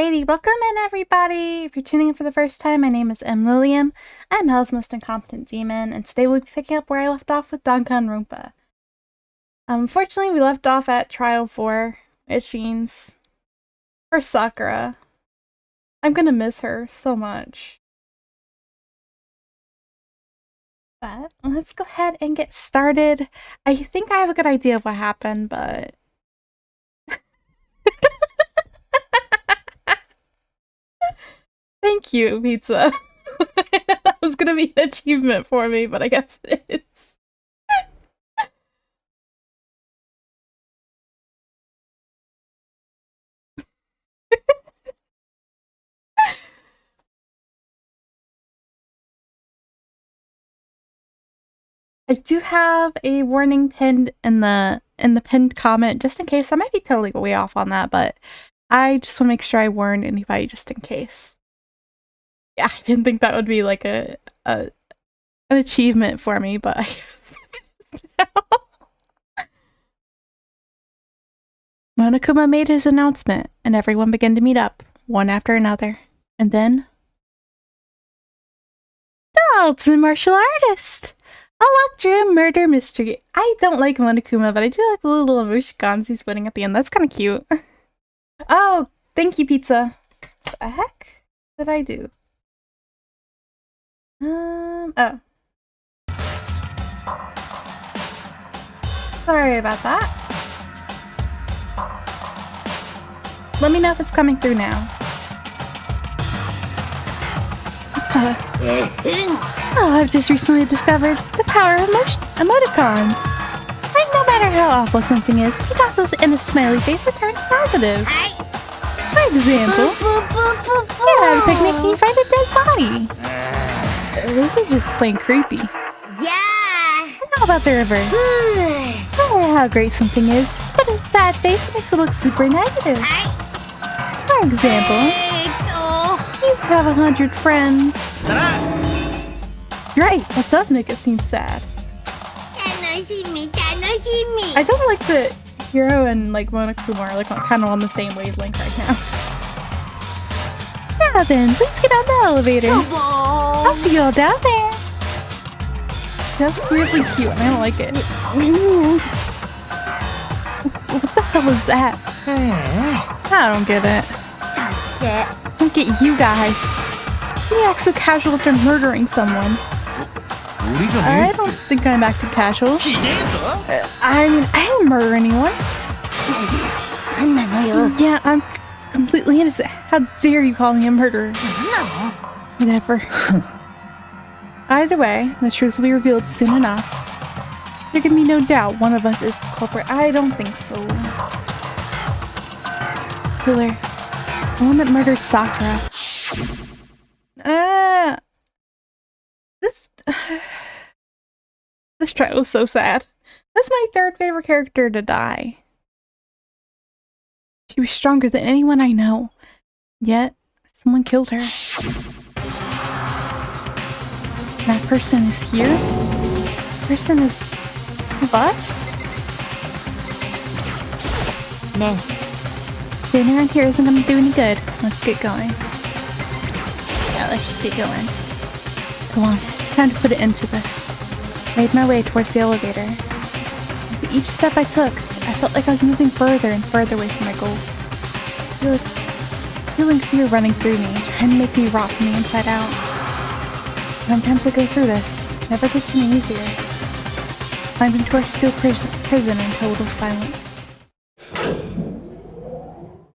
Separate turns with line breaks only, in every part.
Alrighty, welcome in everybody! If you're tuning in for the first time, my name is Lillium. I'm Hell's most incompetent demon, and today we'll be picking up where I left off with Danganronpa. Unfortunately, we left off at Trial 4, which means for Sakura. I'm gonna miss her so much. But let's go ahead and get started. I think I have a good idea of what happened, but... Thank you, pizza. That was gonna be an achievement for me, but I guess it is. I do have a warning pinned in the pinned comment, just in case. I might be totally way off on that, but I just want to make sure I warn anybody just in case. Yeah, I didn't think that would be like an achievement for me, but I guess it is now. Monokuma made his announcement, and everyone began to meet up, one after another. And then... the ultimate martial artist! A locked-room murder mystery. I don't like Monokuma, but I do like the little emoticons he's putting at the end. That's kind of cute. Oh, thank you, pizza. What the heck did I do? Oh. Sorry about that. Let me know if it's coming through now. Oh, I've just recently discovered the power of emoticons. Like, no matter how awful something is, you toss us in a smiley face, it turns positive. For example, you're at a picnic and you find a dead body. This is just plain creepy.
Yeah!
How about the reverse? No matter how great something is, but a sad face makes it look super negative. For example, you have 100 friends. Right, that does make it seem sad. I don't like the hero and like Monokuma are like kind of on the same wavelength right now. Now then, please get on the elevator. I'll see you all down there. That's weirdly cute. I don't like it. What the hell is that? I don't get it. I don't get you guys. You act so casual after murdering someone. I don't think I'm acting casual. I mean, I didn't murder anyone. Yeah, I'm completely innocent. How dare you call me a murderer? Whatever. Either way, the truth will be revealed soon enough. There can be no doubt one of us is the culprit. I don't think so. Killer. The one that murdered Sakura. This trial was so sad. That's my third favorite character to die. She was stronger than anyone I know. Yet, someone killed her. That person is here? That person is... of us? No. Staying around here isn't gonna do any good. Let's get going. Yeah, let's just get going. Come on, it's time to put an end to this. I made my way towards the elevator. With each step I took, I felt like I was moving further and further away from my goal. Feeling fear running through me, trying to make me rot from the inside out. Sometimes I go through this. It never gets any easier. Climbed into our steel prison in total silence.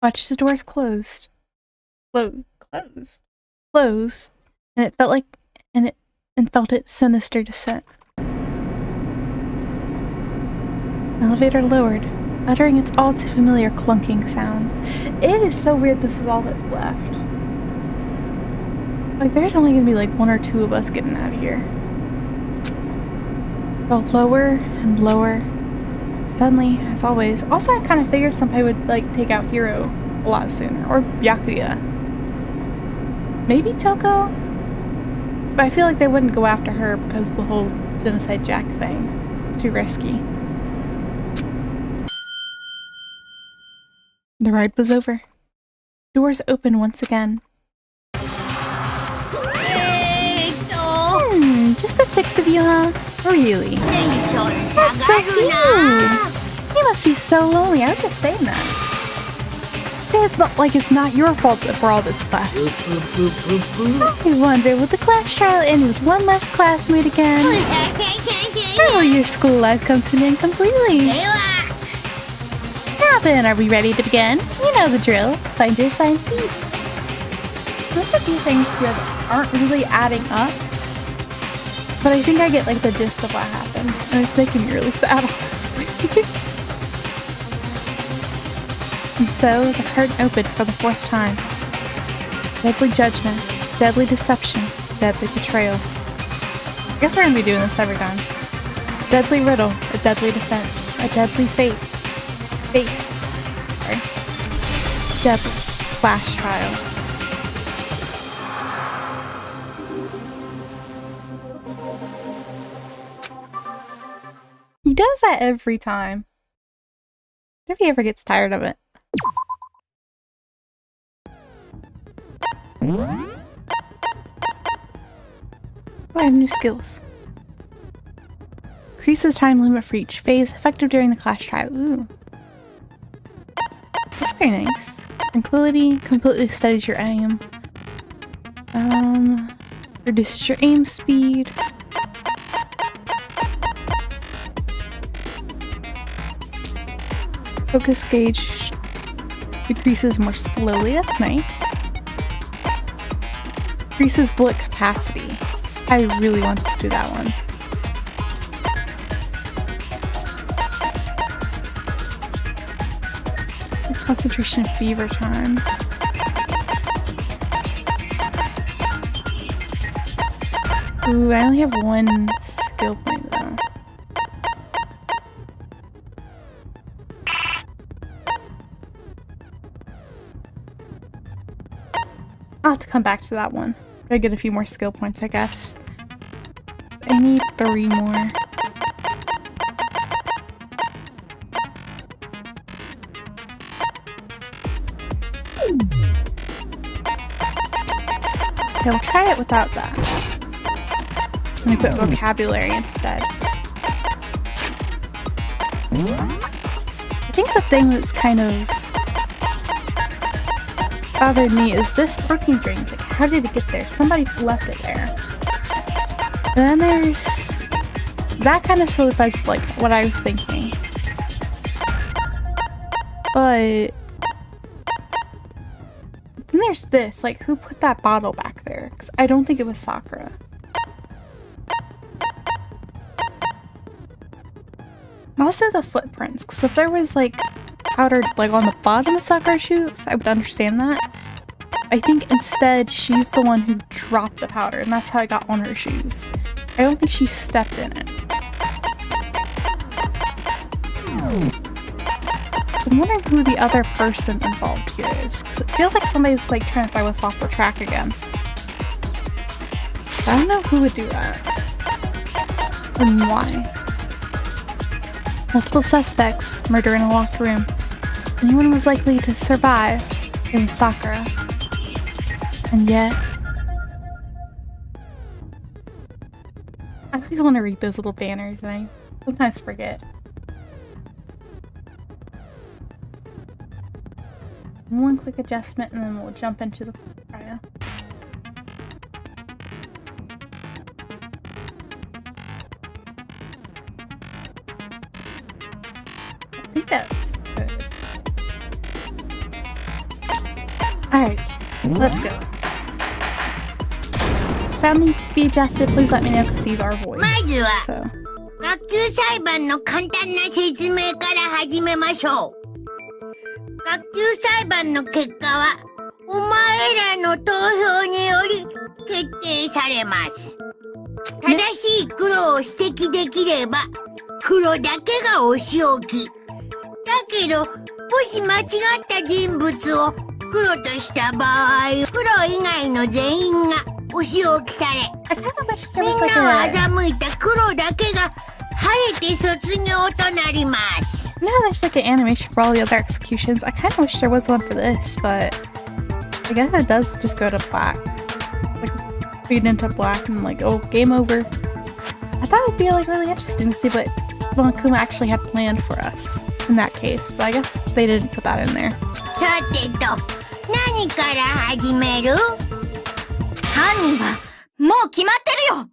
Watched the doors closed. Close. And it felt like felt its sinister descent. The elevator lowered, uttering its all too familiar clunking sounds. It is so weird this is all that's left. Like, there's only gonna be like one or two of us getting out of here. Felt lower and lower. Suddenly, as always. Also, I kind of figured somebody would like take out Hiro a lot sooner. Or Byakuya. Maybe Toko? But I feel like they wouldn't go after her because the whole Genocide Jack thing. It's too risky. The ride was over. Doors open once again. Just the 6 of you, huh? Really? That's so cute! You must be so lonely. I was just saying that. It's not like it's not your fault that we're all this left. I wonder, will the class trial end with one last classmate again? Or will your school life come to an end completely? Now then, are we ready to begin? You know the drill. Find your assigned seats. There's a few things here that aren't really adding up. But I think I get like the gist of what happened. And it's making me really sad, honestly. And so, the curtain opened for the 4th time. Deadly judgment, deadly deception, deadly betrayal. I guess we're gonna be doing this every time. A deadly riddle, a deadly defense, a deadly fate. Sorry. Deadly flash trial. He does that every time. If he ever gets tired of it. Oh, I have new skills. Increases time limit for each phase, effective during the class trial. Ooh. That's pretty nice. Tranquility, completely steadies your aim. Reduces your aim speed. Focus gauge decreases more slowly. That's nice. Increases bullet capacity. I really wanted to do that one. Concentration and fever time. Ooh, I only have one skill point though. I'll have to come back to that one. I get a few more skill points, I guess. I need 3 more. Okay, we'll try it without that. I'm gonna put vocabulary instead. I think the thing that's kind of bothered me is this protein drink. Like, how did it get there? Somebody left it there. Then there's... that kind of solidifies like what I was thinking. But then there's this. Like, who put that bottle back there? Because I don't think it was Sakura. Also the footprints. Because if there was like powder like on the bottom of Sakura's shoes, I would understand that. I think instead she's the one who dropped the powder, and that's how it got on her shoes. I don't think she stepped in it. I'm wondering who the other person involved here is, because it feels like somebody's like trying to throw us off the track again. I don't know who would do that. And why. Multiple suspects, murder in a locked room. If anyone was likely to survive, it was Sakura. And yet... I always want to read those little banners and I sometimes forget. One quick adjustment and then we'll jump into the trial. I think that's good. Alright, let's go. Sound needs to be adjusted. Please let me know because these are voice. So.
学級裁判の簡単な説明から始めましょう。学級裁判の結果はお前らの投票により決定されます。正しい黒を指摘できれば黒だけがお仕置き。だけどもし間違った人物を黒とした場合、黒以外の全員がお仕置きされ、みんなを欺いた黒だけが晴れて卒業となります。
Now there's like an animation for all the other executions. I kind of wish there was one for this, but I guess it does just go to black. Like, fade into black and like, oh, game over. I thought it would be like really interesting to see what Monokuma actually had planned for us in that case, but I guess they didn't put that in there.
さてと、何から始める？
犯人はもう決まってるよ。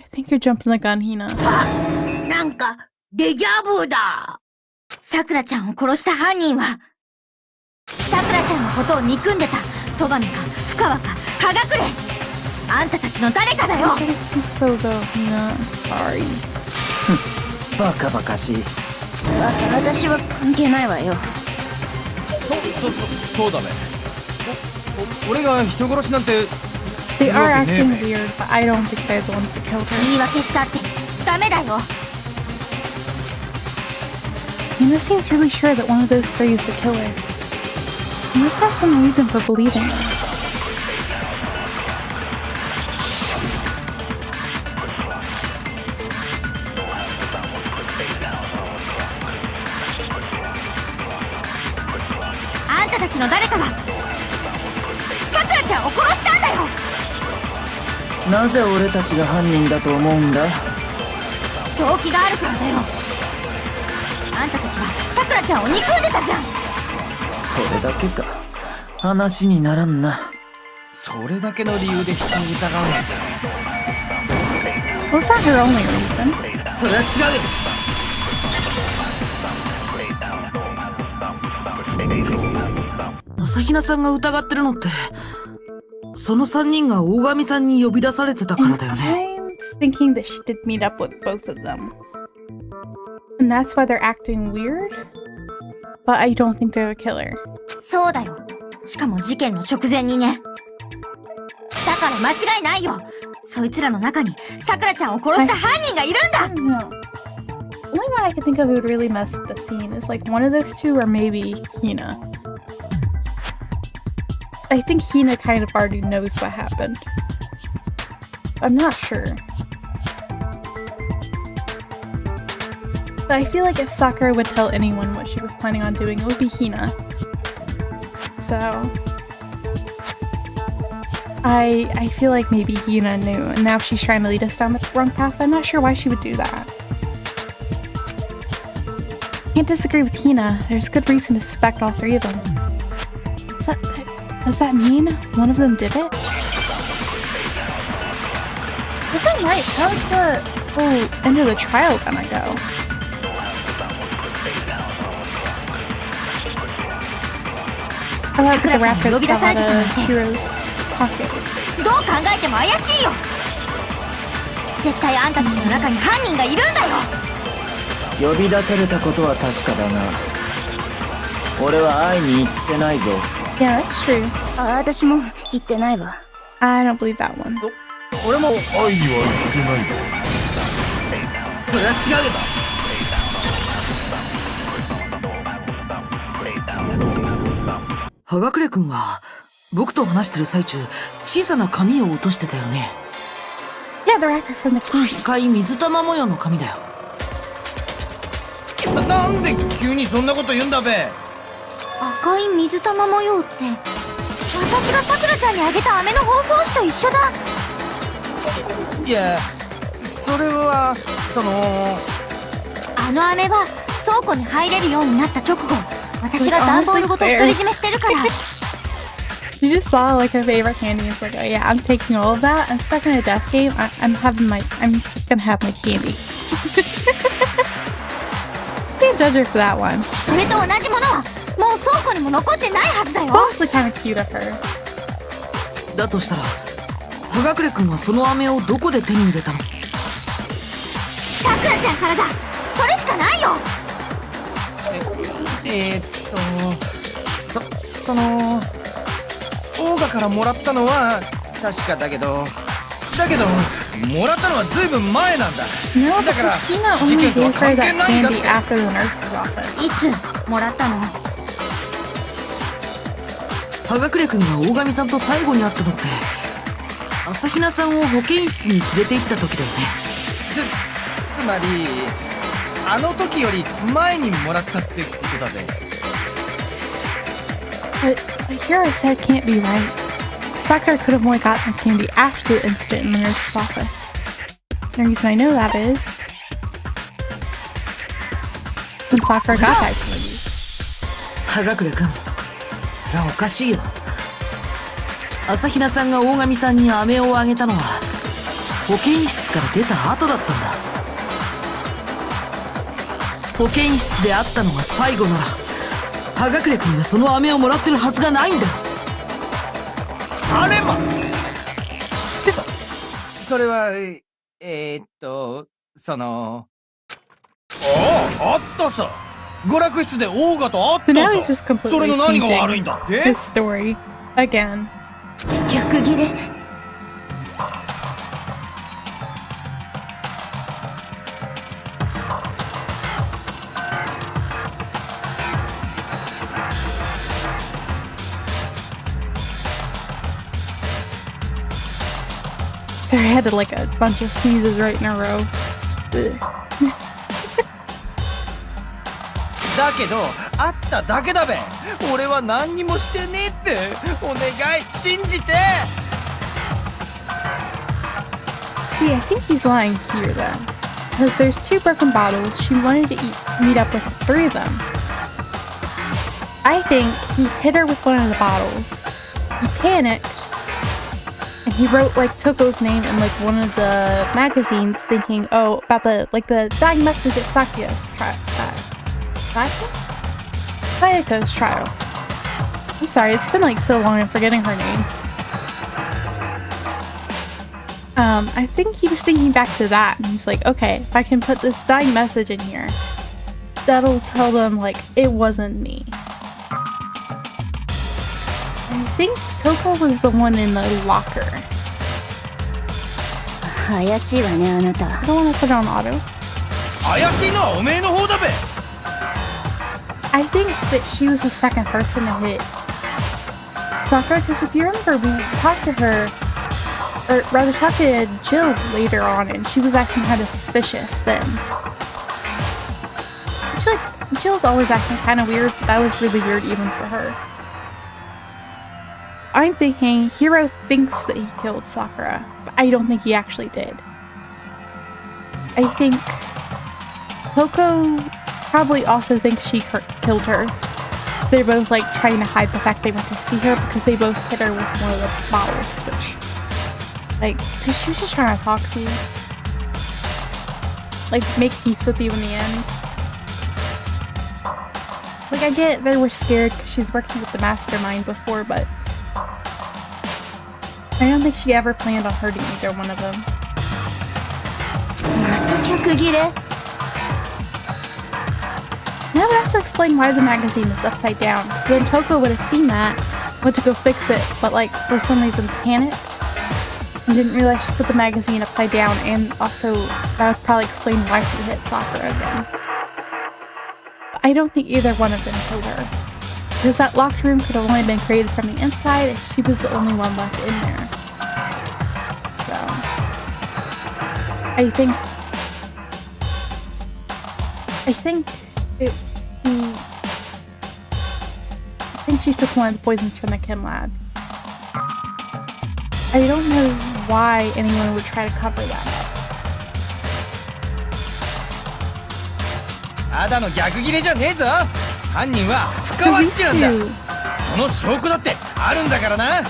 I think you're jumping the gun, Hina.
あ、なんかデジャブだ。
さくらちゃんを殺した犯人は、さくらちゃんのことを憎んでた戸上か深川か葉隠れ、あんたたちの誰かだよ。
I think so though, Hina. Sorry.
バカバカしい。
私は関係ないわよ。
そうだね。俺が人殺しなんて。
They are acting weird, but I don't think they're the ones that killed her.
言い訳したってダメだよ。
Hina seems really sure that one of those three is the killer. He must have some reason for believing that.
あんたたちの誰かがさくらちゃんを殺したんだよ。
なぜ俺たちが犯人だと思うんだ？
動機があるからだよ。あんたたちはさくらちゃんを憎んでたじゃん。
それだけか。話にならんな。
それだけの理由で人を疑うなんて。
Well, it's not her only reason.
それは違うよ。
朝比奈さんが疑ってるのって、その3人が大神さんに呼び出されてたからだよね。
I'm thinking that she did meet up with both of them. And that's why they're acting weird. But I don't think they're the killer.
そうだよ。しかも事件の直前にね。だから間違いないよ。そいつらの中にさくらちゃんを殺した犯人がいるんだ。
I don't know. Only one I can think of who would really mess with the scene is like one of those two or maybe Hina. I think Hina kind of already knows what happened. I'm not sure. But I feel like if Sakura would tell anyone what she was planning on doing, it would be Hina. So I feel like maybe Hina knew, and now she's trying to lead us down the wrong path, but I'm not sure why she would do that. Can't disagree with Hina. There's good reason to suspect all three of them. Does that mean one of them did it? If I'm right, how's the whole end of the trial gonna go? I like the rapper fell out of Hiro's pocket.
どう考えても怪しいよ。絶対あんたたちの中に犯人がいるんだよ。
呼び出されたことは確かだが、俺は会いに行ってないぞ。
Yeah, that's true.
私も言ってないわ。
I don't believe that one.
俺も愛には言ってないわ。
それは違うよ。
葉隠君は僕と話してる最中、小さな紙を落としてたよね。
Yeah, the rapper from the king.
赤い水玉模様の紙だよ。
なんで急にそんなこと言うんだべ。
赤い水玉模様って私がさくらちゃんにあげた飴の包装紙と一緒だ。
いや、それは
あの飴は倉庫に入れるようになった直後、私が段ボールごと独り占めしてるから。
You just saw like her favorite candy and it's like, oh yeah, I'm taking all of that. I'm stuck in a death game. I'm gonna have my candy. Can't judge her for that one.
それと同じものはもう倉庫にも残ってないはずだよ。
That's kind of cute of her.
だとしたら、葉隠君はその飴をどこで手に入れたの？
さくらちゃんからだ。それしかないよ。
オーガからもらったのは確かだけどもらったのはずいぶん前なんだ。
No,
だから
because Hina
事
only
件とは
gave her
関係
that
ないんだっ
candy
て。
after the nurse's office.
いつもらったの？
葉隠君が大神さんと最後に会ったのって、朝比奈さんを保健室に連れて行った時だよね。
つまりあの時より前にもらったってことだぜ。
But Hero said can't be right. Sakura could have only gotten the candy after the incident in the nurse's office. The reason I know that is when Sakura got that candy.
葉隠君、それはおかしいよ。朝比奈さんが大神さんに飴をあげたのは保健室から出た後だったんだ。保健室で会ったのが最後なら葉隠君がその飴をもらってるはずがないんだ。
あれまそれはそのあったさ、娯楽室でオーガと会
So now
っ
he's
た
just
さ。そ
completely
れの何が悪い
changing
んだって
his story again.
逆切れ。
So I had to like a bunch of sneezes right in a row. Ugh.
だけど会っただけだべ。俺は何にもしてねえって。お願い信じて。
See, I think he's lying here though. Because there's 2 broken bottles, she wanted to meet up with 3 of them. I think he hit her with one of the bottles. He panicked. And he wrote like Toko's name in like one of the magazines thinking, oh, about the dying message at Sakuya's trial. Sayako's trial. I'm sorry, it's been like so long I'm forgetting her name. I think he was thinking back to that and he's like, okay, if I can put this dying message in here, that'll tell them like it wasn't me. I think Toko was the one in the locker.
怪しいわね、あなた。
I don't want to put it on auto.
怪しいのはおめえの方だべ。
I think that she was the second person to hit Sakura, because if you remember, we talked to her, or rather talked to Jill later on, and she was acting kind of suspicious then. I feel like Jill's always acting kind of weird, but that was really weird even for her. I'm thinking Hiro thinks that he killed Sakura, but I don't think he actually did. I think Toko probably also thinks she killed her. They're both like trying to hide the fact they went to see her because they both hit her with one of the bottles, which like she was just trying to talk to you. Like make peace with you in the end. Like I get they were scared because she's working with the mastermind before, but I don't think she ever planned on hurting either one of them.
また逆切れ。
That would also explain why the magazine was upside down. Because then Toko would have seen that, went to go fix it, but like for some reason panicked and didn't realize she put the magazine upside down, and also that would probably explain why she hit Sakura again. But I don't think either one of them killed her. Because that locked room could have only been created from the inside and she was the only one left in there. So I think she took one of the poisons from the chem lab. I don't know why anyone would try to cover that up.
ただの逆ギレじゃねえぞ。犯人は深ワッチなんだ。その証拠だってあるんだからな。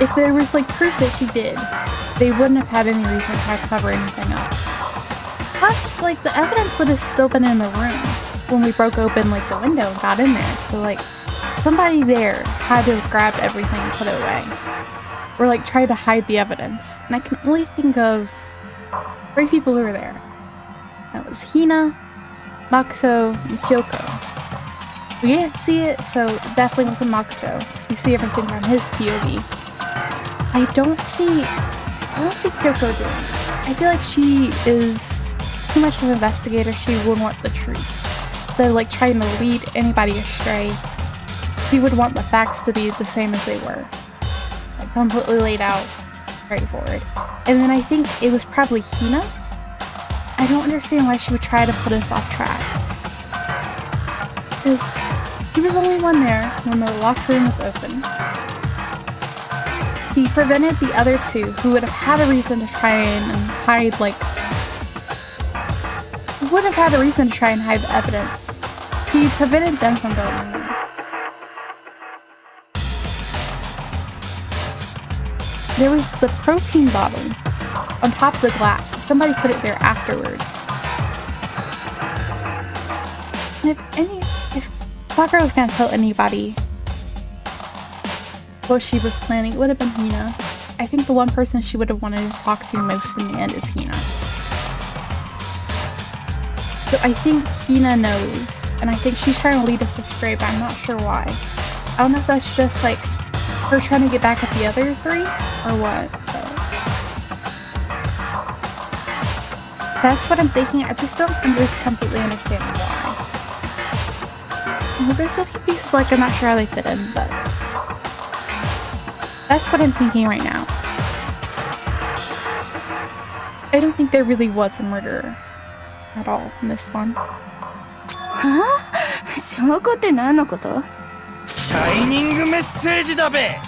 If there was like proof that she did, they wouldn't have had any reason to try to cover anything up. Plus, like the evidence would have still been in the room when we broke open like the window and got in there. So like somebody there had to have grabbed everything and put it away. Or like tried to hide the evidence. And I can only think of 3 people who were there. That was Hina, Makoto, and Kyoko. We didn't see it, so it definitely wasn't Makoto. We see everything from his POV. I don't see Kyoko doing it. I feel like she is too much of an investigator. She would want the truth. Instead of like trying to lead anybody astray, she would want the facts to be the same as they were. Like completely laid out, straightforward. And then I think it was probably Hina. I don't understand why she would try to put us off track. Because He was the only one there when the locked room was open. He prevented the other two who would have had a reason to try and hide, would have had a reason to try and hide the evidence. He prevented them from going in there. There was the protein bottle on top of the glass, so somebody put it there afterwards. And if Sakura was gonna tell anybody what she was planning, it would have been Hina. I think the one person she would have wanted to talk to most in the end is Hina. So I think Hina knows, and I think she's trying to lead us astray, but I'm not sure why. I don't know if that's just like her trying to get back at the other three, or what, but that's what I'm thinking. I just don't completely understand why. Well, there's a few pieces I'm not sure how they fit in, but that's what I'm thinking right now. I don't think there really was a murderer at all in this one.
証拠って何のこと？
シャイニングメッセージだべ。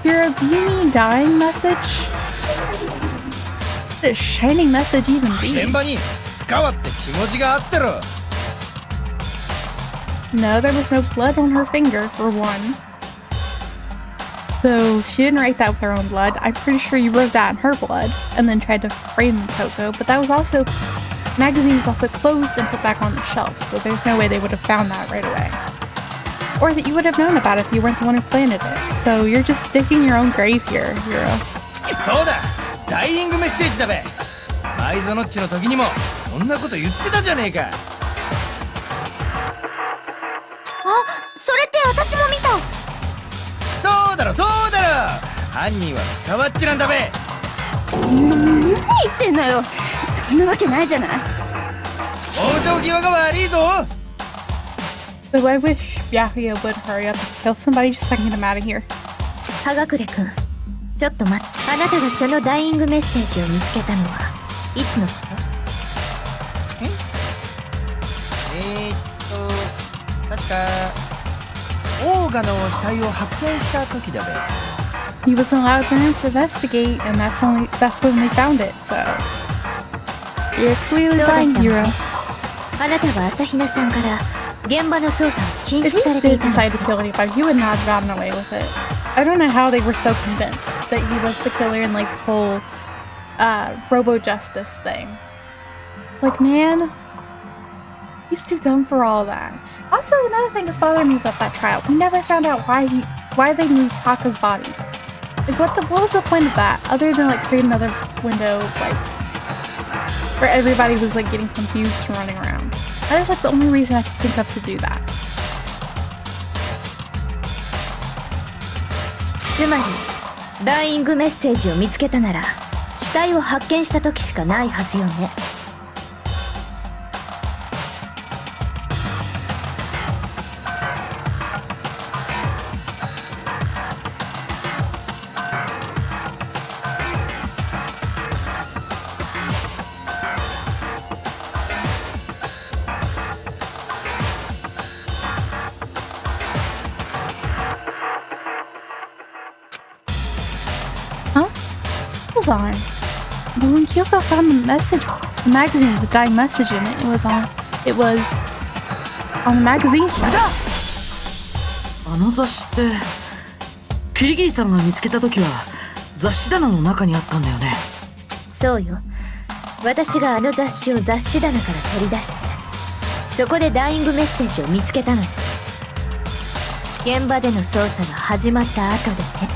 Hero, do you mean dying message? What does shining message even be?
現場に深川って血文字があったろ。
No, there was no blood on her finger, for one. So she didn't write that with her own blood. I'm pretty sure you wrote that in her blood and then tried to frame Toko, but that was also... The magazine was also closed and put back on the shelf, so there's no way they would have found that right away. Or that you would have known about it if you weren't the one who planted it. So you're just digging your own grave here, Hero.
そうだ、ダイイングメッセージだべ。マイゾノッチの時にもそんなこと言ってたじゃねえか。
それって私も見た。
そうだろそうだろ。犯人は深川っちなんだべ。
何言ってんのよ。そんなわけないじゃない。
往生際が悪いぞ。
So I wish Byakuya would hurry up and kill somebody just so I can get him out of here.
葉隠くん、ちょっと待って。あなたがそのダイイングメッセージを見つけたのはいつのこと？
確かオーガの死体を発見した時だべ。
He wasn't allowed in the room to investigate, and that's when they found it, so... You're clearly dying, Hero.
あなたは朝比奈さんから現場の捜査を禁止
If
さ
he
れてい
did
たの。
decide to kill anybody, he would not have gotten away with it. I don't know how they were so convinced that he was the killer in like the whole robo-justice thing. Like, man, he's too dumb for all that. Also, another thing that's bothering me about that trial, we never found out why they moved Taka's body. Like, what was the point of that, other than like create another window, like, where everybody was like getting confused and running around. That is like the only reason I could think of to do that.
つまりダイイングメッセージを見つけたなら死体を発見した時しかないはずよね。
Hold on. But when Kyoko found the magazine with the dying message in it, it was on the magazine shelf.
あの雑誌ってキリギリさんが見つけた時は雑誌棚の中にあったんだよね。
そうよ。私があの雑誌を雑誌棚から取り出してそこでダイイングメッセージを見つけたのよ。現場での捜査が始まった後でね。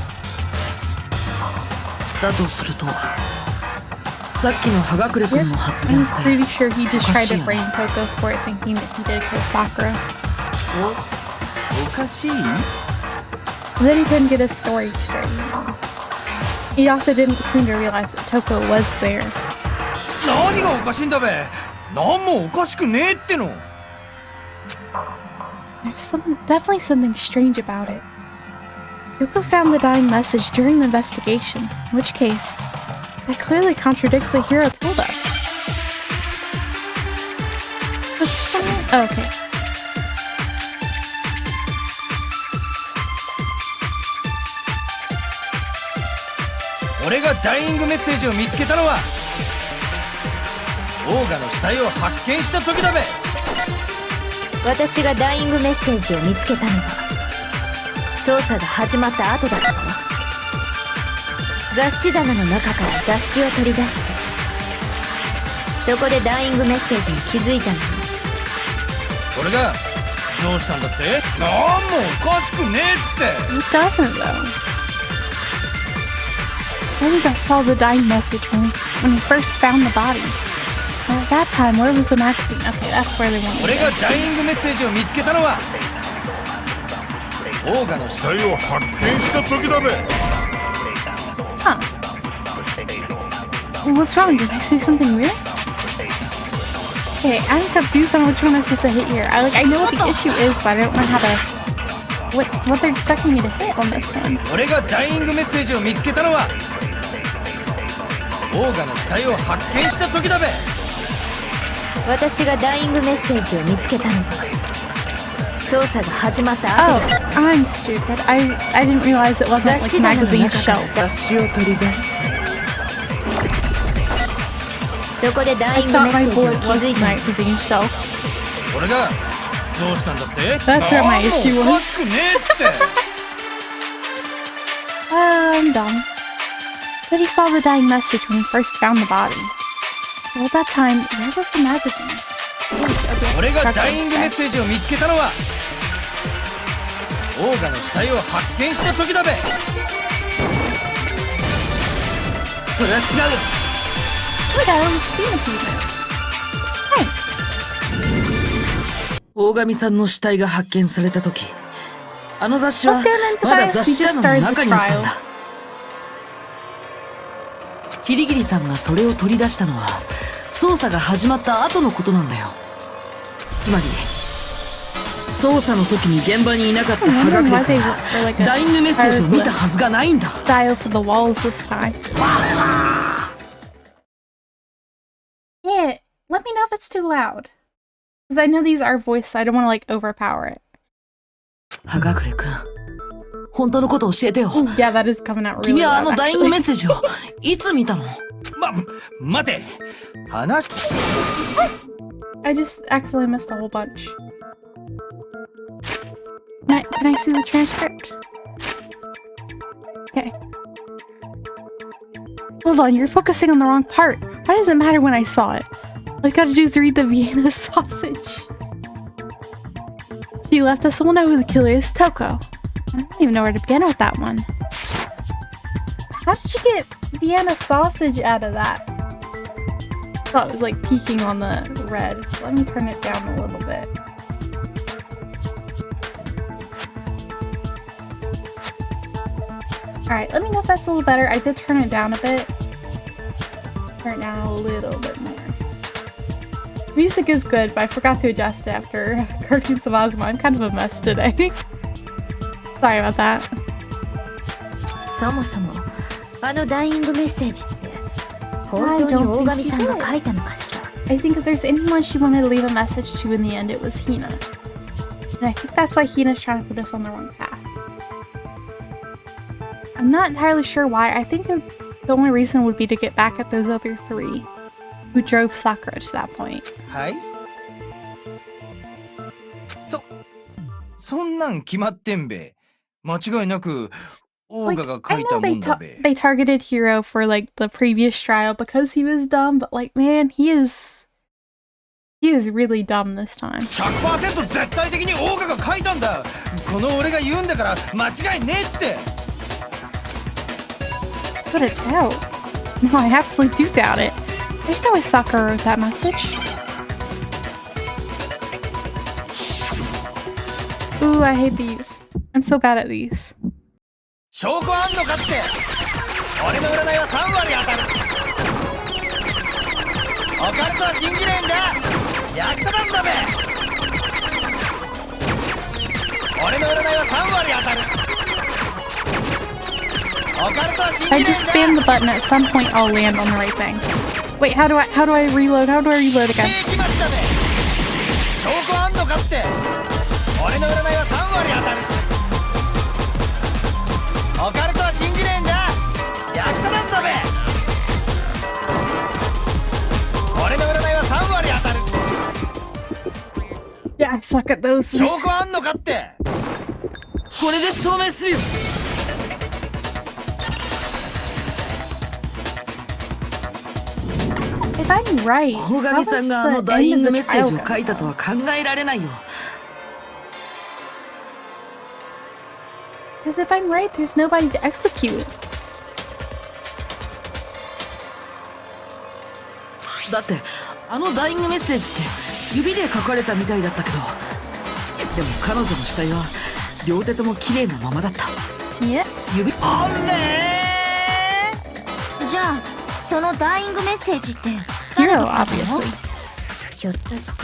だとするとさっきの葉隠君の発言
I'm
って
pretty sure he just
おか
tried
しい
to
よ
frame
ね。
Coco for it, thinking that he did kill Sakura.
おかしい？
But then he couldn't get his story straight. He also didn't seem to realize that Toko was there.
何がおかしいんだべ。何もおかしくねえっての。
There's definitely something strange about it. Kyoko found the dying message during the investigation, in which case, that clearly contradicts what Hiro told us. Oh, okay.
俺がダイイングメッセージを見つけたのはオーガの死体を発見した時だべ。
私がダイイングメッセージを見つけたのは捜査が始まった後だったわ。雑誌棚の中から雑誌を取り出してそこでダイイングメッセージに気づいたのよ。
俺がどうしたんだって？なんもおかしくねえって。
It doesn't though. Edgar saw the dying message when he first found the body. And at that time, where was the magazine? Okay, that's where they wanted
俺
it.
がダイイングメッセージを見つけたのはオーガの死体を発見した時だべ。
Huh. What's wrong? Did I say something weird? Okay, I'm confused on which one is supposed to hit here. I know what the issue is, but I don't know how to... What they're expecting me to hit on this one.
俺がダイイングメッセージを見つけたのはオーガの死体を発見した時だべ。
私がダイイングメッセージを見つけたのは捜査が始まった後
Oh,
だった。
I'm stupid. I didn't realize it wasn't
雑
like
誌棚の
magazine
中から
shelf.
雑誌を取り出して。
そこでダ
I
イイングメ
thought
ッ
my
セージに
bullet
気
was
づ
the
いたの。
magazine shelf.
俺がどうしたんだって？
That's where my issue
なんもお
was.
かしくねえって。
I'm dumb. But he saw the dying message when he first found the body. Well, at that time, where was the magazine?
俺がダイイングメッセージを見つけたのはオーガの死体を発見した時だべ。
それは違う。
Look, I already steamed it. Thanks.
大神さんの死体が発見された時、あの雑誌は
Okay, then
まだ
Tobias,
雑
we
誌
just
棚の
started the
中にあったん
trial.
だ。キリギリさんがそれを取り出したのは捜査が始まった後のことなんだよ。つまり捜査の時に現場にいなかったハガクレ君はダイイングメッセージを見たはずがないんだ。
Style for the walls this time. Yeah, let me know if it's too loud. Because I know these are voiced, so I don't want to like overpower it.
ハガクレ君、本当のこと教えてよ。
Yeah, that is coming out really
君はあ
loud,
のダイイング
actually.
メッセージをいつ見たの？
待て。話
I just accidentally missed a whole bunch. Can I see the transcript? Okay. Hold on, you're focusing on the wrong part. Why does it matter when I saw it? All I gotta do is read the Vienna sausage. She left us, so we'll know who the killer is, Toko. I don't even know where to begin with that one. How did she get Vienna sausage out of that? I thought it was like peeking on the red. So let me turn it down a little bit. Alright, let me know if that's a little better. I did turn it down a bit. Turn it down a little bit more. Music is good, but I forgot to adjust it after Guardians of Ozma. I'm kind of a mess today. Sorry about that.
そもそもあのダイイングメッセージって本当に大神さんが書いたのかしら。
I think if there's anyone she wanted to leave a message to in the end, it was Hina. And I think that's why Hina's trying to put us on the wrong path. I'm not entirely sure why. I think the only reason would be to get back at those other three who drove Sakura to that point.
はい。そんなん決まってんべ。間違いなくオーガが書
I
いた
know
も
they
んだべ。
they targeted Hiro for like the previous trial because he was dumb, but like man, he is really dumb this time.
100% 絶対的にオーガが書いたんだ。この俺が言うんだから間違いねえって。
But it's out. No, I absolutely do doubt it. There's no way Sakura wrote that message. Ooh, I hate these. I'm so bad at these.
証拠あんのかって。俺の占いは3割当たる。オカルトは信じねえんだ。役立たずだべ。俺の占いは3割当たる。
If I just spam the button, at some point I'll land on the right thing. Wait, how do I reload? How do I reload again?
かって。俺の占いは3割当たる。オカルトは信じねえんだ。役立たずだべ。俺の占いは3割当たる。
Yeah, I suck at those.
証拠あんのかって。
これで証明するよ。
If I'm right,
大
how
神さん
was
があの
the
ダイイ
end
ン
of
グ
the
メッセージ
trial
を書いたとは考えられないよ。
Because if I'm right, there's nobody to execute.
だってあのダイイングメッセージって指で書かれたみたいだったけど、でも彼女の死体は両手とも綺麗なままだった。
Yeah.
指
あんね
じゃあそのダイイングメッセージって
Hero, obviously.
ひょっとして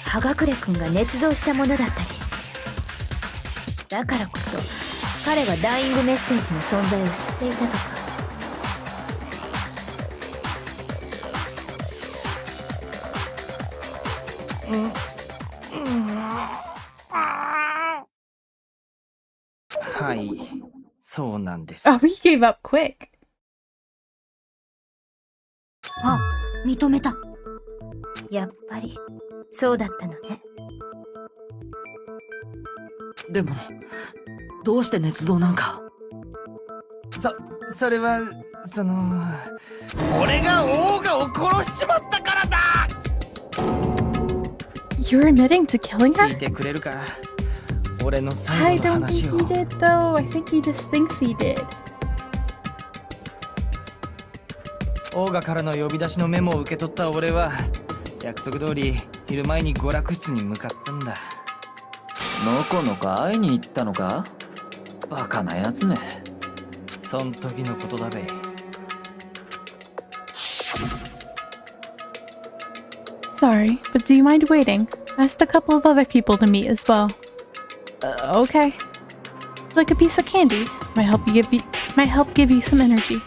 葉隠れくんが捏造したものだったりして、だからこそ彼がダイイングメッセージの存在を知っていたとか。
はい、そうなんです。
Oh, he gave up quick.
あ、認めた。
やっぱりそうだったのね。
でもどうして捏造なんか。
それは俺がオーガを殺しちまったからだ。
You're admitting to killing
聞い
her?
てくれるか。俺の
I
最後の
don't
話
think
を。
he did, though. I think he just thinks he did.
オーガからの呼び出しのメモを受け取った俺は約束通り昼前に娯楽室に向かったんだ。
のこのこ会いに行ったのか。バカなやつめ。
そん時のことだべ。
Sorry, but do you mind waiting? I asked a couple of other people to meet as well. Okay. Like a piece of candy. Might help give you some energy.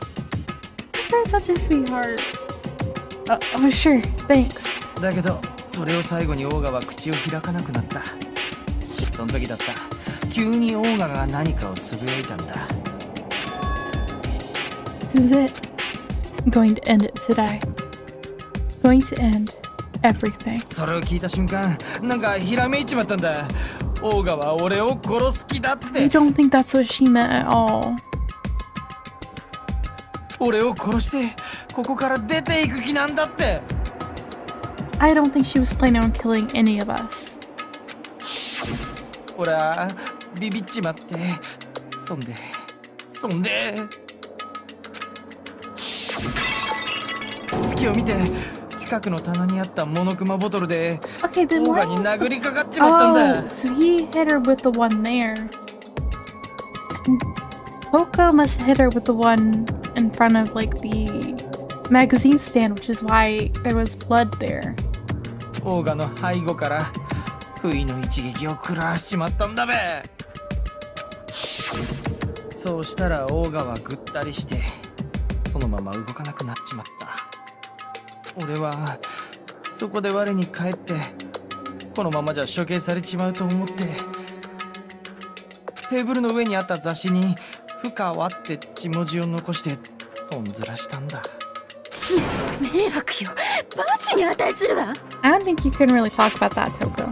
You're such a sweetheart. Oh, sure. Thanks.
だけどそれを最後にオーガは口を開かなくなった。その時だった。急にオーガが何かをつぶやいたんだ。
This is it. I'm going to end it today. Going to end everything.
それを聞いた瞬間なんかひらめいちまったんだ。オーガは俺を殺す気だっ
I
て。
don't think that's what she meant at all.
俺を殺してここから出ていく気なんだって。
I don't think she was planning on killing any of us.
俺はビビっちまって、そんで隙を見て近くの棚にあったモノクマボトルで
Okay,
オ
then
ーガ
why
に
is
殴
the...
りかかっちまったんだ。
Oh, so he hit her with the one there. And Poco must hit her with the one in front of like the magazine stand, which is why there was blood there.
オーガの背後から不意の一撃を食らわしちまったんだべ。そうしたらオーガはぐったりしてそのまま動かなくなっちまった。俺はそこで我に返ってこのままじゃ処刑されちまうと思ってテーブルの上にあった雑誌に「不可は」って血文字を残してとんずらしたんだ。
迷惑よ。バチに値するわ。
I don't think you can really talk about that, Toko.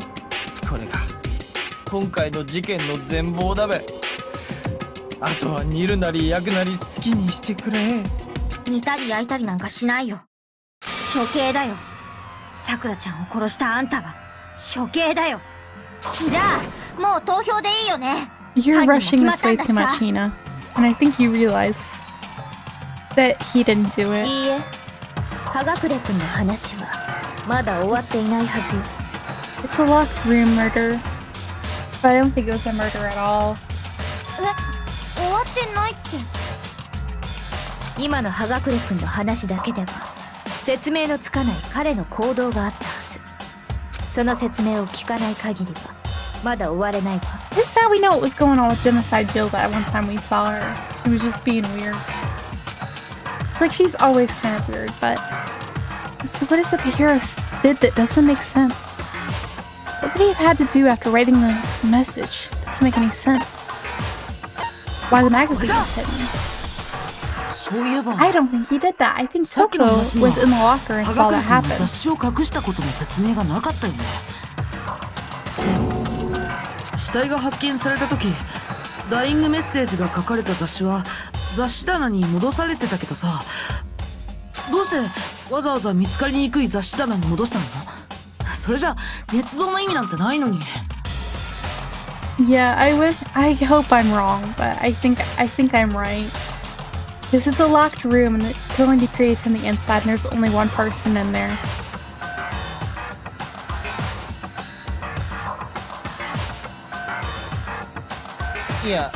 これが今回の事件の全貌だべ。あとは煮るなり焼くなり好きにしてくれ。
煮たり焼いたりなんかしないよ。処刑だよ。さくらちゃんを殺したあんたは処刑だよ。じゃあもう投票でいいよね。
You're
犯人
rushing
も
this way
決ま
too
ったんだし
much, Hina. And I think you realize that he didn't do it.
いいえ、葉隠れくんの話はまだ終わっていないはずよ。
It's a locked room murder. But I don't think it was a murder at all.
終わってないって。
今の葉隠れくんの話だけでは説明のつかない彼の行動があったはず。その説明を聞かない限りはまだ終われないわ。
At least now we know what was going on with Genocide Jill that one time we saw her. She was just being weird. It's like she's always kind of weird, but... So what is it the hero did that doesn't make sense? What would he have had to do after writing the message? Doesn't make any sense. Why the magazine was hidden?
そういえば
I don't think he did that. I think
さっきの
Toko
話には
was in the locker and
科
saw
学
that
力
happen.
に雑誌を隠したことの説明がなかったよね。死体が発見された時ダイイングメッセージが書かれた雑誌は雑誌棚に戻されてたけどさ、どうしてわざわざ見つかりにくい雑誌棚に戻したの？それじゃ捏造の意味なんてないのに。
Yeah, I hope I'm wrong, but I think I'm right. This is a locked room and it can only be created from the inside and there's only one person in there.
いや、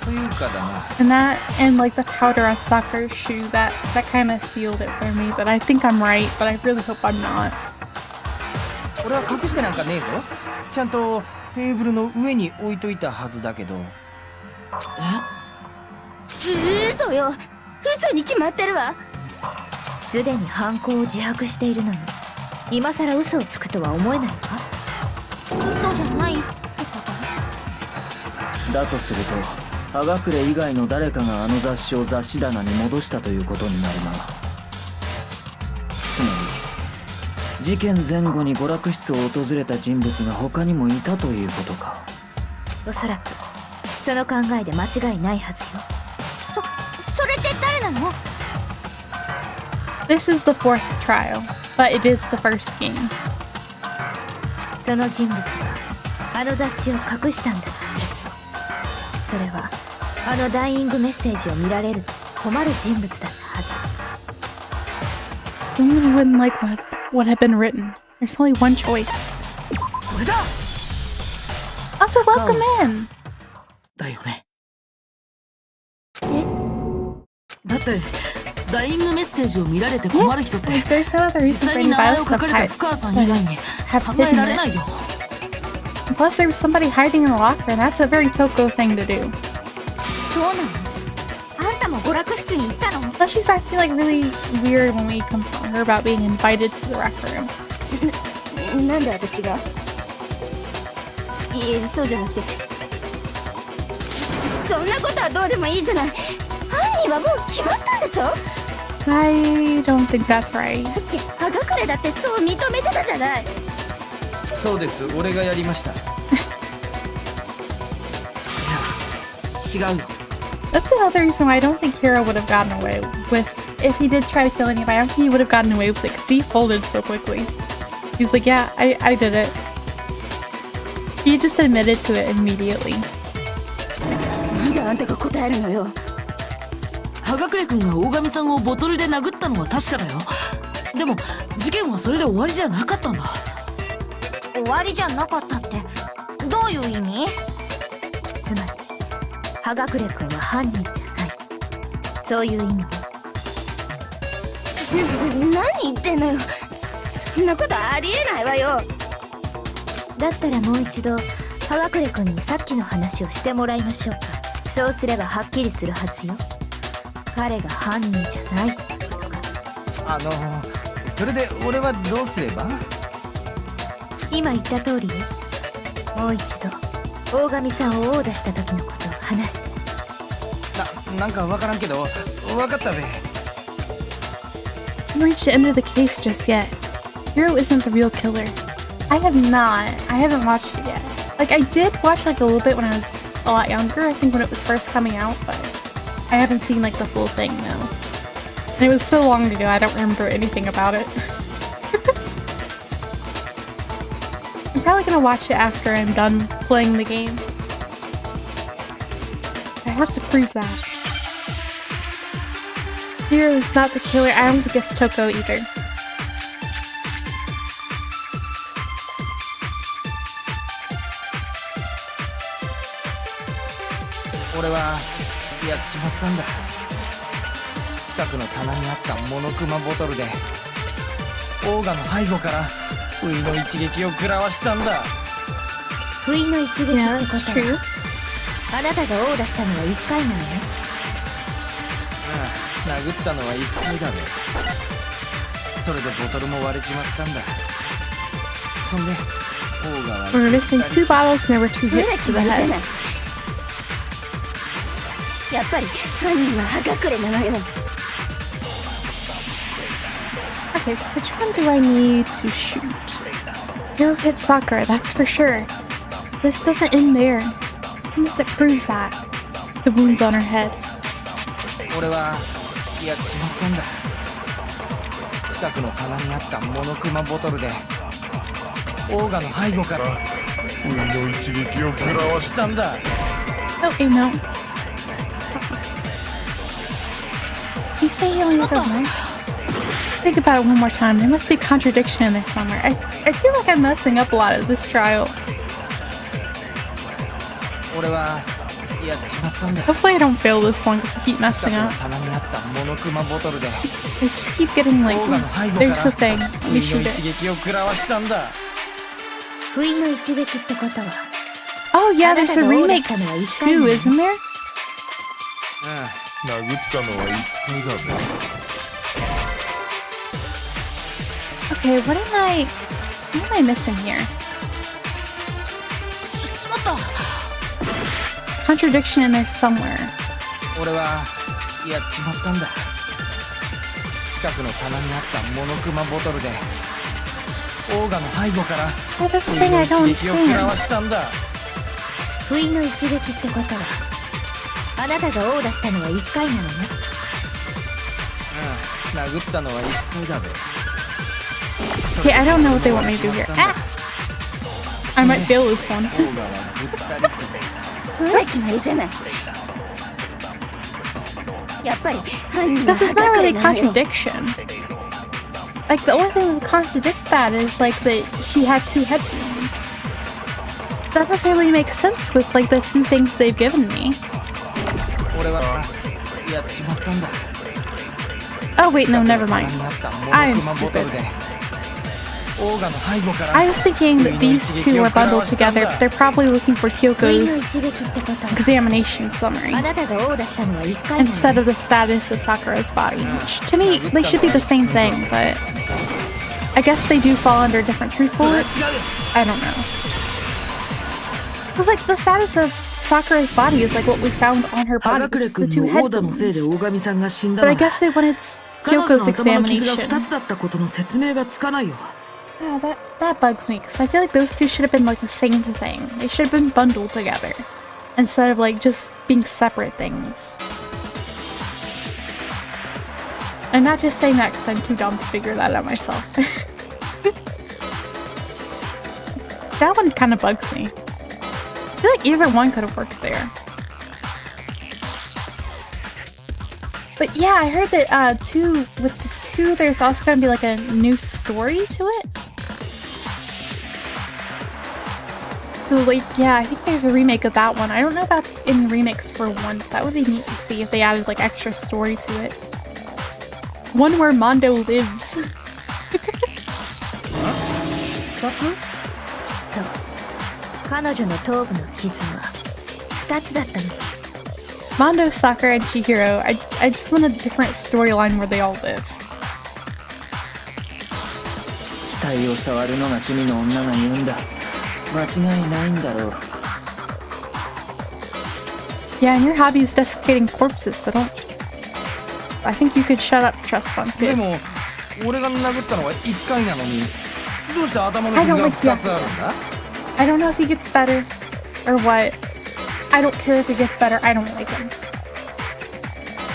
というかだな。
And that and like the powder on Sakura's shoe, that kind of sealed it for me, but I think I'm right, but I really hope I'm not.
俺は隠してなんかねえぞ。ちゃんとテーブルの上に置いといたはずだけど。
嘘よ、嘘に決まってるわ。すでに犯行を自白しているのに今さら嘘をつくとは思えないわ。
嘘じゃないってこ
だとすると葉隠れ以外の誰かがあの雑誌を雑誌棚に戻したということになるな。つまり事件前後に娯楽室を訪れた人物が他にもいたということか。
おそらくその考えで間違いないはずよ。
それって誰なの？
This is the fourth trial, but it is the first game.
その人物があの雑誌を隠したんだとすると、それはあのダイイングメッセージを見られると困る人物だったはず。
Someone who wouldn't like what had been written. There's only one choice.
これだ
Also, welcome in.
だよね。だってダイイングメッセージを見られて困る人って
Like, there's no other
実
reason for
際
any
に名前
violence
を書か
stuff
れた深川さん以外に
have
考えら
hidden
れない
it.
よ。
Plus, there was somebody hiding in the locker, and that's a very Toko thing to do.
そうなの？あんたも娯楽室に行ったの？
Plus, she's acting like really weird when we confront her about being invited to the rec room.
なんで私が？いえ、そうじゃなくて、そんなことはどうでもいいじゃない。犯人はもう決まったんでしょ？
I don't think that's right.
さっき葉隠れだってそう認めてたじゃない。
そうです、俺がやりました。
いや違うよ。
That's another reason why I don't think Hiro would have gotten away with. If he did try to kill anybody, I don't think he would have gotten away with it because he folded so quickly. He's like, yeah, I did it. He just admitted to it immediately.
なんであんたが答えるのよ。
葉隠君が大神さんをボトルで殴ったのは確かだよ。でも事件はそれで終わりじゃなかったんだ。
終わりじゃなかったってどういう意味？
つまり葉隠君は犯人じゃない、そういう意味。何言ってんのよ。そんなことありえないわよ。だったらもう一度葉隠君にさっきの話をしてもらいましょうか。そうすればはっきりするはずよ。彼が犯人じゃないってことが。
それで俺はどうすれば？
今言った通りよ。もう一度大神さんを殴打した時のことを話して。
なんかわからんけど、わかったべ。
I haven't reached the end of the case just yet. Hiro isn't the real killer. I haven't watched it yet. Like, I did watch like a little bit when I was a lot younger, I think when it was first coming out, but I haven't seen like the full thing now. And it was so long ago, I don't remember anything about it. I'm probably gonna watch it after I'm done playing the game. I have to prove that. Hiro is not the killer. I don't think it's Toko either.
俺はやっちまったんだ。近くの棚にあったモノクマボトルでオーガの背後から不意の一撃を食らわしたんだ。
不意の一撃って
Yeah,
こ
that's
と
true.
はあなたが殴打したのは1回なのね。
ああ、殴ったのは1回だべ。それでボトルも割れちまったんだ。そんで
We were missing 2 bottles and there were 2 hits to the head.
やっぱり犯人は葉隠れなのよ。
Okay, so which one do I need to shoot? Hero hit Sakura, that's for sure. This doesn't end there. Something that proves that. The wounds on her head.
俺はやっちまったんだ。近くの棚にあったモノクマボトルでオーガの背後から運の一撃を食らわしたんだ。
Okay, no. You say you only have one? Think about it one more time. There must be contradiction in there somewhere. I feel like I'm messing up a lot of this trial.
俺はやっちまったんだ。
Hopefully I don't fail this one because I keep
近く
messing
の
up.
棚にあったモノクマボトルで
I just keep getting
オ
like,
ーガの背後か
there's the
ら
thing. Let
運
me
の
shoot
一
it.
撃を食らわしたんだ。
不意の一撃ってことは
Oh yeah, there's a remake too, isn't there?
殴ったのは一回だぜ。
Okay, what am I missing here? Contradiction in there somewhere.
俺はやっちまったんだ。近くの棚にあったモノクマボトルでオーガの背後から
Well, that's the
運
thing
の
I
一
don't
撃を食らわ
understand.
したんだ。
不意の一撃ってことはあなたが殴打したのは1回なのね。
殴ったのは一回だぜ。
Okay, I don't know what they want me to do here. Ah! I might fail this one.
オーガはぐったりと
ほら決まりじゃない。やっぱり犯人は
This is not
葉
really
隠
a
れなのよ。
contradiction. Like, the only thing that would contradict that is, like, that she had 2 head wounds. That doesn't really make sense with, like, the 2 things they've given me.
俺はやっちまったんだ。
Oh, wait, no, never mind.
棚にあったモ
I
ノ
am
クマボトル
stupid.
でオーガの背後から
I was thinking that these 2 were bundled together, but they're probably looking for
不意の
Kyoko's
一撃ってことは
examination summary
あなたが殴打したのは1回なの
instead
ね。
of the status of Sakura's body, which to me, they should be the same thing, but I guess they do fall under different truth bullets. I don't know. Because, like, the status of Sakura's body is like what we found on her
葉
body,
隠
which
れ
is the
君
2
の
head
殴打のせいで
wounds.
大神さんが死んだ
But
の
I
は
guess they wanted
彼女の
Kyoko's
頭の傷が
examination.
2つだったことの説明がつかないよ。
Yeah, that bugs me, because I feel like those 2 should have been like the same thing. They should have been bundled together, instead of like just being separate things. I'm not just saying that because I'm too dumb to figure that out myself. That one kind of bugs me. I feel like either one could have worked there. But yeah, I heard that with the 2, there's also going to be like a new story to it. So like, yeah, I think there's a remake of that one. I don't know about any remakes for 1, but that would be neat to see if they added like extra story to it. One where Mondo lives.
そう。彼女の頭部の傷は2つだったの。
Mondo, Sakura, and Chihiro. I just want a different storyline where they all live.
死体を触るのが趣味の女が言うんだ。間違いないんだろう。
Yeah, and your hobby is desiccating corpses, so don't. I think you could shut up, Trust Fund
で
Kid.
も俺が殴ったのは一回なのにどうして頭の傷が2つあるんだ？
I don't know if he gets better or what. I don't care if he gets better. I don't like him.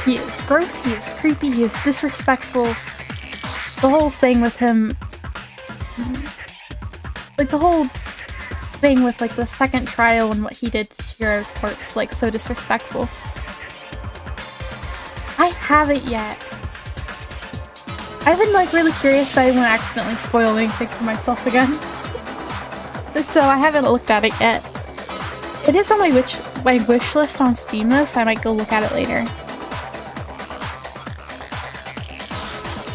He is gross, he is creepy, he is disrespectful. The whole thing with him. Like, the whole thing with, like, the second trial and what he did to Chihiro's corpse is, like, so disrespectful. I haven't yet. I've been, like, really curious, but I didn't want to accidentally spoil anything for myself again. So I haven't looked at it yet. It is on my wish list on Steam, though, so I might go look at it later.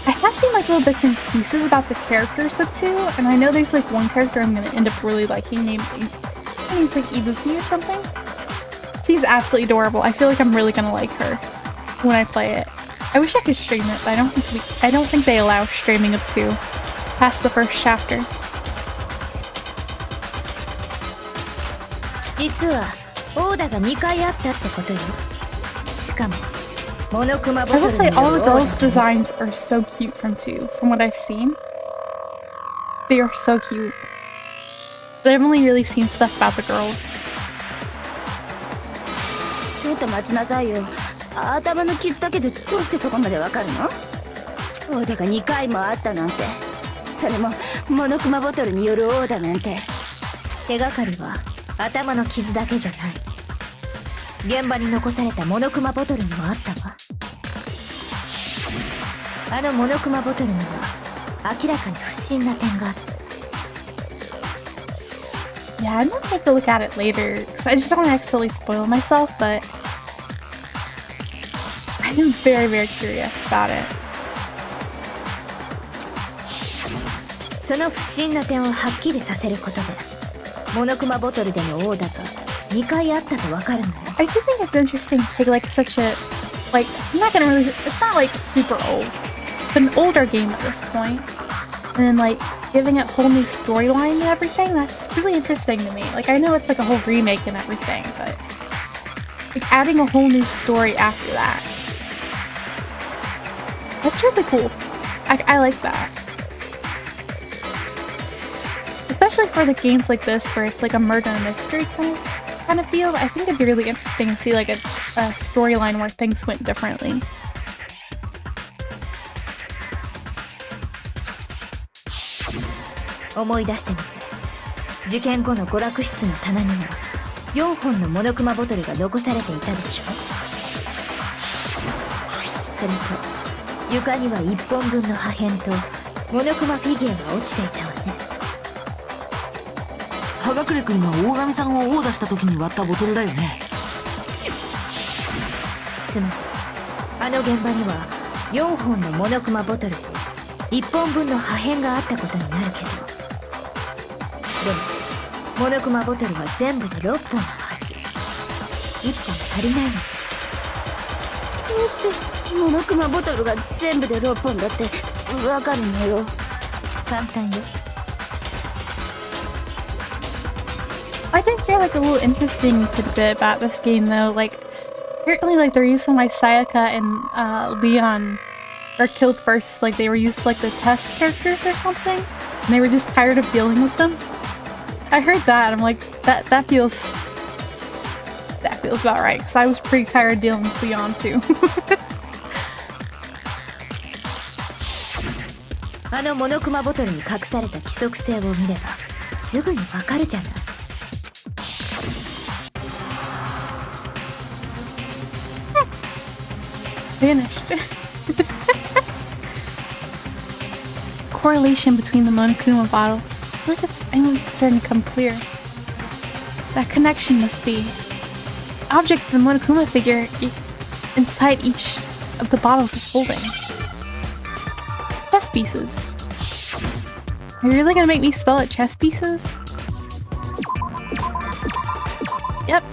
I have seen, like, little bits and pieces about the characters of 2, and I know there's, like, one character I'm gonna end up really liking named, I think it's, like, Ibuki or something. She's absolutely adorable. I feel like I'm really gonna like her when I play it. I wish I could stream it, but I don't think they allow streaming of 2 past the first chapter.
実はオーダが2回あったってことよ。しかもモノクマボ
I
ト
will
ル
say
によ
all
る
the
オーダ
girls' designs are so cute from 2, from what I've seen. They are so cute. But I've only really seen stuff about the girls.
ちょっと待ちなさいよ。頭の傷だけでどうしてそこまでわかるの？オーダが2回もあったなんて。それもモノクマボトルによるオーダなんて。
手がかりは頭の傷だけじゃない。現場に残されたモノクマボトルにもあったわ。あのモノクマボトルには明らかに不審な点があった。
Yeah, I'm gonna take a look at it later, because I just don't want to accidentally spoil myself, but I'm very, very curious about it.
その不審な点をはっきりさせることで、モノクマボトルでのオーダが2回あったとわかるのよ。
I do think it's interesting to take like such a, like, I'm not gonna really, it's not like super old, it's an older game at this point, and then like giving it whole new storyline and everything. That's really interesting to me. Like, I know it's like a whole remake and everything, but like adding a whole new story after that, that's really cool. I like that. Especially for the games like this where it's like a murder mystery kind of feel. I think it'd be really interesting to see like a storyline where things went differently.
思い出してみて。事件後の娯楽室の棚には4本のモノクマボトルが残されていたでしょ。それと床には1本分の破片とモノクマフィギュアが落ちていたわね。
葉隠君が大神さんをオーダーした時に割ったボトルだよね。
つまりあの現場には4本のモノクマボトルと1本分の破片があったことになるけど、でもモノクマボトルは全部で6本のはず。1本足りないの。
どうしてモノクマボトルが全部で6本だってわかるのよ。
簡単よ。
I did hear like a little interesting tidbit about this game though. Like, apparently like the reason why Sayaka and Leon are killed first, like they were used like the test characters or something, and they were just tired of dealing with them. I heard that, I'm like, that feels about right, because I was pretty tired of dealing with Leon too.
あのモノクマボトルに隠された規則性を見ればすぐにわかるじゃない。
Vanished. Correlation between the Monokuma bottles. I feel like it's finally starting to come clear. That connection must be this object the Monokuma figure inside each of the bottles is holding. Chess pieces. Are you really gonna make me spell it chess pieces? Yep.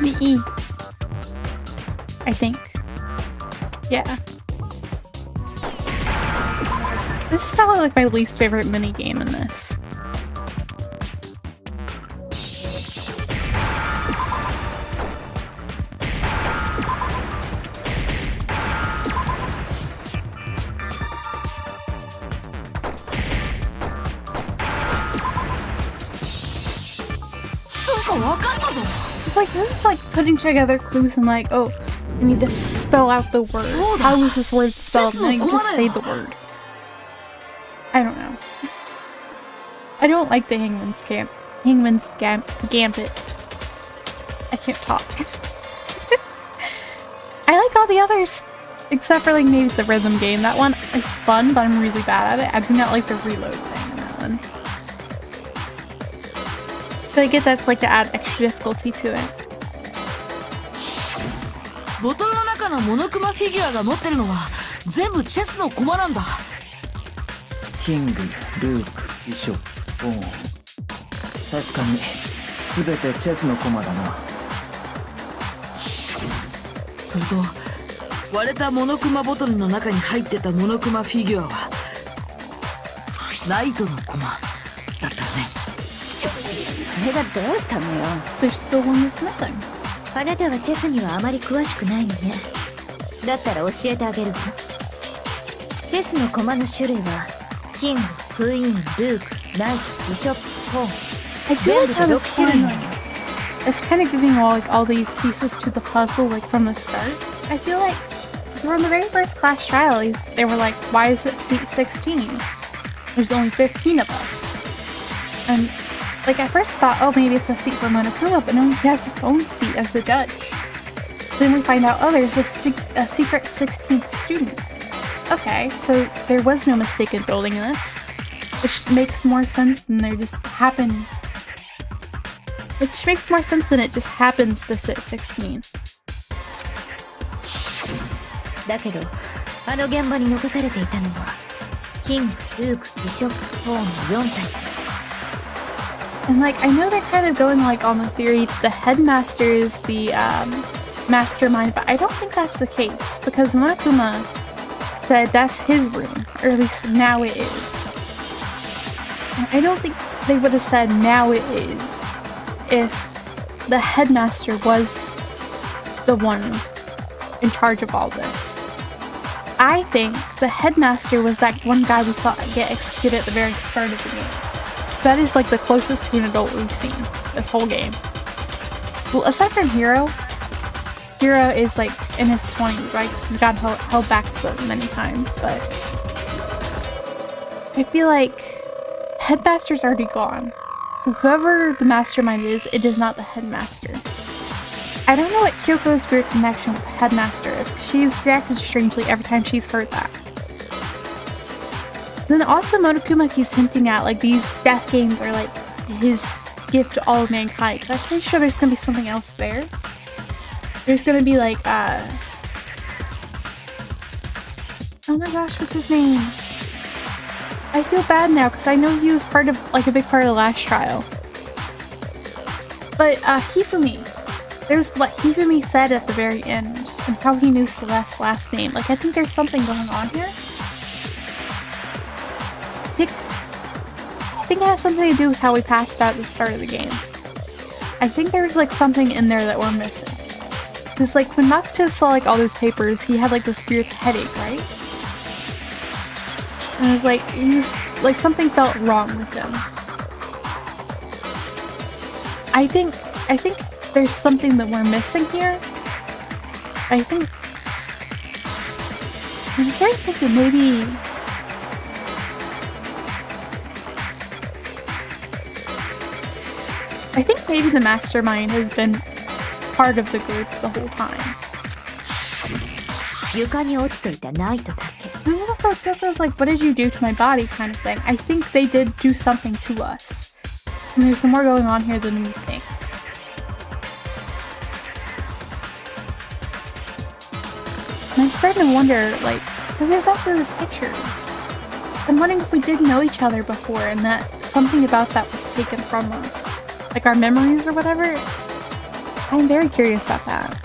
The E. I think. Yeah. This is probably like my least favorite mini game in this. It's like you're just like putting together clues and like, oh, you need to spell out the word. How is this word spelled? And then you just say the word. I don't know. I don't like the Hangman's Gambit. I can't talk. I like all the others, except for like maybe the rhythm game. That one is fun, but I'm really bad at it. I do not like the reload thing in that one. So I get that's like to add extra difficulty to it.
ボトルの中のモノクマフィギュアが持ってるのは全部チェスの駒なんだ。
キング、ルーク、ビショップ、ボーン。確かに全てチェスの駒だな。
それと割れたモノクマボトルの中に入ってたモノクマフィギュアはライトのコマだったよね。
それがどうしたのよ。
There's still one that's missing.
あなたはチェスにはあまり詳しくないのね。だったら教えてあげるわ。チェスの駒の種類はキング、クイーン、ルーク、ナイト、ビショップ、ポーン。
I do like how this one, it's kind of giving all these pieces to the puzzle like from the start. I feel like from the very first class trial, they were like, why is it seat 16? There's only 15 of us. And like I first thought, oh, maybe it's a seat for Monokuma, but no, he has his own seat as the judge. Then we find out, oh, there's a secret 16th student. Okay, so there was no mistake in building this, which makes more sense than there just happened. Which makes more sense than it just happens to sit 16.
だけどあの現場に残されていたのはキング、ルーク、ビショップ、ポーンの4体。
And like I know they're kind of going like on the theory the headmaster is the mastermind, but I don't think that's the case because Monokuma said that's his room, or at least now it is. And I don't think they would have said now it is if the headmaster was the one in charge of all this. I think the headmaster was that one guy we saw get executed at the very start of the game. So that is like the closest to an adult we've seen this whole game. Well, aside from Hiro is like in his 20s, right? Because he's gotten held back so many times, but I feel like headmaster's already gone. So whoever the mastermind is, it is not the headmaster. I don't know what Kyoko's weird connection with the headmaster is, because she's reacted strangely every time she's heard that. Then also Monokuma keeps hinting at like these death games are like his gift to all of mankind, so I'm pretty sure there's gonna be something else there. There's gonna be like oh my gosh, what's his name? I feel bad now because I know he was part of like a big part of the last trial. But Hifumi. There's what Hifumi said at the very end and how he knew Celeste's last name. Like I think there's something going on here. I think it has something to do with how we passed out at the start of the game. I think there's like something in there that we're missing. Because like when Makoto saw like all those papers, he had like this weird headache, right? And it was like, like something felt wrong with him. I think there's something that we're missing here. I'm starting to think that maybe the mastermind has been part of the group the whole time.
床に落ちていたナイトだけ。
This is also Choco's like, what did you do to my body kind of thing. I think they did do something to us. And there's some more going on here than we think. And I'm starting to wonder, like, because there's also these pictures. I'm wondering if we did know each other before and that something about that was taken from us. Like our memories or whatever. I'm very curious about that.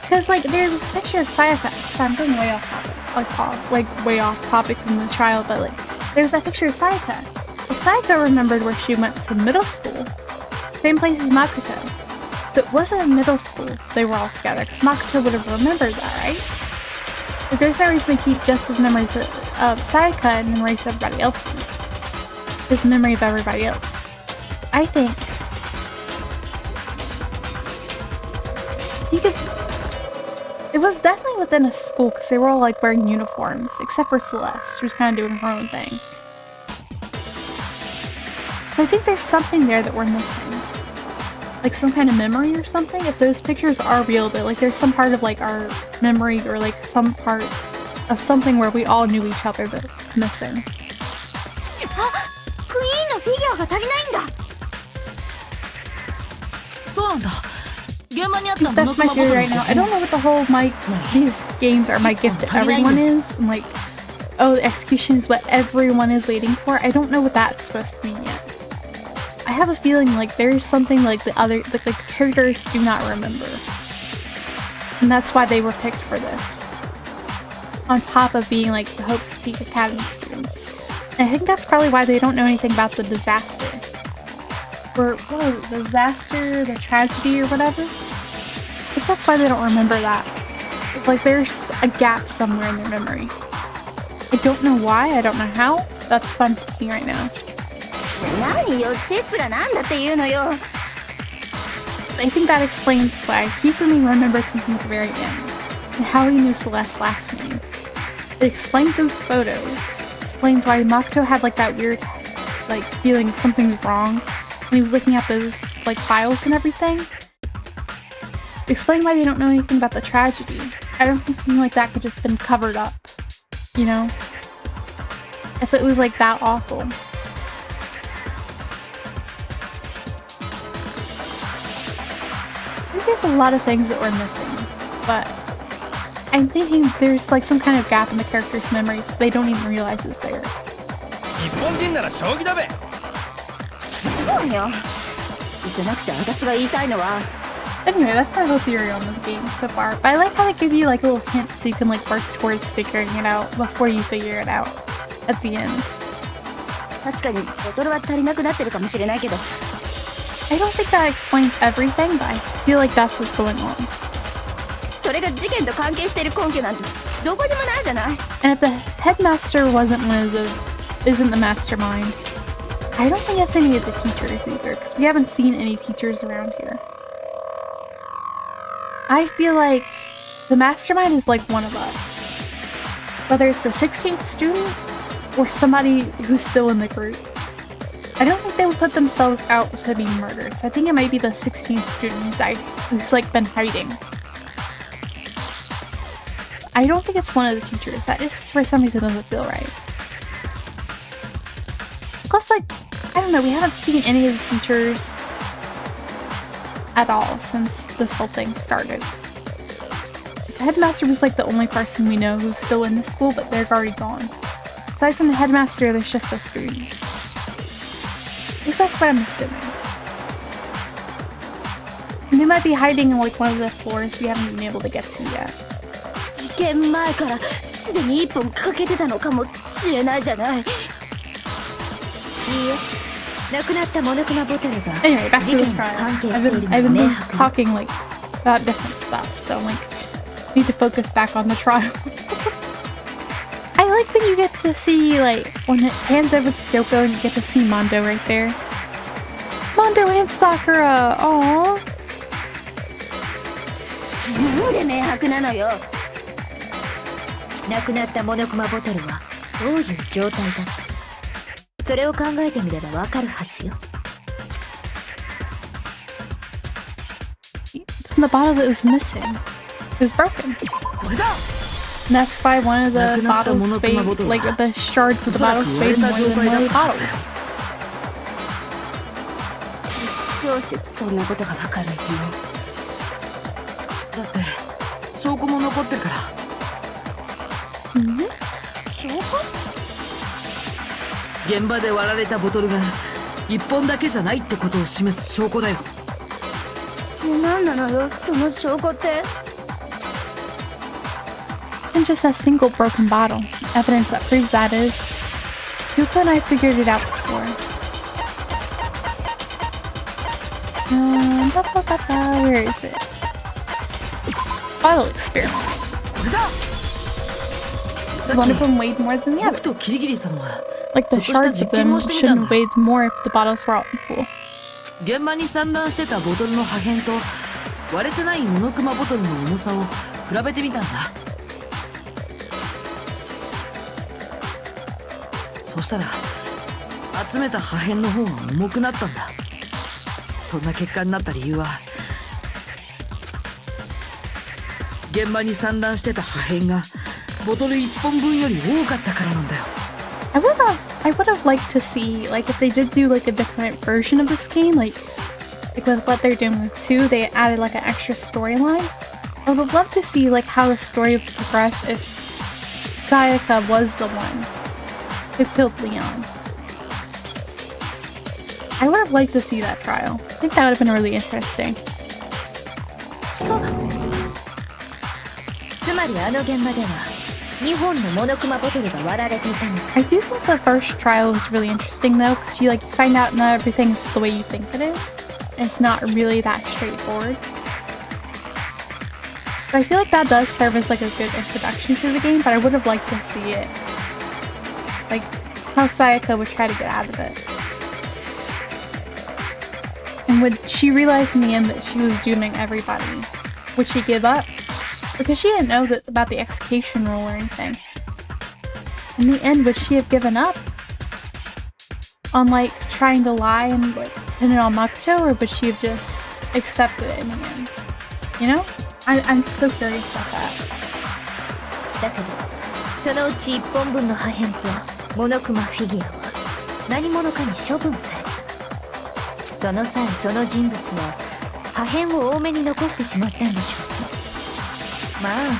Because, like, there's this picture of Sayaka. So I'm going way off topic. Like way off topic from the trial, but, like, there's that picture of Sayaka. Well, Sayaka remembered where she went to middle school. Same place as Makoto. But it wasn't in middle school they were all together, because Makoto would have remembered that, right? But there's no reason to keep just his memories of Sayaka and then erase everybody else's. His memory of everybody else. I think he could. It was definitely within a school because they were all like wearing uniforms, except for Celeste, who's kind of doing her own thing. So I think there's something there that we're missing. Like some kind of memory or something. If those pictures are real, that like there's some part of like our memory or like some part of something where we all knew each other that's missing. That's my theory right now. I don't know what the whole these games are my gift to everyone is. And like, oh, the execution is what everyone is waiting for. I don't know what that's supposed to mean yet. I have a feeling like there's something like the characters do not remember. And that's why they were picked for this. On top of being like the Hope Peak Academy students. I think that's probably why they don't know anything about the disaster. Or, what was it? The disaster, the tragedy, or whatever? I think that's why they don't remember that. It's like there's a gap somewhere in their memory. I don't know why, I don't know how. That's what I'm thinking right now.
何よチェスがなんだっていうのよ。
So I think that explains why Hifumi remembered something at the very end. And how he knew Celeste's last name. It explains those photos. Explains why Makoto had like that weird like feeling something's wrong when he was looking at those like files and everything. Explain why they don't know anything about the tragedy. I don't think something like that could just been covered up. You know? If it was like that awful. I think there's a lot of things that we're missing, but I'm thinking there's like some kind of gap in the characters' memories they don't even realize is there.
日本人なら将棋だべ。
そうよ。じゃなくて私が言いたいのは。
Anyway, that's my whole theory on the game so far. But I like how they give you like little hints so you can like work towards figuring it out before you figure it out at the end.
確かにボトルは足りなくなってるかもしれないけど。
I don't think that explains everything, but I feel like that's what's going on.
それが事件と関係している根拠なんてどこにもないじゃない。
And if the headmaster isn't the mastermind, I don't think it's any of the teachers either, because we haven't seen any teachers around here. I feel like the mastermind is like one of us. Whether it's the 16th student or somebody who's still in the group. I don't think they would put themselves out to be murdered, so I think it might be the 16th student who's like been hiding. I don't think it's one of the teachers. That just for some reason doesn't feel right. Plus, like, I don't know, we haven't seen any of the teachers at all since this whole thing started. The headmaster was like the only person we know who's still in the school, but they're already gone. Aside from the headmaster, there's just the students. At least that's what I'm assuming. And they might be hiding in like one of the floors we haven't been able to get to yet.
事件前からすでに1本かけてたのかもしれないじゃない。いいえ、なくなったモノクマボトルが
Anyway, back
事
to the
件に
trial.
関係
I've
してい
been,
る
I've
の
been
明白よ。
talking like about different stuff, so like need to focus back on the trial. I like when you get to see like when it hands over to Kyoko and you get to see Mondo right there. Mondo and Sakura. Aww.
なんで明白なのよ。
なくなったモノクマボトルはどういう状態だった。それを考えてみればわかるはずよ。
From the bottle that was missing, it was broken.
これだ。
And that's why one of the bottles faded, like the shards of the bottles faded more than one of the bottles.
どうしてそんなことがわかるのよ。
だって証拠も残ってるから。
証拠？
現場で割られたボトルが1本だけじゃないってことを示す証拠だよ。
なんなのよ、その証拠って。
It isn't just a single broken bottle. Evidence that proves that is. Kyoko and I figured it out before. Where is it? Bottle experiment.
これだ。さっ
One of
き
them weighed more than the
僕
other.
とキリギリさんは
Like the shards of them shouldn't have weighed more if the bottles were all equal.
現場に散乱してたボトルの破片と割れてないモノクマボトルの重さを比べてみたんだ。そしたら集めた破片の方が重くなったんだ。そんな結果になった理由は現場に散乱してた破片がボトル1本分より多かったからなんだよ。
I would have liked to see, like, if they did do like a different version of this game, like with what they're doing with 2, they added like an extra storyline. I would love to see like how the story would progress if Sayaka was the one who killed Leon. I would have liked to see that trial. I think that would have been really interesting.
つまりあの現場では2本のモノクマボトルが割られていたの。
I do think the first trial is really interesting though, because you like find out not everything is the way you think it is. It's not really that straightforward. But I feel like that does serve as like a good introduction to the game, but I would have liked to see it. Like how Sayaka would try to get out of it. And would she realize in the end that she was dooming everybody? Would she give up? Because she didn't know that about the execution rule or anything. In the end, would she have given up on like trying to lie and like pin it on Makoto, or would she have just accepted it in the end? You know? I'm just so curious about that.
だけどそのうち1本分の破片とモノクマフィギュアは何者かに処分された。その際その人物は破片を多めに残してしまったんでしょうね。まあ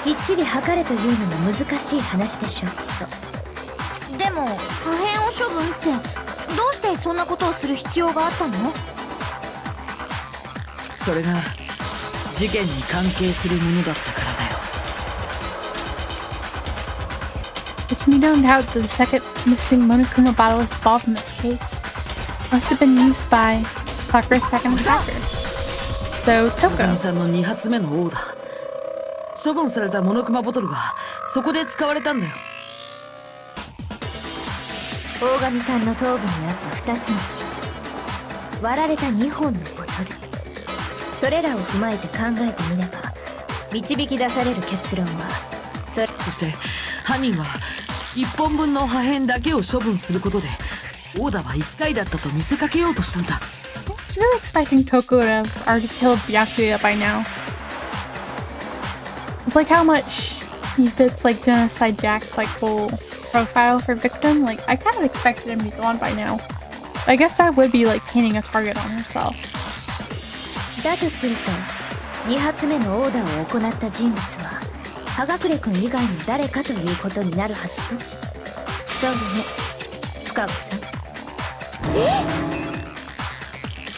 きっちり測れというのも難しい話でしょうけど。
でも破片を処分ってどうしてそんなことをする必要があったの？
それが事件に関係するものだったからだよ。
It can be known how the second missing Monokuma bottle is involved in this case. Must have been used by Sakura's second attacker. So,
おか
Toko.
みさんの2発目のオーダー。処分されたモノクマボトルがそこで使われたんだよ。
大神さんの頭部にあった2つの傷、割られた2本のボトル、それらを踏まえて考えてみれば導き出される結論は
そして犯人は1本分の破片だけを処分することでオーダーは1回だったと見せかけようとしたんだ。
I was really expecting Toko to have already killed Byakuya by now. With like how much he fits like Genocide Jack's like whole profile for victim, like I kind of expected him to be gone by now. But I guess that would be like painting a target on herself.
だとすると2発目のオーダーを行った人物は葉隠れ君以外の誰かということになるはずよ。そうよね、深尾さん。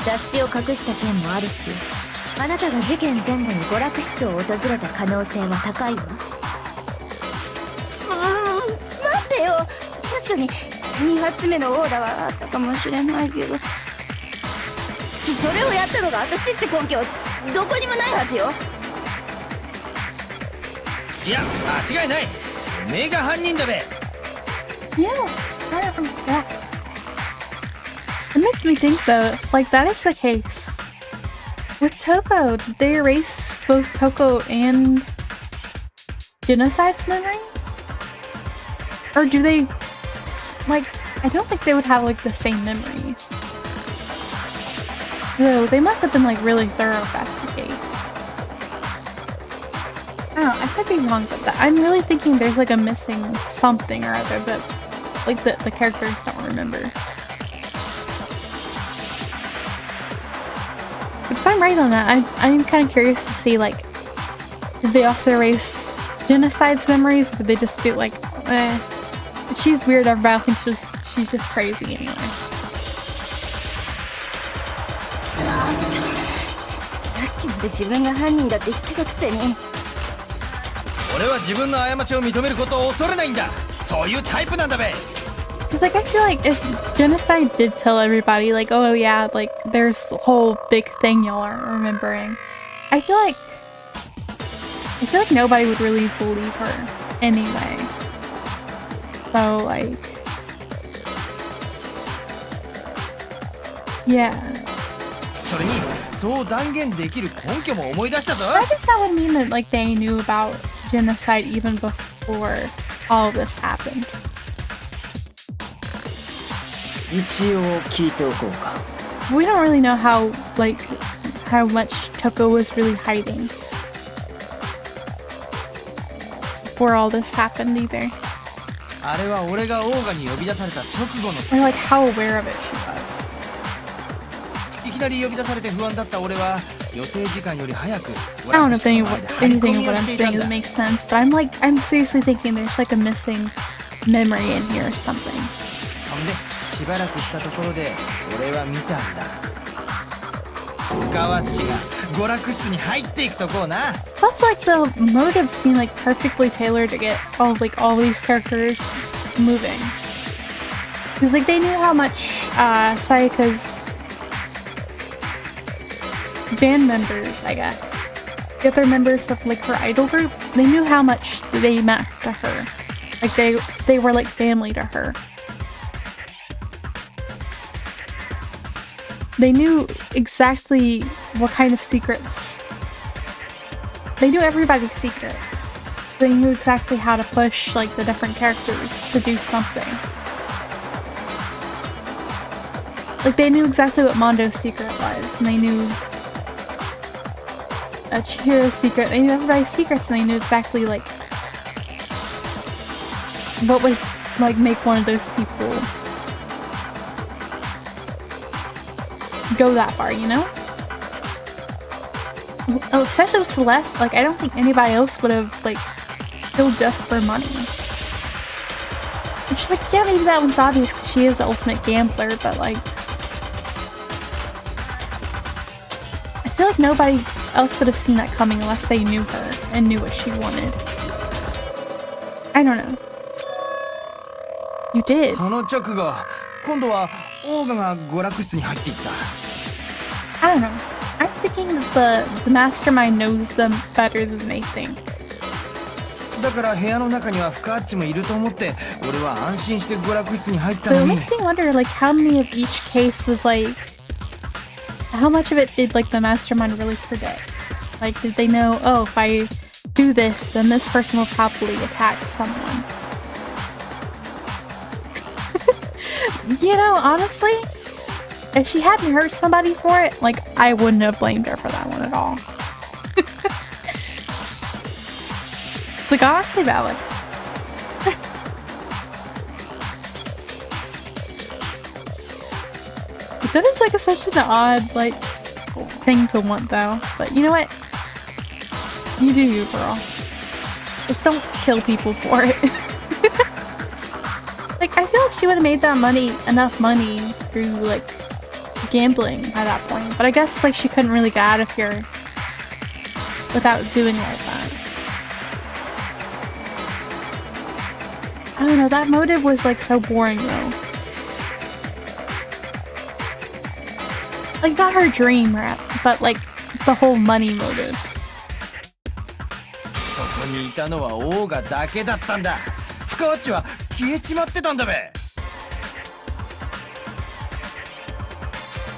雑誌を隠した件もあるし、あなたが事件前後に娯楽室を訪れた可能性は高いわ。
待ってよ、確かに2発目のオーダーはあったかもしれないけど、それをやったのが私って根拠はどこにもないはずよ。
いや間違いない。おめえが犯人だべ。
Yeah, I don't remember that. It makes me think though, if, like that is the case with Toko, did they erase both Toko and Genocide's memories? Or do they, like, I don't think they would have like the same memories. So they must have been like really thorough if that's the case. I don't know, I could be wrong about that. I'm really thinking there's like a missing something or other that like the characters don't remember. But if I'm right on that, I'm kind of curious to see like, did they also erase Genocide's memories, or did they just be like, she's weird, everybody thinks she's just crazy anyway.
さっきまで自分が犯人だって言ってたくせに。
俺は自分の過ちを認めることを恐れないんだ。そういうタイプなんだべ。
Because like I feel like if Genocide did tell everybody like, oh yeah, like there's a whole big thing y'all are remembering, I feel like nobody would really believe her anyway. So like, yeah.
それにそう断言できる根拠も思い出したぞ。
I guess that would mean that like they knew about genocide even before all of this happened.
一応聞いておこうか。
We don't really know how much Toko was really hiding before all this happened either.
あれは俺がオーガに呼び出された直後の。
Or like how aware of it she was.
いきなり呼び出されて不安だった俺は予定時間より早く。
I don't know if anything of what I'm saying makes sense, but I'm seriously thinking there's like a missing memory in here or something.
そんでしばらくしたところで俺は見たんだ。ガワッチが娯楽室に入っていくとこうな。
Plus, like, the motive seemed like perfectly tailored to get all these characters moving. Because, like, they knew how much Sayaka's band members, I guess, the other members of, like, her idol group, they knew how much they meant to her. Like, they were, like, family to her. They knew exactly what kind of secrets. They knew everybody's secrets. They knew exactly how to push, like, the different characters to do something. Like, they knew exactly what Mondo's secret was, and they knew Chihiro's secret. They knew everybody's secrets, and they knew exactly, like, what would, like, make one of those people go that far, you know? Oh, especially with Celeste, like, I don't think anybody else would have, like, killed just for money. Which, like, yeah, maybe that one's obvious because she is the ultimate gambler, but, like, I feel like nobody else would have seen that coming unless they knew her and knew what she wanted. I don't know. You did.
その直後、今度はオーガが娯楽室に入っていった。
I don't know. I'm thinking that the mastermind knows them better than they think.
だから部屋の中にはフカッチもいると思って、俺は安心して娯楽室に入った
But
の
it
に。
makes me wonder, like, how many of each case was, like, how much of it did, like, the mastermind really predict? Like, did they know, oh, if I do this, then this person will probably attack someone? You know, honestly, if she hadn't hurt somebody for it, like, I wouldn't have blamed her for that one at all. Like, honestly valid. That is, like, such an odd, like, thing to want, though. But you know what? You do you, girl. Just don't kill people for it. Like, I feel like she would have made that enough money through, like, gambling by that point. But I guess, like, she couldn't really get out of here without doing like that. I don't know, that motive was, like, so boring, though. Like, not her dream, but, like, the whole money motive.
そこにいたのはオーガだけだったんだ。フカッチは消えちまってたんだべ。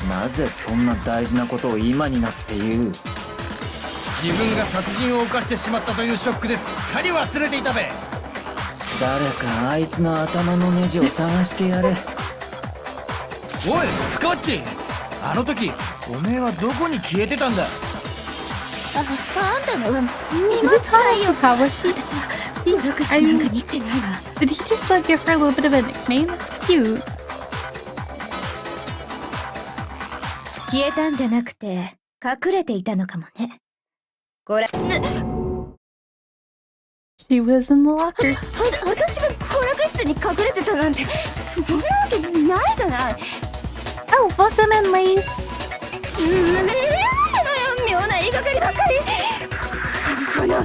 なぜそんな大事なことを今になって言う。
自分が殺人を犯してしまったというショックですっかり忘れていたべ。
誰かあいつの頭のネジを探してやれ。
おい、フカッチ、あの時おめえはどこに消えてたんだ。
あんたのは見間違いよ。
How was she?
私は娯楽室なんかに行ってないわ。
Did he just, like, give her a little bit of a nickname? That's cute.
消えたんじゃなくて隠れていたのかもね。これ
She was in the locker.
私が娯楽室に隠れてたなんてそんなわけないじゃない。
Oh, welcome in, ladies.
なんでのよ、妙な言いがかりばっかり。この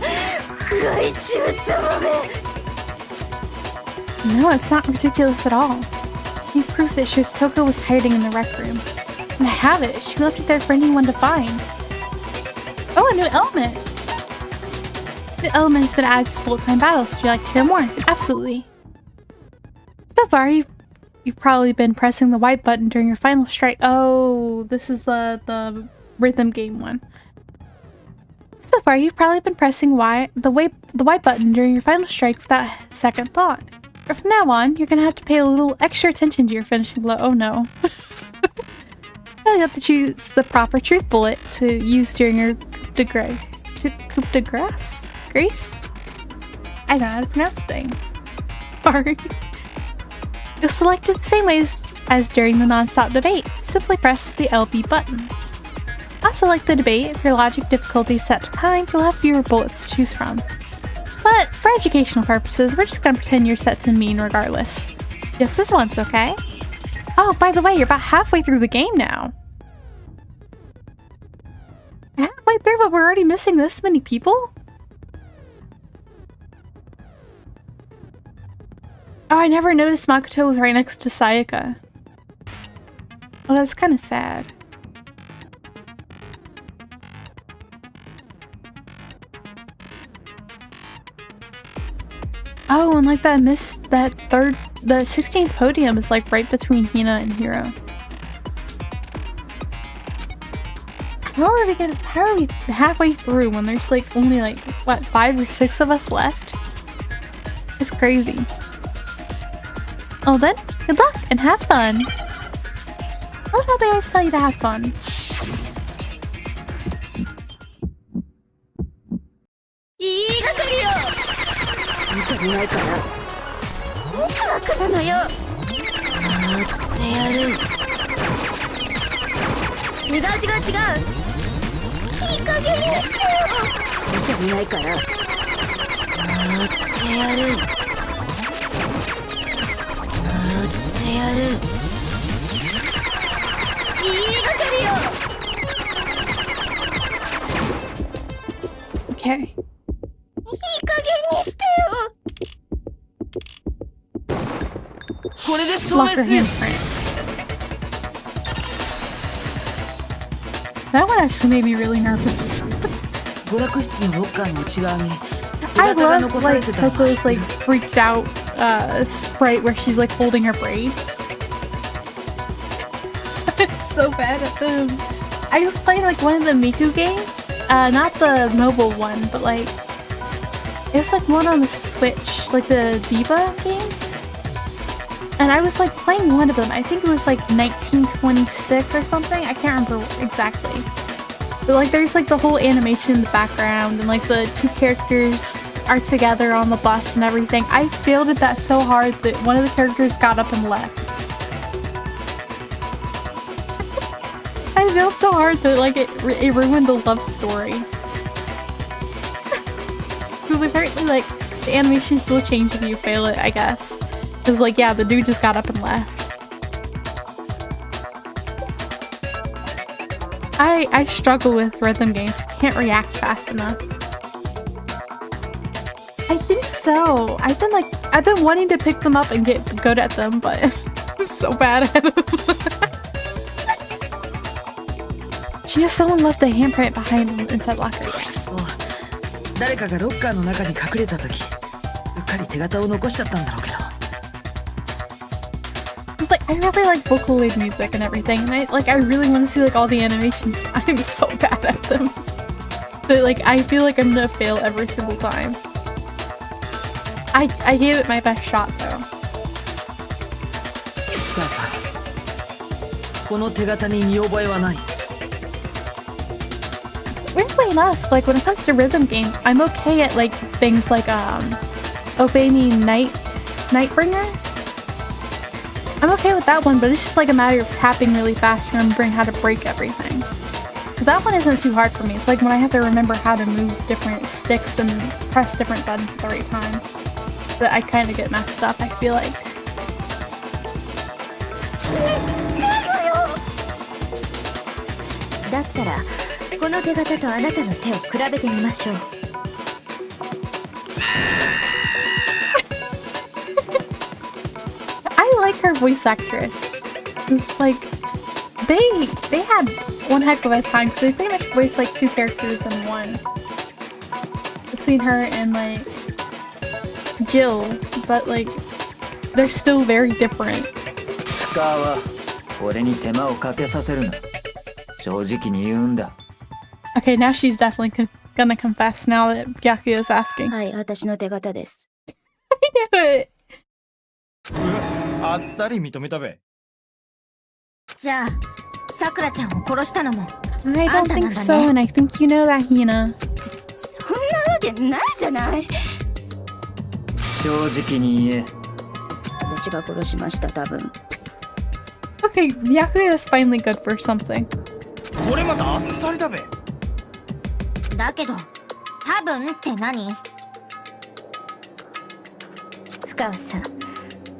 害虫どもめ。
No, it's not ridiculous at all. You proof that Shostoko was hiding in the rec room. And I have it. She left it there for anyone to find. Oh, a new element. The element has been added to full-time battles. Would you like to hear more? Absolutely. So far, you've probably been pressing the white button during your final strike. Oh, this is the rhythm game one. So far, you've probably been pressing the white button during your final strike without second thought. But from now on, you're gonna have to pay a little extra attention to your finishing blow. Oh no. You have to choose the proper truth bullet to use during your coup de grace? Grace? I don't know how to pronounce things. Sorry. You'll select it the same ways as during the non-stop debate. Simply press the LB button. Also, like the debate, if your logic difficulty is set to kind, you'll have fewer bullets to choose from. But for educational purposes, we're just gonna pretend you're set to mean regardless. Just this once, okay? Oh, by the way, you're about halfway through the game now. Halfway halfway through, but we're already missing this many people? Oh, I never noticed Makoto was right next to Sayaka. Oh, that's kind of sad. Oh, and like the 16th podium is like right between Hina and Hiro. How are we halfway through when there's like only like, what, 5 or 6 of us left? It's crazy. Oh, then, good luck and have fun. I love how they always tell you to have fun. Okay. Lock her handprint. That one actually made me really nervous. I love like Coco's like freaked out sprite where she's like holding her braids. I'm so bad at them. I was playing like one of the Miku games, not the mobile one, but like it's like one on the Switch, like the Diva games. And I was like playing one of them. I think it was like 1926 or something. I can't remember exactly. But like there's like the whole animation in the background and like the 2 characters are together on the bus and everything. I failed at that so hard that one of the characters got up and left. I failed so hard that like it ruined the love story. Because apparently like the animations will change if you fail it, I guess. Because like yeah, the dude just got up and left. I struggle with rhythm games. Can't react fast enough. I think so. I've been wanting to pick them up and get good at them, but I'm so bad at them. She knows someone left the handprint behind inside locker.
誰かがロッカーの中に隠れた時、うっかり手形を残しちゃったんだろうけど。
It's like I really like Vocaloid music and everything, and I really want to see like all the animations. I'm so bad at them. But like I feel like I'm gonna fail every single time. I gave it my best shot though.
お母さん、この手形に見覚えはない。
Weirdly enough, like when it comes to rhythm games, I'm okay at like things like Obey Me Nightbringer. I'm okay with that one, but it's just like a matter of tapping really fast and remembering how to break everything. So that one isn't too hard for me. It's like when I have to remember how to move different sticks and press different buttons at the right time that I kind of get messed up, I feel like. I like her voice actress. It's like they had one heck of a time because they pretty much voiced like 2 characters in one between her and like Jill, but like they're still very different.
深は俺に手間をかけさせるな。正直に言うんだ。
Okay, now she's definitely gonna confess now that Byakuya is asking.
はい、私の手形です。
I knew it.
あっさり認めたべ。
じゃあ、さくらちゃんを殺したのも。
I don't think so, and I think you know that, Hina.
そんなわけないじゃない。
正直に言え。
私が殺しました、多分。
Okay, Byakuya is finally good for something.
これまたあっさりだべ。
だけど、多分って何？
深川さん、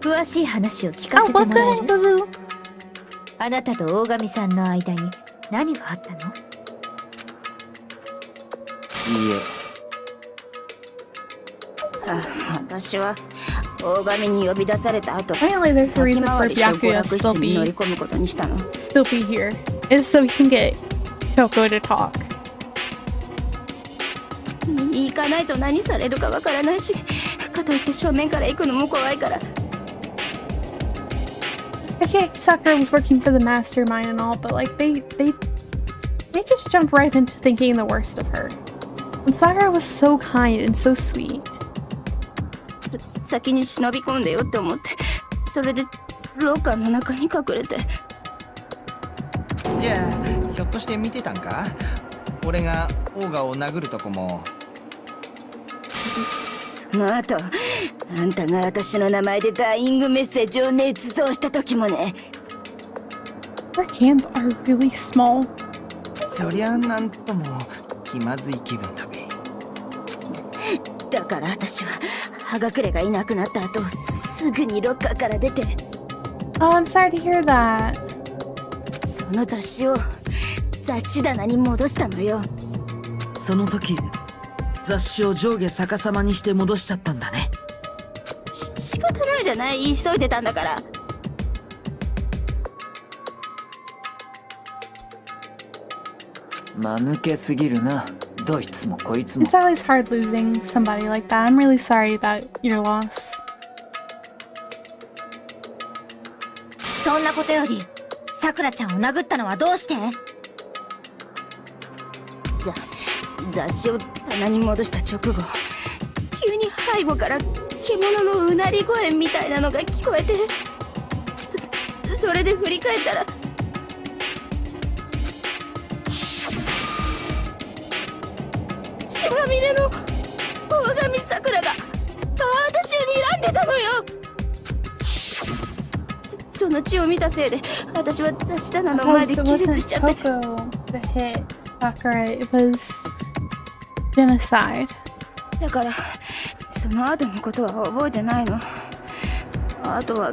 詳しい話を聞かせてもらえる？あなたと大神さんの間に何があったの？
いいえ。
私は大神に呼び出された後、
Apparently there's a
先
reason
回
for
りして娯
Byakuya
楽
to
室
still
に乗
be
り込むことにしたの。
here. It's so he can get Kyoko to talk.
行かないと何されるかわからないし、かといって正面から行くのも怖いから。
Okay, Sakura was working for the mastermind and all, but like they just jump right into thinking the worst of her. And Sakura was so kind and so sweet.
先に忍び込んでよって思って、それで廊下の中に隠れて。
じゃあひょっとして見てたんか？俺がオーガを殴るとこも。
その後、あんたが私の名前でダイイングメッセージを捏造した時もね。
Her hands are really small.
そりゃなんとも気まずい気分だべ。
だから私は葉隠れがいなくなった後、すぐにロッカーから出て、
Oh, I'm sorry to hear that.
その雑誌を雑誌棚に戻したのよ。
その時雑誌を上下逆さまにして戻しちゃったんだね。
仕方ないじゃない、急いでたんだから。
間抜けすぎるな、どいつもこいつも。
It's always hard losing somebody like that. I'm really sorry about your loss.
そんなことより、さくらちゃんを殴ったのはどうして？
雑誌を棚に戻した直後、急に背後から獣のうなり声みたいなのが聞こえて、それで振り返ったら、血まみれの大神さくらが私を睨んでたのよ。その血を見たせいで私は雑誌棚の
Oh,
前で
so
気
it
絶
wasn't
しちゃって。
Coco that hit Sakura. It was genocide.
だからその後のことは覚えてないの。あとは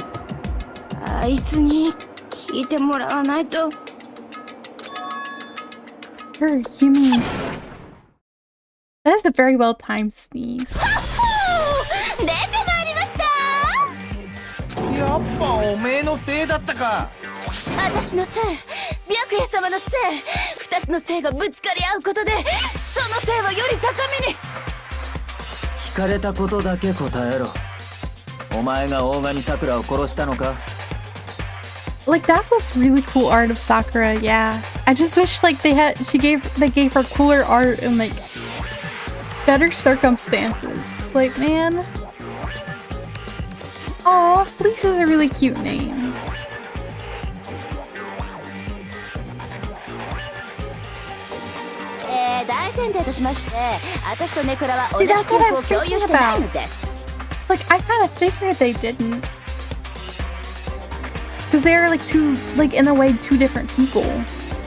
あいつに聞いてもらわないと。
Her human. That is a very well timed sneeze.
出てまいりました。
やっぱおめえのせいだったか。
私のせい、白夜様のせい、二つのせいがぶつかり合うことで、そのせいはより高みに。
聞かれたことだけ答えろ。お前が大神桜を殺したのか？
Like that was really cool art of Sakura. Yeah, I just wish like they gave her cooler art and like better circumstances. It's like, man. Aw, Fleece is a really cute name.
大前提としまして、私とネクラは同
See,
じ
that's
記
what I
憶を
was
共有
thinking
してない
about.
のです。
Like I kind of figured they didn't, because they are like two, like in a way, two different people.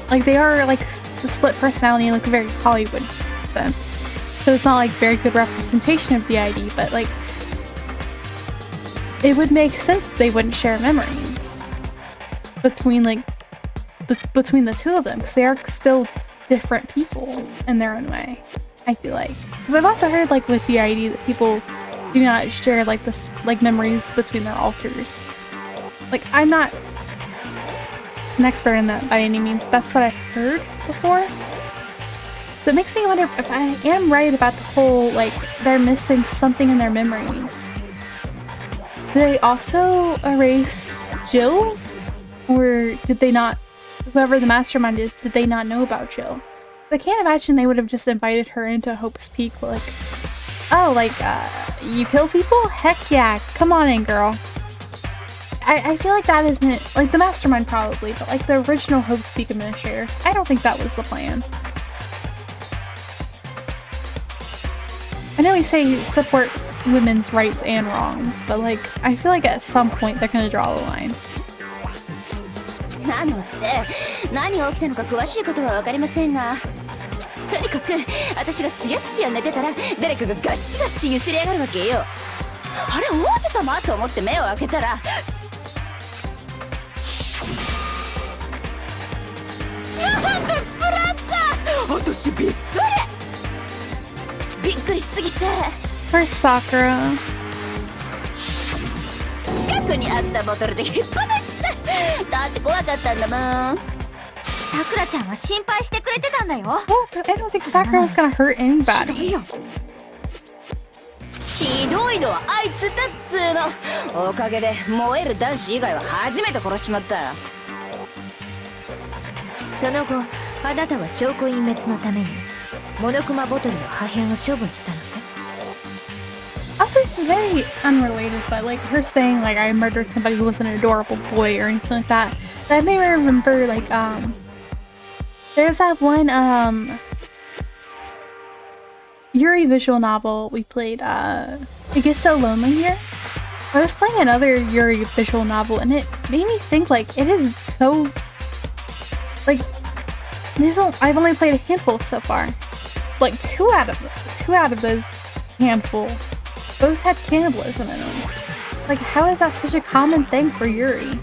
Like they are like the split personality in like a very Hollywood sense. So it's not like very good representation of the ID, but like it would make sense they wouldn't share memories between like between the two of them, because they are still different people in their own way. I feel like, because I've also heard like with the ID that people do not share like this like memories between their alters. Like I'm not an expert in that by any means, but that's what I've heard before. So it makes me wonder if I am right about the whole like they're missing something in their memories. Did they also erase Jill's? Or did they not, whoever the mastermind is, did they not know about Jill? I can't imagine they would have just invited her into Hope's Peak like, oh, like, you kill people? Heck yeah, come on in, girl. I feel like that isn't, like, the mastermind probably, but like the original Hope's Peak administrators, I don't think that was the plan. I know we say support women's rights and wrongs, but like, I feel like at some point they're gonna draw the line.
なので、何が起きたのか詳しいことは分かりませんが、とにかく私がすやすや寝てたら誰かがガシガシ揺すり上がるわけよ。あれ王子様と思って目を開けたら、なんとスプラッター。私びっくり。
Where's Sakura?
近くにあったボトルで引っ張っちっただって怖かったんだもん。
さくらちゃんは心配してくれてたんだよ。
Well, I don't think Sakura was gonna hurt anybody.
いいよ。
ひどいのはあいつだっつーの。おかげで燃える男子以外は初めて殺しちまった。
その後あなたは証拠隠滅のためにモノクマボトルの破片を処分したのね。
Also, it's very unrelated, but like her saying like I murdered somebody who was an adorable boy or anything like that. That made me remember like there's that one Yuri visual novel we played, It Gets So Lonely Here. I was playing another Yuri visual novel and it made me think like it is so like I've only played a handful so far. Like two out of those handful both had cannibalism in them. Like how is that such a common thing for Yuri?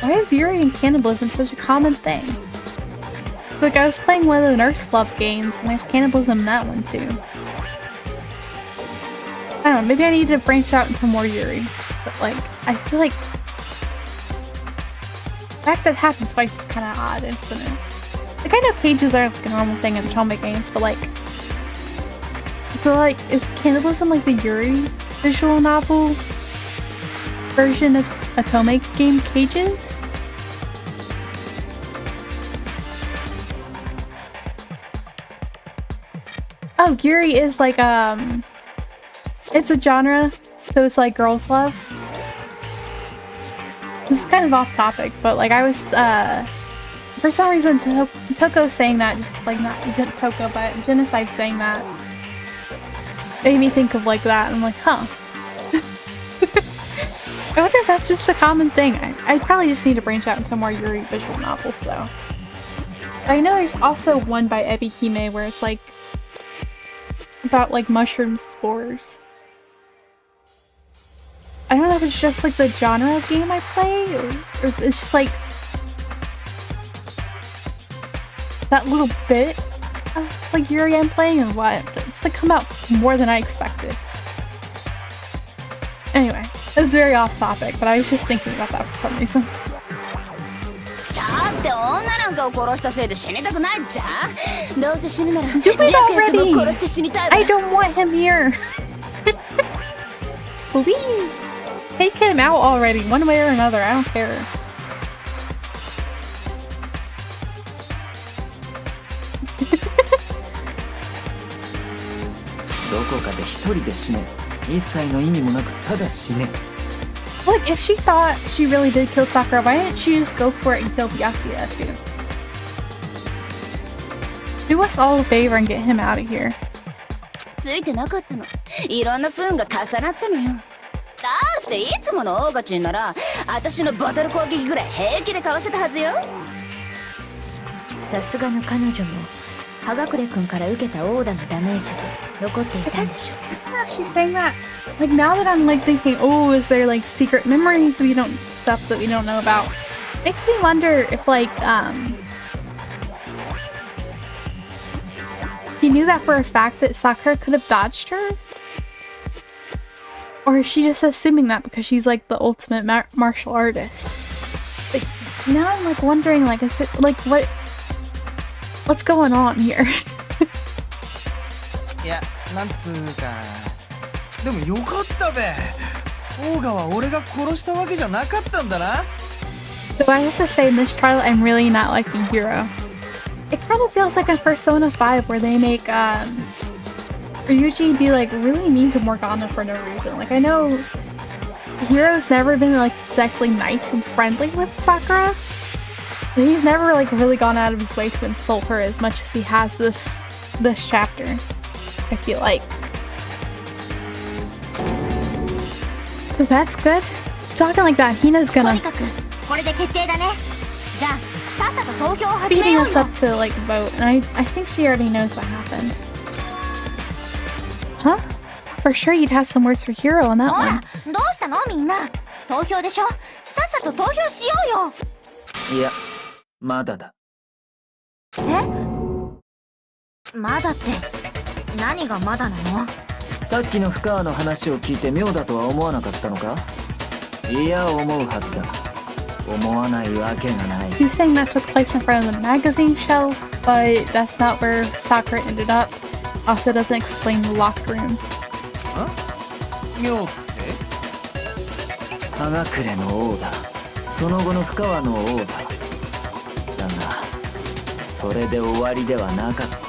Why is Yuri and cannibalism such a common thing? Like I was playing one of the Nurse Love games and there's cannibalism in that one too. I don't know, maybe I need to branch out into more Yuri. But like, I feel like the fact that it happened twice is kind of odd, isn't it? Like I know cages are like a normal thing in Otome games, but like, so like, is cannibalism like the Yuri visual novel version of Otome game cages? Oh, Yuri is like, it's a genre, so it's like girls' love. This is kind of off topic, but like I was, for some reason, Toko saying that, just like not Toko, but Genocide saying that, made me think of like that, and I'm like, huh. I wonder if that's just a common thing. I probably just need to branch out into more Yuri visual novels, so. But I know there's also one by Ebi Hime where it's like, about like mushroom spores. I don't know if it's just like the genre of game I play or if it's just like that little bit of like Yuri I'm playing or what. It's like come out more than I expected. Anyway, it's very off topic, but I was just thinking about that for some reason.
だって女なんかを殺したせいで死にたくないんじゃん。どうせ死ぬなら
Do it
リアケン
already!
様を殺して死にたいわ。
I don't want him here! Please! Take him out already, one way or another, I don't care.
どこかで一人で死ね。一切の意味もなくただ死ね。
Like, if she thought she really did kill Sakura, why didn't she just go for it and kill Byakuya too? Do us all a favor and get him out of here.
ついてなかったの。いろんな不運が重なったのよ。だっていつものオーガチンなら私のボトル攻撃ぐらい平気でかわせたはずよ。
さすがの彼女も葉隠君から受けたオーダのダメージが残っていたんでしょう。
I don't know if she's saying that. Like, now that I'm like thinking, oh, is there like secret memories stuff that we don't know about? Makes me wonder if like, he knew that for a fact that Sakura could have dodged her? Or is she just assuming that because she's like the ultimate martial artist? Like, now I'm like wondering, like, is it like what's going on here?
いや、なんつうか。でもよかったべ。オーガは俺が殺したわけじゃなかったんだな。
So I have to say, in this trial, I'm really not liking Hero. It kind of feels like a Persona 5 where they make Ryuji be like really mean to Morgana for no reason. Like I know Hero's never been like exactly nice and friendly with Sakura. But he's never like really gone out of his way to insult her as much as he has this chapter. I feel like. So that's good. Talking like that, Hina's
と
gonna
にかくこれで決定だね。じゃあさっさと投票を始め
beating
よう
us
よ。
up to like vote, and I think she already knows what happened. Huh? For sure you'd have some words for Hero on that
ほ
one.
ら、どうしたのみんな。投票でしょ。さっさと投票しようよ。
いや、まだだ。
え？まだって何がまだなの？
さっきの深川の話を聞いて妙だとは思わなかったのか？いや、思うはずだ。思わないわけがない。
He's saying that took place in front of the magazine shelf, but that's not where Sakura ended up. Also doesn't explain the locked room.
妙って？
葉隠れの王だ。その後の深川の王だ。だがそれで終わりではなかったんだ。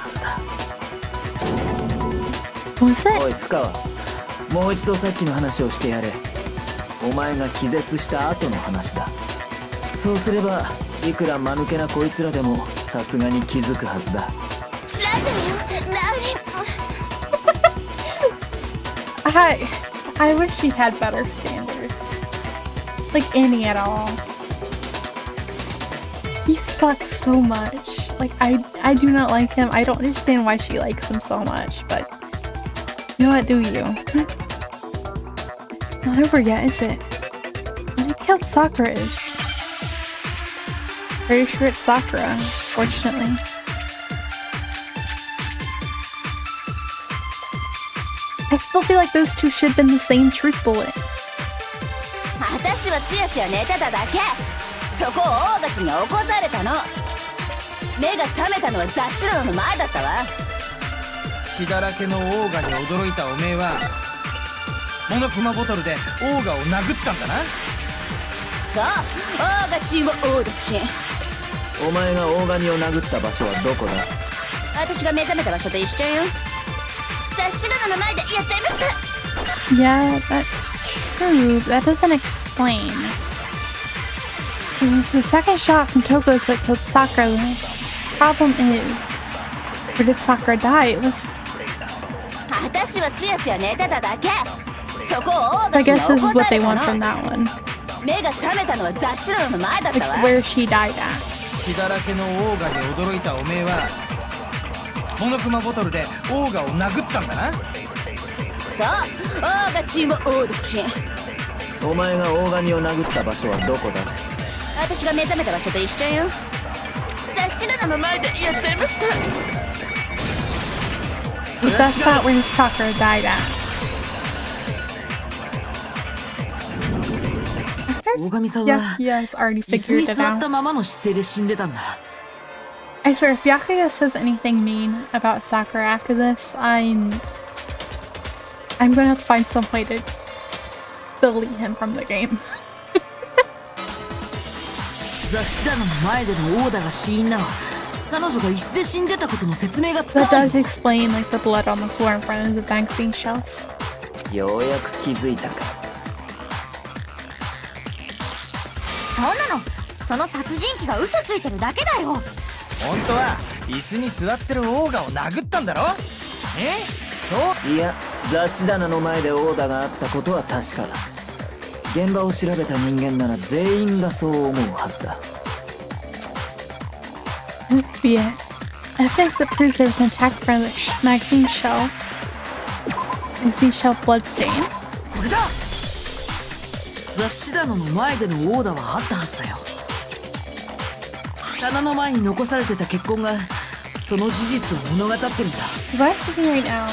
Was it?
おい深川、もう一度さっきの話をしてやれ。お前が気絶した後の話だ。そうすればいくら間抜けなこいつらでもさすがに気づくはずだ。
ラジオよ、ナウリ。
I wish she had better standards. Like any at all. He sucks so much. Like I do not like him. I don't understand why she likes him so much, but you know what, do you? Not over yet, is it? Who killed Sakura is? Pretty sure it's Sakura, fortunately. I still feel like those two should have been the same truth bullet.
私はつやつや寝てただけ。そこを王たちに起こされたの。目が覚めたのは雑誌棚の前だったわ。
血だらけのオーガに驚いたおめえはモノクマボトルでオーガを殴ったんだな。
そう、王がチーム王たち。
お前が大神を殴った場所はどこだ？
私が目覚めた場所と一緒よ。雑誌棚の前でやっちゃいました。
Yeah, that's true. That doesn't explain. The second shot from Toko is what killed Sakura. The problem is, where did Sakura die? It was...
私はつやつや寝てただけ。そこを王
I
たちに
guess
起
this
こ
is what
さ
they
れた
want from
の。
that one.
目が覚めたのは雑誌棚の前だっ
Like
たわ。
where she died at.
血だらけのオーガに驚いたおめえはモノクマボトルでオーガを殴ったんだな。
そう、王がチーム王たち。
お前が大神を殴った場所はどこだ？
私が目覚めた場所と一緒よ。雑誌棚の前でやっちゃいました。
But that's not where Sakura died at.
大神さん
Yeah,
は
he has already
椅子に
figured it
座った
out.
ままの姿勢で死んでたんだ。
I swear, if Byakuya says anything mean about Sakura after this, I'm gonna have to find some way to delete him from the game.
雑誌棚の前でのオーダーが死因なら彼女が椅子で死んでたことの説明がつ
So
か
it
ない。
does explain like the blood on the floor in front of the magazine shelf.
ようやく気づいたか。
そんなのその殺人鬼が嘘ついてるだけだよ。
本当は椅子に座ってるオーガを殴ったんだろ？そう？
いや、雑誌棚の前でオーダーがあったことは確かだ。現場を調べた人間なら全員がそう思うはずだ。
Must be it. Evidence that proves there was an attack from the magazine shelf. Magazine shelf bloodstain.
これだ。雑誌棚の前でのオーダーはあったはずだよ。棚の前に残されてた血痕がその事実を物語ってるんだ。
If I'm thinking right now,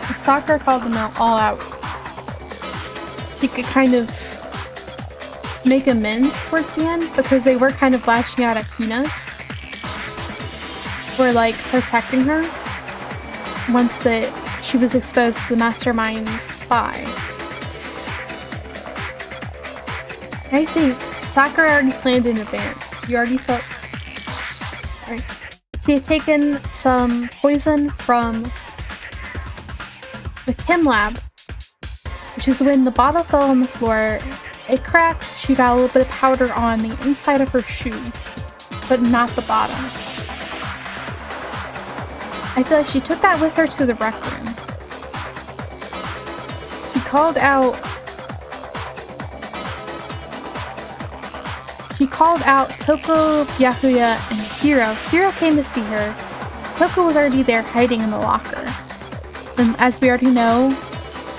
if Sakura called them out all out, he could kind of make amends towards the end because they were kind of lashing out at Hina for like protecting her once that she was exposed as the mastermind's spy. I think Sakura already planned in advance. She already took... Right. She had taken some poison from the chem lab, which is when the bottle fell on the floor, it cracked, she got a little bit of powder on the inside of her shoe, but not the bottom. I feel like she took that with her to the rec room. She called out Toko, Byakuya, and Hiro. Hiro came to see her. Toko was already there hiding in the locker. And as we already know,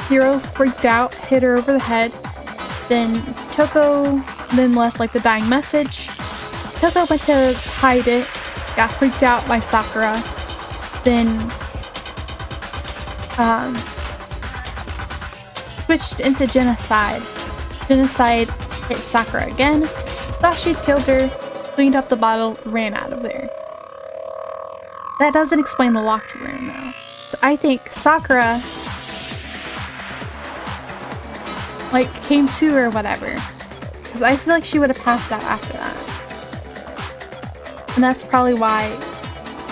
Hiro freaked out, hit her over the head. Then Toko then left like the dying message. Toko went to hide it, got freaked out by Sakura. Then switched into genocide. Genocide hit Sakura again, thought she'd killed her, cleaned up the bottle, ran out of there. That doesn't explain the locked room though. So I think Sakura like came to or whatever. Because I feel like she would have passed out after that. And that's probably why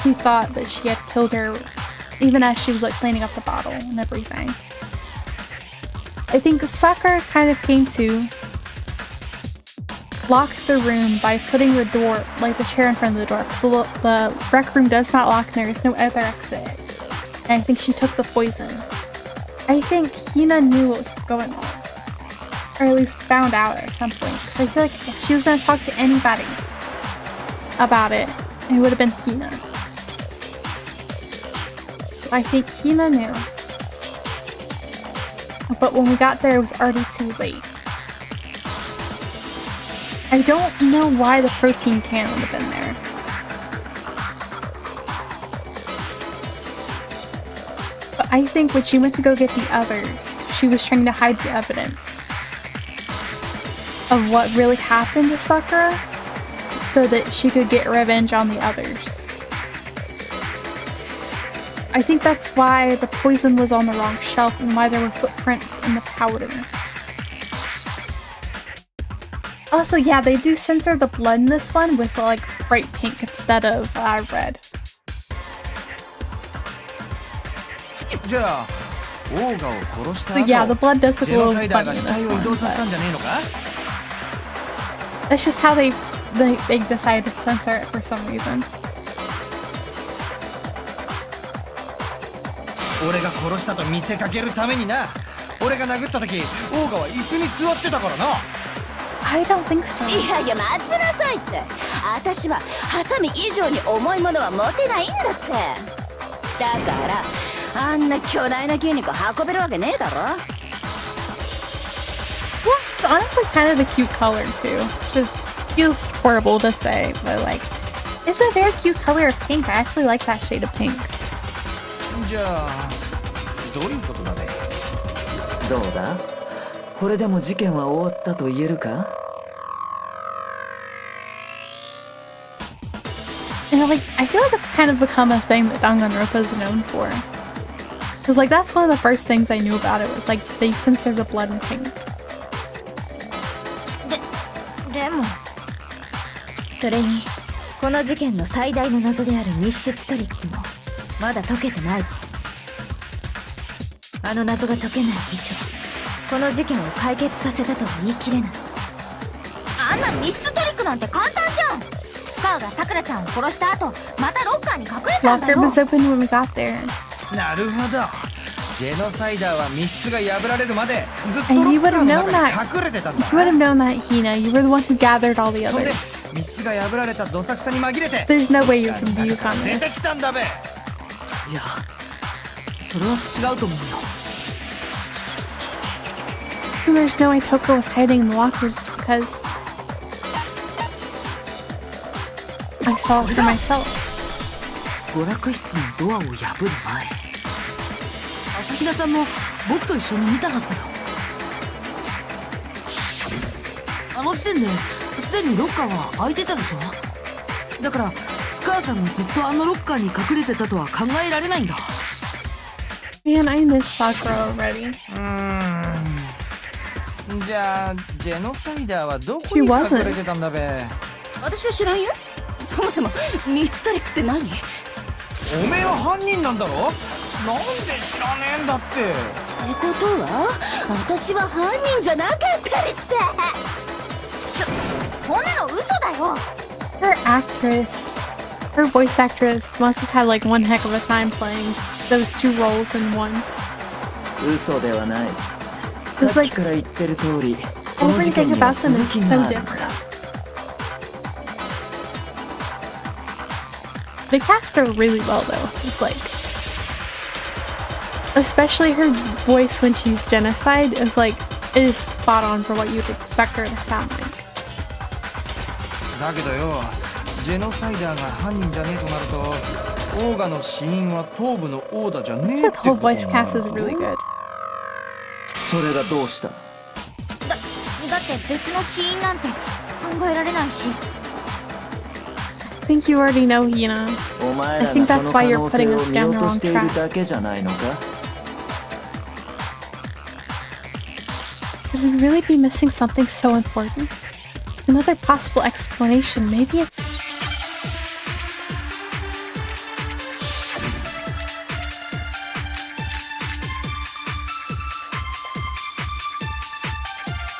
he thought that she had killed her even as she was like cleaning up the bottle and everything. I think Sakura kind of came to, locked the room by putting the door, like the chair in front of the door. So the rec room does not lock and there is no other exit. And I think she took the poison. I think Hina knew what was going on. Or at least found out at some point. Because I feel like if she was going to talk to anybody about it, it would have been Hina. So I think Hina knew. But when we got there, it was already too late. I don't know why the protein can would have been there. But I think when she went to go get the others, she was trying to hide the evidence of what really happened to Sakura so that she could get revenge on the others. I think that's why the poison was on the wrong shelf and why there were footprints in the powder. Also, yeah, they do censor the blood in this one with like bright pink instead of red.
じゃあオーガを殺した後
So yeah, the blood does look a
ジェノ
little
サイダー
funny
が
in
死
this
体を移
one,
動させたん
but
じゃねえのか
that's just how they decided to censor it for some reason.
俺が殺したと見せかけるためにな俺が殴った時オーガは椅子に座ってたからな
I don't think so.
いやいや待ちなさいって。私はハサミ以上に重いものは持てないんだって。だからあんな巨大な筋肉を運べるわけねえだろ。
It's honestly kind of a cute color too. Just feels horrible to say, but like, it's a very cute color of pink. I actually like that shade of pink.
じゃあどういうことだね
どうだこれでも事件は終わったと言えるか
And like, I feel like it's kind of become a thing that Danganronpa is known for. Because like, that's one of the first things I knew about it was like, they censor the blood in pink.
でもそれにこの事件の最大の謎である密室トリックもまだ解けてない。あの謎が解けない以上この事件を解決させたとは言い切れない。
あんな密室トリックなんて簡単じゃん。カーがさくらちゃんを殺した後またロッカーに隠れたんだ
Locker
よ。
was open when we got there.
なるほどジェノサイダーは密室が破られるまでずっとロ
And you
ッカ
would
ー
have
の
known
中
that.
に隠れてたんだ
You would have known that, Hina. You were the one who gathered all the
そんで
others.
密室が破られたどさくさに紛れて
There's no way you're confused on
出てき
this.
たんだべ
いやそれは違うと思うよ
So there's no way Toko was hiding in the lockers because I saw it for myself.
娯楽室のドアを破る前朝比奈さんも僕と一緒に見たはずだよあの時点ですでにロッカーは開いてたでしょだから深川さんがずっとあのロッカーに隠れてたとは考えられないんだ
Man, I miss Sakura already.
じゃあジェノサイダーはどこに隠れてたんだべ
私は知らんよ。そもそも密室トリックって何？って
おめえは犯人なんだろなんで知らねえんだって
ことは私は犯人じゃなかったりして。
そんなの嘘だよ。
Her voice actress must have had like one heck of a time playing those two roles in one.
嘘ではない
It's
さっ
like
きから言ってる通りこの事
everything
件には
about them
続
is
き
so
がある
different. They cast her really well though. It's like, especially her voice when she's genocide is like, it is spot on for what you'd expect her to sound like.
だけどよジェノサイダーが犯人じゃねえとなると、オーガの死因は頭部のオーダじゃねえ
Looks
って
like the
こ
whole
と
voice
な
cast is really good.
それがどうした？
だって別の死因なんて考えられないし。
I think you already know, Hina.
お前
I
ら
think
がそ
that's
の
why
可
you're
能性
putting
を
us
見
down
落
the
と
wrong
している
track.
だけじゃないのか？
Could we really be missing something so important? Another possible explanation. Maybe it's...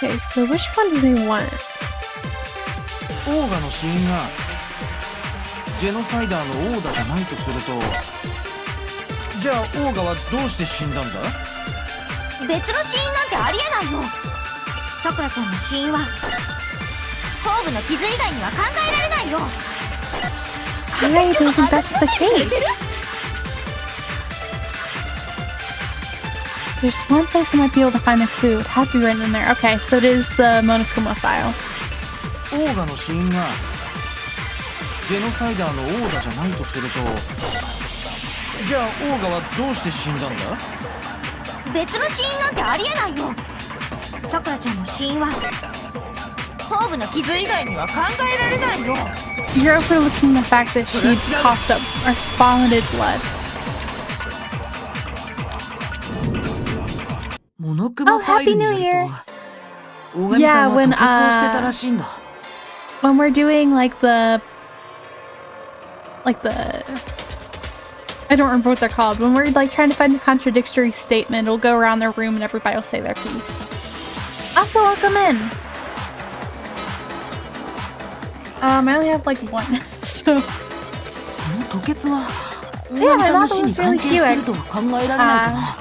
Okay, so which one do they want?
オーガの死因がジェノサイダーのオーダじゃないとすると、じゃあオーガはどうして死んだんだ？
別の死因なんてありえないよ。さくらちゃんの死因は頭部の傷以外には考えられないよ。
I don't think that's the case. There's one place I might be able to find a clue. It would have to be written in there. Okay, so it is the Monokuma file.
オーガの死因がジェノサイダーのオーダじゃないとすると、じゃあオーガはどうして死んだんだ？
別の死因なんてありえないよ。さくらちゃんの死因は頭部の傷以外には考えられないよ。
You're overlooking the fact that she coughed up or vomited blood.
モノクマファイルによる
Happy New Year.
と大神さんは吐血をしてたらしいんだ。
When we're doing like the I don't remember what they're called. When we're like trying to find a contradictory statement, we'll go around their room and everybody will say their piece. Also, welcome in. I only have like one, so
その吐血は大
Yeah,
神さん
I
の
thought
死
it
に
was
関
really
係してるとは考えられないかな。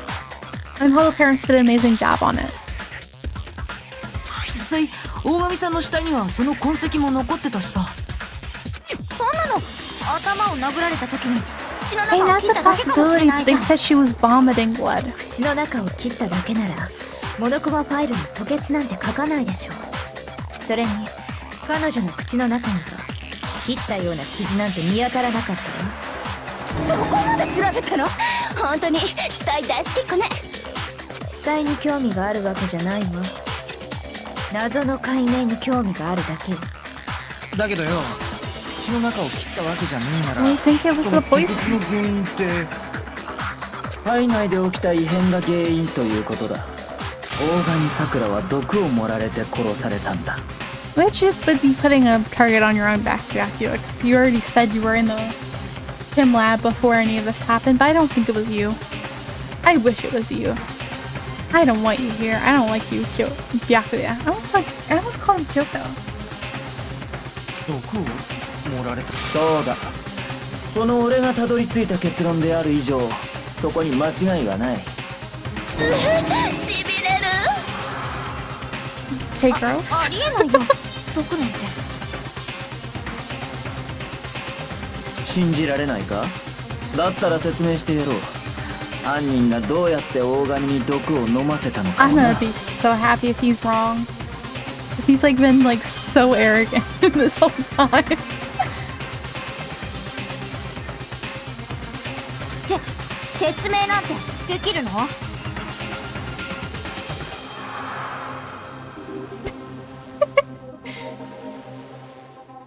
my fellow parents did an amazing job on it.
実際大神さんの死体にはその痕跡も残ってたしさ。
そんなの頭を殴られた時に口の
Hey,
中を
that's
切
a
っただけかもしれ
possibility.
ない
But
じ
they
ゃん。
said she was vomiting blood.
口の中を切っただけならモノクマファイルに吐血なんて書かないでしょ。それに彼女の口の中には切ったような傷なんて見当たらなかったわ。
そこまで調べたの？本当に死体大好きっ子ね。
死体に興味があるわけじゃないわ。謎の解明に興味があるだけよ。
だけどよ、口の中を切ったわけじゃねえなら、
I think it was
そ
the
の
poison.
吐血の原因って
体内で起きた異変が原因ということだ。大神さくらは毒を盛られて殺されたんだ。
Which would be putting a target on your own back, Dracula, because you already said you were in the Kim lab before any of this happened, but I don't think it was you. I wish it was you. I don't want you here. I don't like you, Byakuya. I almost called him Kyoko.
毒を盛られた。
そうだ。この俺がたどり着いた結論である以上、そこに間違いはない。
しびれる。
Okay, gross.
ありえないよ。毒なんて。
信じられないか？だったら説明してやろう。犯人がどうやって大神に毒を飲ませたのか
I'm
をな。
gonna be so happy if he's wrong. Because he's like been like so arrogant this whole time.
説明なんてできるの？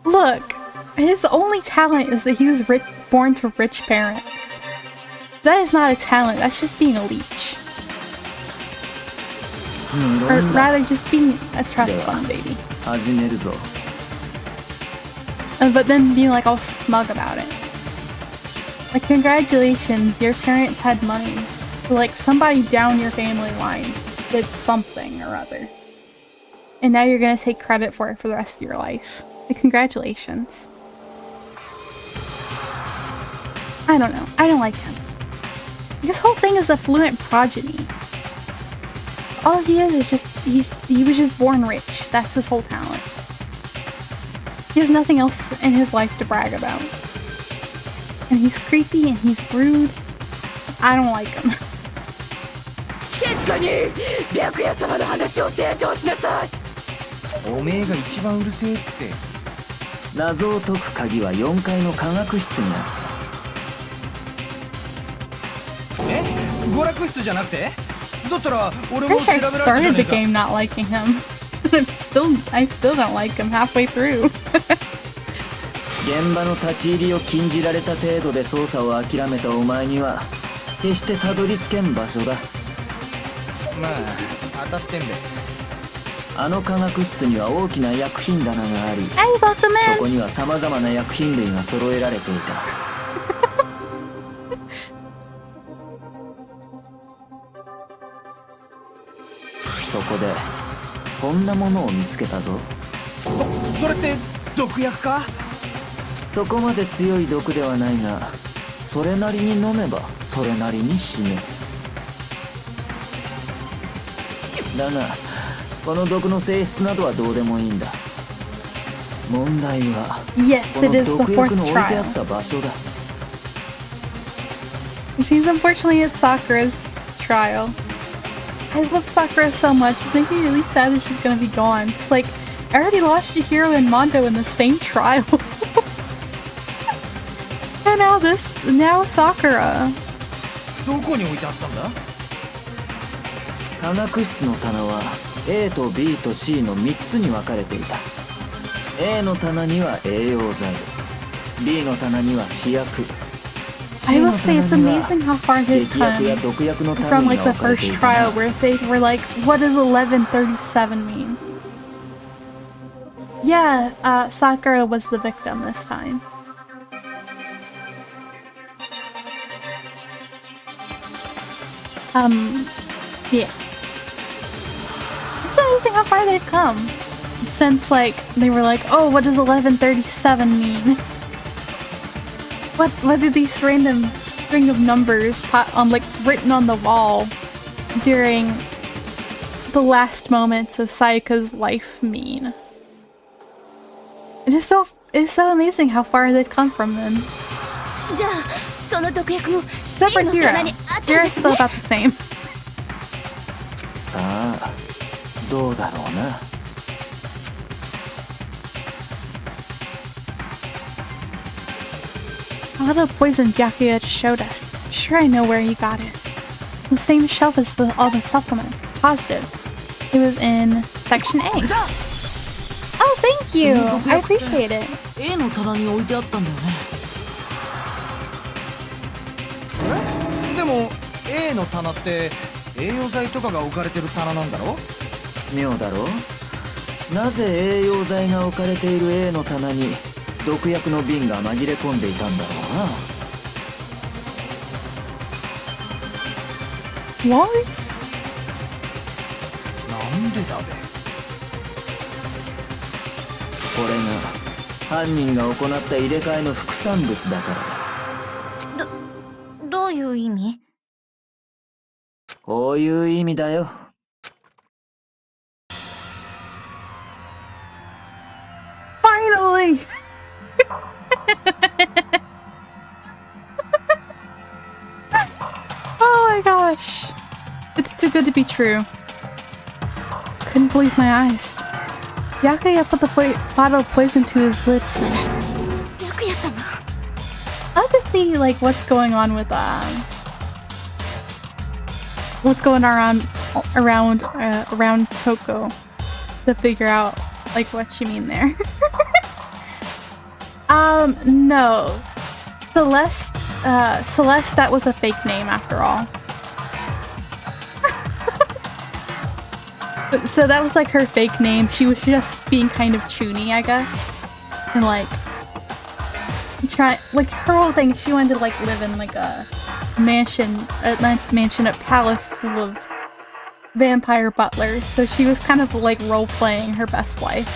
Look, his only talent is that he was born to rich parents. That is not a talent, that's just being a leech. Or rather, just being a trust fund baby.
始めるぞ。
But then being like all smug about it. Like, congratulations, your parents had money. But, like, somebody down your family line did something or other. And now you're gonna take credit for it for the rest of your life. Like, congratulations. I don't know. I don't like him. This whole thing is a fluent progeny. All he is just, he was just born rich. That's his whole talent. He has nothing else in his life to brag about. And he's creepy and he's rude. I don't like him.
静かに白夜様の話を成長しなさい。
おめえが一番うるせえって。
謎を解く鍵は4階の科学室にある。
え、娯楽室じゃなくて？だったら俺
I
も
wish
調
I
べられたじゃ
started
ね
the
えか。
game not liking him. I still don't like him halfway through.
現場の立ち入りを禁じられた程度で捜査を諦めたお前には決してたどり着けん場所だ。
まあ当たってんべ。
あの科学室には大きな薬品棚があり、
Hey, welcome
そ
in.
こには様々な薬品類が揃えられていた。そこでこんなものを見つけたぞ。
それって毒薬か？
そこまで強い毒ではないが、それなりに飲めばそれなりに死ぬ。だがこの毒の性質などはどうでもいいんだ。問題は
Yes,
こ
it
の
is the
毒薬
fourth
の置いてあ
trial.
った場所だ。
Which means unfortunately it's Sakura's trial. I love Sakura so much. It's making me really sad that she's gonna be gone. It's like, I already lost Chihiro and Mondo in the same trial. And now Sakura.
どこに置いてあったんだ？
科学室の棚は A と B と C の3つに分かれていた。 A の棚には栄養剤、 B の棚には試薬、
I
C の
will say it's
棚には
amazing how far they've
劇薬や
come
毒薬の
from
種
like
が
the
置かれて
first
いたな。
trial where they were like, what does 1137 mean? Yeah, Sakura was the victim this time. Yeah. It's amazing how far they've come. Since, like, they were like, oh, what does 1137 mean? What did these random string of numbers like written on the wall during the last moments of Sayaka's life mean? It's so amazing how far they've come from them.
じゃあその毒薬も C
Except for
の
Hiro.
棚にあったん
Hira's
です
still
ね。
about the same.
さあどうだろうな。
A lot of poison Byakuya just showed us. I'm sure I know where he got it. The same shelf as all the supplements. Positive. It was in section A. Oh, thank you! I appreciate it.
A の棚に置いてあったんだよね。
でも A の棚って栄養剤とかが置かれてる棚なんだろ？
妙だろう。なぜ栄養剤が置かれている A の棚に毒薬の瓶が紛れ込んでいたんだろうな。
What?
なんでだべ？
これが犯人が行った入れ替えの副産物だからだ。
どういう意味？
こういう意味だよ。
Finally! Oh my gosh. It's too good to be true. Couldn't believe my eyes. Byakuya put the bottle of poison to his lips and...
白夜様
I'll have to see, like, what's going on with, what's going on around Toko to figure out, like, what you mean there. No. Celeste, that was a fake name after all. So that was, like, her fake name. She was just being kind of chuny, I guess. And, like, her whole thing, she wanted to, like, live in, like, a mansion, a palace full of vampire butlers. So she was kind of, like, role-playing her best life.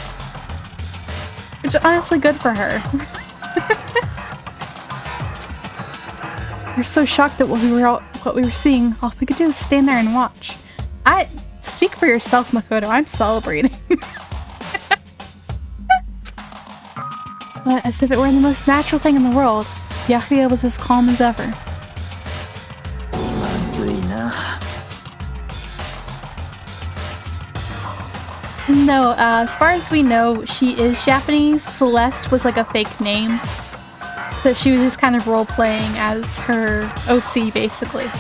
Which, honestly, good for her. We're so shocked at what we were seeing. All we could do was stand there and watch. Speak for yourself, Makoto. I'm celebrating. But as if it were the most natural thing in the world, Byakuya was as calm as ever.
まずいな。
No, as far as we know, she is Japanese. Celeste was like a fake name. So she was just kind of role-playing as her OC, basically.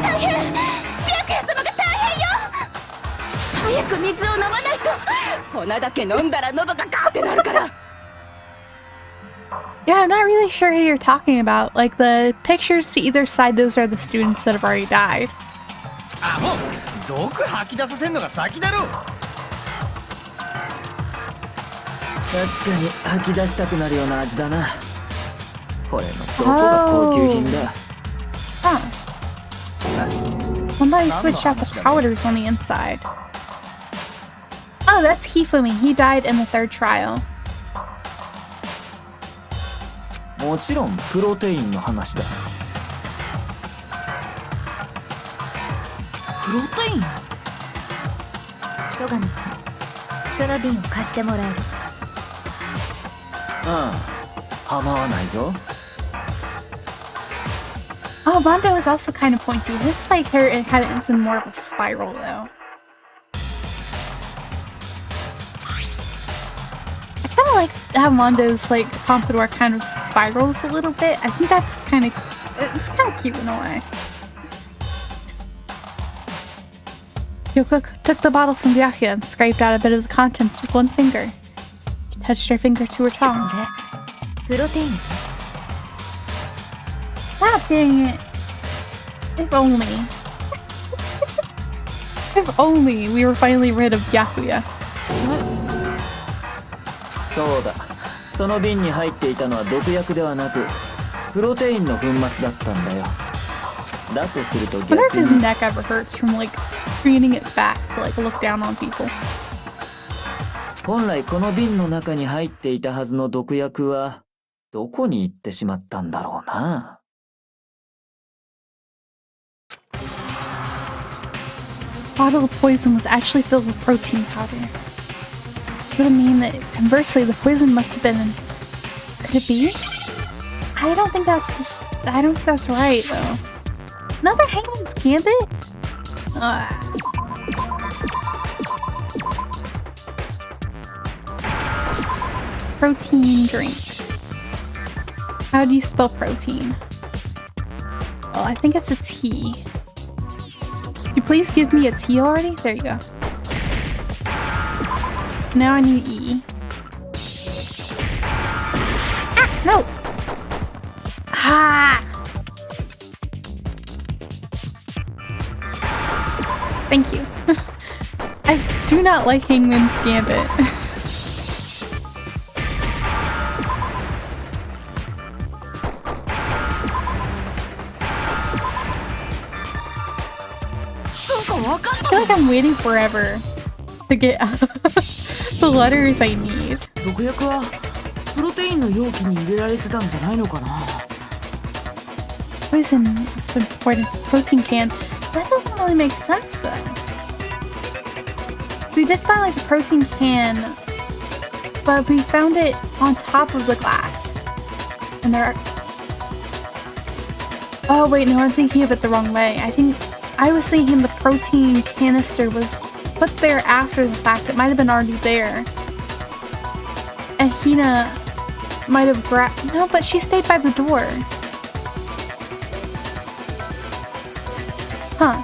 大変白夜様が大変よ早く水を飲まないと粉だけ飲んだら喉がガーってなるから
Yeah, I'm not really sure who you're talking about. Like, the pictures to either side, those are the students that have already died.
あ、もう毒吐き出させんのが先だろ。
確かに吐き出したくなるような味だな。これのどこが高級品だ。
Huh. Somebody switched out the powders on the inside. Oh, that's Hifumi. He died in the third trial.
もちろんプロテインの話だ。
プロテイン？
戸上君、その瓶を貸してもらえる？
ああ、構わないぞ。
Oh, Mondo is also kind of pointy. His like hair had it in more of a spiral though. I kind of like how Mondo's like pompadour kind of spirals a little bit. I think that's kind of cute in a way. Yokuk took the bottle from Byakuya and scraped out a bit of the contents with one finger. She touched her finger to her tongue.
プロテイン？
Ah, dang it. If only. If only we were finally rid of Byakuya.
そうだ。その瓶に入っていたのは毒薬ではなく、プロテインの粉末だったんだよ。だとすると
I wonder if
逆
his
に
neck ever hurts from like bringing it back to like look down on people.
本来この瓶の中に入っていたはずの毒薬はどこに行ってしまったんだろうな。
Bottle of poison was actually filled with protein powder. Would it mean that conversely the poison must have been? Could it be? I don't think that's right though. Another Hangman's Gambit? Protein drink. How do you spell protein? Oh, I think it's a T. Can you please give me a T already? There you go. Now I need E. Ah, no! Ah! Thank you. I do not like Hangman's Gambit. I feel like I'm waiting forever to get out the letters I need.
毒薬はプロテインの容器に入れられてたんじゃないのかな。
Poison has been poured into the protein can. That doesn't really make sense though. So we did find like the protein can, but we found it on top of the glass. And there are... Oh wait, no, I'm thinking of it the wrong way. I was thinking the protein canister was put there after the fact. It might have been already there. And Hina might have grabbed... No, but she stayed by the door. Huh.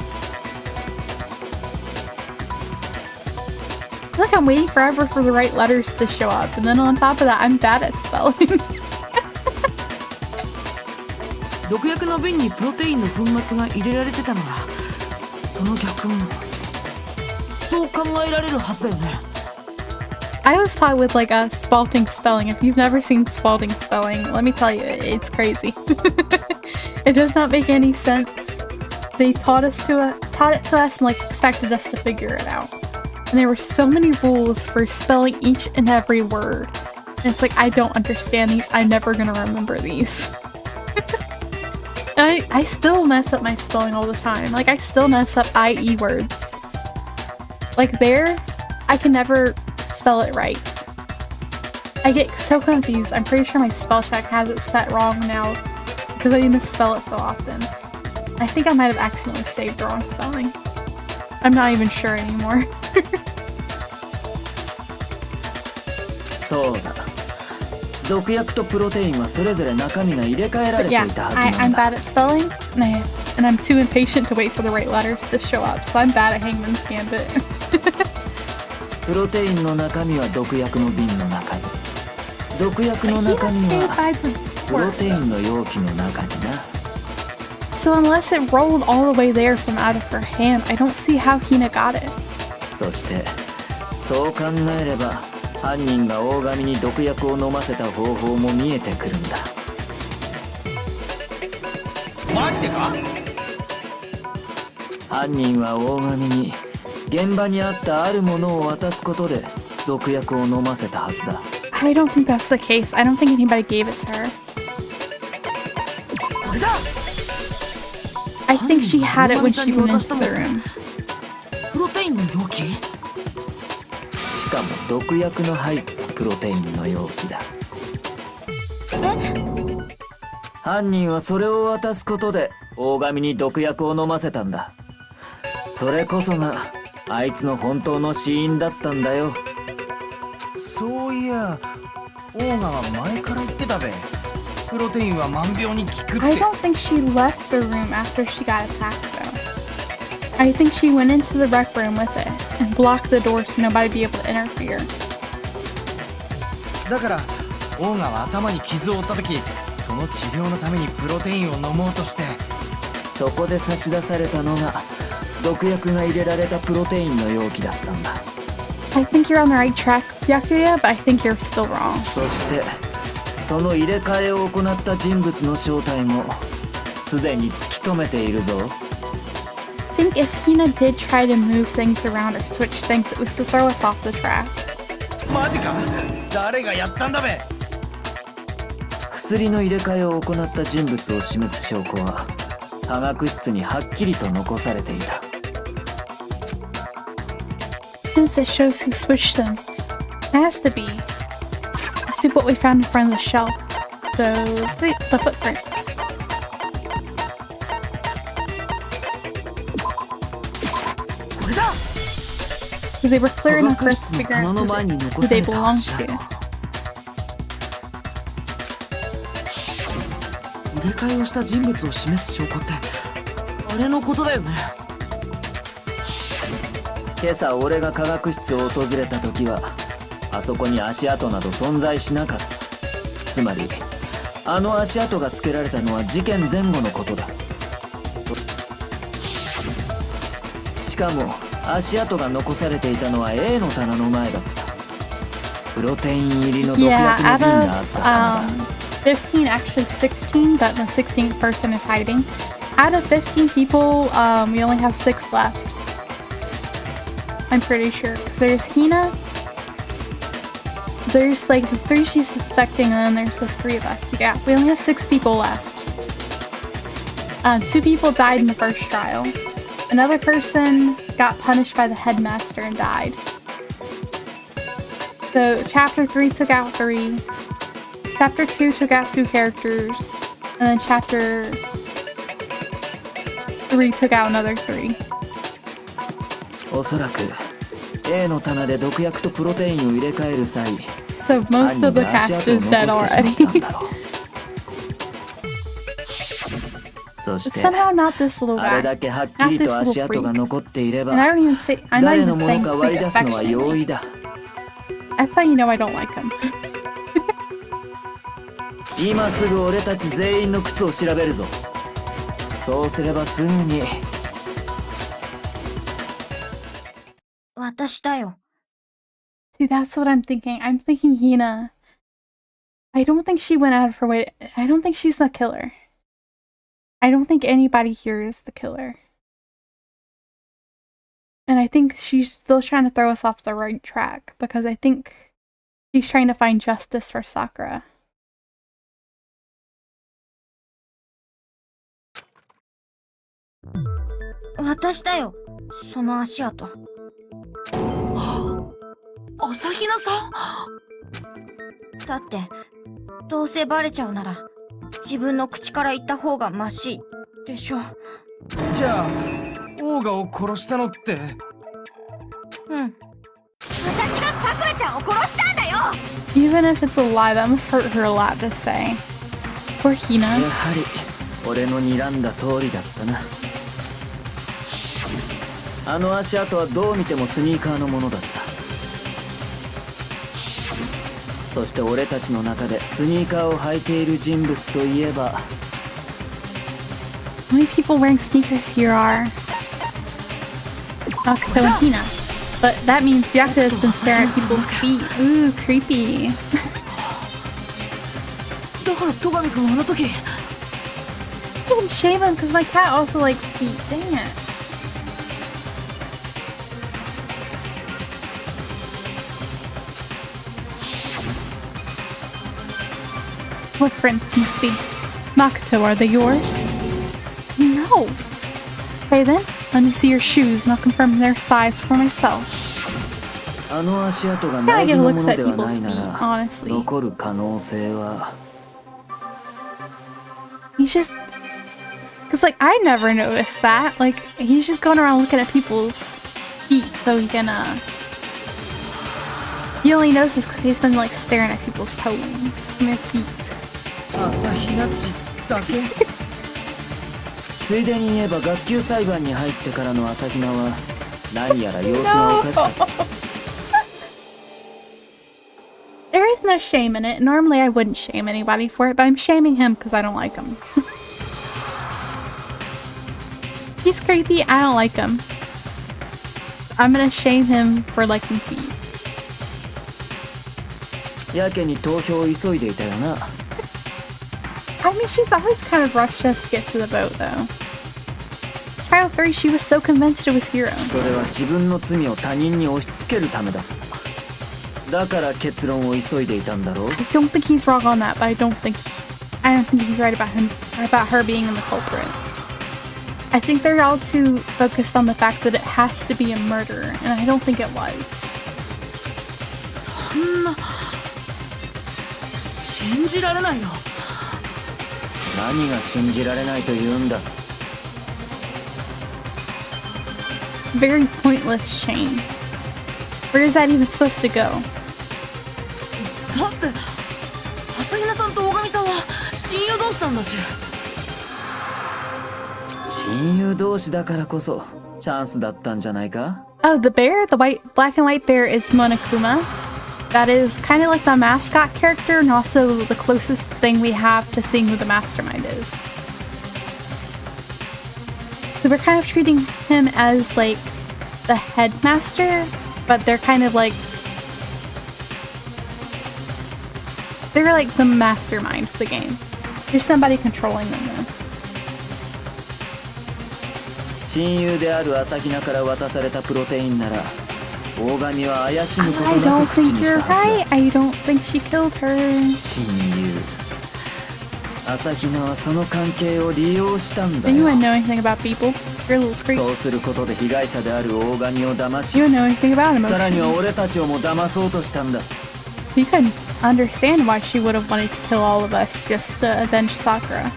I feel like I'm waiting forever for the right letters to show up. And then on top of that, I'm bad at spelling.
毒薬の瓶にプロテインの粉末が入れられてたなら、その逆もそう考えられるはずだよね。
I was taught with like a Spalding spelling. If you've never seen Spalding spelling, let me tell you, it's crazy. It does not make any sense. They taught it to us and like expected us to figure it out. And there were so many rules for spelling each and every word. And it's like, I don't understand these. I'm never gonna remember these. I still mess up my spelling all the time. Like, I still mess up IE words. Like there, I can never spell it right. I get so confused. I'm pretty sure my spell check has it set wrong now because I misspell it so often. I think I might have accidentally saved the wrong spelling. I'm not even sure anymore.
そうだ。毒薬とプロテインはそれぞれ中身が入れ替えられ
But
て
yeah,
いたはず
I'm
なんだ。
bad at spelling, and I'm too impatient to wait for the right letters to show up, so I'm bad at Hangman's Gambit.
プロテインの中身は毒薬の瓶の中に。毒薬の中身
Hina stayed
は
by the
プロ
door.
テインの容器の中にな。
So unless it rolled all the way there from out of her hand, I don't see how Hina got it.
そしてそう考えれば犯人が大神に毒薬を飲ませた方法も見えてくるんだ。
マジでか？
犯人は大神に現場にあったあるものを渡すことで毒薬を飲ませたはずだ。
I don't think that's the case. I don't think anybody gave it to her.
これだ。
I think she had it when she went into the room.
プロテインの容器？
しかも毒薬の入ったプロテインの容器だ。犯人はそれを渡すことで大神に毒薬を飲ませたんだ。それこそがあいつの本当の死因だったんだよ。
そういや、オーガは前から言ってたべ。プロテインは万病に効くっ
I
て。
don't think she left the room after she got attacked, though. I think she went into the rec room with it and blocked the door so nobody'd be able to interfere.
だからオーガは頭に傷を負った時、その治療のためにプロテインを飲もうとして。
そこで差し出されたのが毒薬が入れられたプロテインの容器だったんだ。
I think you're on the right track, Byakuya, but I think you're still wrong.
そしてその入れ替えを行った人物の正体もすでに突き止めているぞ。
I think if Hina did try to move things around or switch things, it was to throw us off the track.
マジか？誰がやったんだべ？
薬の入れ替えを行った人物を示す証拠は科学室にはっきりと残されていた。
Since it shows who switched them, it has to be. Must be what we found in front of the shelf. The footprints.
これだ。
Because they were clear
科
enough
学
for us
室
to
の
figure
棚
out
の前に
who
残
they
された
belong
足
to.
跡。入れ替えをした人物を示す証拠ってあれのことだよね。
今朝俺が科学室を訪れた時はあそこに足跡など存在しなかった。つまりあの足跡がつけられたのは事件前後のことだ。しかも足跡が残されていたのは A の棚の前だった。プロテイン入りの毒
Yeah,
薬の
out
瓶があった棚だ。
of 15, actually 16, but the 16th person is hiding. Out of 15 people, we only have 6 left. I'm pretty sure. Because there's Hina. So there's like the 3 she's suspecting, and then there's the 3 of us. Yeah, we only have 6 people left. 2 people died in the first trial. Another person got punished by the headmaster and died. So chapter 3 took out 3. Chapter 2 took out 2 characters. And then chapter 3 took out another 3.
おそらく A の棚で毒薬とプロテインを入れ替える際
So
犯
most
人
of the
が足
cast
跡を
is dead
残してしまったん
already.
だろう。そし
But
て
somehow not this little
あれ
guy.
だけはっきりと足跡が残っていれ
And I
ば
don't even say, I'm not
誰の
even
もの
saying
か割り
think
出すのは容
affectionately.
易だ。
I thought you know I don't like him.
今すぐ俺たち全員の靴を調べるぞ。そうすればすぐに。
私だよ。
See, that's what I'm thinking. I'm thinking Hina. I don't think she went out of her way. I don't think she's the killer. I don't think anybody here is the killer. And I think she's still trying to throw us off the right track because I think she's trying to find justice for Sakura.
私だよ。その足跡。
朝比奈さん。
だって、どうせバレちゃうなら、自分の口から言った方がマシでしょ。
じゃあオーガを殺したのって。
うん。私がさくらちゃんを殺したんだよ。
Even if it's a lie, that must hurt her a lot to say. Poor Hina.
やはり俺の睨んだ通りだったな。あの足跡はどう見てもスニーカーのものだった。そして俺たちの中でスニーカーを履いている人物といえば
How many people wearing sneakers here are Byakuya and Hina? But that means Byakuya has been staring at people's feet. Ooh, creepy.
だから戸上君はあの時
I can shame him because my cat also likes feet. Dang it. What prints must be? Makoto, are they yours? No. Okay then, let me see your shoes and I'll confirm their size for myself.
あの足跡が苗木のものではないなら
honestly.
残る可能性は
He's just... Because, like, I never noticed that. Like, he's just going around looking at people's feet so he can, He only knows this because he's been, like, staring at people's toes and their feet.
朝比奈っちだけ。
ついでに言えば学級裁判に入ってからの朝比奈は何やら様子がおかしかった。
There is no shame in it. Normally I wouldn't shame anybody for it, but I'm shaming him because I don't like him. He's creepy, I don't like him. I'm gonna shame him for liking feet.
やけに投票を急いでいたよな。
I mean, she's always kind of rushed us to get to the boat, though. Trial 3, she was so convinced it was Hero.
それは自分の罪を他人に押し付けるためだった。だから結論を急いでいたんだろう。
I don't think he's wrong on that, but I don't think he's right about her being in the culprit. I think they're all too focused on the fact that it has to be a murder, and I don't think it was.
そんな信じられないよ。
何が信じられないと言うんだ。
Very pointless shame. Where is that even supposed to go?
だって朝比奈さんと大神さんは親友同士なんだし。
親友同士だからこそチャンスだったんじゃないか。
Oh, the bear? The black and white bear is Monokuma. That is kind of like the mascot character and also the closest thing we have to seeing who the mastermind is. So we're kind of treating him as like the headmaster, but they're kind of like... They're like the mastermind of the game. There's somebody controlling them though.
親友である朝比奈から渡されたプロテインなら大神は怪しむこと
I
な
don't
く口
think
にした
you're
はず
right.
だ。
I don't think she killed her.
親友朝比奈はその関係を利用したんだ
Then you
よ。
wouldn't know anything about people. You're a little creep.
そうすることで被害者である大神を騙し
You wouldn't know anything about
さらには
emotions.
俺たちをも騙そうとしたんだ。
You couldn't understand why she would have wanted to kill all of us just to avenge Sakura.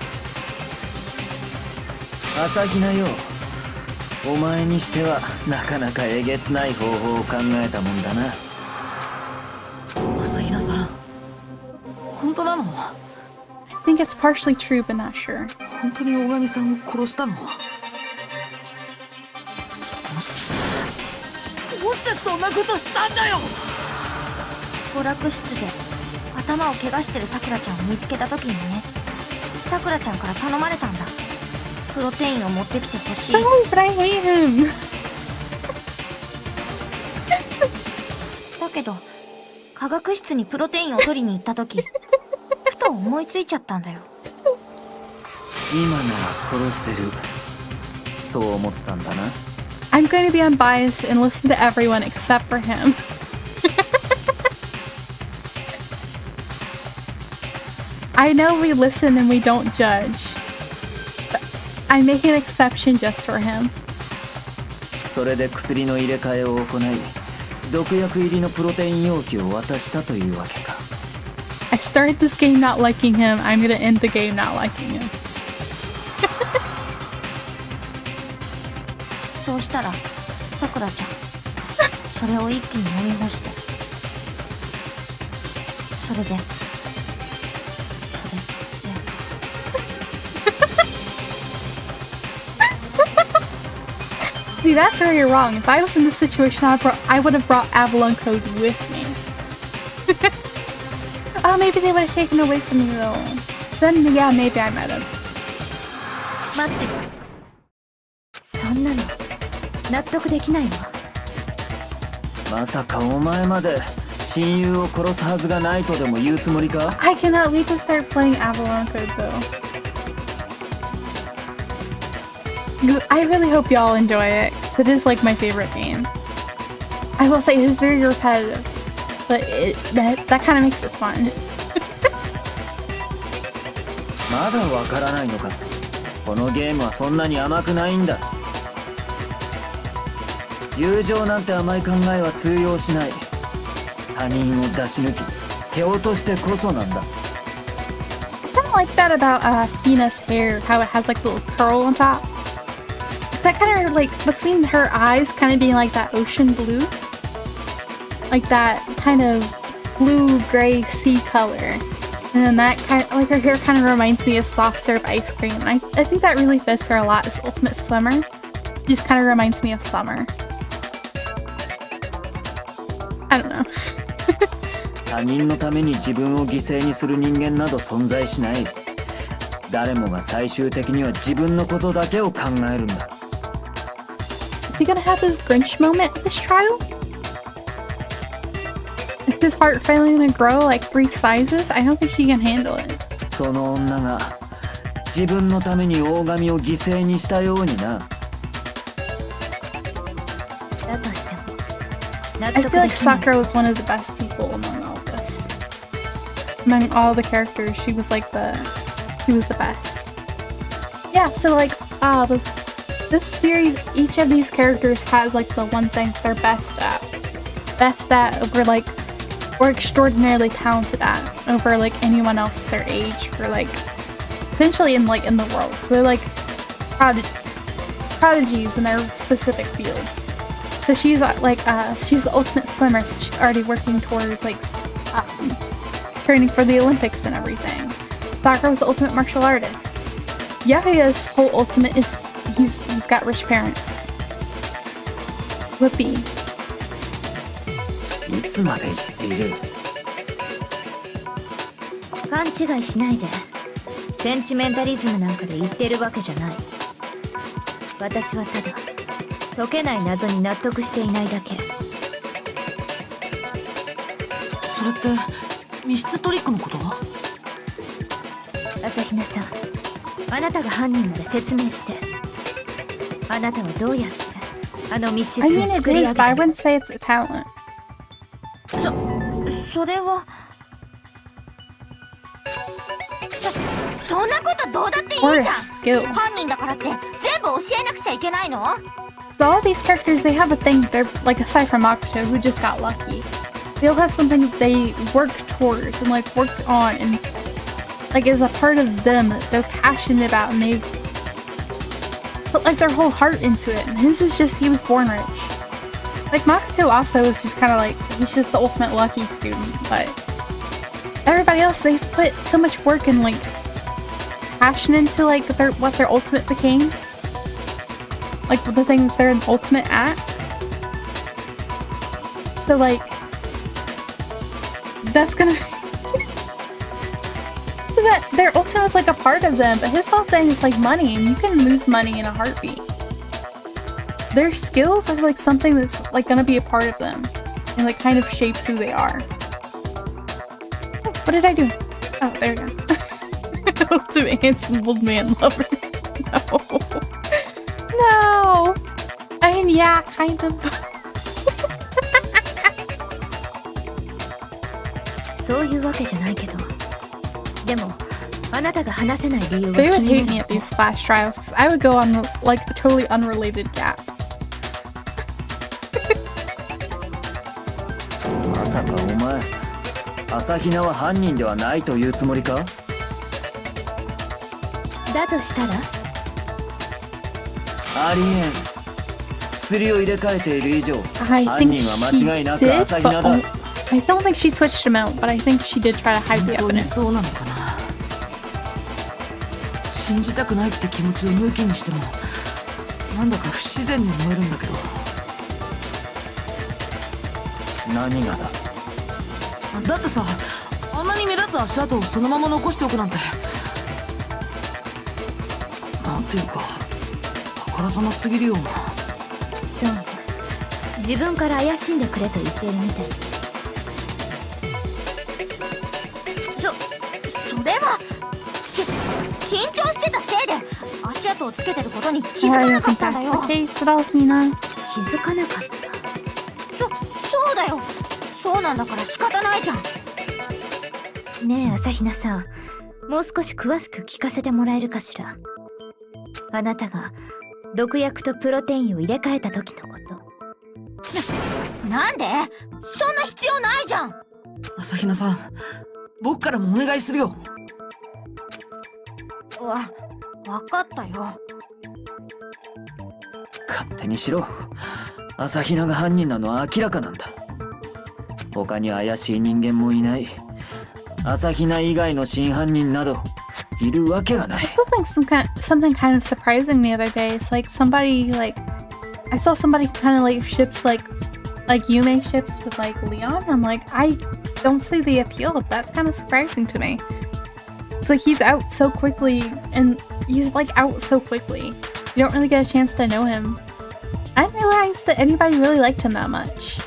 朝比奈よ、お前にしてはなかなかえげつない方法を考えたもんだな。
朝比奈さん本当なの？
I think it's partially true, but not sure.
本当に大神さんを殺したの？どうしてそんなことしたんだよ。
娯楽室で頭を怪我してるさくらちゃんを見つけた時にね、さくらちゃんから頼まれたんだ。プロテインを持ってきてほしい。
Oh, but I hate him.
だけど科学室にプロテインを取りに行った時ふと思いついちゃったんだよ。
今なら殺せる、そう思ったんだな。
I'm going to be unbiased and listen to everyone except for him. I know we listen and we don't judge. But I make an exception just for him.
それで薬の入れ替えを行い、毒薬入りのプロテイン容器を渡したというわけか。
I started this game not liking him. I'm going to end the game not liking him.
そうしたらさくらちゃんそれを一気に飲み干して、それで
See, that's where you're wrong. If I was in this situation, I would have brought Avalon Code with me. Oh, maybe they would have taken it away from me though. Then, yeah, maybe I might have.
待って、そんなの納得できないわ。
まさかお前まで親友を殺すはずがないとでも言うつもりか？
I cannot wait to start playing Avalon Code though. I really hope y'all enjoy it, because it is like my favorite game. I will say it is very repetitive, but that kind of makes it fun.
まだわからないのか。このゲームはそんなに甘くないんだ。友情なんて甘い考えは通用しない。他人を出し抜き蹴落としてこそなんだ。
I kind of like that about Hina's hair, how it has like a little curl on top. Is that kind of like between her eyes kind of being like that ocean blue? Like that kind of blue-gray sea color. And then that kind of, like her hair kind of reminds me of soft serve ice cream. And I think that really fits her a lot as Ultimate Swimmer. It just kind of reminds me of summer. I don't know.
他人のために自分を犠牲にする人間など存在しない。誰もが最終的には自分のことだけを考えるんだ。
Is he gonna have his Grinch moment at this trial? Is his heart finally gonna grow like 3 sizes? I don't think he can handle it.
その女が自分のために大神を犠牲にしたようにな。
だとしても納
I
得
feel
で
like
きない。
Sakura was one of the best people among all of this. Among all the characters, she was the best. Yeah, so like this series, each of these characters has like the one thing they're best at. Best at or extraordinarily talented at over like anyone else their age or like potentially in the world. So they're like prodigies in their specific fields. So she's she's the ultimate swimmer, so she's already working towards like training for the Olympics and everything. Sakura was the ultimate martial artist. Yahaya's whole ultimate is he's got rich parents. Whoopee.
いつまで言っている？
勘違いしないで。センチメンタリズムなんかで言ってるわけじゃない。私はただ解けない謎に納得していないだけ。
それって密室トリックのこと？
朝比奈さん、あなたが犯人なら説明して。あなたはどうやってあの密室
I
を
mean, it
作り
is,
上
but I
げた？
wouldn't say it's a talent.
それはそんなことどうだっていい
Or
じ
a
ゃん。
skill.
犯人だからって全部教えなくちゃいけないの？
So all these characters, they have a thing. They're like aside from Makoto, who just got lucky. They all have something that they work towards and like work on, and like is a part of them that they're passionate about, and they've put like their whole heart into it. And his is just he was born rich. Like Makoto also is just kind of like he's just the ultimate lucky student, but everybody else they put so much work and like passion into like what their ultimate became. Like the thing that they're an ultimate at. So like that's gonna that their ultimate is like a part of them, but his whole thing is like money, and you can lose money in a heartbeat. Their skills are like something that's like gonna be a part of them and like kind of shapes who they are. Oh, what did I do? Oh, there we go. Ultimate handsome old man lover. No. No. I mean, yeah, kind of.
そういうわけじゃないけど。でも、あなたが話せない理由は
They
気
would
に
hate
な
me
る
at these flash trials because I would go on like a totally unrelated gap.
まさかお前、朝比奈は犯人ではないというつもりか？
だとしたら
ありえん。薬を入れ替えている以上、
I
犯
think
人は
she
間違いなく
did,
朝比奈
but
だ。
I don't think she switched him out, but I think she did try to hide the
本当に
evidence.
そうなのかな。信じたくないって気持ちを抜きにしても、なんだか不自然に思えるんだけど。
何がだ。
だってさ、あんなに目立つ足跡をそのまま残しておくなんて、なんていうかあからさますぎるような。
そうね、自分から怪しんでくれと言っているみたい。
それは緊張してたせいで足跡をつけてることに気づ
I
かな
don't
かっ
think
たんだ
that's
よ。
the case at all, Hina.
気づかなかった。
そうだよ。そうなんだから仕方ないじゃん。
ねえ朝比奈さん、もう少し詳しく聞かせてもらえるかしら。あなたが毒薬とプロテインを入れ替えた時のこと。
なんで？そんな必要ないじゃん。
朝比奈さん、僕からもお願いするよ。
わかったよ。
勝手にしろ。朝比奈が犯人なのは明らかなんだ。他に怪しい人間もいない。朝比奈以外の真犯人などいるわけがない。
I still think something kind of surprising the other day. It's like somebody I saw somebody kind of like ships like Yume ships with like Leon. I'm like, I don't see the appeal. That's kind of surprising to me. It's like he's out so quickly, and he's like out so quickly. You don't really get a chance to know him. I didn't realize that anybody really liked him that much.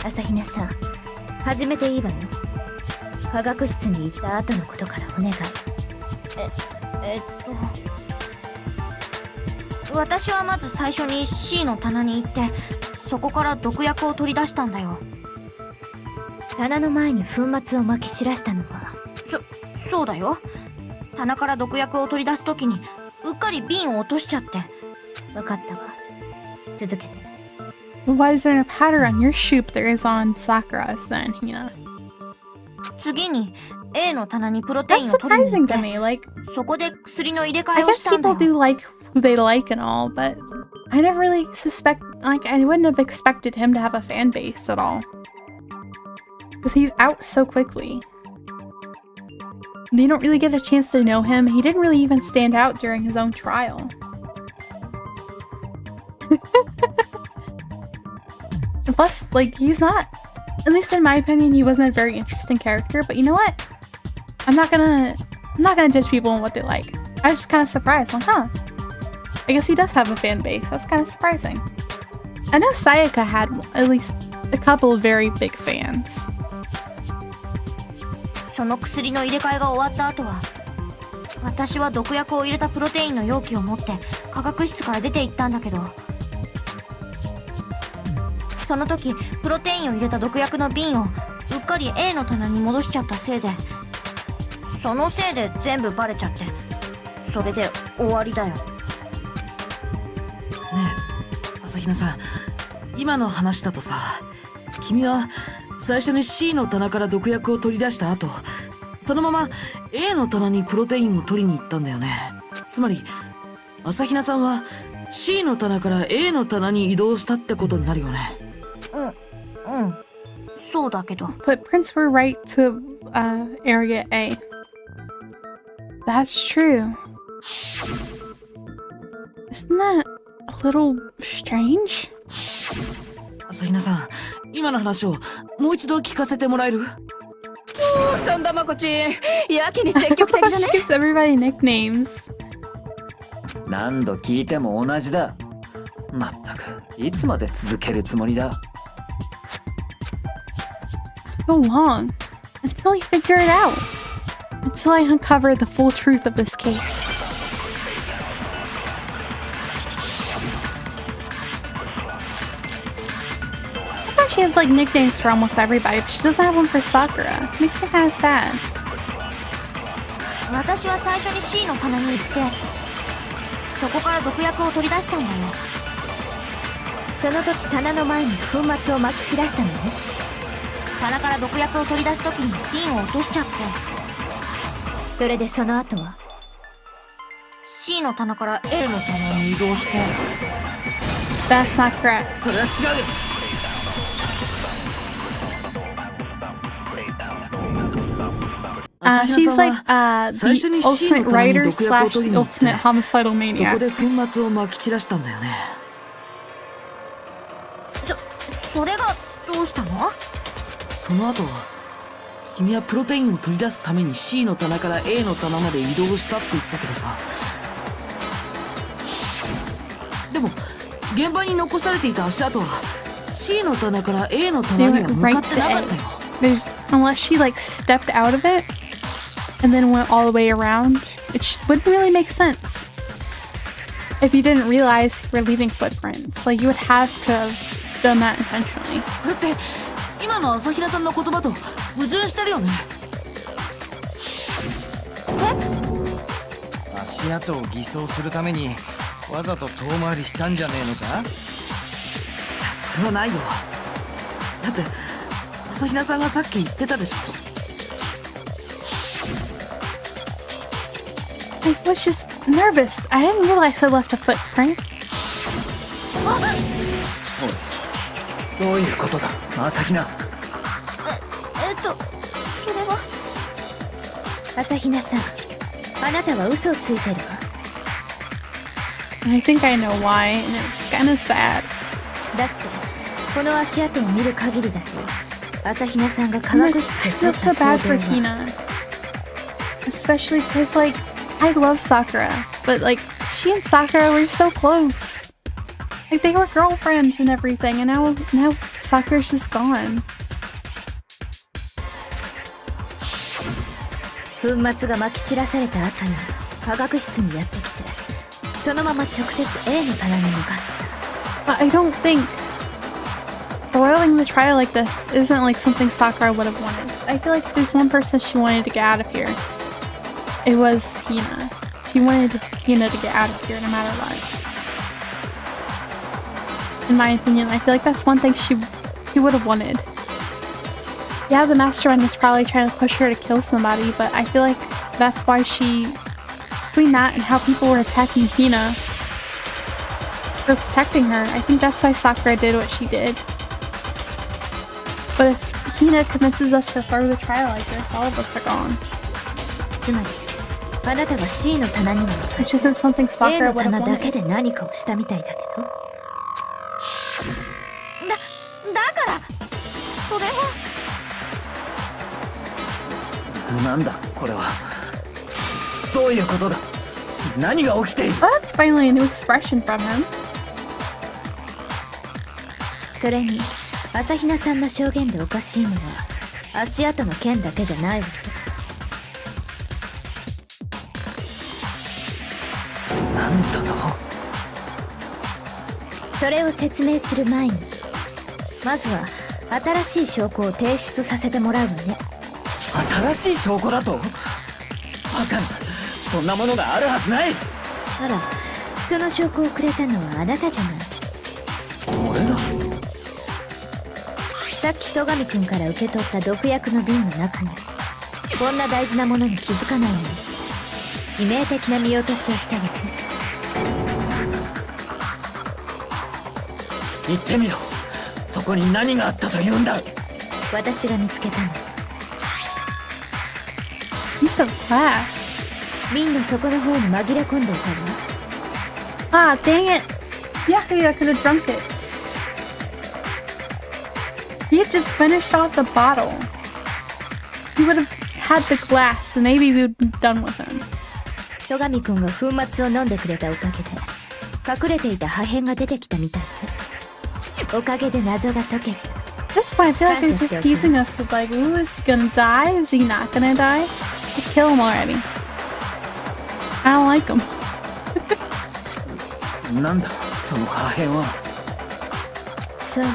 朝比奈さん、始めていいわよ。科学室に行った後のことからお願い。
私はまず最初に C の棚に行って、そこから毒薬を取り出したんだよ。
棚の前に粉末をまき散らしたのは。
そうだよ。棚から毒薬を取り出すときにうっかり瓶を落としちゃって。
わかったわ。続けて。
Why is there a pattern on your shoe there is on Sakura's then, Hina?
次に A の棚にプロテイ
That's
ンを取りに行
surprising
って
to me. Like,
そこで薬の入れ替
I
えを
guess
したんだ
people
よ。
do like who they like and all, but I never really I wouldn't have expected him to have a fan base at all. Because he's out so quickly. You don't really get a chance to know him. He didn't really even stand out during his own trial. And plus, like, he's not, at least in my opinion, he wasn't a very interesting character, but you know what? I'm not gonna judge people on what they like. I was just kind of surprised, like, huh? I guess he does have a fan base. That's kind of surprising. I know Sayaka had at least a couple of very big fans.
その薬の入れ替えが終わった後は、私は毒薬を入れたプロテインの容器を持って科学室から出て行ったんだけど、その時プロテインを入れた毒薬の瓶をうっかり A の棚に戻しちゃったせいで、そのせいで全部バレちゃって、それで終わりだよ。
ねえ朝比奈さん、今の話だとさ、君は最初に C の棚から毒薬を取り出した後、そのまま A の棚にプロテインを取りに行ったんだよね。つまり朝比奈さんは C の棚から A の棚に移動したってことになるよね。
そうだけど。
But Prince were right to Area A. That's true. Isn't that a little strange?
朝比奈さん、今の話をもう一度聞かせてもらえる？
そんだまこちん、やけに積極的じゃ
She
ね。
gives everybody nicknames.
何度聞いても同じだ。まったく、いつまで続けるつもりだ。
How long? Until we figure it out. Until I uncover the full truth of this case. I thought she has like nicknames for almost everybody, but she doesn't have one for Sakura. It makes me kind of sad.
私は最初に C の棚に行って、そこから毒薬を取り出したんだよ。
その時棚の前に粉末をまき散らしたのね。
棚から毒薬を取り出す時に瓶を落としちゃって、
それでその後は
C C の棚から A の棚に移動して。
That's not correct.
それは違うよ。
She's like
Saichu
the
ni C
ultimate
の棚に
writer
毒薬を
slash
取り
the
に行って、
ultimate homicidal
そこ
maniac.
で粉末をまき散らしたんだよね。
それがどうしたの？
その後君はプロテインを取り出すために C の棚から A の棚まで移動したって言ったけどさ、でも現場に残されていた足跡は C の棚から A の棚
They
には
went
向か
right
って
to
なか
A.
ったよ。
There's unless she like stepped out of it and then went all the way around, it wouldn't really make sense. If you didn't realize you were leaving footprints, like you would have to have done that intentionally.
これって今の朝比奈さんの言葉と矛盾してるよね。
足跡を偽装するためにわざと遠回りしたんじゃねえのか？
それはないよ。だって朝比奈さんがさっき言ってたでしょ。
I was just nervous. I didn't realize I left a footprint.
どういうことだ朝比奈。
それは。
朝比奈さん、あなたは嘘をついてるわ。
I think I know why, and it's kind of sad.
だってこの足跡を見る限りだと朝比奈さんが化
I'm like,
学室
I
で取
feel
った
so
行
bad
動
for
は
Hina. Especially because, like, I love Sakura, but, like, she and Sakura were so close. Like, they were girlfriends and everything, and now Sakura's just gone.
粉末がまき散らされた後に化学室にやってきて、そのまま直接 A の棚に向かった。
But I don't think foiling the trial like this isn't like something Sakura would have wanted. I feel like if there's one person she wanted to get out of here, it was Hina. She wanted Hina to get out of here no matter what. In my opinion, I feel like that's one thing she would have wanted. Yeah, the mastermind was probably trying to push her to kill somebody, but I feel like that's why between that and how people were attacking Hina, for protecting her, I think that's why Sakura did what she did. But if Hina convinces us to throw the trial like this, all of us are gone.
つまりあなたは C の棚には行か
Which isn't something
ず A
Sakura
の
would have
棚だけ
wanted.
で何かをしたみたいだけど。
だからそれは。
なんだこれは。どういうことだ。何が起きている。
Oh, that's finally a new expression from him.
それに朝比奈さんの証言でおかしいのは足跡の件だけじゃないわよ。
なんだと。
それを説明する前にまずは新しい証拠を提出させてもらうわね。
新しい証拠だと。バカな、そんなものがあるはずない。
あら、その証拠をくれたのはあなたじゃない。
俺が。
さっき戸上くんから受け取った毒薬の瓶の中にこんな大事なものに気づかないのに致命的な見落としをしたわね。
言ってみろ。そこに何があったと言うんだ。
私が見つけたの。
He's so class.
瓶の底の方に紛れ込んでいたわ。
Ah, dang it. Yeah, I could have drunk it. He had just finished off the bottle. He would have had the glass, and maybe we would be done with him.
戸上くんが粉末を飲んでくれたおかげで隠れていた破片が出てきたみたいで、おかげで謎が解けた。
At this point, I feel like they're just teasing us with like, ooh, is he gonna die? Is he not gonna die? Just kill him already. I don't like him.
なんだその破片は。
そう、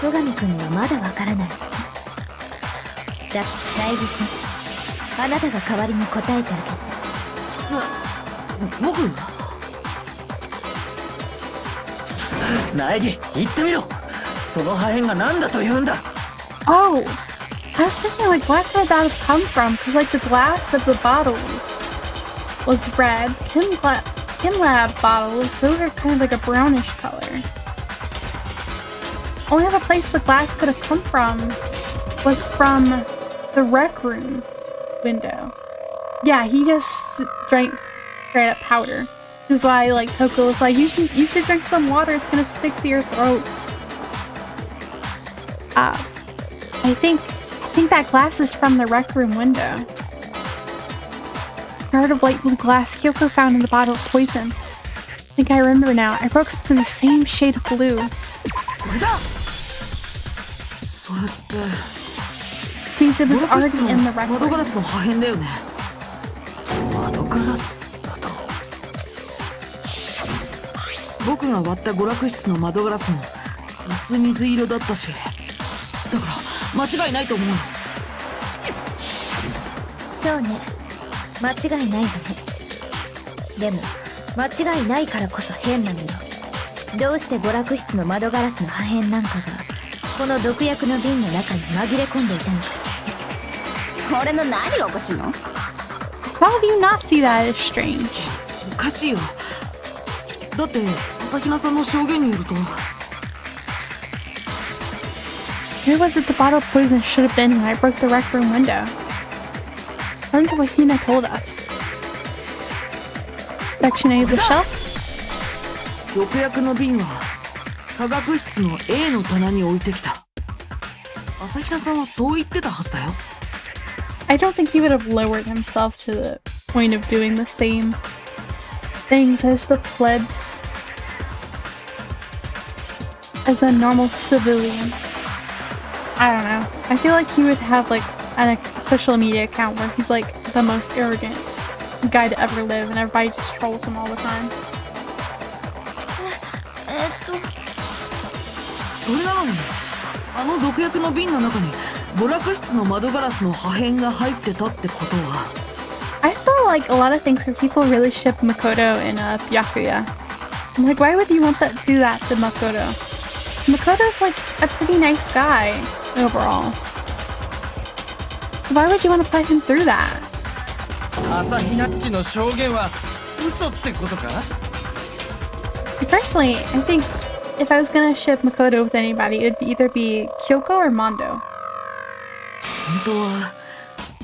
戸上くんにはまだわからない。だって大義くん、あなたが代わりに答えてあげて。
僕
苗木、言ってみろ。その破片が何だと言うんだ。
Oh, I was thinking like, where could that have come from? Because like the glass of the bottles was red. Chem Lab bottles, those are kind of like a brownish color. Only other place the glass could have come from was from the rec room window. Yeah, he just drank straight up powder. This is why, like, Toko was like, you should drink some water, it's gonna stick to your throat. I think that glass is from the rec room window. Shard of light blue glass Kyoko found in the bottle of poison. I think I remember now. I broke something the same shade of blue.
それって
Means it was
娯楽室
already
の
in the rec
窓ガラ
room.
スの破片だよね。窓ガラスだと僕が割った娯楽室の窓ガラスも薄水色だったし、だから間違いないと思うの。
そうね、間違いないわね。でも間違いないからこそ変なのよ。どうして娯楽室の窓ガラスの破片なんかがこの毒薬の瓶の中に紛れ込んでいたのかしら。
それの何がおかしいの？
How do you not see that as strange?
おかしいよ。だって朝比奈さんの証言によると
Where was it the bottle of poison should have been when I broke the rec room window? According to what Hina told us. Section A of the shelf?
毒薬の瓶は科学室の A の棚に置いてきた。朝比奈さんはそう言ってたはずだよ。
I don't think he would have lowered himself to the point of doing the same things as the plebs. As a normal civilian. I don't know. I feel like he would have like a social media account where he's like the most arrogant guy to ever live and everybody just trolls him all the time.
それなのにあの毒薬の瓶の中に娯楽室の窓ガラスの破片が入ってたってことは
I saw like a lot of things where people really ship Makoto and Byakuya. I'm like, why would you want to do that to Makoto? Makoto's like a pretty nice guy overall. So why would you want to put him through that?
朝日奈っちの証言は嘘ってことか？
Personally, I think if I was gonna ship Makoto with anybody, it would either be Kyoko or Mondo.
本当は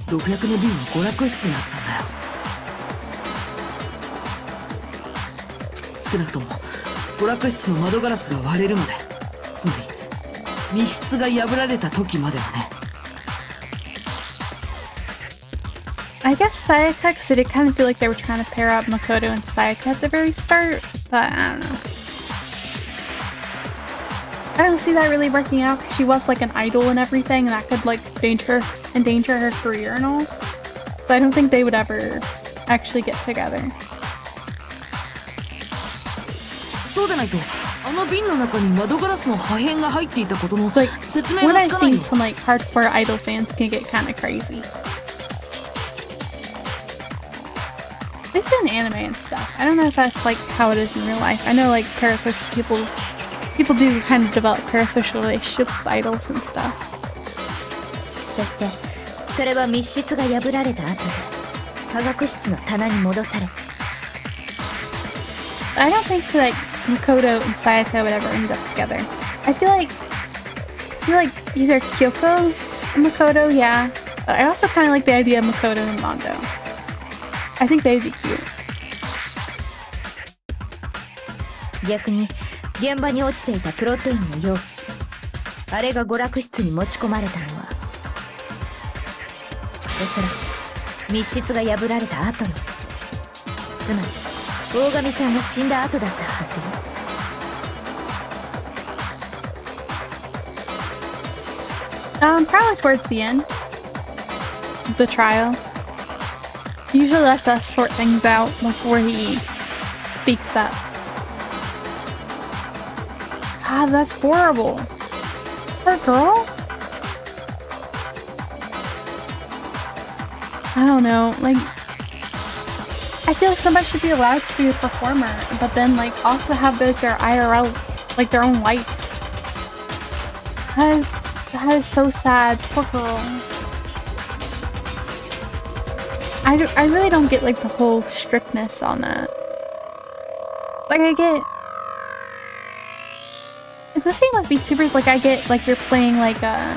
毒薬の瓶は娯楽室にあったんだよ。少なくとも娯楽室の窓ガラスが割れるまで、つまり密室が破られた時まではね。
I guess Sayaka, because it did kind of feel like they were trying to pair up Makoto and Sayaka at the very start, but I don't know. I don't see that really working out because she was like an idol and everything, and that could like endanger her career and all. So I don't think they would ever actually get together.
そうでないとあの瓶の中に窓ガラスの破片が入っていたことの
It's like
説明
when
が
I've
つかない
seen
よ。
some like hardcore idol fans can get kind of crazy. At least in anime and stuff. I don't know if that's like how it is in real life. I know like parasocial people do kind of develop parasocial relationships with idols and stuff.
そしてそれは密室が破られた後で科学室の棚に戻され
I don't think like Makoto and Sayaka would ever end up together. I feel like either Kyoko and Makoto, yeah. But I also kind of like the idea of Makoto and Mondo. I think they'd be cute.
逆に現場に落ちていたプロテインの容器あれが娯楽室に持ち込まれたのはおそらく密室が破られた後のつまり大神さんが死んだ後だったはずよ。
Probably towards the end of the trial. Usually lets us sort things out before he speaks up. God, that's horrible. Poor girl. I don't know, like I feel like somebody should be allowed to be a performer, but then like also have their IRL, like their own life. That is so sad. Poor girl. I really don't get like the whole strictness on that. Like I get it's the same with VTubers. Like I get like you're playing like a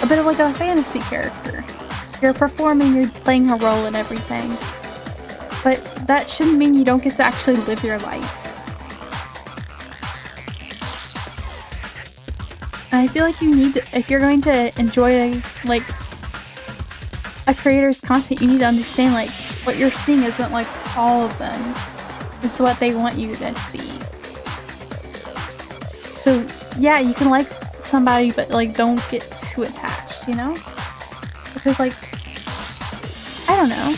bit of like a fantasy character. You're performing, you're playing a role and everything. But that shouldn't mean you don't get to actually live your life. And I feel like you need to, if you're going to enjoy like a creator's content, you need to understand like what you're seeing isn't like all of them. It's what they want you to see. So yeah, you can like somebody, but like don't get too attached, you know? Because like, I don't know.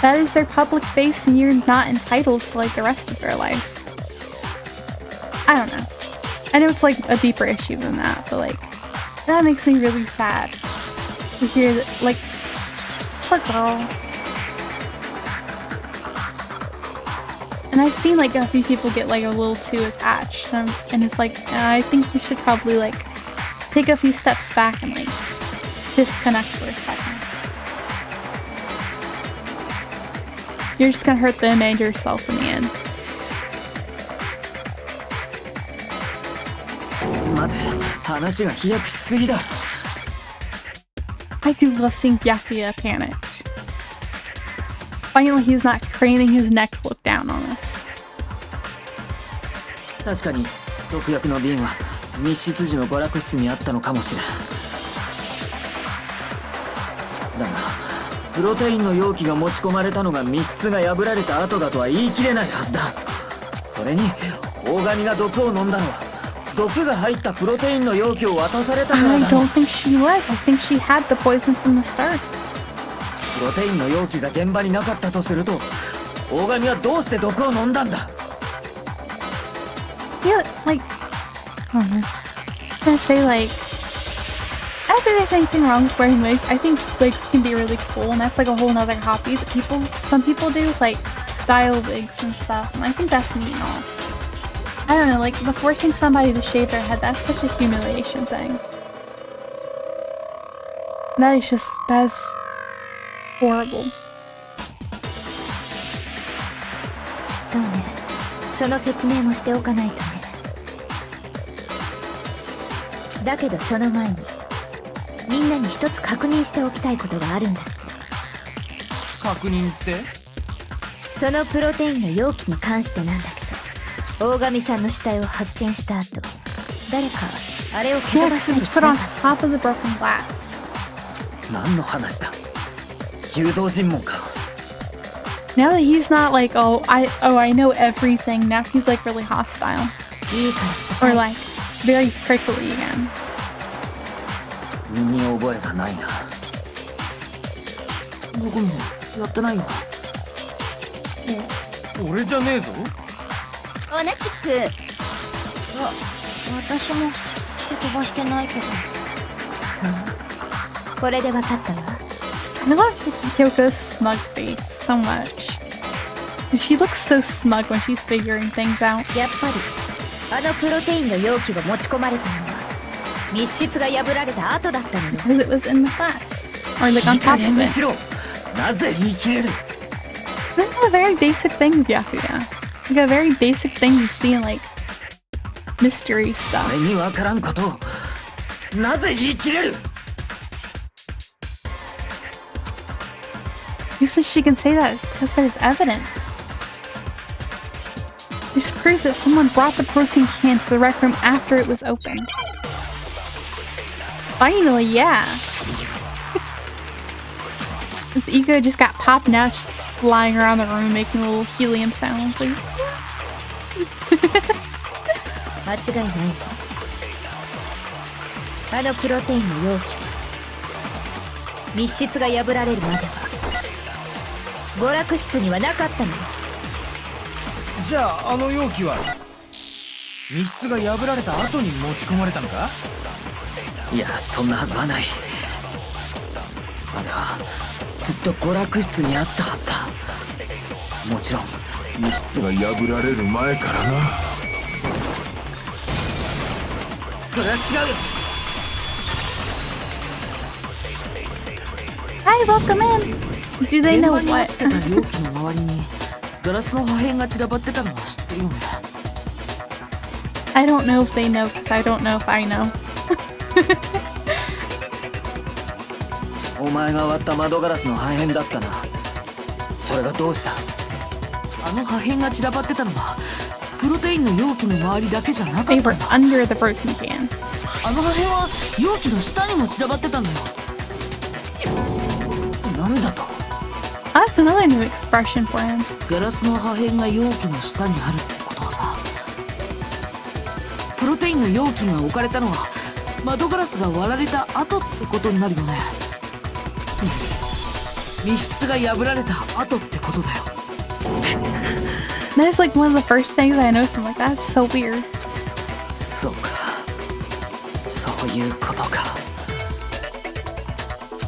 That is their public face and you're not entitled to like the rest of their life. I don't know. I know it's like a deeper issue than that, but like, that makes me really sad to hear that, like, poor girl. And I've seen like a few people get like a little too attached, and it's like, I think you should probably like take a few steps back and like disconnect for a second. You're just gonna hurt them and yourself in the end. I do love seeing Byakuya panic. Finally, he's not craning his neck to look down on us.
確かに毒薬の瓶は密室時の娯楽室にあったのかもしれん。だがプロテインの容器が持ち込まれたのが密室が破られた後だとは言い切れないはずだ。それに大神が毒を飲んだのは毒が入ったプロテインの容器を渡されたからだ。
I don't think she was. I think she had the poison from the start.
プロテインの容器が現場になかったとすると大神はどうして毒を飲んだんだ。
Yeah, like, I don't know. I'm gonna say like, I don't think there's anything wrong with wearing wigs. I think wigs can be really cool, and that's like a whole nother hobby that some people do is like style wigs and stuff, and I think that's neat and all. I don't know, like the forcing somebody to shave their head, that's such a humiliation thing. That's horrible.
そうね。その説明もしておかないとね。だけどその前にみんなに一つ確認しておきたいことがあるんだ。
確認って？
そのプロテインの容器に関してなんだけど、大神さんの死体を発見した後、誰かあれを蹴
Yeah,
飛ば
because
した
it
り
was
し
put
な
on
かっ
top of the broken glass.
何の話だ。弓道尋問か。
Now that he's not like, I know everything, now he's like really hostile.
た。いいから
Or like, very prickly again.
身に覚えがないな。
僕もやってないよ。
俺じゃねえぞ。
同じく
私も蹴飛ばしてないけど。
そう。これで分かったわ。
I love Kyoko's smug face so much. She looks so smug when she's figuring things out.
やっぱりあのプロテインの容器が持ち込まれたのは密室が破られた後だったのよ。
Because it was in the glass. Or like on
いい加
top
減
of
に
it.
しろ。なぜ言い切れる。
This is a very basic thing with Byakuya. Like a very basic thing you see in like mystery stuff.
俺にわからんことをなぜ言い切れる。
The reason she can say that is because there's evidence. There's proof that someone brought the protein can to the rec room after it was opened. Finally, yeah. This ego just got popped, now it's just flying around the room making little helium sounds. Like,
間違いないわ。あのプロテインの容器密室が破られるまでは娯楽室にはなかったのよ。
じゃああの容器は密室が破られた後に持ち込まれたのか？
いや、そんなはずはない。あれはずっと娯楽室にあったはずだ。もちろん密室が破られる前からな。それは違うよ。
I welcome in. Do they
現
know
場に落
what?
ちてた容器の周りにガラスの破片が散らばってたのは知ってるよね。
I don't know if they know because I don't know if I know.
お前が割った窓ガラスの破片だったな。それがどうした？
あの破片が散らばってたのはプロテインの容器の周りだけじゃなかっ
They
た
were
んだ。
under the frozen can.
あの破片は容器の下にも散らばってたんだよ。
なんだと？
That's another new expression for him.
ガラスの破片が容器の下にあるってことはさ、プロテインの容器が置かれたのは窓ガラスが割られた後ってことになるよね。つまり密室が破られた後ってことだよ。
That's like one of the first things I noticed. I'm like, that's so weird.
そうか。そういうことか。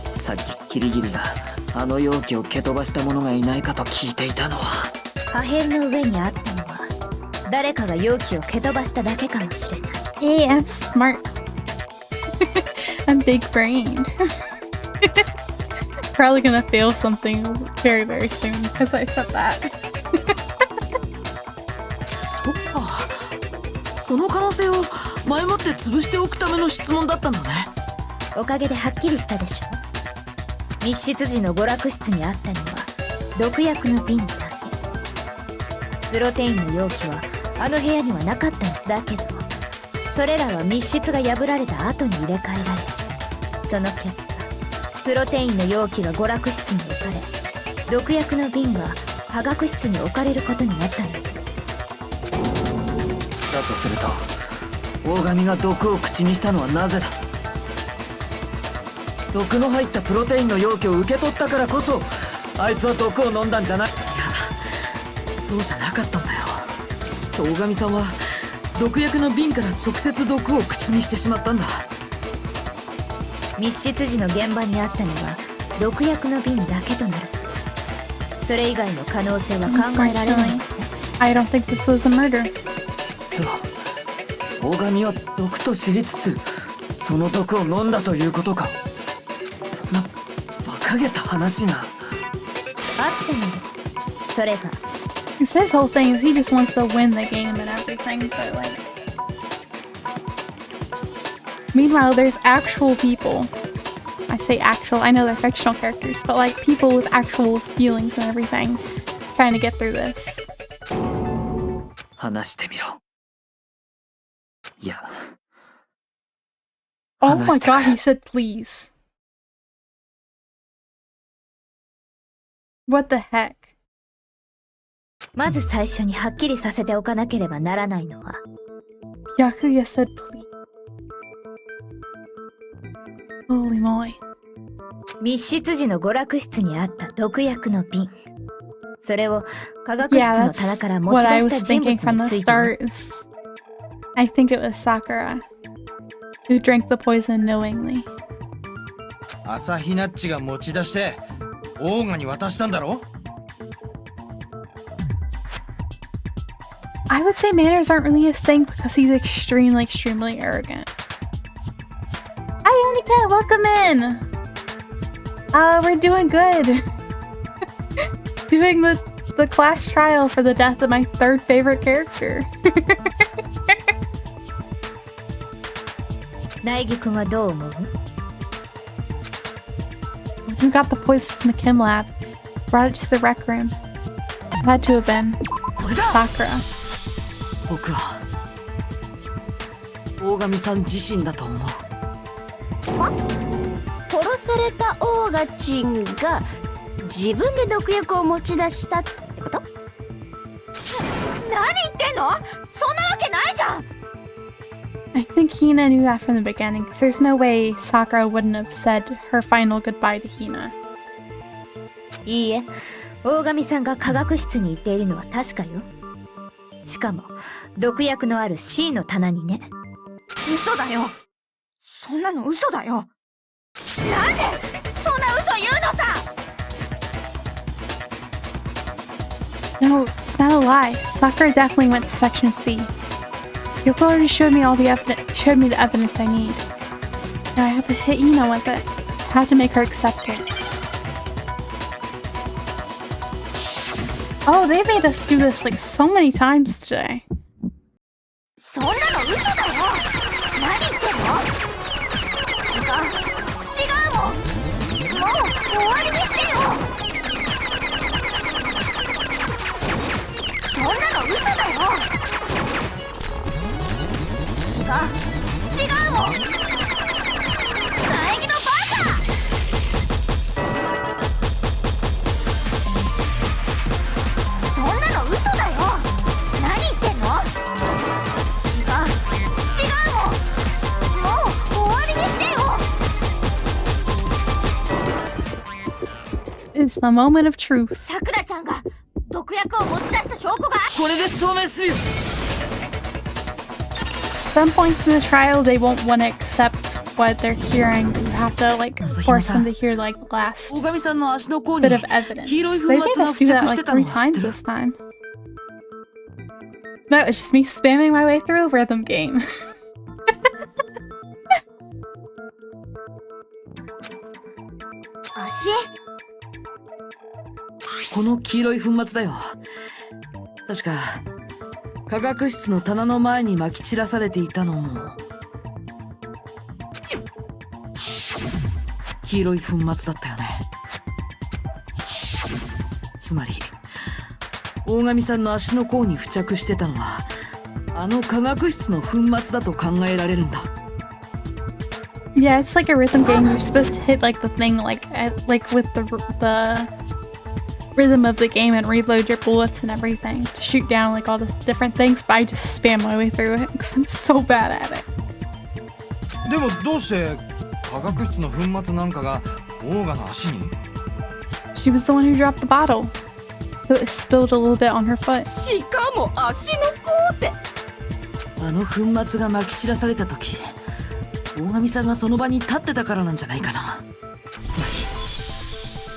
さっきキリギリがあの容器を蹴飛ばした者がいないかと聞いていたのは。
破片の上にあったのは誰かが容器を蹴飛ばしただけかもしれない。
Hey, I'm smart. I'm big brained. Probably gonna fail something very, very soon because I said that.
そっか。その可能性を前もって潰しておくための質問だったんだね。
おかげではっきりしたでしょ。密室時の娯楽室にあったのは毒薬の瓶だけ。プロテインの容器はあの部屋にはなかったんだけど、それらは密室が破られた後に入れ替えられ、その結果プロテインの容器が娯楽室に置かれ、毒薬の瓶が化学室に置かれることになったんだ。
だとすると大神が毒を口にしたのはなぜだ？毒の入ったプロテインの容器を受け取ったからこそあいつは毒を飲んだんじゃない？いや、
そうじゃなかったんだよ。きっと大神さんは毒薬の瓶から直接毒を口にしてしまったんだ。
密室時の現場にあったのは毒薬の瓶だけとなると、それ以外の可能性は考えられない。
I don't think this was a murder.
大神は毒と知りつつその毒を飲んだということか。そんな馬鹿げた話が。
あったので、それが
Because his whole thing is he just wants to win the game and everything, but like... Meanwhile, there's actual people. I say actual, I know they're fictional characters, but like people with actual feelings and everything trying to get through this.
話してみろ。いや。
Oh my god, he said please. What the heck?
まず最初にはっきりさせておかなければならないのは、
Yakuya said please. Holy moly.
密室時の娯楽室にあった毒薬の瓶。それを化学室
Yeah,
の棚
that's
から持
what
ち
I
出し
was
た人
thinking
物
from
に
the
ついてね。
start. I think it was Sakura, who drank the poison knowingly.
朝日ナッチが持ち出してオーガに渡したんだろ？
I would say manners aren't really his thing because he's extremely, extremely arrogant. Hi, Onika, welcome in. We're doing good. Doing the class trial for the death of my third favorite character.
苗木君はどう思う？
Who got the poison from the chem lab? Brought it to the rec room. Had to have been Sakura.
僕は大神さん自身だと思う。
殺されたオーガチンが自分で毒薬を持ち出したってこと？
何言ってんの？そんなわけないじゃん。
I think Hina knew that from the beginning, because there's no way Sakura wouldn't have said her final goodbye to Hina.
いいえ、大神さんが化学室に行っているのは確かよ。しかも毒薬のある C の棚にね。
嘘だよ。そんなの嘘だよ。なんでそんな嘘言うのさ。
No, it's not a lie. Sakura definitely went to Section C. Yoko already showed me the evidence I need. Now I have to hit Ina with it. I have to make her accept it. Oh, they made us do this like so many times today.
そんなの嘘だよ。何言ってんの？違うもん。もう終わりにしてよ。そんなの嘘だよ。違うもん。苗木のバカ。そんなの嘘だよ。何言ってんの？違うもん。もう終わりにしてよ。
It's the moment of truth.
さくらちゃんが毒薬を持ち出した証拠が。
これで証明するよ。
Some points in the trial, they won't want to accept what they're hearing. You have to like force them to hear like the last
大神さんの足の甲に
bit of evidence.
黄色い
They
粉
made
末が
us
付
do
着
that
し
like
てたの
3
を知って
times
る。
this time. No, it's just me spamming my way through a rhythm game.
足？
この黄色い粉末だよ。確か科学室の棚の前に撒き散らされていたのも黄色い粉末だったよね。つまり大神さんの足の甲に付着してたのはあの科学室の粉末だと考えられるんだ。
Yeah, it's like a rhythm game. You're supposed to hit like the thing like with the rhythm of the game and reload your bullets and everything to shoot down like all the different things. But I just spam my way through it because I'm so bad at it.
でもどうして科学室の粉末なんかがオーガの足に？
She was the one who dropped the bottle, so it spilled a little bit on her foot.
しかも足の甲って。
あの粉末が撒き散らされた時大神さんがその場に立ってたからなんじゃないかな。つまり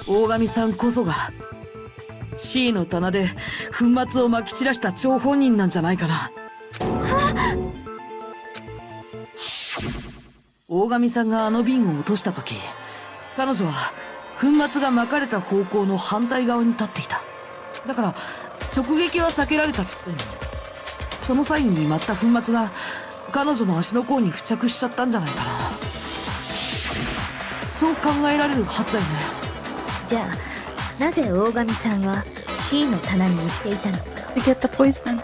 大神さんこそが C の棚で粉末を撒き散らした張本人なんじゃないかな。大神さんがあの瓶を落とした時彼女は粉末が撒かれた方向の反対側に立っていた。だから直撃は避けられたけどその際に舞った粉末が彼女の足の甲に付着しちゃったんじゃないかな。そう考えられるはずだよね。
じゃあなぜ大神さんは C の棚に行っていたのか。
To get the poison.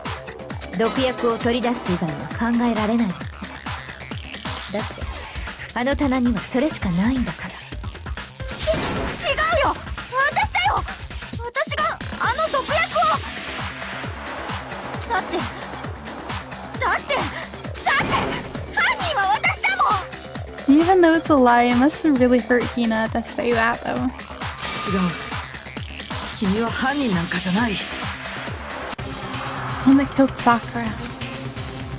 毒薬を取り出す以外は考えられない。だってあの棚にはそれしかないんだから。
違うよ。私だよ。私があの毒薬を。だって犯人は私だもん。
Even though it's a lie, it must have really hurt Hina to say that though.
違う。君は犯人なんかじゃない。
One that killed Sakura.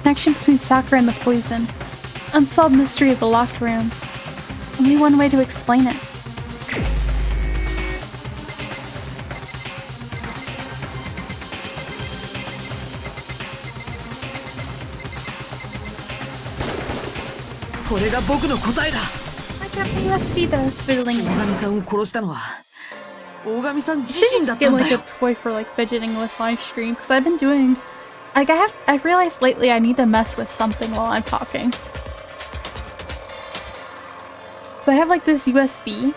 Connection between Sakura and the poison. Unsolved mystery of the locked room. Only one way to explain it.
これが僕の答えだ。
I can't believe I speed that was fiddling.
大神さんを殺したのは大神さん自
Should
身だ
just
った
get
んだ
like
よ
a。toy for like fidgeting with live stream because I've been doing like I've realized lately I need to mess with something while I'm talking. So I have like this USB.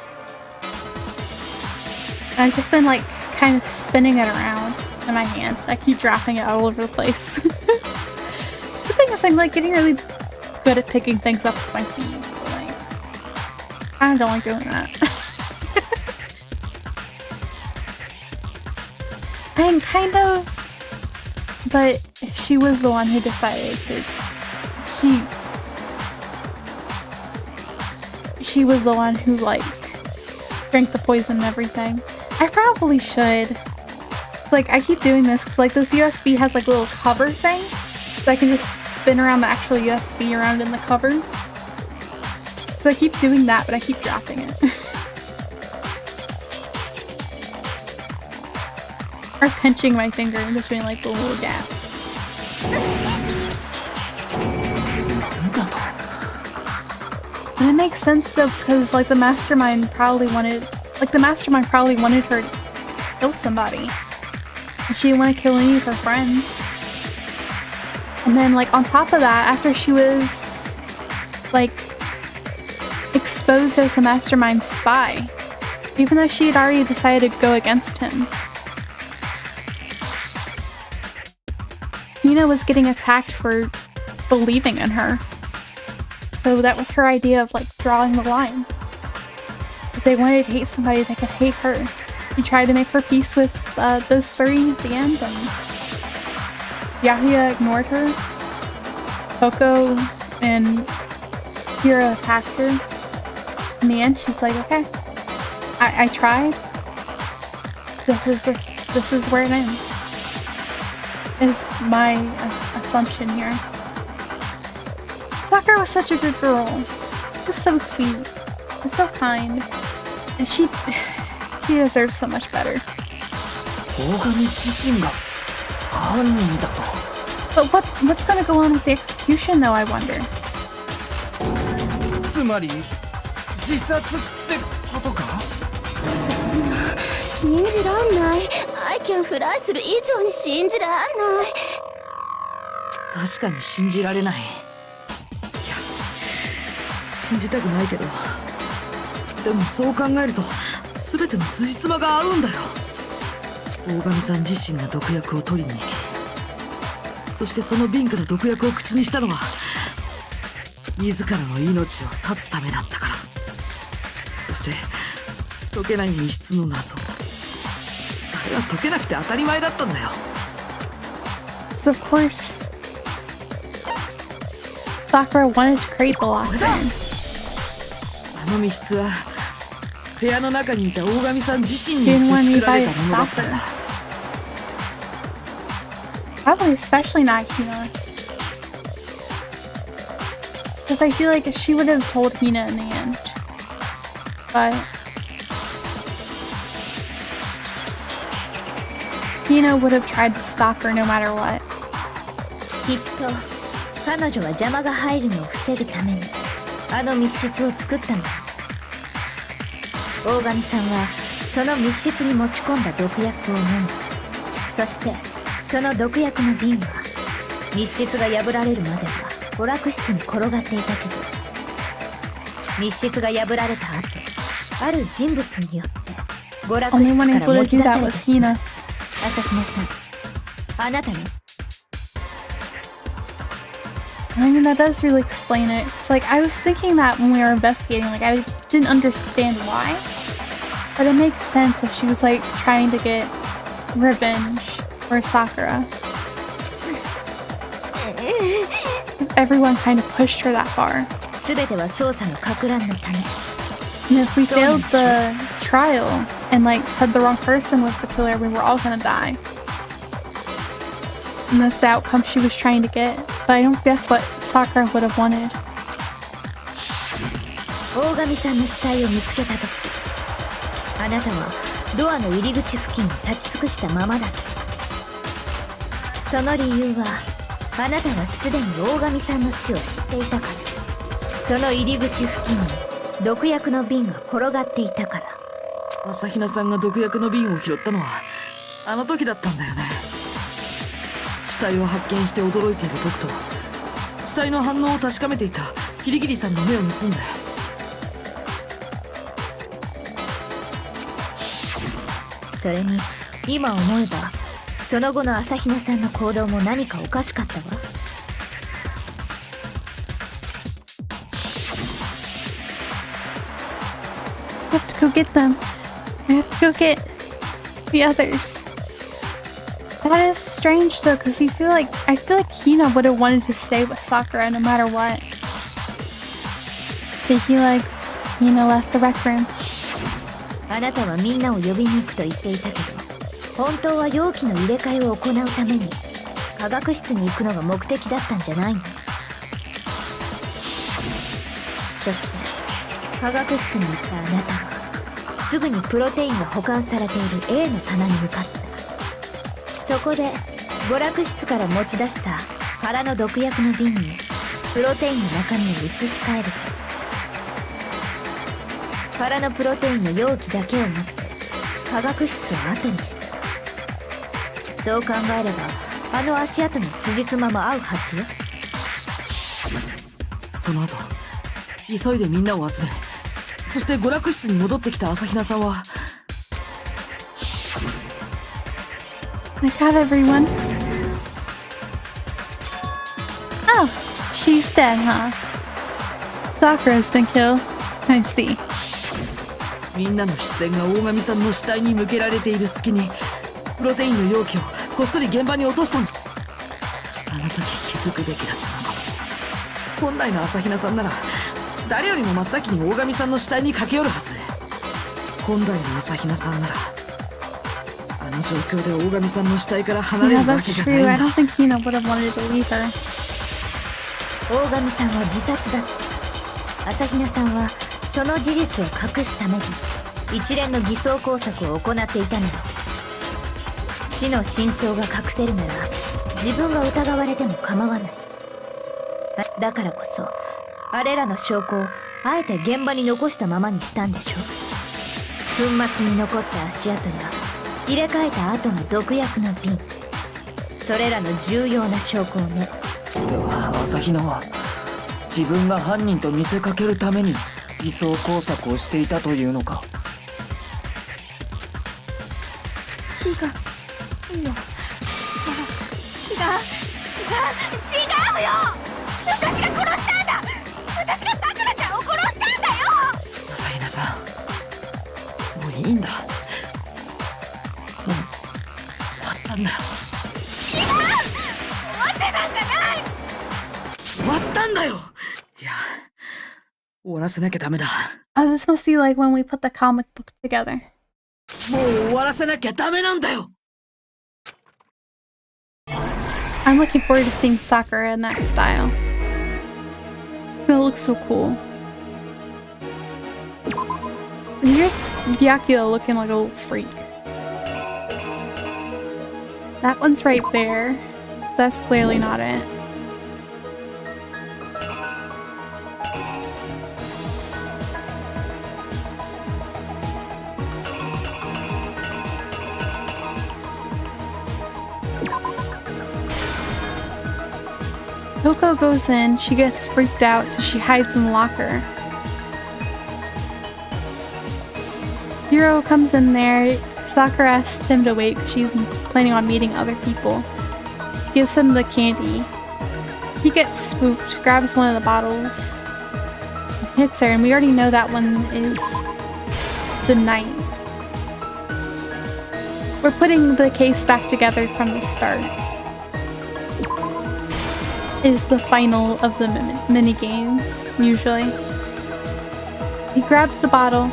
And I've just been like kind of spinning it around in my hand. I keep dropping it all over the place. The thing is I'm like getting really good at picking things up with my feet. But, like, I don't like doing that. I'm kind of, but she was the one who decided to, she was the one who like drank the poison and everything. I probably should, like I keep doing this because like this USB has like a little cover thing, so I can just spin around the actual USB around in the cover. So I keep doing that, but I keep dropping it. Or pinching my finger in between like the little gap. And it makes sense though because like the mastermind probably wanted her to kill somebody. She didn't want to kill any of her friends. And then, like, on top of that, after she was, like, exposed as a mastermind spy, even though she had already decided to go against him, Hina was getting attacked for believing in her. So that was her idea of, like, drawing the line. If they wanted to hate somebody, they could hate her. She tried to make her peace with those three at the end, and Yahya ignored her. Toko and Kira attacked her. In the end, she's like, okay, I tried. This is where it ends. Is my assumption here. Sakura was such a good girl. She was so sweet. Was so kind. And she deserves so much better.
大神自身が犯人だと。
But what's gonna go on with the execution though, I wonder?
つまり自殺ってことか？
信じらんない。アイキャンフライする以上に信じらんない。
確かに信じられない。いや、信じたくないけど、でもそう考えると全ての辻褄が合うんだよ。大神さん自身が毒薬を取りに行き、そしてその瓶から毒薬を口にしたのは自らの命を絶つためだったから。そして解けない密室の謎、あれは解けなくて当たり前だったんだよ。
So of course, Sakura wanted to create the last time.
あの密室は部屋の中にいた大神さん自身によって作られたものだったんだ。
Probably especially not Hina. Because I feel like she would have told Hina in the end. But Hina would have tried to stop her no matter what.
きっと彼女は邪魔が入るのを防ぐためにあの密室を作ったのだ。大神さんはその密室に持ち込んだ毒薬を飲んだ。そしてその毒薬の瓶は密室が破られるまでは娯楽室に転がっていたけど、密室が破られた後、ある人物によって娯楽室
Only
か
one
ら
able
持
to
ち
do
出さ
that
れ
was
てしまう。
Hina.
朝比奈さん、あなたね。
I mean, that does really explain it. It's like, I was thinking that when we were investigating, like, I didn't understand why. But it makes sense if she was, like, trying to get revenge for Sakura. Everyone kind of pushed her that far.
すべては捜査の撹乱のため。
And if we failed the trial and, like, said the wrong person was the killer, we were all gonna die. And that's the outcome she was trying to get. But I don't think that's what Sakura would have wanted.
大神さんの死体を見つけたとき、あなたはドアの入り口付近に立ち尽くしたままだった。その理由は、あなたはすでに大神さんの死を知っていたから。その入り口付近に毒薬の瓶が転がっていたから。
朝比奈さんが毒薬の瓶を拾ったのはあの時だったんだよね。死体を発見して驚いている僕と死体の反応を確かめていたキリギリさんの目を盗んで。
それに今思えばその後の朝比奈さんの行動も何かおかしかったわ。
I have to go get them. I have to go get the others. That is strange though, because I feel like Hina would have wanted to stay with Sakura no matter what. But Hina left the rec room.
あなたはみんなを呼びに行くと言っていたけど、本当は容器の入れ替えを行うために科学室に行くのが目的だったんじゃないの？そして科学室に行ったあなたはすぐにプロテインが保管されている A の棚に向かった。そこで娯楽室から持ち出した空の毒薬の瓶にプロテインの中身を移し替えると、空のプロテインの容器だけを持って科学室を後にした。そう考えればあの足跡に辻褄も合うはずよ。
その後急いでみんなを集め、そして娯楽室に戻ってきた朝比奈さんは
I got everyone. Oh, she's dead, huh? Sakura has been killed. I see.
みんなの視線が大神さんの死体に向けられている隙にプロテインの容器をこっそり現場に落としたんだ。あの時気づくべきだったのかも。本来の朝比奈さんなら誰よりも真っ先に大神さんの死体に駆け寄るはず。本来の朝比奈さんならあの状況で大神さんの死体から離れ
Yeah,
るわ
that's
けじゃないん
true. I
だ。
don't think Hina would have wanted to leave her.
大神さんは自殺だった。朝比奈さんはその事実を隠すために一連の偽装工作を行っていたのよ。死の真相が隠せるなら自分が疑われても構わない。だからこそあれらの証拠をあえて現場に残したままにしたんでしょ。粉末に残った足跡や入れ替えた後の毒薬の瓶、それらの重要な証拠をね。
では朝比奈は自分が犯人と見せかけるために偽装工作をしていたというのか。
違うよ。違うよ。私が殺したんだ。私がさくらちゃんを殺したんだよ。
朝比奈さん、もういいんだ。もう終わったんだよ。
違う。終わってなんかない。
終わったんだよ。いや、終わらせなきゃダメだ。
Oh, this must be like when we put the comic book together.
もう終わらせなきゃダメなんだよ。
I'm looking forward to seeing Sakura in that style. It's gonna look so cool. And here's Byakuya looking like a little freak. That one's right there, so that's clearly not it. Toko goes in, she gets freaked out, so she hides in the locker. Hiro comes in there, Sakura asks him to wait because she's planning on meeting other people. She gives him the candy. He gets spooked, grabs one of the bottles, and hits her, and we already know that one is the knight. We're putting the case back together from the start. Is the final of the mini games, usually. He grabs the bottle,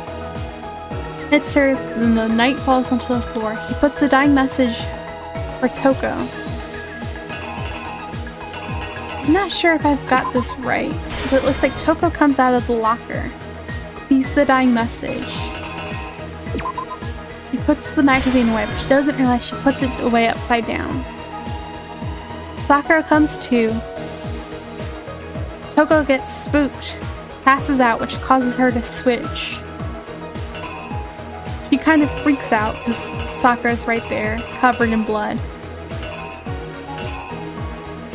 hits her, and the knight falls onto the floor. He puts the dying message for Toko. I'm not sure if I've got this right, but it looks like Toko comes out of the locker, sees the dying message. He puts the magazine away, but she doesn't realize she puts it away upside down. Sakura comes to. Toko gets spooked, passes out, which causes her to switch. She kind of freaks out because Sakura's right there, covered in blood.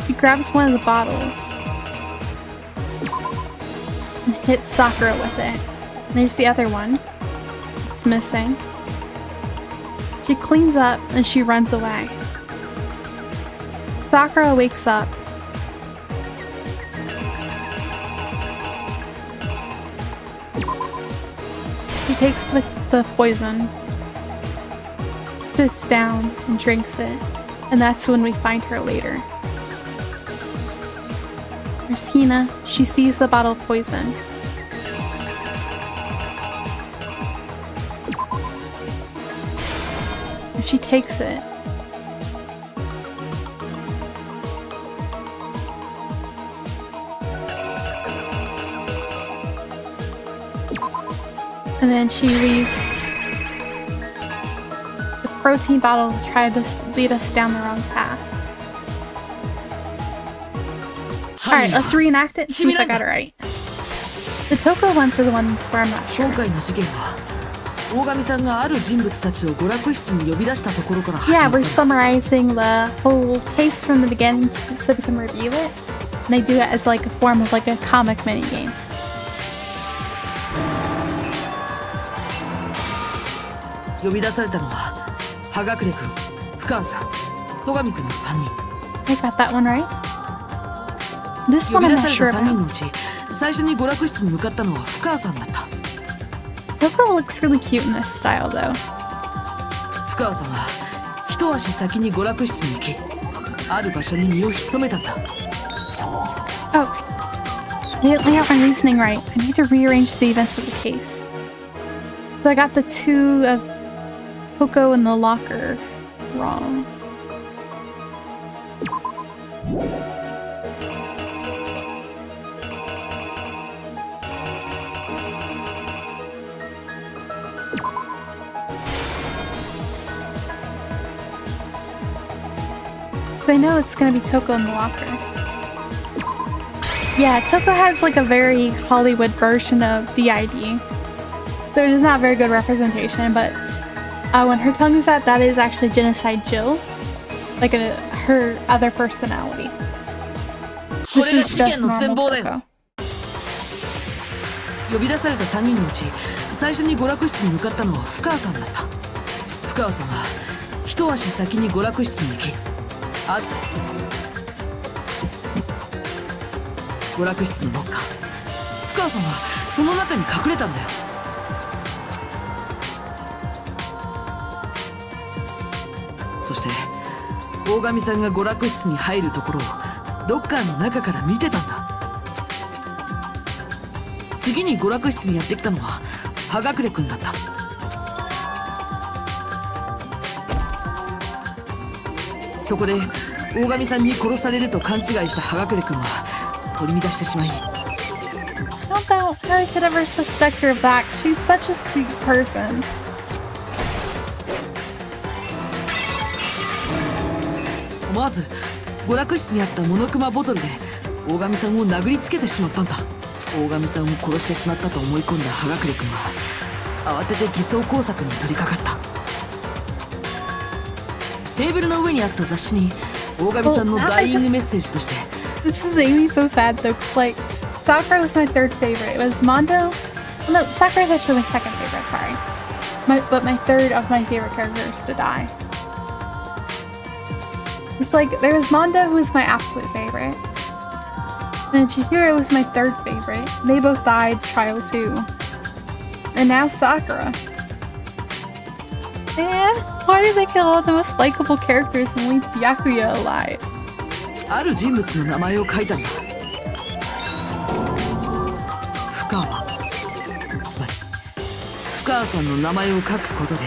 She grabs one of the bottles and hits Sakura with it. And there's the other one. It's missing. She cleans up and she runs away. Sakura wakes up. She takes the poison, sits down, and drinks it, and that's when we find her later. There's Hina. She sees the bottle of poison. And she takes it. And then she leaves the protein bottle to try to lead us down the wrong path. Alright, let's reenact it and see if I got it right. The Toko ones are the ones where I'm not sure.
今回の事件は大神さんがある人物たちを娯楽室に呼び出したところから始
Yeah,
まった
we're
んだ。
summarizing the whole case from the beginning so we can review it. And they do it as like a form of like a comic mini game.
呼び出されたのは葉隠君、深川さん、戸上君の3人。
I got that one right. This
呼
one
び
I'm
出
not
され
sure
た3人
about.
のうち最初に娯楽室に向かったのは深川さんだった。
Toko looks really cute in this style though.
深川さんは一足先に娯楽室に行き、ある場所に身を潜めたんだ。
Oh. I didn't lay out my reasoning right. I need to rearrange the events of the case. So I got the two of Toko in the locker wrong. So I know it's gonna be Toko in the locker. Yeah, Toko has like a very Hollywood version of DID. So it is not very good representation, but when her tongue is out, that is actually Genocide Jill. Like her other personality. This is just normal Toko.
呼び出された3人のうち最初に娯楽室に向かったのは深川さんだった。深川さんは一足先に娯楽室に行き、娯楽室のロッカー、深川さんはその中に隠れたんだよ。そして大神さんが娯楽室に入るところをロッカーの中から見てたんだ。次に娯楽室にやってきたのは葉隠君だった。そこで大神さんに殺されると勘違いした葉隠君は取り乱してしまい、
I don't know how I could ever suspect her of that. She's such a sweet person.
思わず娯楽室にあったモノクマボトルで大神さんを殴りつけてしまったんだ。大神さんを殺してしまったと思い込んだ葉隠君は慌てて偽装工作に取り掛かった。テーブルの上にあった雑誌に大神さんのダイイングメッセージとして、
This is making me so sad though, because like Sakura was my third favorite. It was Mondo. No, Sakura is actually my second favorite. Sorry, but my third of my favorite characters to die. It's like there was Mondo, who was my absolute favorite, and then Chihiro was my third favorite. They both died trial 2, and now Sakura. Man, why did they kill all the most likable characters and leave Byakuya alive?
ある人物の名前を書いたんだ。深川、つまり深川さんの名前を書くことで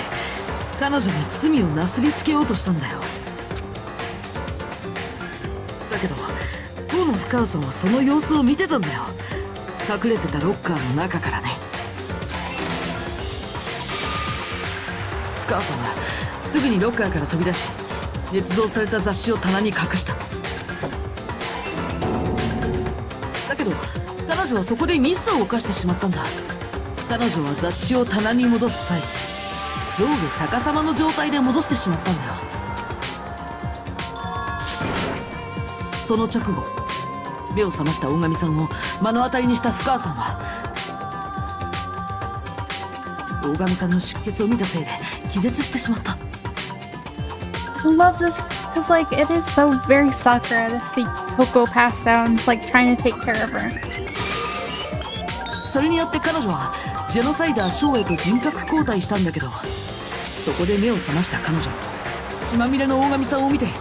彼女に罪をなすりつけようとしたんだよ。だけど当の深川さんはその様子を見てたんだよ。隠れてたロッカーの中からね。深川さんはすぐにロッカーから飛び出し、捏造された雑誌を棚に隠した。だけど彼女はそこでミスを犯してしまったんだ。彼女は雑誌を棚に戻す際、上下逆さまの状態で戻してしまったんだよ。その直後、目を覚ました大神さんを目の当たりにした深川さんは大神さんの出血を見たせいで気絶してしまった。
I love this because like it is so very Sakura to see Toko pass out and it's like trying to take care of her.
それによって彼女はジェノサイダーショウへと人格交代したんだけど、そこで目を覚ました彼女、血まみれの大神さんを見てやっ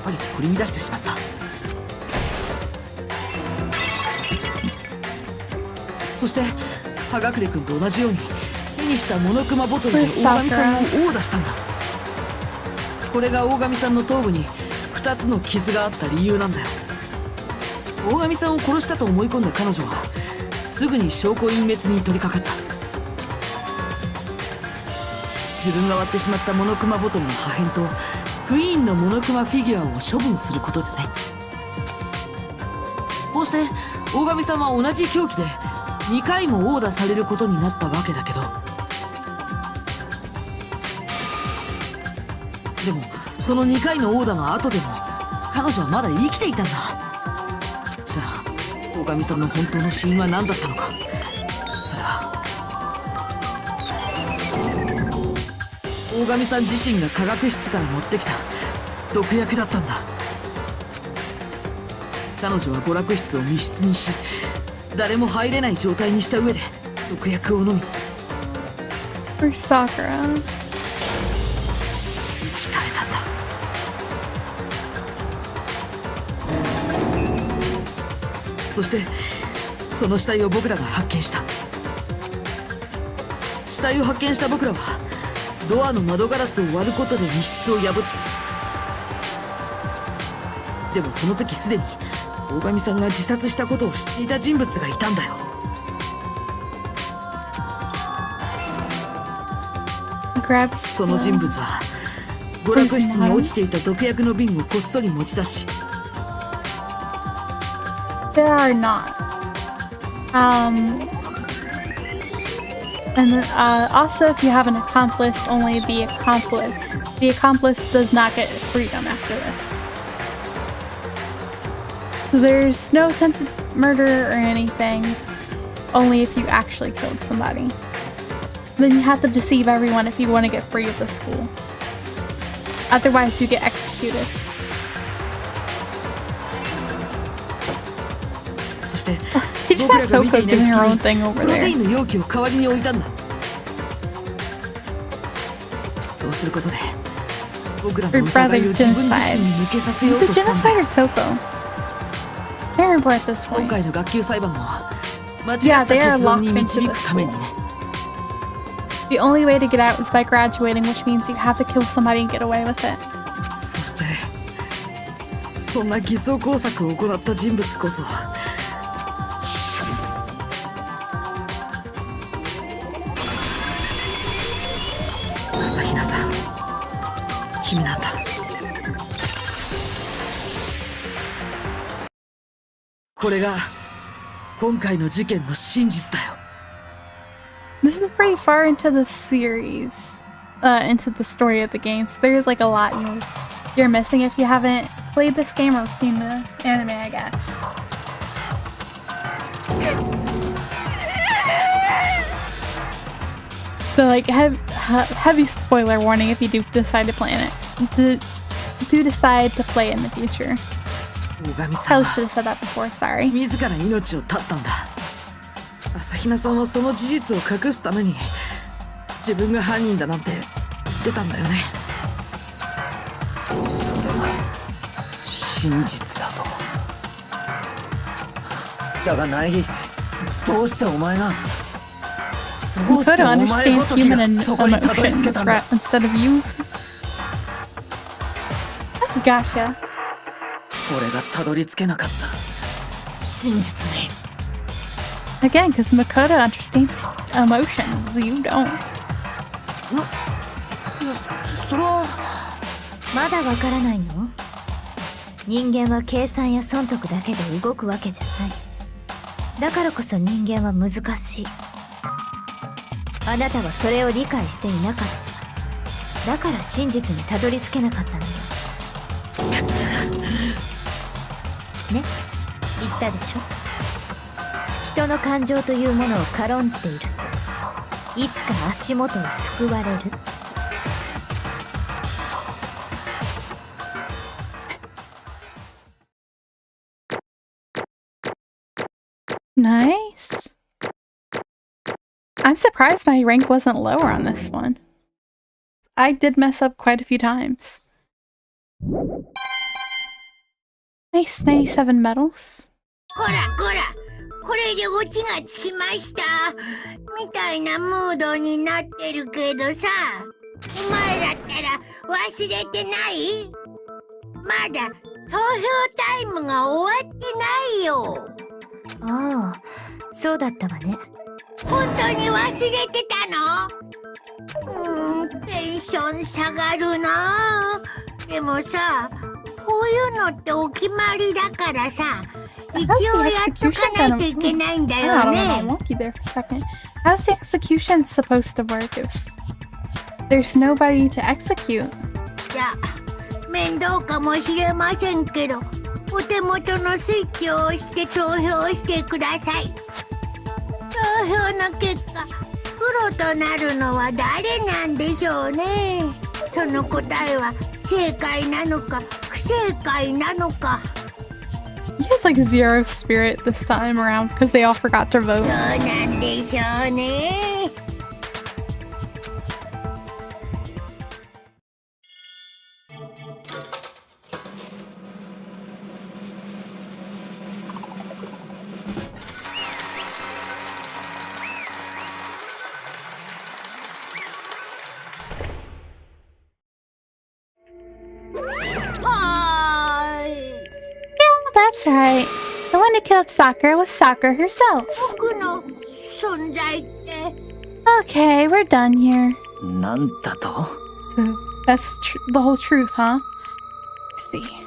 ぱり取り乱してしまった。そして葉隠君と同じように手にしたモノクマボトルで大神さんを殴打したんだ。これが大神さんの頭部に2つの傷があった理由なんだよ。大神さんを殺したと思い込んだ彼女はすぐに証拠隠滅に取り掛かった。自分が割ってしまったモノクマボトルの破片とクイーンのモノクマフィギュアを処分することでね。こうして大神さんは同じ凶器で2回も殴打されることになったわけだけど、でもその2回の殴打の後でも彼女はまだ生きていたんだ。じゃあ大神さんの本当の死因は何だったのか。それは大神さん自身が科学室から持ってきた毒薬だったんだ。彼女は娯楽室を密室にし、誰も入れない状態にした上で毒薬を飲み、
For Sakura.
生き絶えたんだ。そしてその死体を僕らが発見した。死体を発見した僕らはドアの窓ガラスを割ることで密室を破った。でもその時すでに大神さんが自殺したことを知っていた人物がいたんだよ。
Grabs
その人物は娯楽室に落ちていた毒薬の瓶をこっそり持ち出し、
There are not. And also, if you have an accomplice, only the accomplice does not get freedom after this. There's no attempted murder or anything, only if you actually killed somebody. Then you have to deceive everyone if you want to get free of the school. Otherwise, you get executed.
そして
You just have Toko doing her own thing over
プロテ
there.
インの容器を代わりに置いたんだ。そうすることで僕らの
Or
疑
rather,
いを自分自身
genocide.
に向けさせよ
Is
う
it
としたんだ。
genocide or Toko? Can't remember at this
今
point.
回の学級裁判も間違
Yeah,
った
they are
結論に
locked into
導
the
くためにね。
The only way to get out is by graduating, which means you have to kill somebody and get away with it.
そしてそんな偽装工作を行った人物こそ朝比奈さん、君なんだ。これが今回の事件の真実だよ。
This is pretty far into the series, into the story of the game. So there's like a lot you're missing if you haven't played this game or seen the anime, I guess. So like heavy spoiler warning if you do decide to play in it. Do decide to play in the future.
大神さん
Probably
は
should have said that before. Sorry.
自ら命を絶ったんだ。朝比奈さんはその事実を隠すために自分が犯人だなんて言ってたんだよね。
それが真実だと。だが苗木、どうしてお前がどうして
Makoto
お前ご
understands
とき
human
がそこにたどり着け
emotions
たんだ。
instead of you. Gotcha.
俺がたどり着けなかった真実に。
Again, because Makoto understands emotions. You don't.
それは
まだわからないの？人間は計算や損得だけで動くわけじゃない。だからこそ人間は難しい。あなたはそれを理解していなかった。だから真実にたどり着けなかったのよ。ね、言ったでしょ。人の感情というものを軽んじているといつか足元を救われる。
Nice. I'm surprised my rank wasn't lower on this one. I did mess up quite a few times. Nice, 97 medals.
こらこら、これでオチがつきましたみたいなムードになってるけどさ、お前らったら忘れてない？まだ投票タイムが終わってないよ。
ああ、そうだったわね。
本当に忘れてたの？テンション下がるな。でもさ、こういうのってお決まりだからさ、一
How's
応
the
やっと
execution
かない
gonna...
といけないんだ
I
よ
don't
ね
know, monkey there for a second. How's the execution supposed to work if there's nobody to execute?
じゃあ面倒かもしれませんけどお手元のスイッチを押して投票してください投票の結果黒となるのは誰なんでしょうねその答えは正解なのか不正解なのか
He has like zero spirit this time around because they all forgot to
どう
vote.
なんでしょうねはーい
That's right. The one who killed Sakura was Sakura herself.
僕の存在って
Okay, we're done here.
なんだと
So that's the whole truth, huh? Let's see.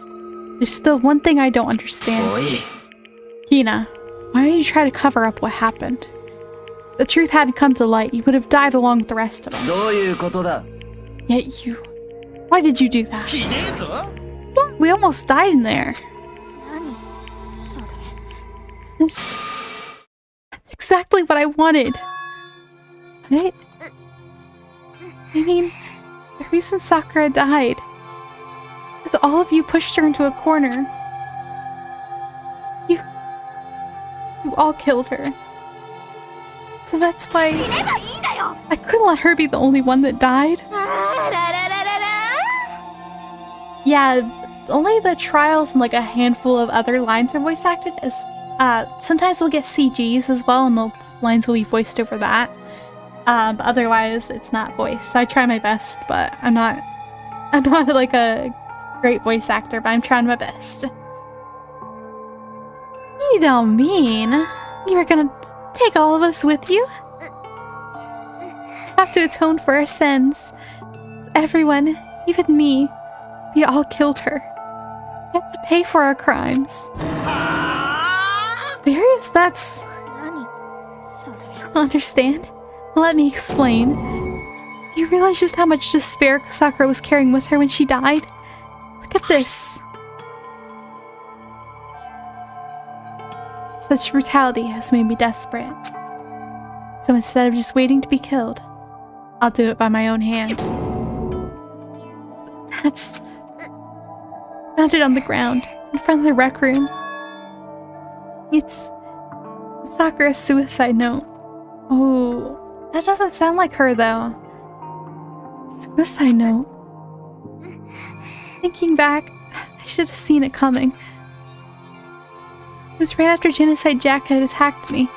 There's still one thing I don't understand.
おい
Hina, why did you try to cover up what happened? If the truth hadn't come to light, you would have died along with the rest of
ど
us.
ういうことだ
Yet you... Why did you do that?
ひでえぞ
We almost died in there.
何それ
That's exactly what I wanted. What? I mean, the reason Sakura died is because all of you pushed her into a corner. You all killed her. So that's why
死ねばいいんだよ
I couldn't let her be the only one that died.
あららららら
Yeah, only the trials and like a handful of other lines are voice acted. As sometimes we'll get CGs as well, and the lines will be voiced over that. But otherwise, it's not voiced. So I try my best, but I'm not like a great voice actor, but I'm trying my best. You don't mean you were gonna take all of us with you? Have to atone for our sins. Everyone, even me, we all killed her. We have to pay for our crimes. Serious? That's...
何それ
I don't understand. Let me explain. Do you realize just how much despair Sakura was carrying with her when she died? Look at this. Such brutality has made me desperate. So instead of just waiting to be killed, I'll do it by my own hand. That's... Found it on the ground, in front of the rec room. It's... Sakura's suicide note. Oh, that doesn't sound like her, though. Suicide note. Thinking back, I should have seen it coming. It was right after Genocide Jack had attacked me.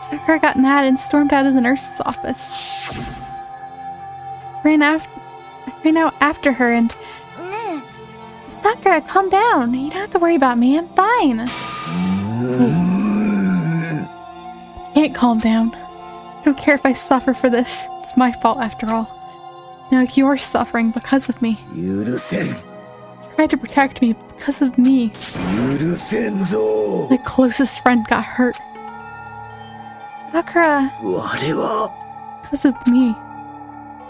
Sakura got mad and stormed out of the nurse's office. I ran out after her and...
ね
Sakura, calm down. You don't have to worry about me. I'm fine. Can't calm down. I don't care if I suffer for this. It's my fault after all. Now you're suffering because of me.
許せん
You tried to protect me because of me.
許せんぞ
My closest friend got hurt. Sakura,
我は
because of me.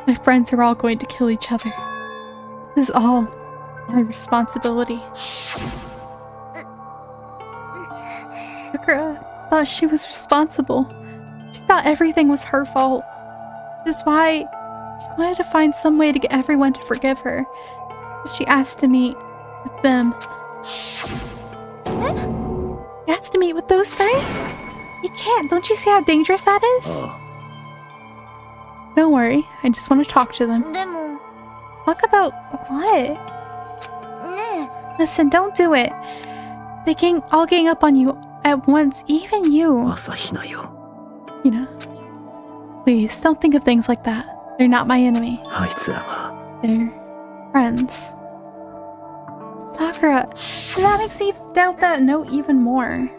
My friends are all going to kill each other. This is all my responsibility. Sakura thought she was responsible. She thought everything was her fault. Which is why she wanted to find some way to get everyone to forgive her. She asked to meet with them. She asked to meet with those three? You can't. Don't you see how dangerous that is? Don't worry. I just want to talk to them.
でも
Talk about what?
ね
Listen, don't do it. They all gang up on you at once, even you.
朝比奈よ
You know. Please, don't think of things like that. They're not my enemy.
あいつらは
They're friends. Sakura, that makes me doubt that note even more.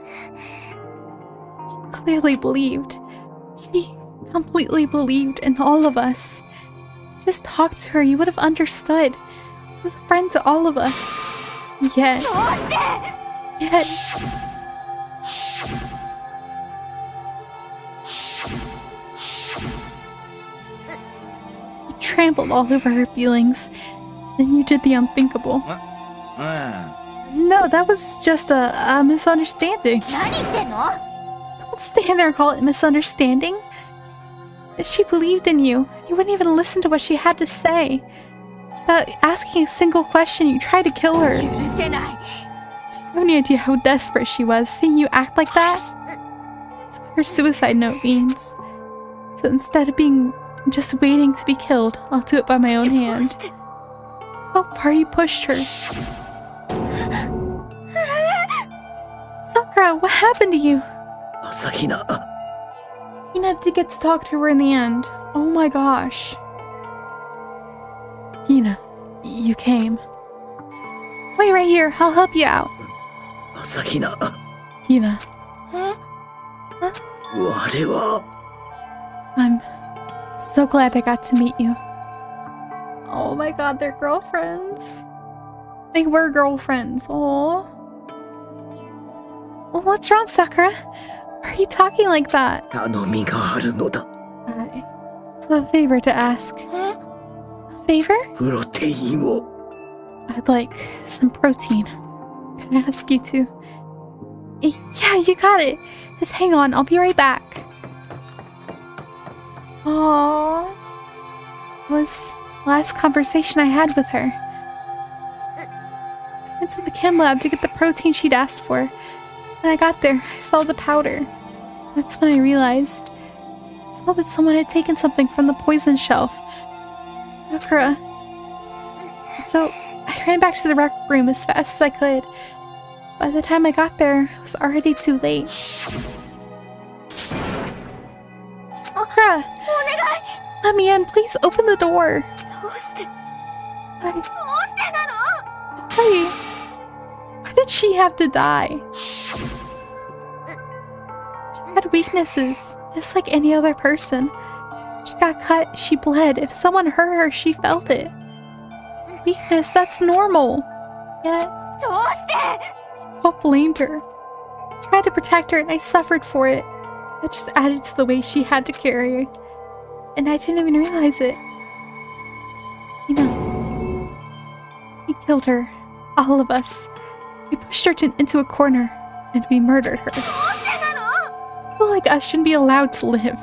She clearly believed. She completely believed in all of us. Just talk to her, you would have understood. She was a friend to all of us. Yet, You trampled all over her feelings. Then you did the unthinkable. No, that was just a misunderstanding.
何言ってんの？
Don't stand there and call it misunderstanding. She believed in you. You wouldn't even listen to what she had to say. Without asking a single question, you tried to kill her.
許せない。
Do you have any idea how desperate she was, seeing you act like that? That's what her suicide note means. So instead of being just waiting to be killed, I'll do it by my own
どう
hand.
して
That's how far you pushed her. Sakura, what happened to you?
朝比奈
Hina did get to talk to her in the end. Oh my gosh. Hina, you came. Wait right here, I'll help you out.
朝比奈
Hina,
我は
I'm so glad I got to meet you. Oh my god, they're girlfriends. They were girlfriends. Aww. Well, what's wrong, Sakura? Why are you talking like that?
頼みがあるのだ
I have a favor to ask. A favor?
プロテインを
I'd like some protein. Can I ask you to? Yeah, you got it. Just hang on, I'll be right back. Aww. That was the last conversation I had with her. I went to the chem lab to get the protein she'd asked for. When I got there, I saw the powder. That's when I realized. I saw that someone had taken something from the poison shelf. Sakura. So, I ran back to the rec room as fast as I could. By the time I got there, it was already too late. Sakura!
お願い。
Let me in, please open the door.
どうして？
I...
どうしてなの？
Why? Why did she have to die? She had weaknesses, just like any other person. She got cut, she bled. If someone hurt her, she felt it. It's weakness, that's normal. Yet,
どうして？
what blamed her? I tried to protect her and I suffered for it. That just added to the weight she had to carry. And I didn't even realize it. You know, we killed her. All of us. We pushed her into a corner and we murdered her.
どうしてなの？
People like us shouldn't be allowed to live.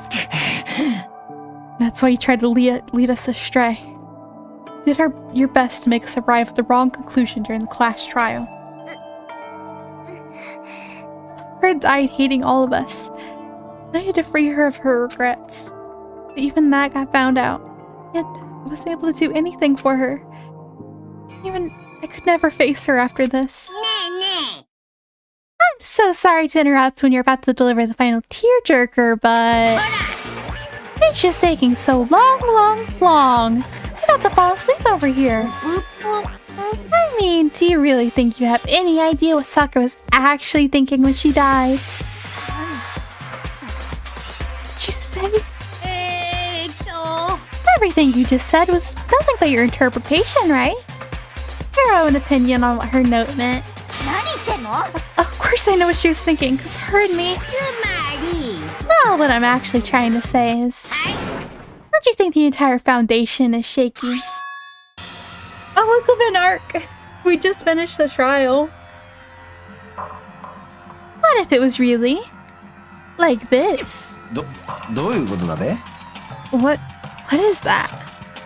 That's why you tried to lead us astray. You did your best to make us arrive at the wrong conclusion during the class trial. Sakura died hating all of us. And I had to free her of her regrets. But even that got found out. Yet I wasn't able to do anything for her. I could never face her after this.
ねえね
I'm so sorry to interrupt when you're about to deliver the final tearjerker, but it's just taking so long. I'm about to fall asleep over here.
え。ぷっぷ。
I mean, do you really think you have any idea what Sakura was actually thinking when she died? Did you say? Everything you just said was nothing but your interpretation, right? Your own opinion on what her note meant.
何言ってんの？
Of course I know what she was thinking, because her and me...
つまり。
Well, what I'm actually trying to say is...
はい。
Don't you think the entire foundation is shaky? Oh, look at an arc! We just finished the trial. What if it was really... like this?
どういうことだべ？
What is that?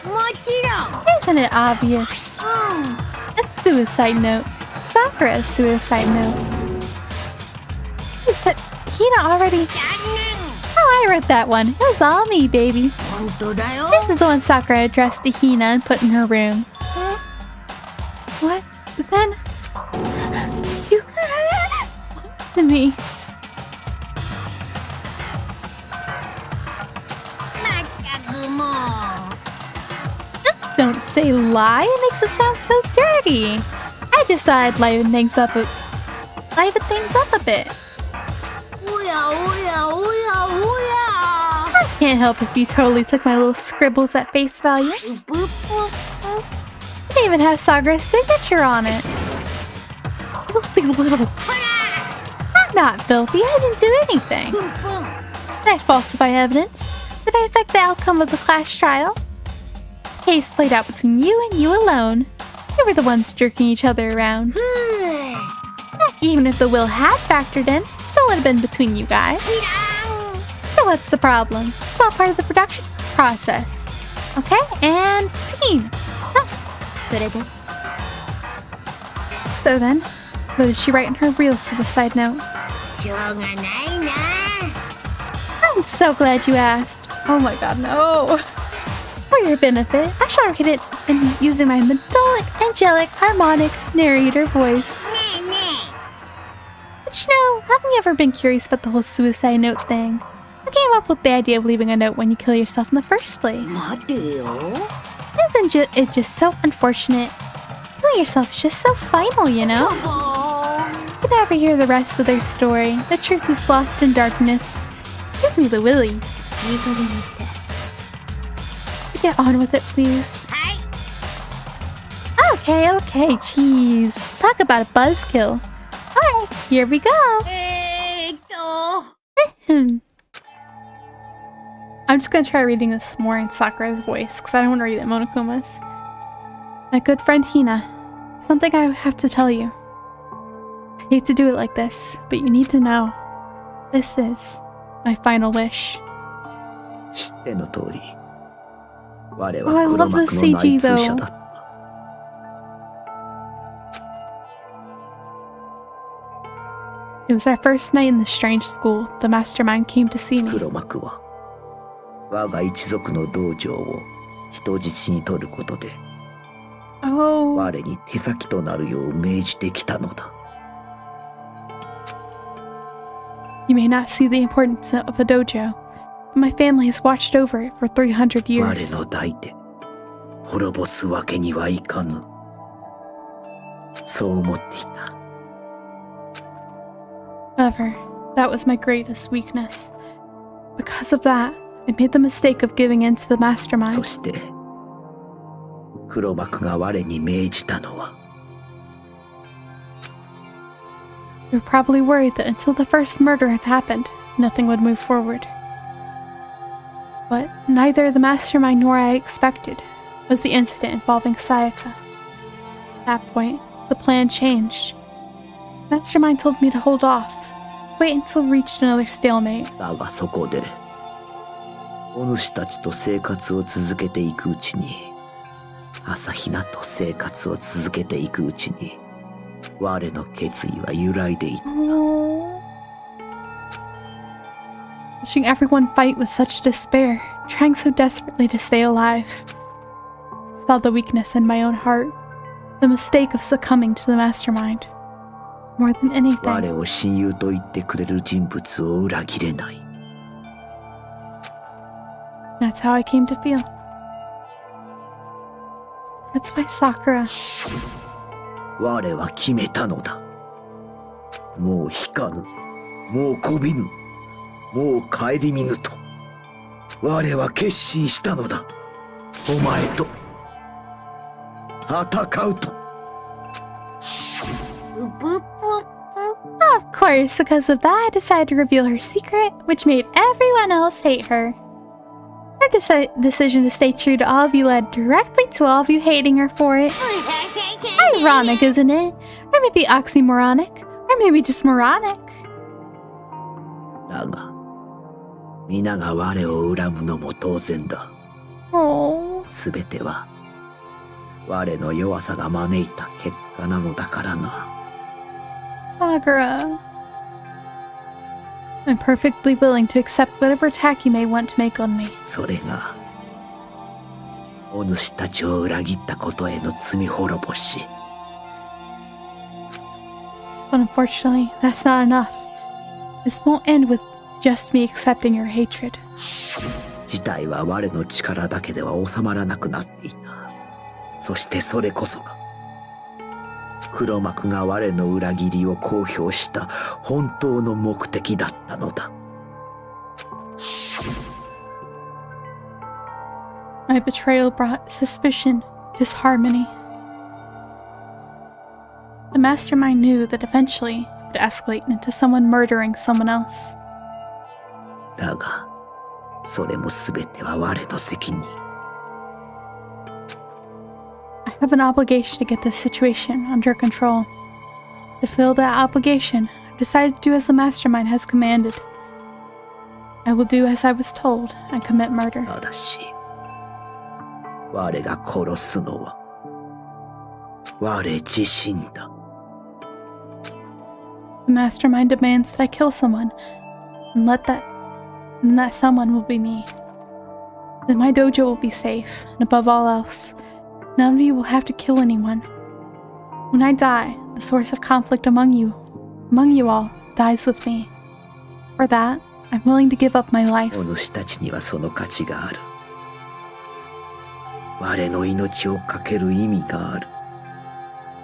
もちろん。
Isn't it obvious?
うん。
A suicide note. Sakura's suicide note. But Hina already...
残念。
Oh, I wrote that one. It was all me, baby.
本当だよ。
This is the one Sakura addressed to Hina and put in her room. What? But then... You... What to me?
まったくもう。
Don't say lie. It makes it sound so dirty. I just thought I'd liven things up a bit.
おやおやおやおや。
I can't help if you totally took my little scribbles at face value.
ぷっぷ。
It even has Sakura's signature on it. Only a little. Not not filthy. I didn't do anything.
Boom, boom.
Did I falsify evidence? Did I affect the outcome of the class trial? The case played out between you and you alone. You were the ones jerking each other around. Even if the will had factored in, it still would have been between you guys. So what's the problem? It's all part of the production process. Okay, and scene. So then, what did she write in her real suicide note?
しょうがないな。
I'm so glad you asked. Oh my god, no. For your benefit, I shall read it in using my melodic, angelic, harmonic narrator voice.
ねえね
But you know, haven't you ever been curious about the whole suicide note thing? Who came up with the idea of leaving a note when you kill yourself in the first place?
え。待てよ。
Isn't it just so unfortunate? Killing yourself is just so final, you know? You never hear the rest of their story. The truth is lost in darkness. Gives me the willies. So get on with it, please.
はい。
Okay, jeez. Talk about a buzzkill. Alright, here we go. I'm just gonna try reading this more in Sakura's voice, because I don't want to read it in Monokuma's. My good friend Hina, something I have to tell you. I hate to do it like this, but you need to know. This is my final wish.
知っての通り、我
Oh, I
は黒
love
幕
this
の
CG
内通者
though.
だった。
It was our first night in the strange school. The mastermind came to see me.
黒幕は我が一族の道場を人質に取ることで
Oh,
我に手先となるよう命じてきたのだ。
you may not see the importance of a dojo, but my family has watched over it for 300
我
years.
の代で滅ぼすわけにはいかぬ。そう思っていた。
However, that was my greatest weakness. Because of that, I made the mistake of giving in to the
そ
mastermind.
して黒幕が我に命じたのは
You were probably worried that until the first murder had happened, nothing would move forward. But neither the mastermind nor I expected was the incident involving Sayaka. At that point, the plan changed. Mastermind told me to hold off, wait until we reached another stalemate.
だがそこでお主たちと生活を続けていくうちに朝比奈と生活を続けていくうちに我の決意は揺らいでいった。
Watching everyone fight with such despair, trying so desperately to stay alive. I saw the weakness in my own heart, the mistake of succumbing to the mastermind. More than
我
anything,
を親友と言ってくれる人物を裏切れない。
that's how I came to feel. That's why Sakura.
我は決めたのだ。もう引かぬ、もうこびぬ、もう顧みぬと。我は決心したのだ。お前と戦うと。
Of course, because of that, I decided to reveal her secret, which made everyone else hate her. Her decision to stay true to all of you led directly to all of you hating her for it. Ironic, isn't it? Or maybe oxymoronic. Or maybe just moronic.
だが、皆が我を恨むのも当然だ。
Oh,
すべては我の弱さが招いた結果なのだからな。
Sakura. I'm perfectly willing to accept whatever attack you may want to make on me.
それがお主たちを裏切ったことへの罪滅ぼし。
But unfortunately, that's not enough. This won't end with just me accepting your hatred.
事態は我の力だけでは収まらなくなっていた。そしてそれこそが黒幕が我の裏切りを公表した本当の目的だったのだ。
My betrayal brought suspicion, disharmony. The mastermind knew that eventually, to escalate into someone murdering someone else.
だが、それも全ては我の責任。
I have an obligation to get this situation under control. To fill that obligation, I've decided to do as the mastermind has commanded. I will do as I was told and commit murder.
ただし、我が殺すのは我自身だ。
The mastermind demands that I kill someone, and that someone will be me. Then my dojo will be safe, and above all else, none of you will have to kill anyone. When I die, the source of conflict among you all, dies with me. For that, I'm willing to give up my life.
お主たちにはその価値がある。我の命を懸ける意味がある。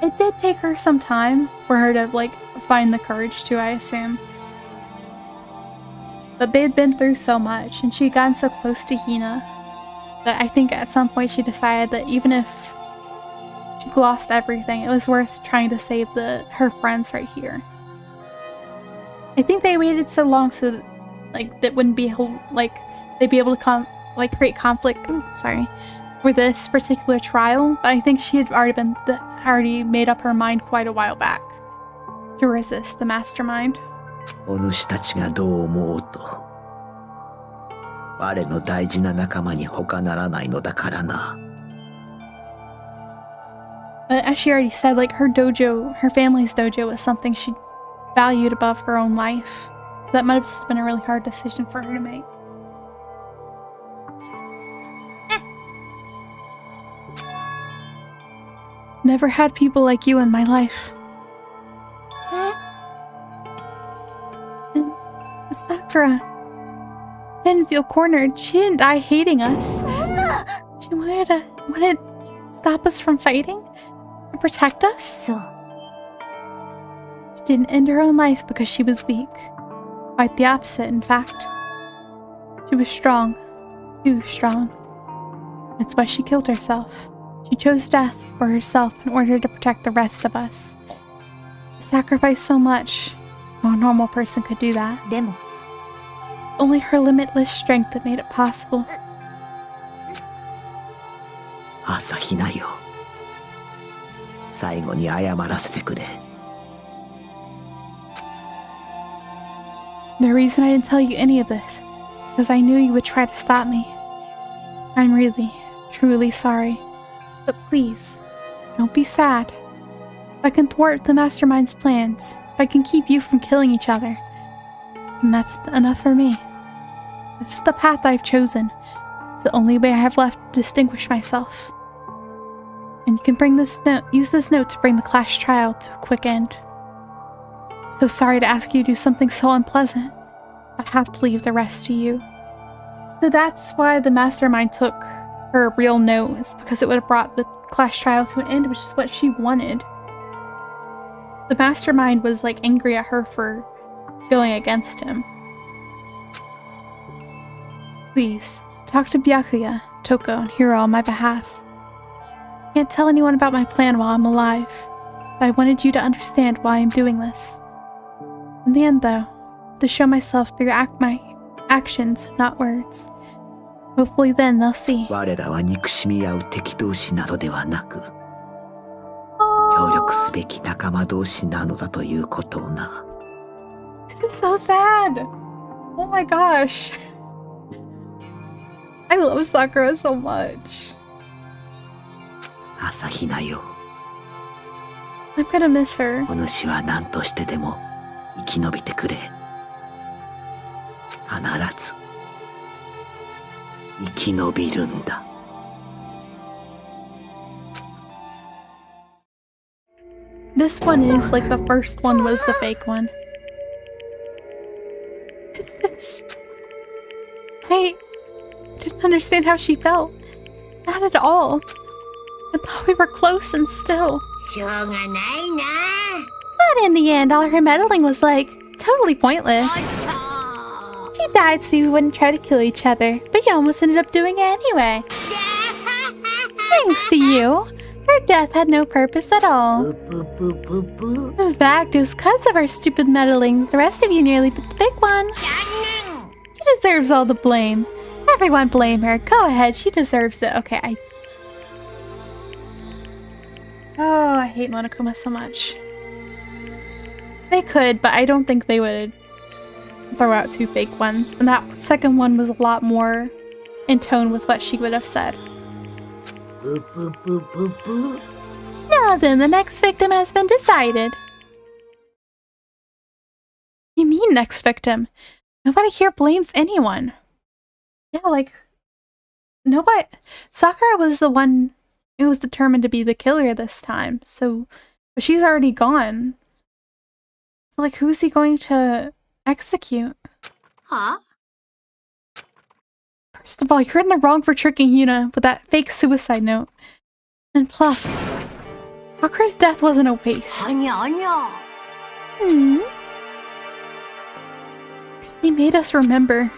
It did take her some time for her to, find the courage to, I assume. But they had been through so much, and she had gotten so close to Hina, that I think at some point she decided that even if she lost everything, it was worth trying to save her friends right here. I think they waited so long so that, that wouldn't be, they'd be able to create conflict, for this particular trial, but I think she had already made up her mind quite a while back to resist the mastermind.
お主たちがどう思おうと、我の大事な仲間に他ならないのだからな。
But as she already said, her family's dojo was something she valued above her own life. So that might have just been a really hard decision for her to make. Never had people like you in my life. And Sakura didn't feel cornered. She didn't die hating us. She wanted to stop us from fighting? To protect us?
そう。
She didn't end her own life because she was weak. Quite the opposite, in fact. She was strong. Too strong. That's why she killed herself. She chose death for herself in order to protect the rest of us. She sacrificed so much. No normal person could do that.
でも、
It's only her limitless strength that made it possible.
朝日奈よ。最後に謝らせてくれ。
The reason I didn't tell you any of this is because I knew you would try to stop me. I'm really, truly sorry. But please, don't be sad. If I can thwart the mastermind's plans, if I can keep you from killing each other, then that's enough for me. This is the path I've chosen. It's the only way I have left to distinguish myself. And you can use this note to bring the clash trial to a quick end. So sorry to ask you to do something so unpleasant. I have to leave the rest to you. So that's why the mastermind took her real note, is because it would have brought the clash trial to an end, which is what she wanted. The mastermind was angry at her for going against him. Please, talk to Byakuya, Toko, and Hiro on my behalf. I can't tell anyone about my plan while I'm alive, but I wanted you to understand why I'm doing this. In the end, though, to show myself through my actions, not words. Hopefully then they'll see.
我らは憎しみ合う敵同士などではなく、協力すべき仲間同士なのだということをな。
This is so sad. Oh my gosh. I love Sakura so much.
朝日奈よ。
I'm gonna miss her.
お主は何としてでも生き延びてくれ。必ず生き延びるんだ。
This one is the first one was the fake one. What's this? I didn't understand how she felt. Not at all. I thought we were close and still.
しょうがないな。
But in the end, all her meddling was totally pointless.
おっと。
She died so we wouldn't try to kill each other, but you almost ended up doing it anyway. Thanks to you. Her death had no purpose at all. In fact, it was because of our stupid meddling. The rest of you nearly bit the big one. She deserves all the blame. Everyone blame her. Go ahead, she deserves it. Okay, Oh, I hate Monokuma so much. They could, but I don't think they would throw out 2 fake ones. And that second one was a lot more in tone with what she would have said. Now then, the next victim has been decided. You mean next victim? Nobody here blames anyone. Yeah, like, nobody. Sakura was the one who was determined to be the killer this time, so, but she's already gone. So, like, who's he going to execute?
Huh?
First of all, you're in the wrong for tricking Yuna with that fake suicide note. And plus, Sakura's death wasn't a waste. He made us remember.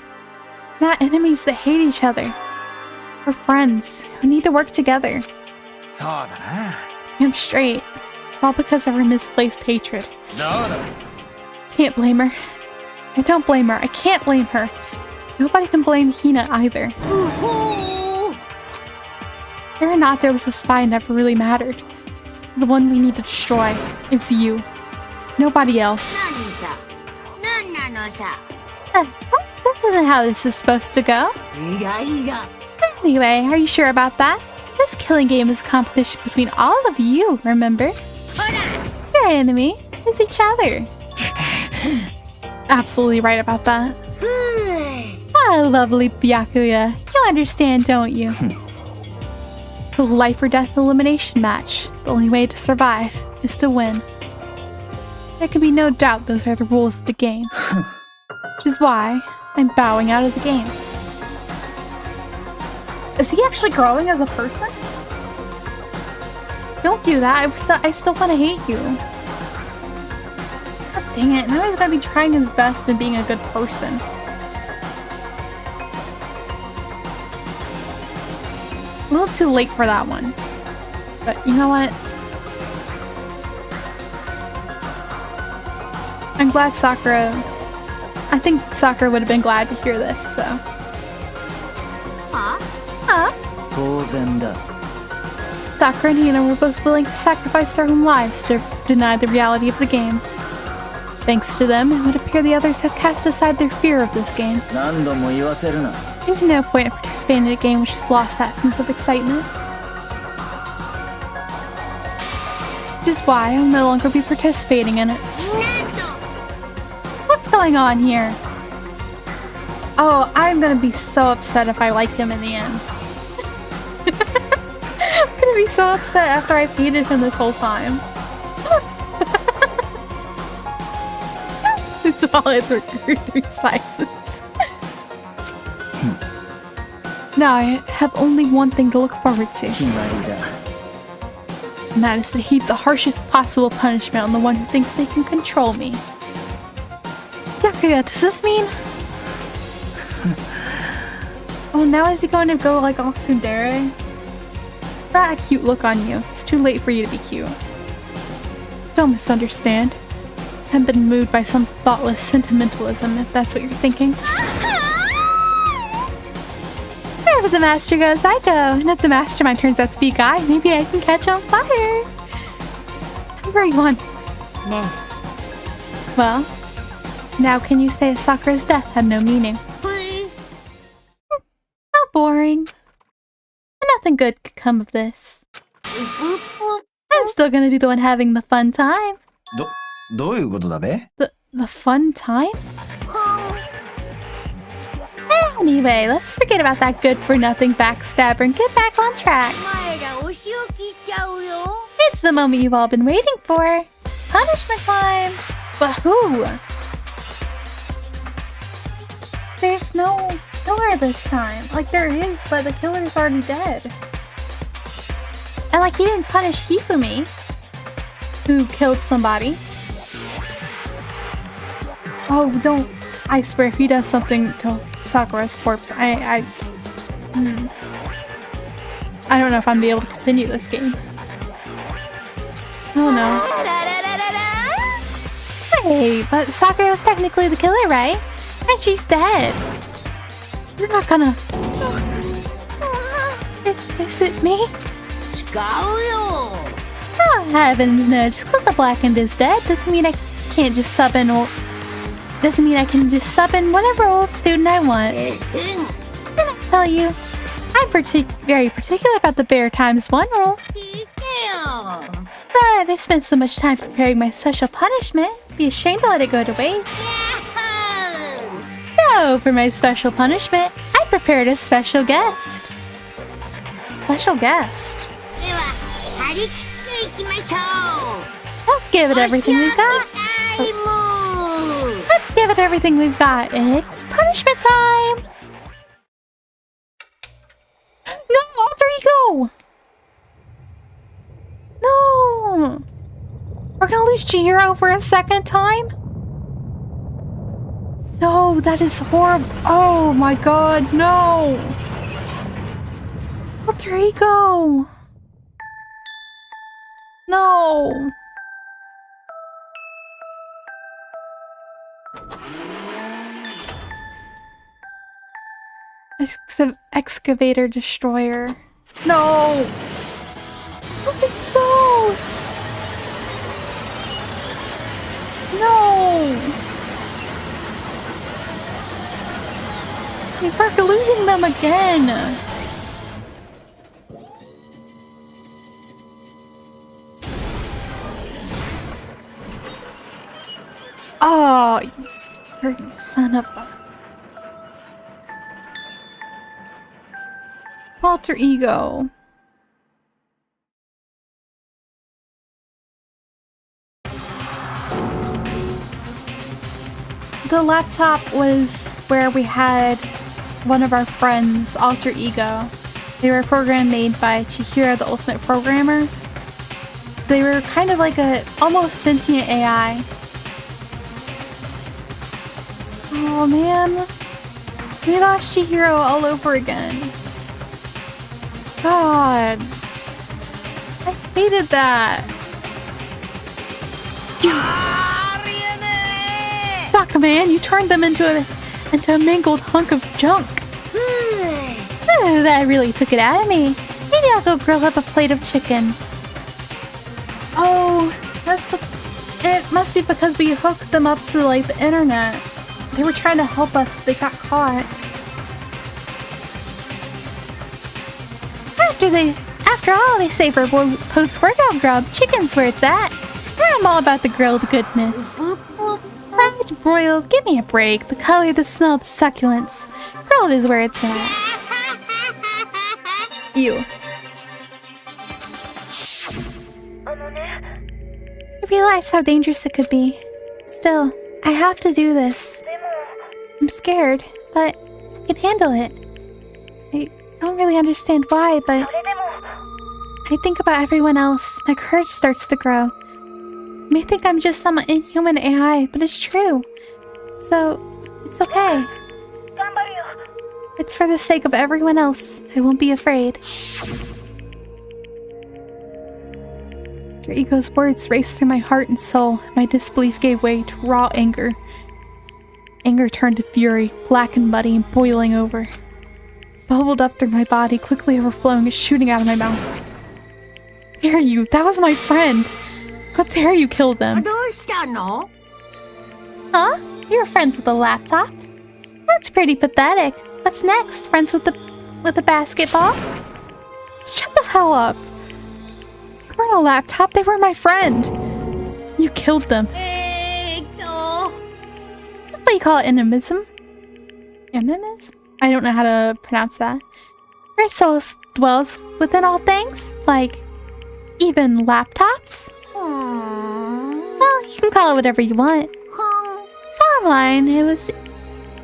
Not enemies that hate each other. We're friends who need to work together. I'm straight. It's all because of her misplaced hatred. Can't blame her. I don't blame her. I can't blame her. Nobody can blame Hina either. Whether or not there was a spy never really mattered. The one we need to destroy is you. Nobody else. This isn't how this is supposed to go. Anyway, are you sure about that? This killing game is a competition between all of you, remember? Your enemy is each other. Absolutely right about that. Ah, lovely Byakuya. You understand, don't you? The life or death elimination match. The only way to survive is to win. There can be no doubt those are the rules of the game. Which is why I'm bowing out of the game. Is he actually growing as a person? Don't do that. I still want to hate you. God dang it. Now he's gotta be trying his best and being a good person. A little too late for that one. But you know what? I'm glad Sakura... I think Sakura would have been glad to hear this, so... Sakura and Hina were both willing to sacrifice their own lives to deny the reality of the game. Thanks to them, it would appear the others have cast aside their fear of this game. There's no point in participating in a game which has lost that sense of excitement. Which is why I'll no longer be participating in it. What's going on here? Oh, I'm gonna be so upset if I like him in the end. I'm gonna be so upset after I've hated him this whole time. It's all at 3 sizes. Now I have only one thing to look forward to. And that is to heap the harshest possible punishment on the one who thinks they can control me. Byakuya, does this mean... Oh, now is he going to go like all tsundere? It's not a cute look on you. It's too late for you to be cute. Don't misunderstand. I haven't been moved by some thoughtless sentimentalism, if that's what you're thinking. Wherever the master goes, I go. And if the mastermind turns out to be a guy, maybe I can catch on fire. Everyone.
Ne.
Well, now can you say Sakura's death had no meaning? How boring. Nothing good could come of this. I'm still gonna be the one having the fun time. The fun time? Anyway, let's forget about that good-for-nothing backstabber and get back on track. It's the moment you've all been waiting for. Punishment time! But who? There's no killer this time. Like, there is, but the killer's already dead. And, like, he didn't punish Hifumi, who killed somebody. Oh, don't... I swear, if he does something to Sakura's corpse, I don't know if I'm gonna be able to continue this game. Oh no. Hey, but Sakura was technically the killer, right? And she's dead. You're not gonna... Is it me?
違うよ
Oh, heavens no. Just because the Blackened is dead doesn't mean I can't just sub in or... Doesn't mean I can just sub in whatever old student I want.
うん
Can I tell you? I'm very particular about the Bear Times 1 rule.
聞いてよ
But I spent so much time preparing my special punishment. Be ashamed to let it go to waste. So, for my special punishment, I prepared a special guest. Special guest.
では張り切っていきましょう
Let's give it everything we've got.
タイム
Let's give it everything we've got. It's punishment time. No, alter ego. No. We're gonna lose Chihiro for a second time? No, that is horrible. Oh my god, no. Alter ego. No. Excavator destroyer. No. No. No. We're losing them again. Oh, you dirty son of a... Alter ego. The laptop was where we had one of our friends' alter ego. They were a program made by Chihiro, the ultimate programmer. They were kind of like a almost sentient AI. Oh man. So we lost Chihiro all over again. God. I hated that. Fuck man, you turned them into a mangled hunk of junk. That really took it out of me. Maybe I'll go grill up a plate of chicken. Oh, it must be because we hooked them up to like the internet. They were trying to help us, but they got caught. After all, they say for post-workout grub, chicken's where it's at. I'm all about the grilled goodness. Fried, broiled, give me a break. The color, the smell, the succulence. Grilled is where it's at. You. I realize how dangerous it could be. Still, I have to do this. I'm scared, but I can handle it. I don't really understand why, but I think about everyone else. My courage starts to grow. You may think I'm just some inhuman AI, but it's true. So, it's okay. It's for the sake of everyone else. I won't be afraid. Your ego's words raced through my heart and soul. My disbelief gave way to raw anger. Anger turned to fury, black and muddy and boiling over. Bubbled up through my body, quickly overflowing and shooting out of my mouth. Dare you? That was my friend! How dare you kill them?
どうしたの
Huh? You're friends with the laptop? That's pretty pathetic. What's next? Friends with the basketball? Shut the hell up. They weren't a laptop, they were my friend. You killed them. Is this what you call animism? Animism? I don't know how to pronounce that. Your soul dwells within all things? Like, even laptops? Well, you can call it whatever you want. Bottom line, it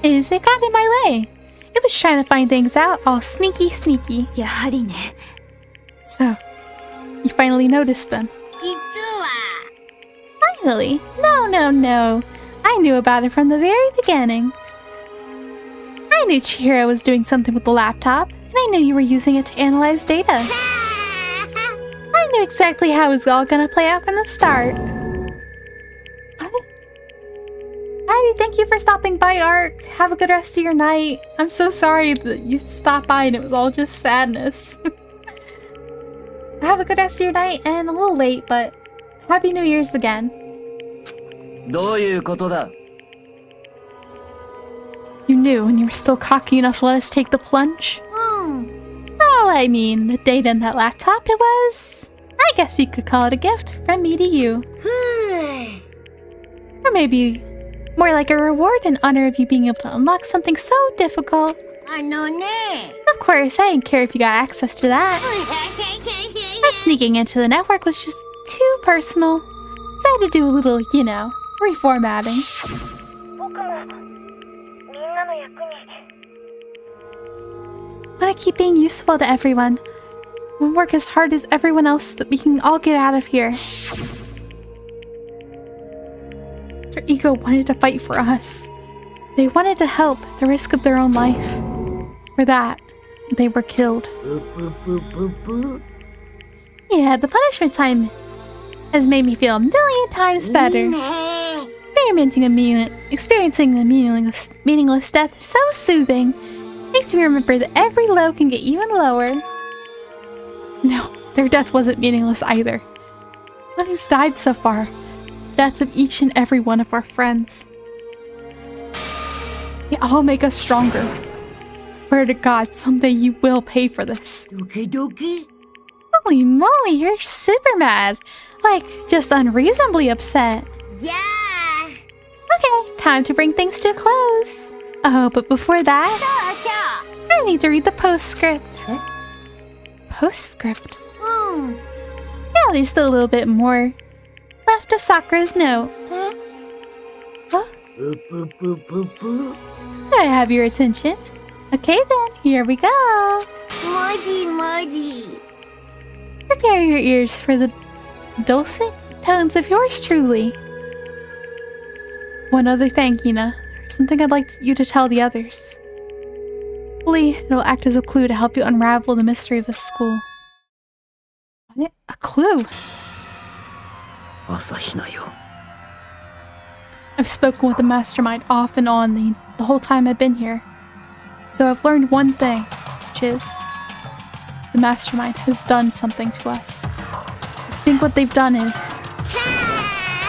got in my way. It was trying to find things out, all sneaky.
やはりね。
So, you finally noticed them.
実は
Finally? No. I knew about it from the very beginning. I knew Chihiro was doing something with the laptop, and I knew you were using it to analyze data. I knew exactly how it was all gonna play out from the start. Alrighty, thank you for stopping by, Ark. Have a good rest of your night. I'm so sorry that you stopped by and it was all just sadness. Have a good rest of your night, and a little late, but Happy New Year's again.
どういうことだ?
You knew and you were still cocky enough to let us take the plunge? Well, I mean, the data and that laptop, it was... I guess you could call it a gift from me to you. Or maybe more like a reward in honor of you being able to unlock something so difficult. Of course, I didn't care if you got access to that. But sneaking into the network was just too personal. So I had to do a little, you know, reformatting. I want to keep being useful to everyone. We'll work as hard as everyone else so that we can all get out of here. Their ego wanted to fight for us. They wanted to help at the risk of their own life. For that, they were killed. Yeah, the punishment time has made me feel a million times better. Experiencing the meaningless death is so soothing. Makes me remember that every low can get even lower. No, their death wasn't meaningless either. One who's died so far. Death of each and every one of our friends. They all make us stronger. Swear to God, someday you will pay for this. Holy moly, you're super mad. Like, just unreasonably upset.
Yeah.
Okay, time to bring things to a close. Oh, but before that, I need to read the postscript. Postscript? Yeah, there's still a little bit more left of Sakura's note. Huh? I have your attention. Okay then, here we go.
Moji.
Prepare your ears for the dulcet tones of yours truly. One other thing, Hina. Something I'd like you to tell the others. Hopefully, it'll act as a clue to help you unravel the mystery of this school. What? A clue? I've spoken with the mastermind off and on the whole time I've been here. So I've learned one thing, which is the mastermind has done something to us. I think what they've done is...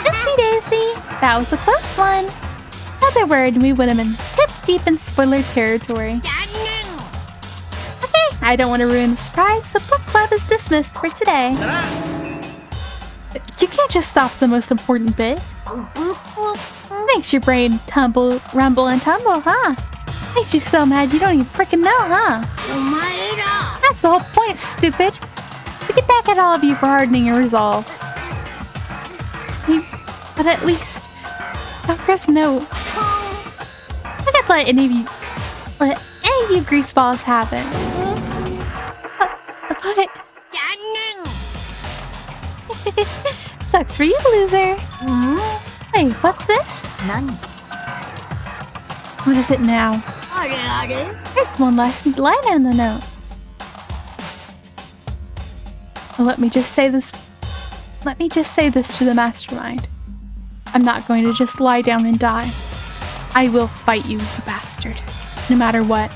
Oopsie daisy! That was a close one! Another word and we would have been hip-deep in spoiler territory. Okay, I don't want to ruin the surprise, so book club is dismissed for today. You can't just stop the most important bit. Makes your brain rumble and tumble, huh? Makes you so mad you don't even freaking know, huh? That's the whole point, stupid. To get back at all of you for hardening your resolve. But at least, Sakura's note. I can't let any of you greaseballs have it. But sucks for you, loser. Hey, what's this? What is it now? There's one last line in the note. Well, let me just say this to the mastermind. I'm not going to just lie down and die. I will fight you, you bastard. No matter what.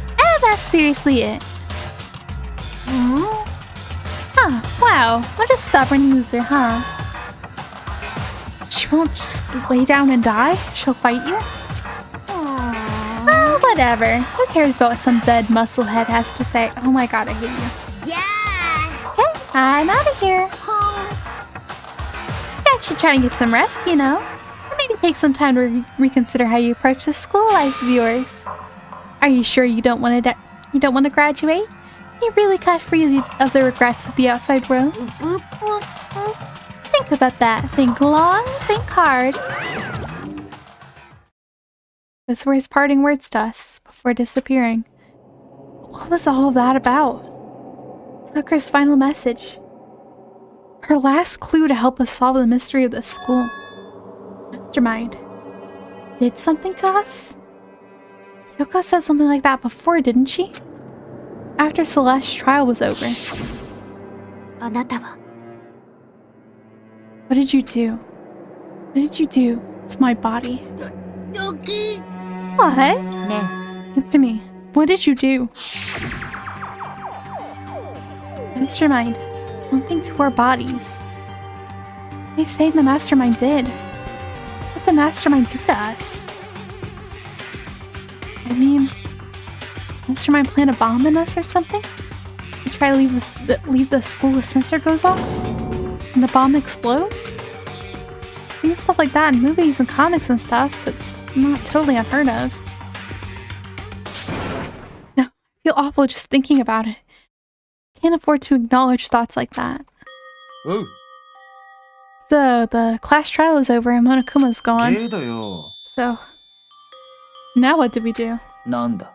And that's seriously it. Huh, wow. What a stubborn loser, huh? She won't just lay down and die? She'll fight you? Well, whatever. Who cares about what some dead musclehead has to say? Oh my god, I hate you. Okay, I'm out of here. I should try and get some rest, you know? Or maybe take some time to reconsider how you approach this school life of yours. Are you sure you don't want to graduate? You really cut free of the regrets of the outside world? Think about that. Think long, think hard. Those were his parting words to us before disappearing. What was all of that about? Sakura's final message. Her last clue to help us solve the mystery of this school. Mastermind did something to us? Kyoko said something like that before, didn't she? After Celeste's trial was over.
あなたは
What did you do? What did you do to my body?
ドキ
What?
ね
Answer me. What did you do? Mastermind. Something to our bodies. They say the mastermind did. What did the mastermind do to us? I mean, mastermind plant a bomb in us or something? We try to leave the school a sensor goes off? And the bomb explodes? I think stuff like that in movies and comics and stuff, so it's not totally unheard of. No, I feel awful just thinking about it. Can't afford to acknowledge thoughts like that.
Oh.
So, the class trial is over and Monokuma's gone.
けどよ。
So, now what do we do?
なんだ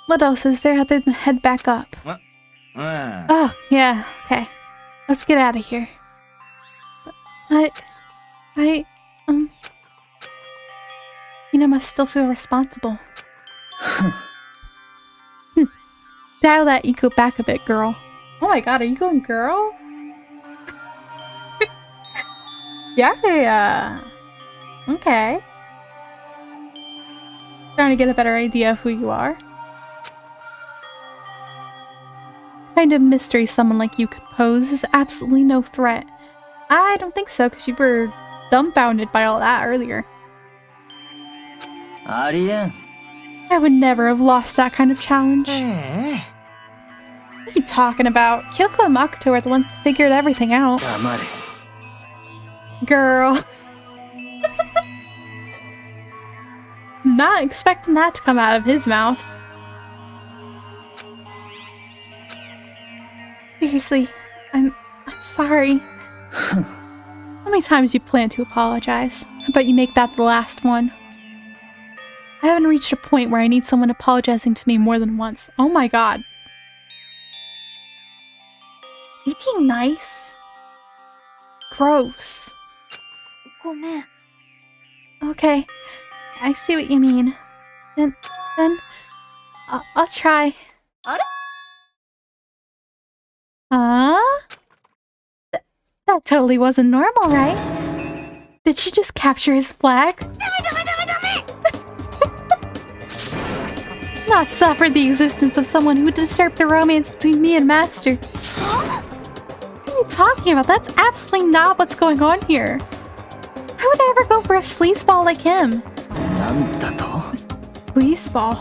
What else is there other than head back up?
うん。
Oh, yeah, okay. Let's get out of here. But, must still feel responsible. Dial that ego back a bit, girl. Oh my god, are you going girl? Yeah. Okay. Trying to get a better idea of who you are. Kind of mystery someone like you could pose is absolutely no threat. I don't think so, because you were dumbfounded by all that earlier.
ありえん
I would never have lost that kind of challenge.
え
What are you talking about? Kyoko and Makoto are the ones that figured everything out.
黙れ
Girl. Not expecting that to come out of his mouth. Seriously, I'm sorry. How many times do you plan to apologize? I bet you make that the last one. I haven't reached a point where I need someone apologizing to me more than once. Oh my god. Is he being nice? Gross.
ごめん。
Okay, I see what you mean. Then, I'll try.
あれ
That totally wasn't normal, right? Did she just capture his flag? Not suffer the existence of someone who would disturb the romance between me and Master. What are you talking about? That's absolutely not what's going on here. Why would I ever go for a sleazeball like him?
なんだと
Sleazeball?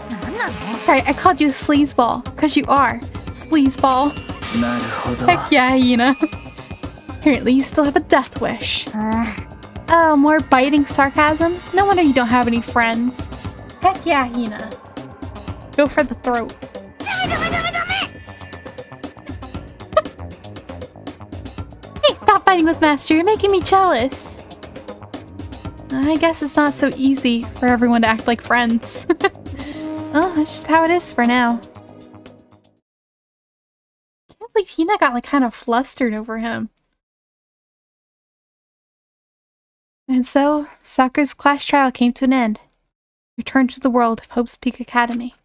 なんなの
Right, I called you a sleazeball, because you are. Sleazeball.
なるほど
Heck yeah, Hina. Apparently you still have a death wish.
あ
Oh, more biting sarcasm? No wonder you don't have any friends. Heck yeah, Hina. Go for the throat. Hey, stop fighting with Master. You're making me jealous. I guess it's not so easy for everyone to act like friends. Well, that's just how it is for now. Can't believe Hina got like kind of flustered over him. And so, Sakura's class trial came to an end. Returned to the world of Hope's Peak Academy.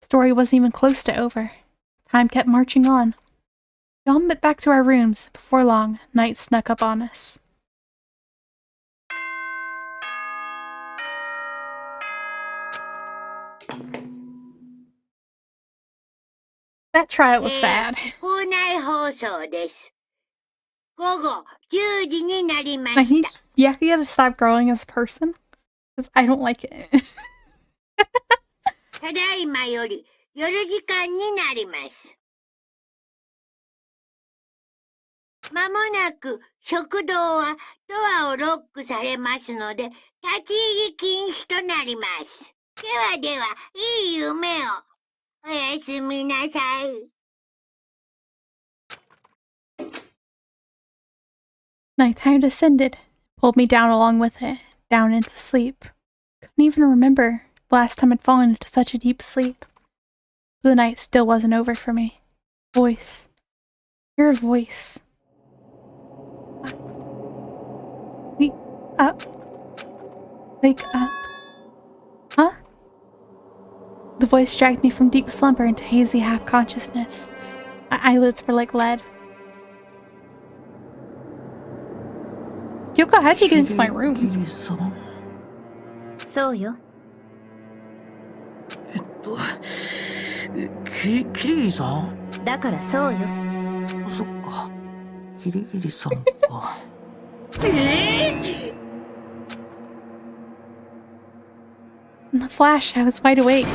The story wasn't even close to over. Time kept marching on. We all went back to our rooms. Before long, night snuck up on us. That trial was sad.
校内放送です。午後10時になりま
I
し
need
た。
Yakuya to stop growing as a person. Because I don't like it.
ただいまより夜時間になります。まもなく食堂はドアをロックされますので、立ち入り禁止となります。ではでは、いい夢を。おやすみなさい。
Nighttime descended, pulled me down along with it, down into sleep. Couldn't even remember the last time I'd fallen into such a deep sleep. The night still wasn't over for me. Voice. Your voice. Wake up. Wake up. Huh? The voice dragged me from deep slumber into hazy half-consciousness. My eyelids were like lead. Kyoko, how'd you get into my room?
キリさん。
そうよ。
キリさん。
だからそうよ。
そっか。キリさんか。
In the flash, I was wide awake.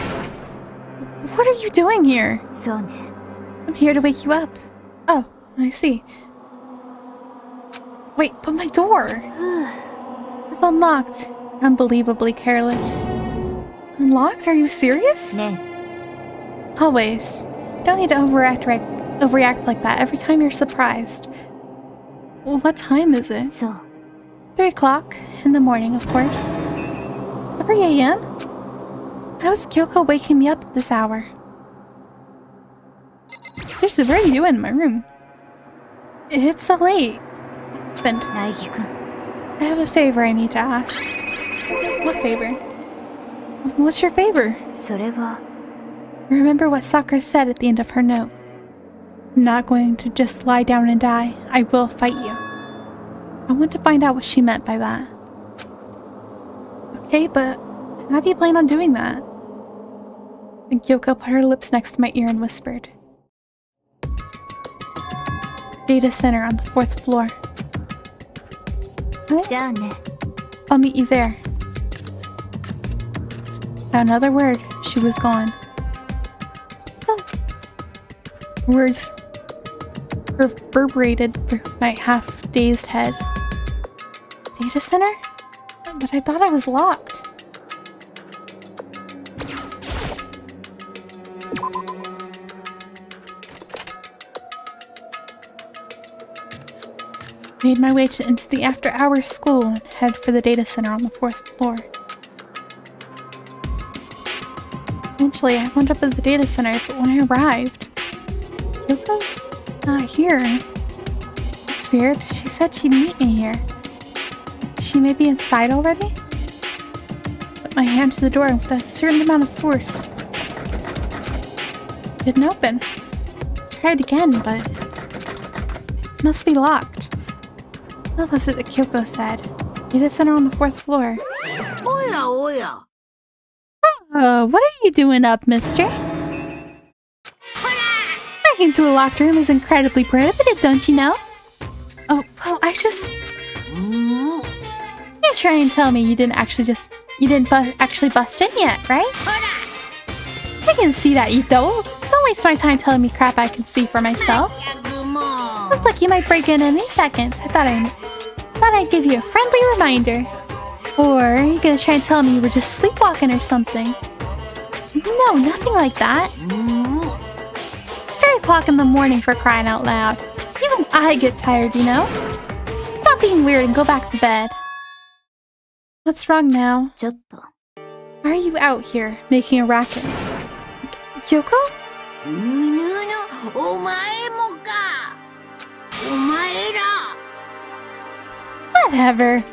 What are you doing here?
そうね。
I'm here to wake you up. Oh, I see. Wait, but my door! It's unlocked. Unbelievably careless. It's unlocked? Are you serious?
ね
Always. You don't need to overreact like that every time you're surprised. Well, what time is it?
そう。
3 o'clock in the morning, of course. It's 3 a.m.? How is Kyoko waking me up at this hour? Seriously, what are you doing in my room? It's so late. And
苗木くん。
I have a favor I need to ask. What favor? What's your favor?
それは。
Remember what Sakura said at the end of her note. I'm not going to just lie down and die. I will fight you. I want to find out what she meant by that. Okay, but how do you plan on doing that? And Kyoko put her lips next to my ear and whispered. Data center on the 4th floor. What?
じゃあね。
I'll meet you there. Without another word, she was gone. Words reverberated through my half-dazed head. Data center? But I thought I was locked. Made my way into the after-hours school and head for the data center on the 4th floor. Eventually, I wound up at the data center, but when I arrived, Kyoko's not here. It's weird. She said she'd meet me here. She may be inside already? Put my hand to the door with a certain amount of force. It didn't open. Tried again, but it must be locked. What was it that Kyoko said? Data center on the 4th floor.
おやおや。
What are you doing up, mister? Breaking into a locked room is incredibly prohibited, don't you know? Oh, well, You're trying to tell me you didn't actually bust in yet, right? I can see that you don't. Don't waste my time telling me crap I can see for myself.
早くもう。
Looked like you might break in any seconds. I thought I'd give you a friendly reminder. Or are you gonna try and tell me you were just sleepwalking or something? No, nothing like that. It's 3 o'clock in the morning for crying out loud. Even I get tired, you know? Stop being weird and go back to bed. What's wrong now?
ちょっと。
Why are you out here making a racket? Kyoko?
お前もか。お前ら。
Whatever.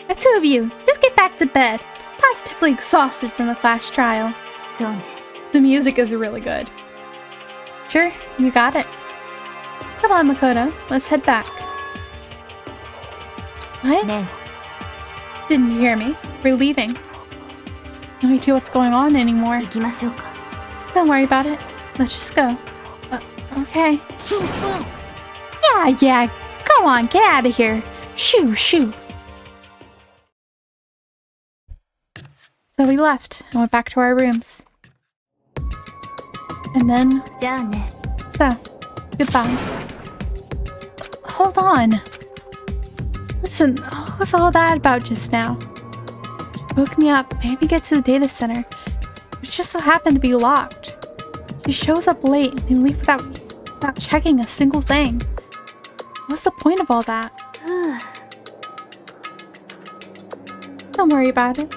The two of you, just get back to bed. Positively exhausted from the flash trial.
そうね。
The music is really good. Sure, you got it. Come on, Makoto. Let's head back. What?
ね
Didn't you hear me? We're leaving. No idea what's going on
え、
anymore.
行きましょうか。
Don't worry about it. Let's just go. Okay.
ふんふん。
Yeah. Go on, get out of here. Shoo. So we left and went back to our rooms. And then,
じゃあね。
so, goodbye. Hold on. Listen, what was all that about just now? She woke me up, made me get to the data center, which just so happened to be locked. She shows up late and we leave without checking a single thing. What's the point of all that? Don't worry about it.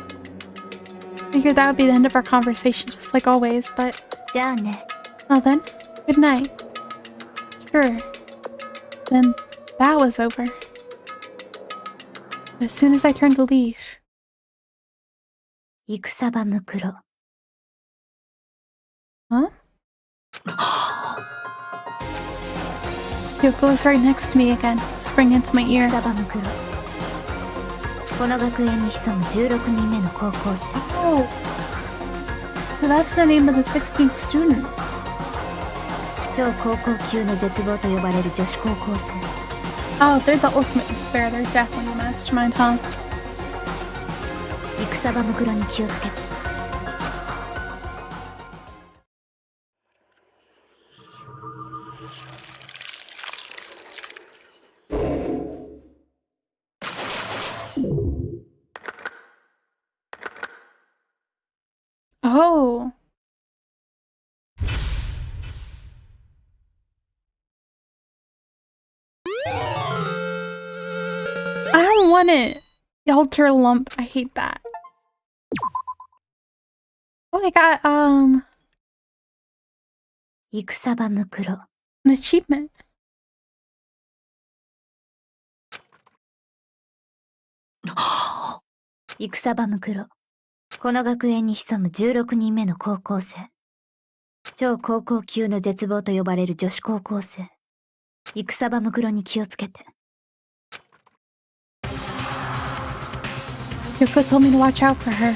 Figured that would be the end of our conversation, just like always, but...
じゃあね。
Well then, good night. Sure. Then that was over. But as soon as I turned to leave...
戦場むくろ。
Huh? Yoko is right next to me again, whispering into my ear.
草場むくろ。この学園に潜む16人目の高校生。
Oh, so that's the name of the 16th student.
超高校級の絶望と呼ばれる女子高校生。
Oh, they're the ultimate despair. They're definitely a mastermind, huh?
戦場むくろに気をつけて。
Oh. I don't want it. Alter lump. I hate that. Oh, I got,
戦場むくろ。
an achievement.
戦場むくろ。この学園に潜む16人目の高校生。超高校級の絶望と呼ばれる女子高校生。戦場むくろに気をつけて。
Yoko told me to watch out for her.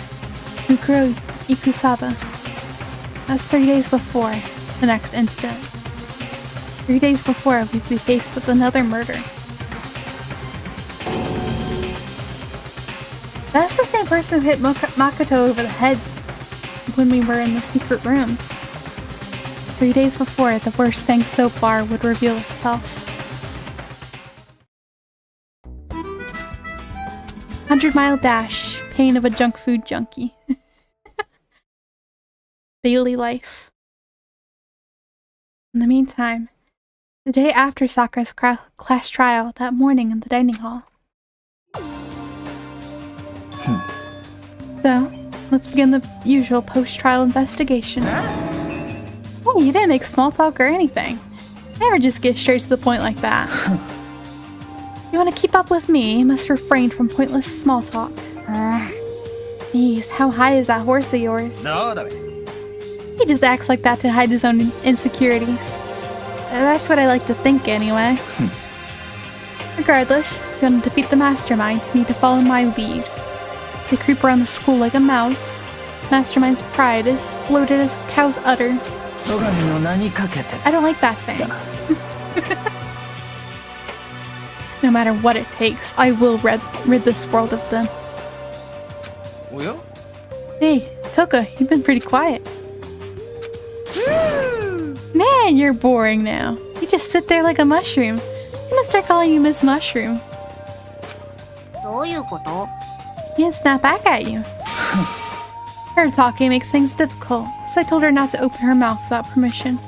Mukuro Ikusaba. That's 3 days before the next incident. 3 days before we'd be faced with another murder. That's the same person who hit Makoto over the head when we were in the secret room. 3 days before, the worst thing so far would reveal itself. 100-mile dash. Pain of a junk food junkie. Daily life. In the meantime, the day after Sakura's class trial, that morning in the dining hall. So, let's begin the usual post-trial investigation. Oh, you didn't make small talk or anything. Never just get straight to the point like that. You want to keep up with me, you must refrain from pointless small talk. Jeez, how high is that horse of yours? He just acts like that to hide his own insecurities. That's what I like to think, anyway. Regardless, if you want to defeat the mastermind, you need to follow my lead. They creep around the school like a mouse. Mastermind's pride is as bloated as a cow's udder. I don't like that saying. No matter what it takes, I will rid this world of them. Hey, Toka, you've been pretty quiet. Man, you're boring now. You just sit there like a mushroom. I'm gonna start calling you Miss Mushroom.
どういうこと？
She can't snap back at you. Her talking makes things difficult, so I told her not to open her mouth without permission.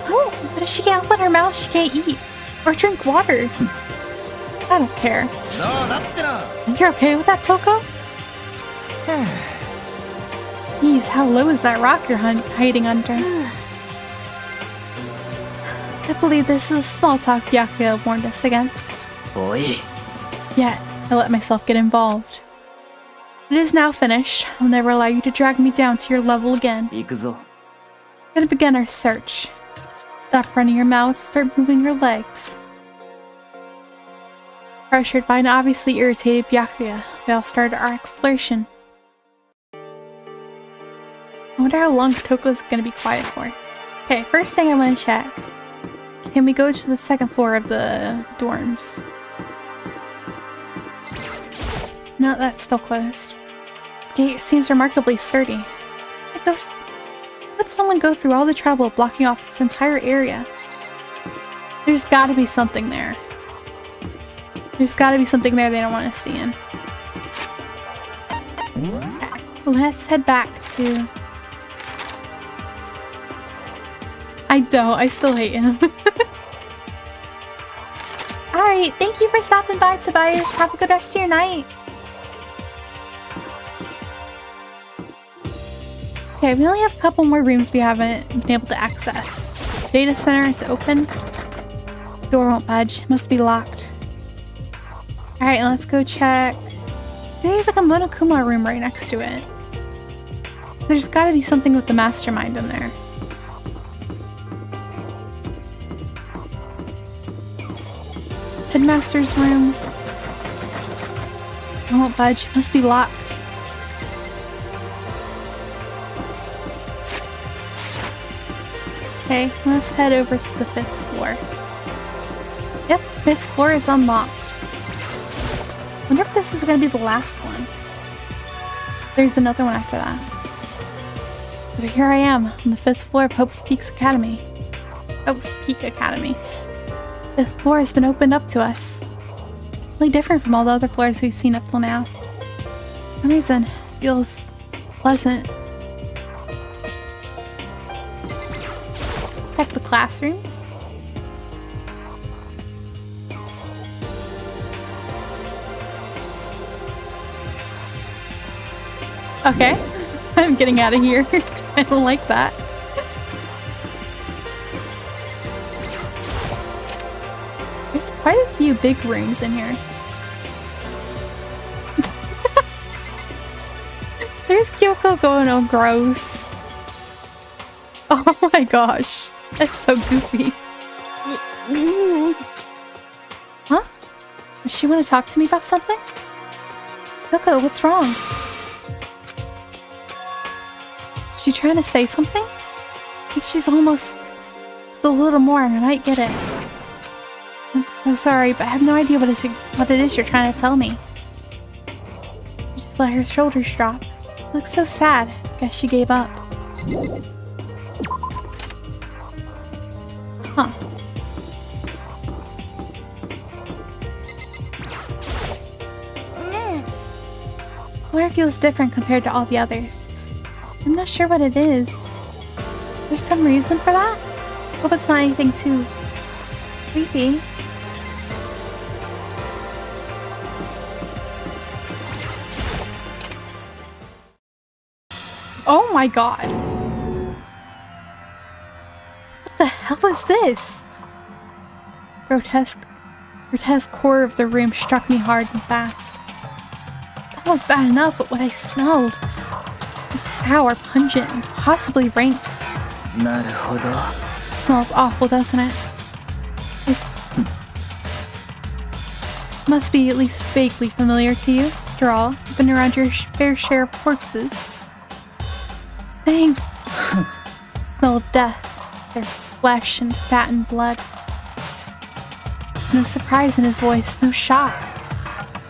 Oh, but if she can't open her mouth, she can't eat or drink water. I don't care. You're okay with that, Toko? Jeez, how low is that rock you're hiding under? I believe this is a small talk Byakuya warned us against. Yet, I let myself get involved. It is now finished. I'll never allow you to drag me down to your level again. We're gonna begin our search. Stop running your mouth, start moving your legs. Pressured by an obviously irritated Byakuya, we all started our exploration. I wonder how long Toko's gonna be quiet for. Okay, first thing I want to check. Can we go to the second floor of the dorms? No, that's still closed. The gate seems remarkably sturdy. Let someone go through all the trouble of blocking off this entire area. There's gotta be something there. There's gotta be something there they don't want us seeing. Okay, let's head back to... I still hate him. Alright, thank you for stopping by, Tobias. Have a good rest of your night. Okay, we only have a couple more rooms we haven't been able to access. Data center is open. Door won't budge. Must be locked. Alright, let's go check. There's like a Monokuma room right next to it. So there's gotta be something with the mastermind in there. Headmaster's room. I won't budge. It must be locked. Okay, let's head over to the 5th floor. Yep, 5th floor is unlocked. Wonder if this is gonna be the last one. There's another one after that. So here I am on the 5th floor of Hope's Peak Academy. Hope's Peak Academy. The 5th floor has been opened up to us. Really different from all the other floors we've seen up till now. For some reason, it feels pleasant. Check the classrooms. Okay, I'm getting out of here. I don't like that. There's quite a few big rooms in here. There's Kyoko going, oh gross. Oh my gosh, that's so goofy. Huh? Does she want to talk to me about something? Kyoko, what's wrong? Is she trying to say something? I think she's almost just a little more and I might get it. I'm so sorry, but I have no idea what it is you're trying to tell me. Just let her shoulders drop. She looks so sad. Guess she gave up. Huh. Flora feels different compared to all the others. I'm not sure what it is. There's some reason for that? Hope it's not anything too creepy. Oh my god. What the hell is this? Grotesque horror of the room struck me hard and fast. That was bad enough, but what I smelled was sour, pungent, and possibly rank. Smells awful, doesn't it? Must be at least vaguely familiar to you. After all, you've been around your fair share of corpses. Thing. Smell of death, their flesh and fat and blood. There's no surprise in his voice, no shock.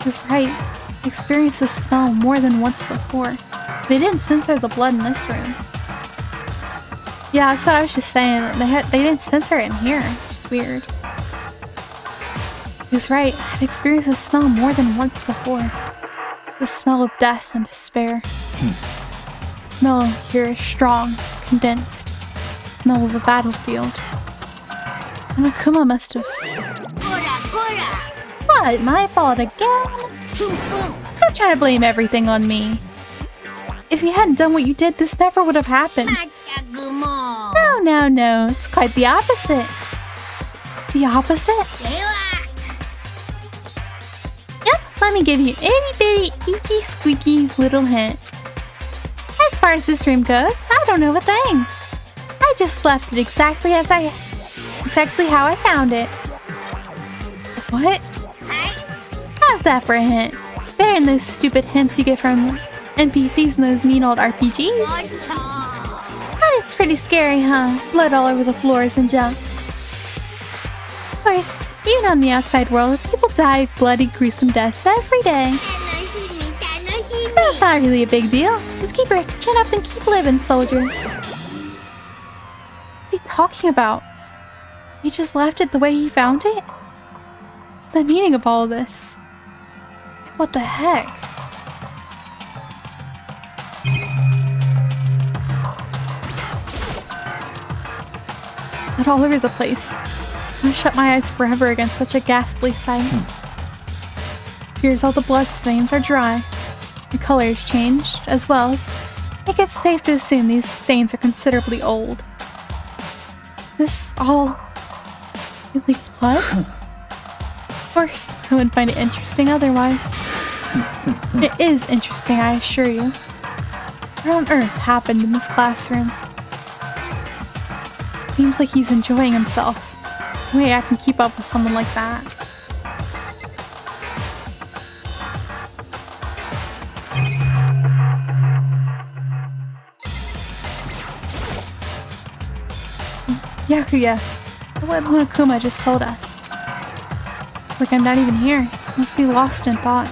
He was right. I experienced this smell more than once before. They didn't censor the blood in this room. Yeah, that's what I was just saying. They didn't censor it in here. It's just weird. He was right. I'd experienced this smell more than once before. The smell of death and despair. The smell here is strong, condensed. The smell of a battlefield. Monokuma must have... What? My fault again? Don't try to blame everything on me. If you hadn't done what you did, this never would have happened. No. It's quite the opposite. The opposite? Yep, let me give you itty bitty, eeky squeaky little hint. As far as this room goes, I don't know a thing. I just left it exactly how I found it. What? How's that for a hint? Better than those stupid hints you get from NPCs in those mean old RPGs. But it's pretty scary, huh? Blood all over the floors and junk. Of course, even on the outside world, people die bloody, gruesome deaths every day. That's not really a big deal. Just keep your chin up and keep living, soldier. What's he talking about? He just left it the way he found it? What's the meaning of all of this? What the heck? Blood all over the place. I'm gonna shut my eyes forever against such a ghastly sight. Here's all the blood stains are dry. The color has changed, as well as I think it's safe to assume these stains are considerably old. Is this all really blood? Of course, I wouldn't find it interesting otherwise. It is interesting, I assure you. What on earth happened in this classroom? Seems like he's enjoying himself. No way I can keep up with someone like that. Yakuya, what Monokuma just told us. Like I'm not even here. Must be lost in thought.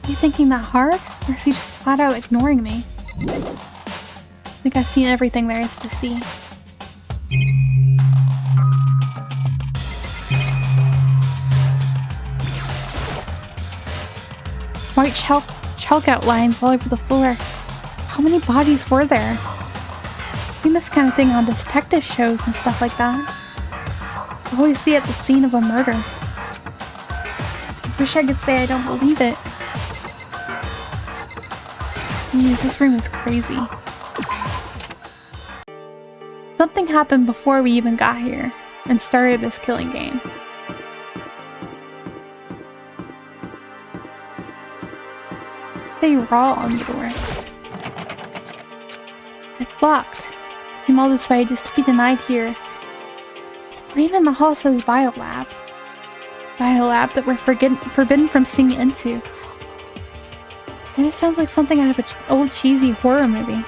Are you thinking that hard? Or is he just flat out ignoring me? I think I've seen everything there is to see. White chalk outlines all over the floor. How many bodies were there? I've seen this kind of thing on detective shows and stuff like that. I always see it at the scene of a murder. I wish I could say I don't believe it. Jeez, this room is crazy. Something happened before we even got here and started this killing game. Say raw on the door. It's locked. Came all this way just to be denied here. The screen in the hall says biolab. Biolab that we're forbidden from seeing into. And it sounds like something out of an old cheesy horror movie.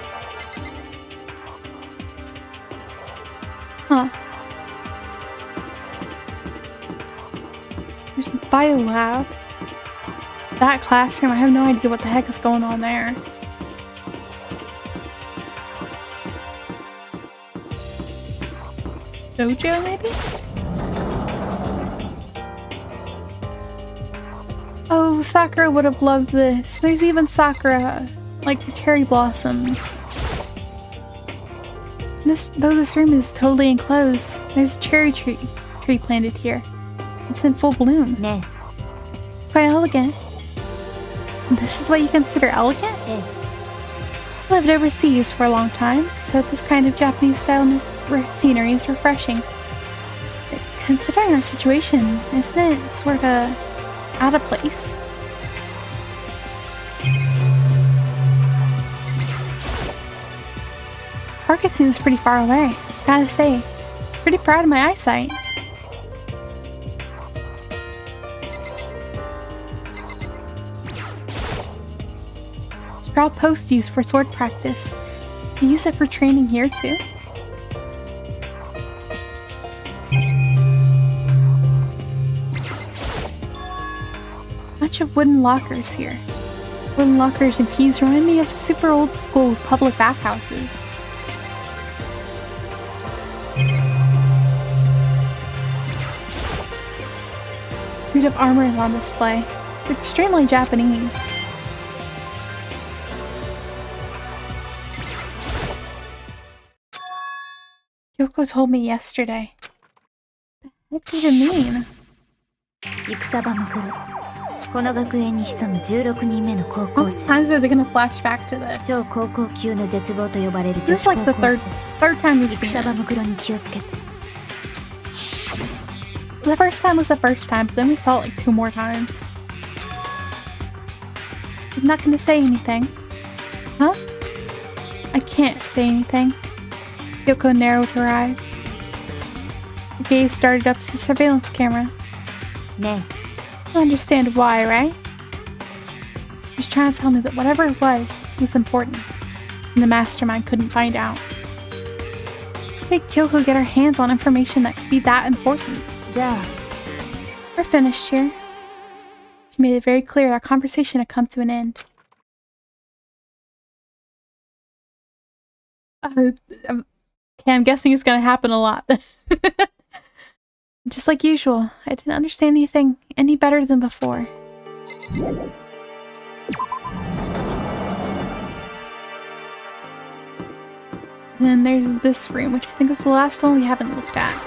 Huh. There's a biolab. That classroom, I have no idea what the heck is going on there. Dojo, maybe? Oh, Sakura would have loved this. There's even Sakura, like the cherry blossoms. Though this room is totally enclosed, there's a cherry tree planted here. It's in full bloom.
Ne.
It's quite elegant. This is what you consider elegant? I lived overseas for a long time, so this kind of Japanese-style scenery is refreshing. But considering our situation, isn't it sort of out of place? Park, it seems pretty far away. Gotta say, pretty proud of my eyesight. Straw post used for sword practice. You use it for training here too? Bunch of wooden lockers here. Wooden lockers and keys remind me of super old school public bathhouses. Suit of armor is on display. It's extremely Japanese. Kyoko told me yesterday. What did it mean?
戦場も来る。この学園に潜む16人目の高
How
校
many
生。
times are they gonna flash back to this?
超高校級の絶望と呼ばれる
This
女
is
子
like
高
the
校
third
生。
time we've seen
戦
it.
場袋に気をつけて。
The first time was the first time, but then we saw it like 2 more times. I'm not gonna say anything. Huh? I can't say anything. Kyoko narrowed her eyes. The gaze started up to the surveillance camera.
ね
You understand why, right? She's trying to tell me that whatever it was important. And the mastermind couldn't find out. How did Kyoko get her hands on information that could be that important?
え。じゃあ
We're finished here. She made it very clear our conversation had come to an end. Okay, I'm guessing it's gonna happen a lot. Just like usual, I didn't understand anything any better than before. And then there's this room, which I think is the last one we haven't looked at.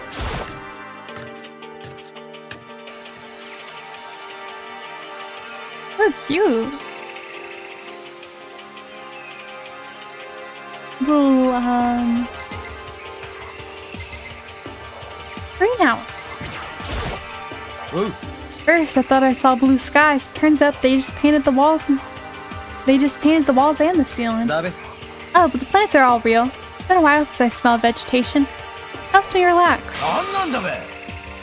Oh, cute! Little, greenhouse.
Whoa.
First, I thought I saw blue skies. Turns out they just painted the walls and the ceiling.
Dabe.
Oh, but the plants are all real. It's been a while since I smelled vegetation. Helps me relax.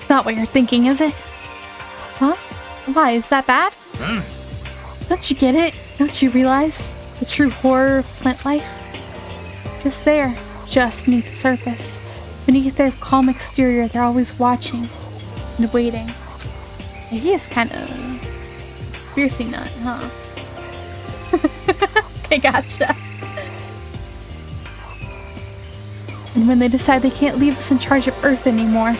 It's not what you're thinking, is it? Huh? Why, is that bad? Don't you get it? Don't you realize the true horror of plant life? Just there, just beneath the surface. Beneath their calm exterior, they're always watching and waiting. Yeah, he is kind of fiercey nut, huh? Okay, gotcha. And when they decide they can't leave us in charge of Earth anymore,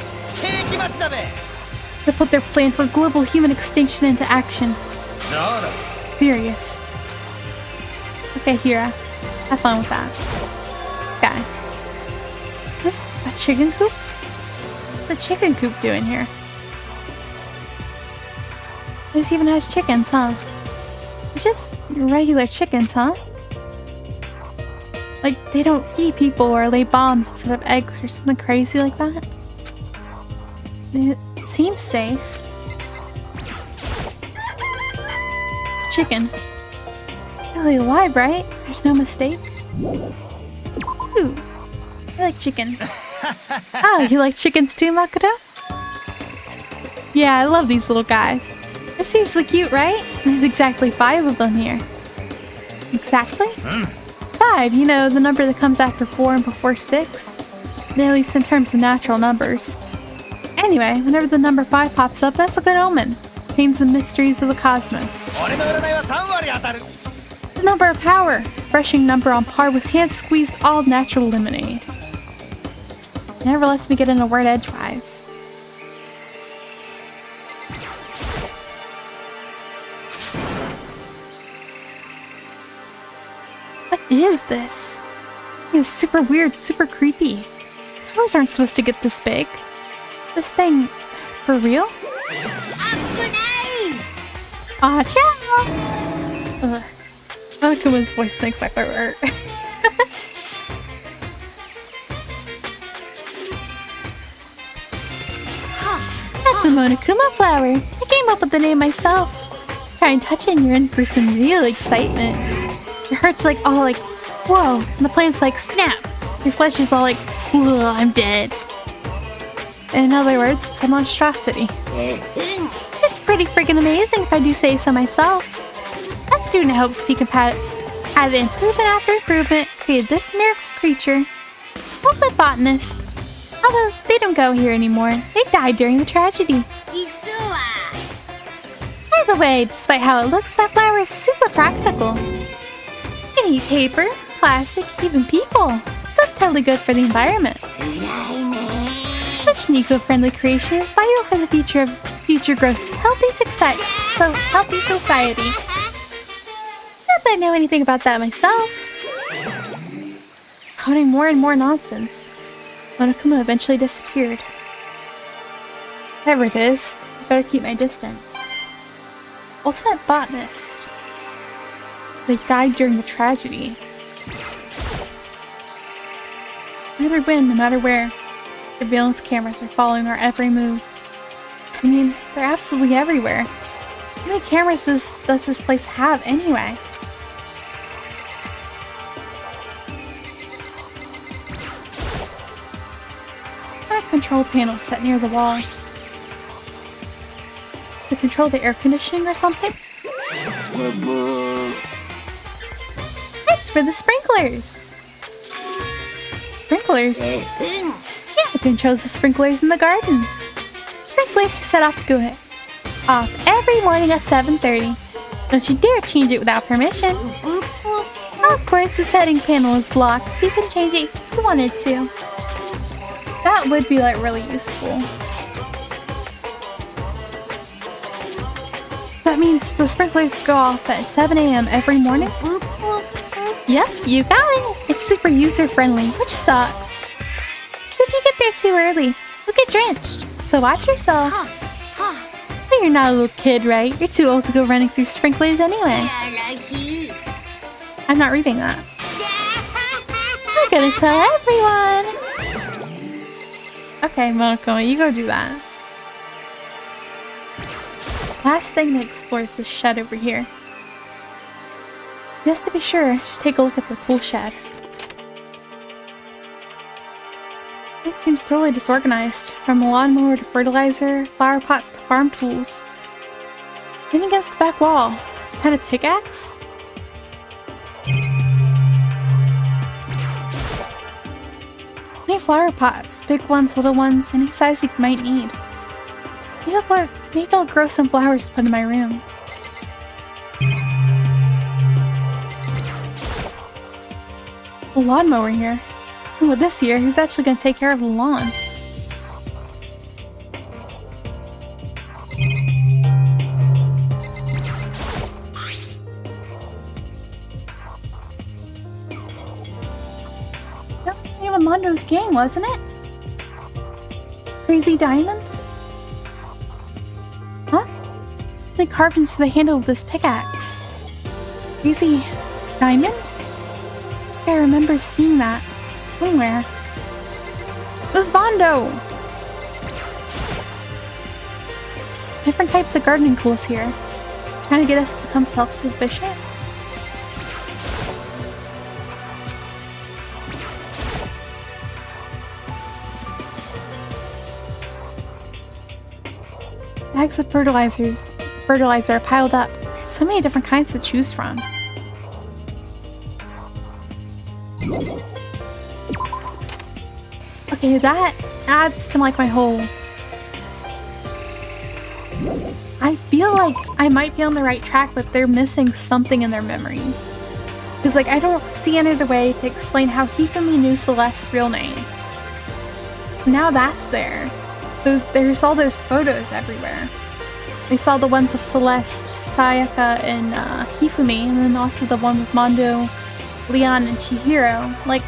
they put their plan for global human extinction into action. Furious. Okay, Hira. Have fun with that. Okay. This is a chicken coop? What's the chicken coop doing here? This even has chickens, huh? They're just regular chickens, huh? Like, they don't eat people or lay bombs instead of eggs or something crazy like that. It seems safe. It's a chicken. It's really alive, right? There's no mistake. Ooh, I like chickens. Oh, you like chickens too, Makoto? Yeah, I love these little guys. They're seriously cute, right? There's exactly 5 of them here. Exactly? 5, you know, the number that comes after 4 and before 6. At least in terms of natural numbers. Anyway, whenever the number 5 pops up, that's a good omen. Contains the mysteries of the cosmos. The number of power. Refreshing number on par with hand-squeezed all-natural lemonade. Never lets me get in a word edgewise. What is this? It is super weird, super creepy. Cars aren't supposed to get this big. This thing, for real? Aw, ciao! Ugh. Monokuma's voice makes my throat hurt. That's a Monokuma flower. I came up with the name myself. Try and touch it and you're in for some real excitement. Your heart's like all like, whoa, and the plant's like, snap. Your flesh is all like, ugh, I'm dead. In other words, it's a monstrosity. It's pretty friggin' amazing if I do say so myself. That student hopes he can add improvement after improvement, created this miracle creature. Well, the botanists. Although they don't go here anymore. They died during the tragedy. By the way, despite how it looks, that flower is super practical. You can eat paper, plastic, even people. So it's totally good for the environment. Such an eco-friendly creation is vital for the future growth of healthy society. Not that I know anything about that myself. Spouting more and more nonsense. Monokuma eventually disappeared. Whatever it is, I better keep my distance. Ultimate botanist. They died during the tragedy. No matter when, no matter where, surveillance cameras are following our every move. I mean, they're absolutely everywhere. How many cameras does this place have anyway? A control panel set near the wall. Is it to control the air conditioning or something? It's for the sprinklers! Sprinklers? Yeah, it controls the sprinklers in the garden. Sprinklers are set off to go off every morning at 7:30. Don't you dare change it without permission. Of course, the setting panel is locked, so you can change it if you wanted to. That would be like really useful. That means the sprinklers go off at 7 a.m. every morning? Yep, you got it. It's super user-friendly, which sucks. So if you get there too early, you'll get drenched. So watch yourself. But you're not a little kid, right? You're too old to go running through sprinklers anyway. I'm not reading that. I'm gonna tell everyone. Okay, Monokuma, you go do that. Last thing that explores this shed over here. Just to be sure, just take a look at the tool shed. It seems totally disorganized. From a lawnmower to fertilizer, flower pots to farm tools. Leaning against the back wall. Is that a pickaxe? Many flower pots, big ones, little ones, any size you might need. Maybe I'll grow some flowers to put in my room. A lawnmower here. And with this year, who's actually gonna take care of the lawn? That was the name of Mondo's game, wasn't it? Crazy Diamond? Huh? Something carved into the handle of this pickaxe. Crazy Diamond? I remember seeing that somewhere. It was Mondo! Different types of gardening tools here. Trying to get us to become self-sufficient? Bags of fertilizer are piled up. There's so many different kinds to choose from. Okay, that adds to like my whole... I feel like I might be on the right track, but they're missing something in their memories. Because like I don't see any other way to explain how Hifumi knew Celeste's real name. Now that's there. There's all those photos everywhere. We saw the ones of Celeste, Sayaka, and Hifumi, and then also the one with Mondo, Leon, and Chihiro. Like,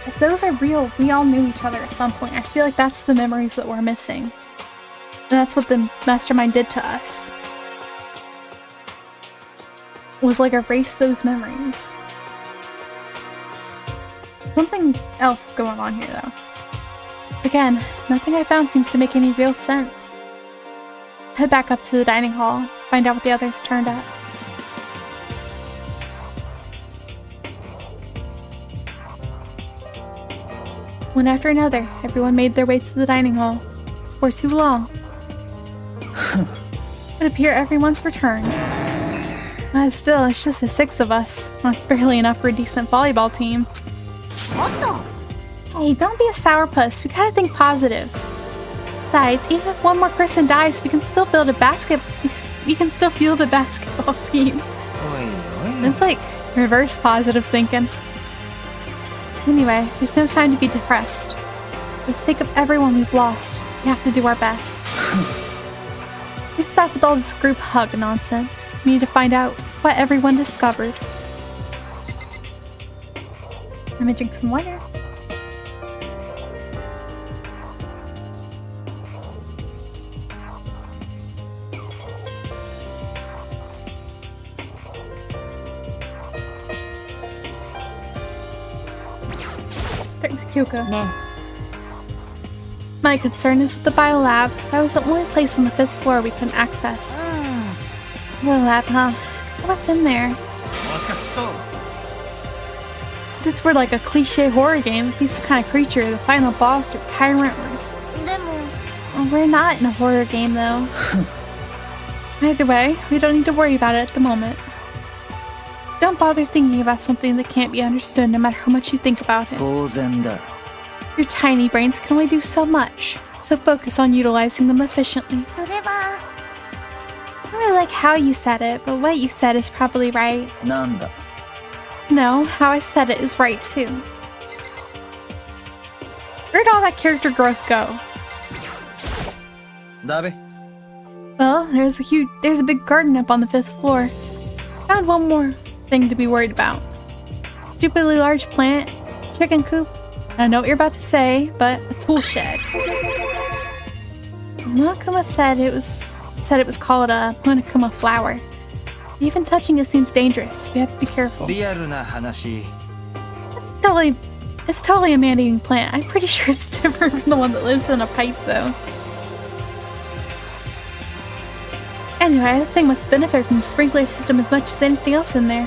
if those are real, we all knew each other at some point. I feel like that's the memories that we're missing. And that's what the mastermind did to us. Was like erase those memories. Something else is going on here though. Again, nothing I found seems to make any real sense. Head back up to the dining hall, find out what the others turned up. One after another, everyone made their way to the dining hall. For too long. It would appear everyone's returned. Still, it's just the 6 of us. That's barely enough for a decent volleyball team. Hey, don't be a sourpuss. We gotta think positive. Besides, even if one more person dies, we can still build a we can still field a basketball team. It's like reverse positive thinking. Anyway, there's no time to be depressed. For the sake of everyone we've lost, we have to do our best. Let's stop with all this group hug nonsense. We need to find out what everyone discovered. I'm gonna drink some water. Start with Kyoko.
Ne.
My concern is with the biolab. That was the only place on the 5th floor we couldn't access. The lab, huh? What's in there? This were like a cliche horror game. These kind of creature, the final boss or tyrant. Well, we're not in a horror game though. Either way, we don't need to worry about it at the moment. Don't bother thinking about something that can't be understood no matter how much you think about it. Your tiny brains can only do so much, so focus on utilizing them efficiently. I don't really like how you said it, but what you said is probably right. No, how I said it is right too. Where'd all that character growth go? Well, there's a big garden up on the 5th floor. Found one more thing to be worried about. Stupidly large plant, chicken coop. I know what you're about to say, but a tool shed. Monokuma said it was called a Monokuma flower. Even touching it seems dangerous. We have to be careful. It's totally a man-eating plant. I'm pretty sure it's different from the one that lives in a pipe, though. Anyway, that thing must benefit from the sprinkler system as much as anything else in there.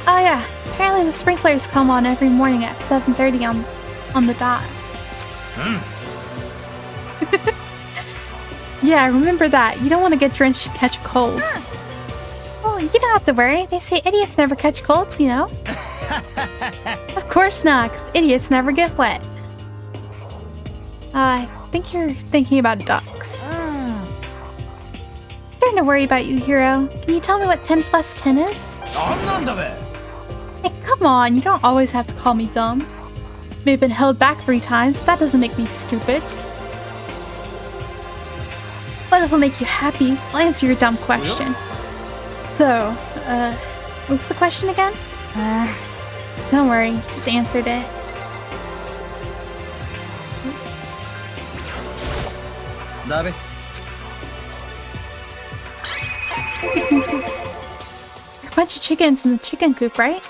Oh yeah, apparently the sprinklers come on every morning at 7:30 on the dot. Yeah, remember that. You don't want to get drenched and catch a cold. Oh, you don't have to worry. They say idiots never catch colds, you know? Of course not, 'cause idiots never get wet. I think you're thinking about ducks. I'm starting to worry about you, Hero. Can you tell me what 10 plus 10 is? Hey, come on, you don't always have to call me dumb. May have been held back 3 times, that doesn't make me stupid. But if it'll make you happy, I'll answer your dumb question. So, what's the question again? Don't worry, you just answered it.
Dabe.
A bunch of chickens in the chicken coop, right?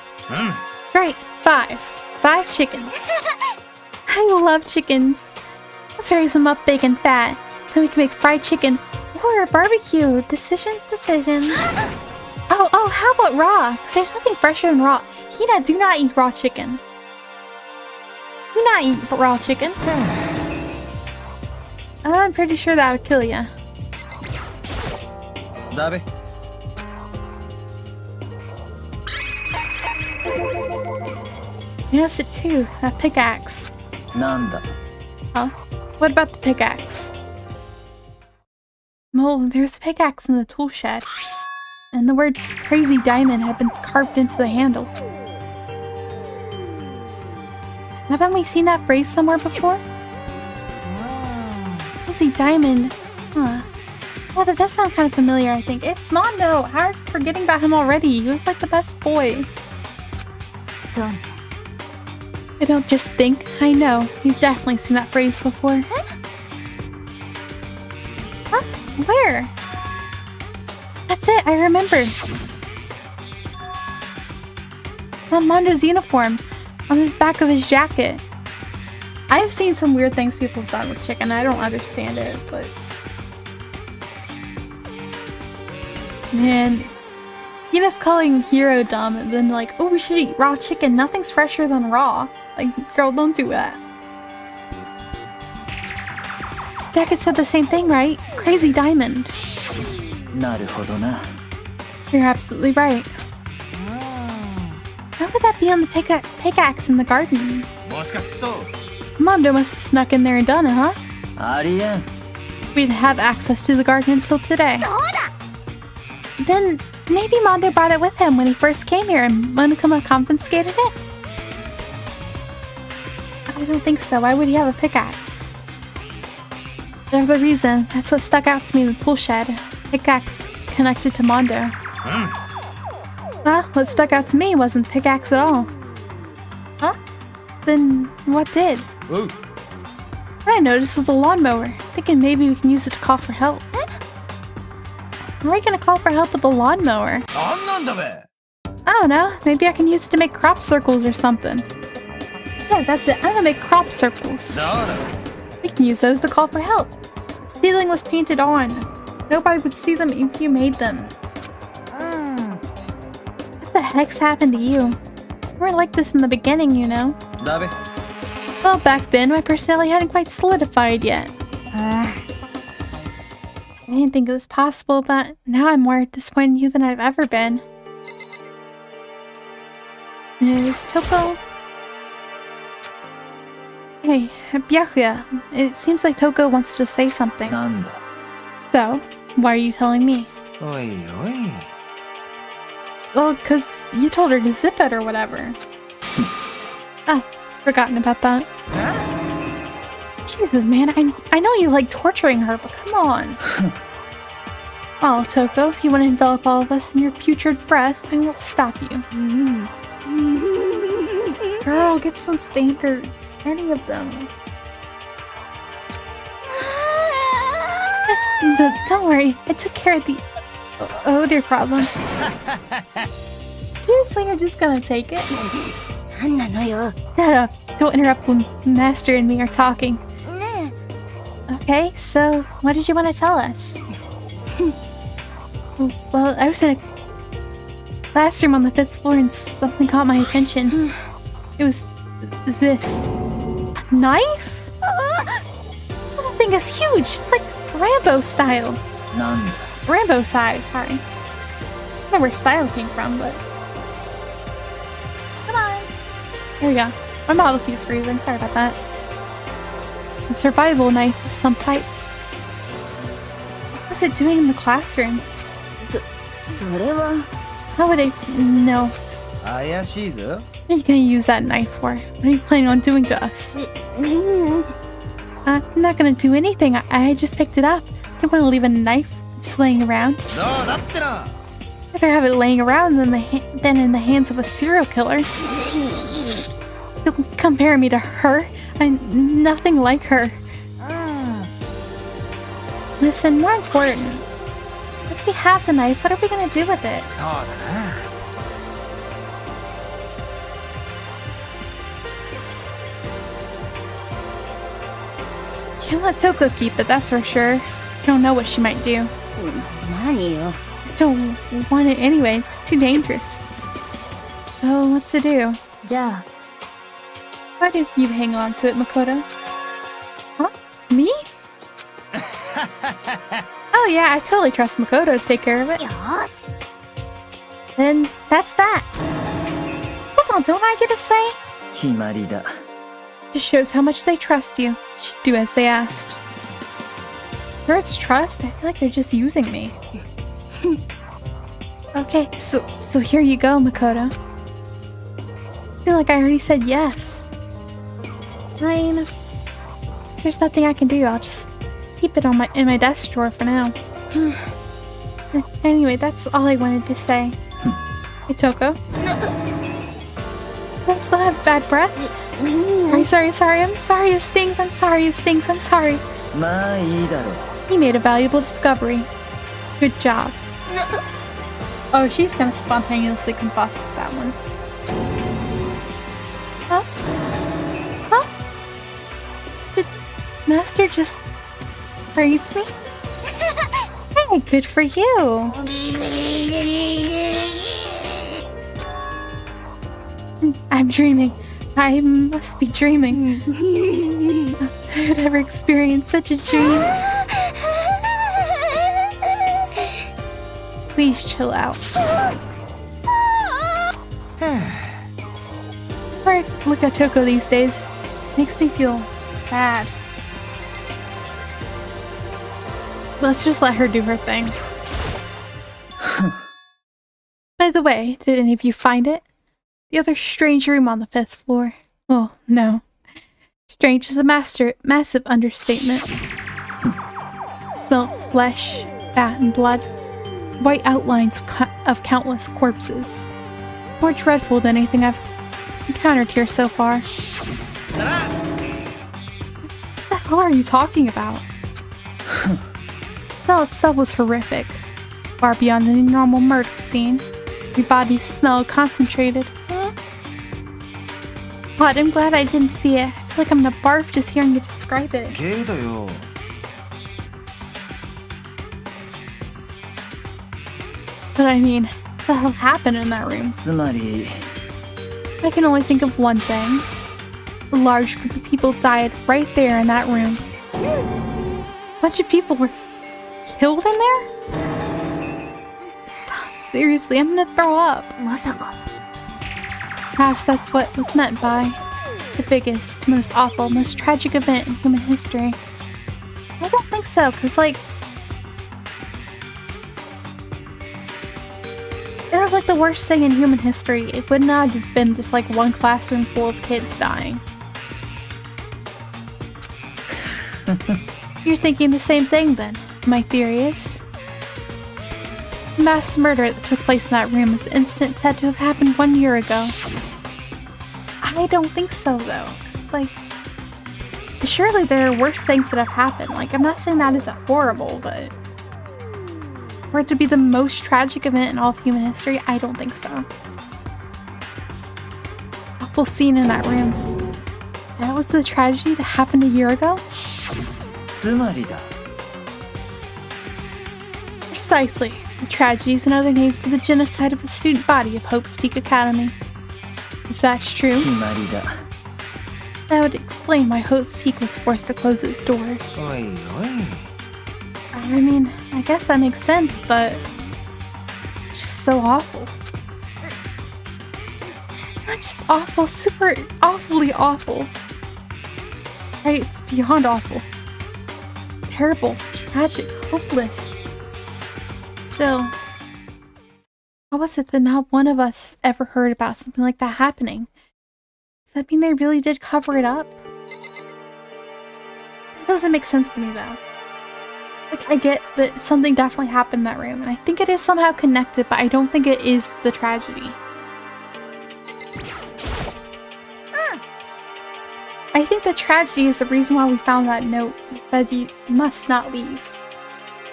Right, 5. 5 chickens. I love chickens. Let's raise them up big and fat. Then we can make fried chicken or a barbecue. Decisions. Oh, how about raw? 'Cause there's nothing fresher than raw. Hina, do not eat raw chicken. Do not eat raw chicken. I'm pretty sure that would kill ya.
Dabe.
Yes, it too. That pickaxe.
なんだ
Huh? What about the pickaxe? Oh, there's a pickaxe in the tool shed. And the words Crazy Diamond have been carved into the handle. Haven't we seen that phrase somewhere before? Crazy Diamond. Huh. Yeah, that does sound kind of familiar, I think. It's Mondo! How are you forgetting about him already? He was like the best boy.
そうね。
I don't just think. I know. You've definitely seen that phrase before. Huh? Where? That's it, I remember. It's on Mondo's uniform. On his back of his jacket. I've seen some weird things people have done with chicken. I don't understand it, but... Man... Hina's calling Hero dumb and then like, oh, we should eat raw chicken. Nothing's fresher than raw. Like, girl, don't do that. Jacket said the same thing, right? Crazy Diamond.
なるほどな
You're absolutely right. How would that be on the pickaxe in the garden? Mondo must have snuck in there and done it, huh?
ありえん
We didn't have access to the garden until today. Then maybe Mondo brought it with him when he first came here and Monokuma confiscated it? I don't think so. Why would he have a pickaxe? There's a reason. That's what stuck out to me in the tool shed. Pickaxe connected to Mondo. Well, what stuck out to me wasn't pickaxe at all. Huh? Then what did?
Whoa.
What I noticed was the lawnmower. Thinking maybe we can use it to call for help. Where are we gonna call for help with the lawnmower? I don't know. Maybe I can use it to make crop circles or something. Yeah, that's it. I'm gonna make crop circles. We can use those to call for help. The ceiling was painted on. Nobody would see them if you made them. What the heck's happened to you? You weren't like this in the beginning, you know.
Dabe.
Well, back then, my personality hadn't quite solidified yet. I didn't think it was possible, but now I'm more disappointed in you than I've ever been. There's Toko. Hey, Byakuya. It seems like Toko wants to say something.
なんだ
So, why are you telling me?
Oi, oi.
Well, because you told her to zip it or whatever. Forgotten about that. Jesus, man, I know you like torturing her, but come on. Oh, Toko, if you want to envelop all of us in your putrid breath, I won't stop you. Girl, get some standards. Any of them. Don't worry, I took care of the odor problem. Seriously, you're just gonna take it?
なんなのよ。
Shut up. Don't interrupt when Master and me are talking. Okay, so what did you want to tell us? Well, I was in a classroom on the 5th floor and something caught my attention. It was this. A knife? That thing is huge. It's like Rambo style.
なんだ
Rambo size, sorry. I don't know where style came from, but... Come on. There we go. My model keeps freezing. Sorry about that. It's a survival knife of some type. What was it doing in the classroom?
それは
How would I know?
怪しいぞ。
What are you gonna use that knife for? What are you planning on doing to us? I'm not gonna do anything. I just picked it up. Don't want to leave a knife just laying around.
どうだってな。
I'd rather have it laying around than in the hands of a serial killer. Don't compare me to her. I'm nothing like her. Listen, more important. If we have the knife, what are we gonna do with it?
そうだな。
Can't let Toko keep it, that's for sure. Don't know what she might do.
何よ
Don't want it anyway, it's too dangerous. Oh, what to do?
じゃあ
Why do you hang on to it, Makoto? Huh? Me? Oh yeah, I totally trust Makoto to take care of it.
よし
Then that's that. Hold on, don't I get a say?
決まりだ。
Just shows how much they trust you. Should do as they asked. Sure, it's trust. I feel like they're just using me. Okay, so here you go, Makoto. I feel like I already said yes. Fine. Since there's nothing I can do, I'll just keep it in my desk drawer for now. Anyway, that's all I wanted to say. Hey, Toko. Do I still have bad breath? Sorry. I'm sorry it stings. I'm sorry.
まあいいだろう。
You made a valuable discovery. Good job. Oh, she's gonna spontaneously combust with that one. Huh? Huh? Did Master just praise me? Hey, good for you. I'm dreaming. I must be dreaming. I would ever experience such a dream. Please chill out. Whenever I look at Toko these days, it makes me feel bad. Let's just let her do her thing. By the way, did any of you find it? The other strange room on the 5th floor. Oh, no. Strange is a massive understatement. Smell of flesh, fat, and blood. White outlines of countless corpses. More dreadful than anything I've encountered here so far. What the hell are you talking about? The smell itself was horrific. Far beyond any normal murder scene. Your bodies smell concentrated. God, I'm glad I didn't see it. I feel like I'm gonna barf just hearing you describe it.
けどよ。
But I mean, what the hell happened in that room?
つまり
I can only think of one thing. A large group of people died right there in that room. A bunch of people were killed in there? Seriously, I'm gonna throw up.
まさか
Perhaps that's what was meant by the biggest, most awful, most tragic event in human history. I don't think so, because, like, it was like the worst thing in human history. It would not have been just like one classroom full of kids dying. You're thinking the same thing then. My theory is the mass murder that took place in that room is an incident said to have happened 1 year ago. I don't think so though. It's like, surely there are worse things that have happened. Like, I'm not saying that isn't horrible, but for it to be the most tragic event in all of human history, I don't think so. Awful scene in that room. That was the tragedy that happened a year ago?
つまりだ。
Precisely. The tragedy is another name for the genocide of the student body of Hope's Peak Academy. If that's true,
決まりだ。
that would explain why Hope's Peak was forced to close its doors.
おいおい。
I mean, I guess that makes sense, but it's just so awful. just awful, super awfully awful. Right? It's beyond awful. It's terrible, tragic, hopeless. Still, how was it that not one of us ever heard about something like that happening? Does that mean they really did cover it up? It doesn't make sense to me though. Like, I get that something definitely happened in that room, and I think it is somehow connected, but I don't think it is the tragedy. I think the tragedy is the reason why we found that note that said you must not leave,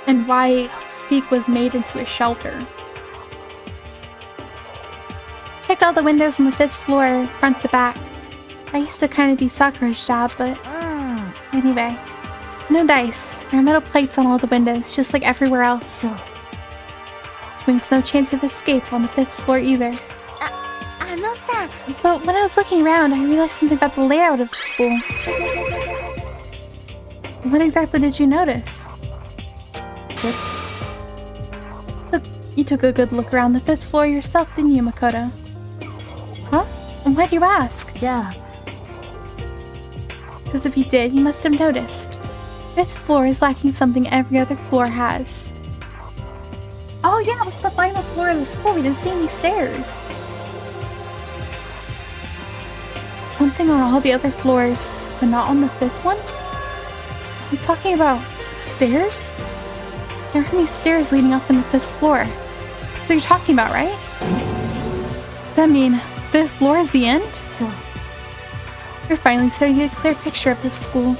and why Hope's Peak was made into a shelter. Checked all the windows on the 5th floor, front to back. I used to kind of be Sakura's job, but anyway. No dice. There are metal plates on all the windows, just like everywhere else. Which means no chance of escape on the 5th floor either. But when I was looking around, I realized something about the layout of the school. What exactly did you notice? You took a good look around the 5th floor yourself, didn't you, Makoto? Huh? And why do you ask? Because if you did, you must have noticed. 5th floor is lacking something every other floor has. Oh yeah, it was the final floor of the school. We didn't see any stairs. Something on all the other floors, but not on the 5th one? Are you talking about stairs? There aren't any stairs leading up in the 5th floor. That's what you're talking about, right? Does that mean 5th floor is the end? You're finally starting to get a clear picture of this school.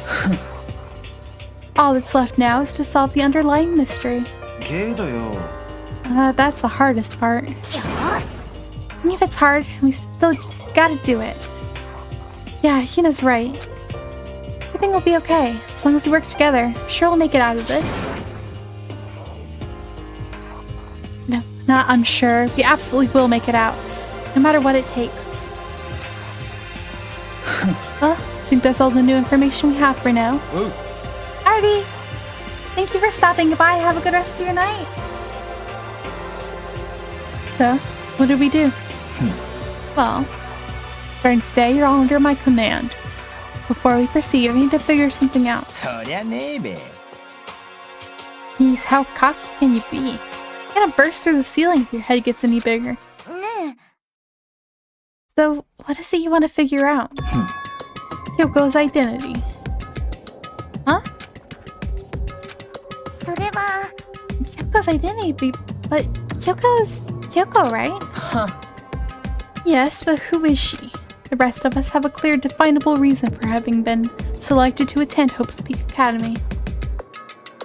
All that's left now is to solve the underlying mystery. That's the hardest part. I mean, if it's hard, we still just gotta do it. Yeah, Hina's right. Everything will be okay, as long as we work together. I'm sure we'll make it out of this. No, not I'm sure. We absolutely will make it out, no matter what it takes. Well, I think that's all the new information we have for now. Howdy! Thank you for stopping by. Have a good rest of your night. So, what did we do? Well, starting today, you're all under my command. Before we proceed, I need to figure something out. Jeez, how cocky can you be? You're gonna burst through the ceiling if your head gets any bigger. So, what is it you want to figure out? Kyoko's identity. Huh? Kyoko's identity, but Kyoko's Kyoko, right? Yes, but who is she? The rest of us have a clear, definable reason for having been selected to attend Hope's Peak Academy.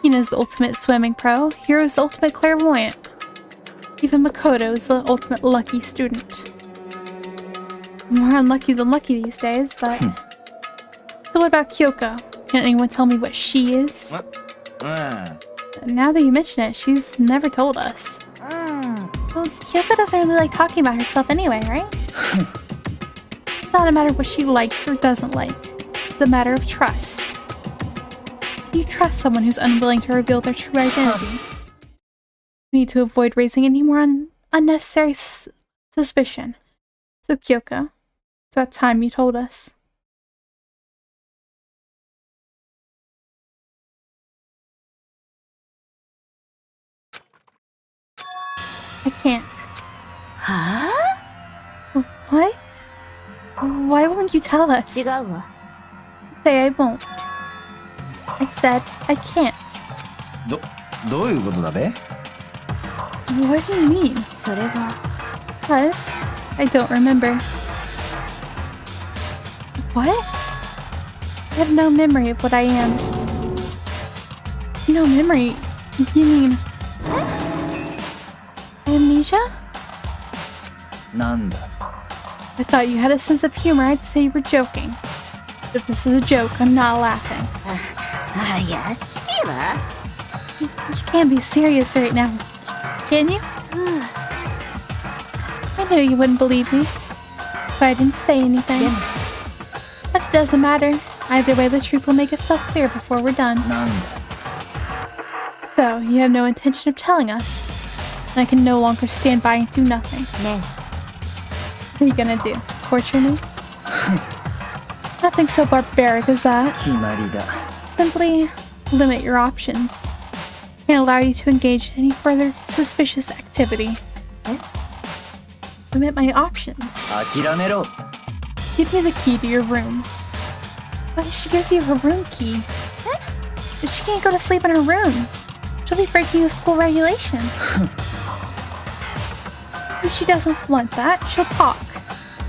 Hina's the ultimate swimming pro, Hiro's the ultimate clairvoyant. Even Makoto is the ultimate lucky student. More unlucky than lucky these days, but... So what about Kyoko? Can anyone tell me what she is? Now that you mention it, she's never told us. Well, Kyoko doesn't really like talking about herself anyway, right? It's not a matter of what she likes or doesn't like. It's a matter of trust. You trust someone who's unwilling to reveal their true identity. We need to avoid raising any more unnecessary suspicion. So Kyoko, it's about time you told us. I can't. Huh? What? Why won't you tell us? Say I won't. I said I can't. What do you mean? Because I don't remember. What? I have no memory of what I am. No memory? You mean... amnesia? I thought you had a sense of humor. I'd say you were joking. But if this is a joke, I'm not laughing. You can't be serious right now. Can you? I knew you wouldn't believe me, so I didn't say anything. But it doesn't matter. Either way, the truth will make itself clear before we're done. So, you have no intention of telling us? I can no longer stand by and do nothing. What are you gonna do? torture me? Nothing so barbaric as that.
決まりだ。
Simply limit your options. Can't allow you to engage in any further suspicious activity. Limit my options.
諦めろ。
Give me the key to your room. What if she gives you her room key? If she can't go to sleep in her room, she'll be breaking the school regulation. If she doesn't want that, she'll talk.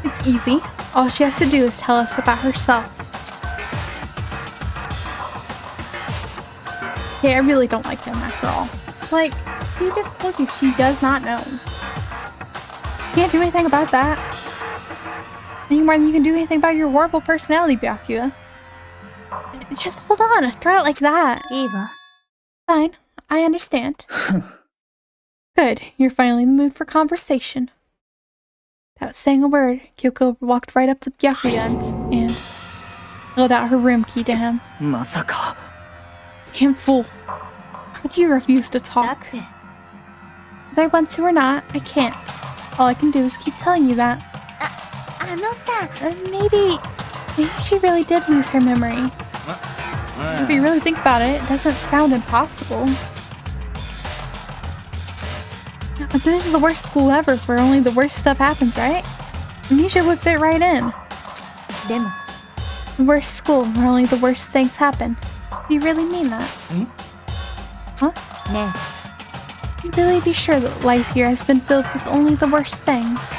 It's easy. All she has to do is tell us about herself. Okay, I really don't like him after all. Like, she just told you she does not know. Can't do anything about that. Any more than you can do anything about your horrible personality, Byakuya. Just hold on, throw it like that.
いいわ。
Fine, I understand. Good, you're finally in the mood for conversation. Without saying a word, Kyoko walked right up to Byakuya and held out her room key to him.
まさか。
Damn fool. How do you refuse to
だ
talk?
って、
Whether I want to or not, I can't. All I can do is keep telling you that.
あのさ、
Maybe she really did lose her memory. If you really think about it, it doesn't sound impossible. But this is the worst school ever, where only the worst stuff happens, right? Amnesia would fit right in.
でも、
The worst school, where only the worst things happen. Do you really mean that? Huh?
ね
You really be sure that life here has been filled with only the worst things?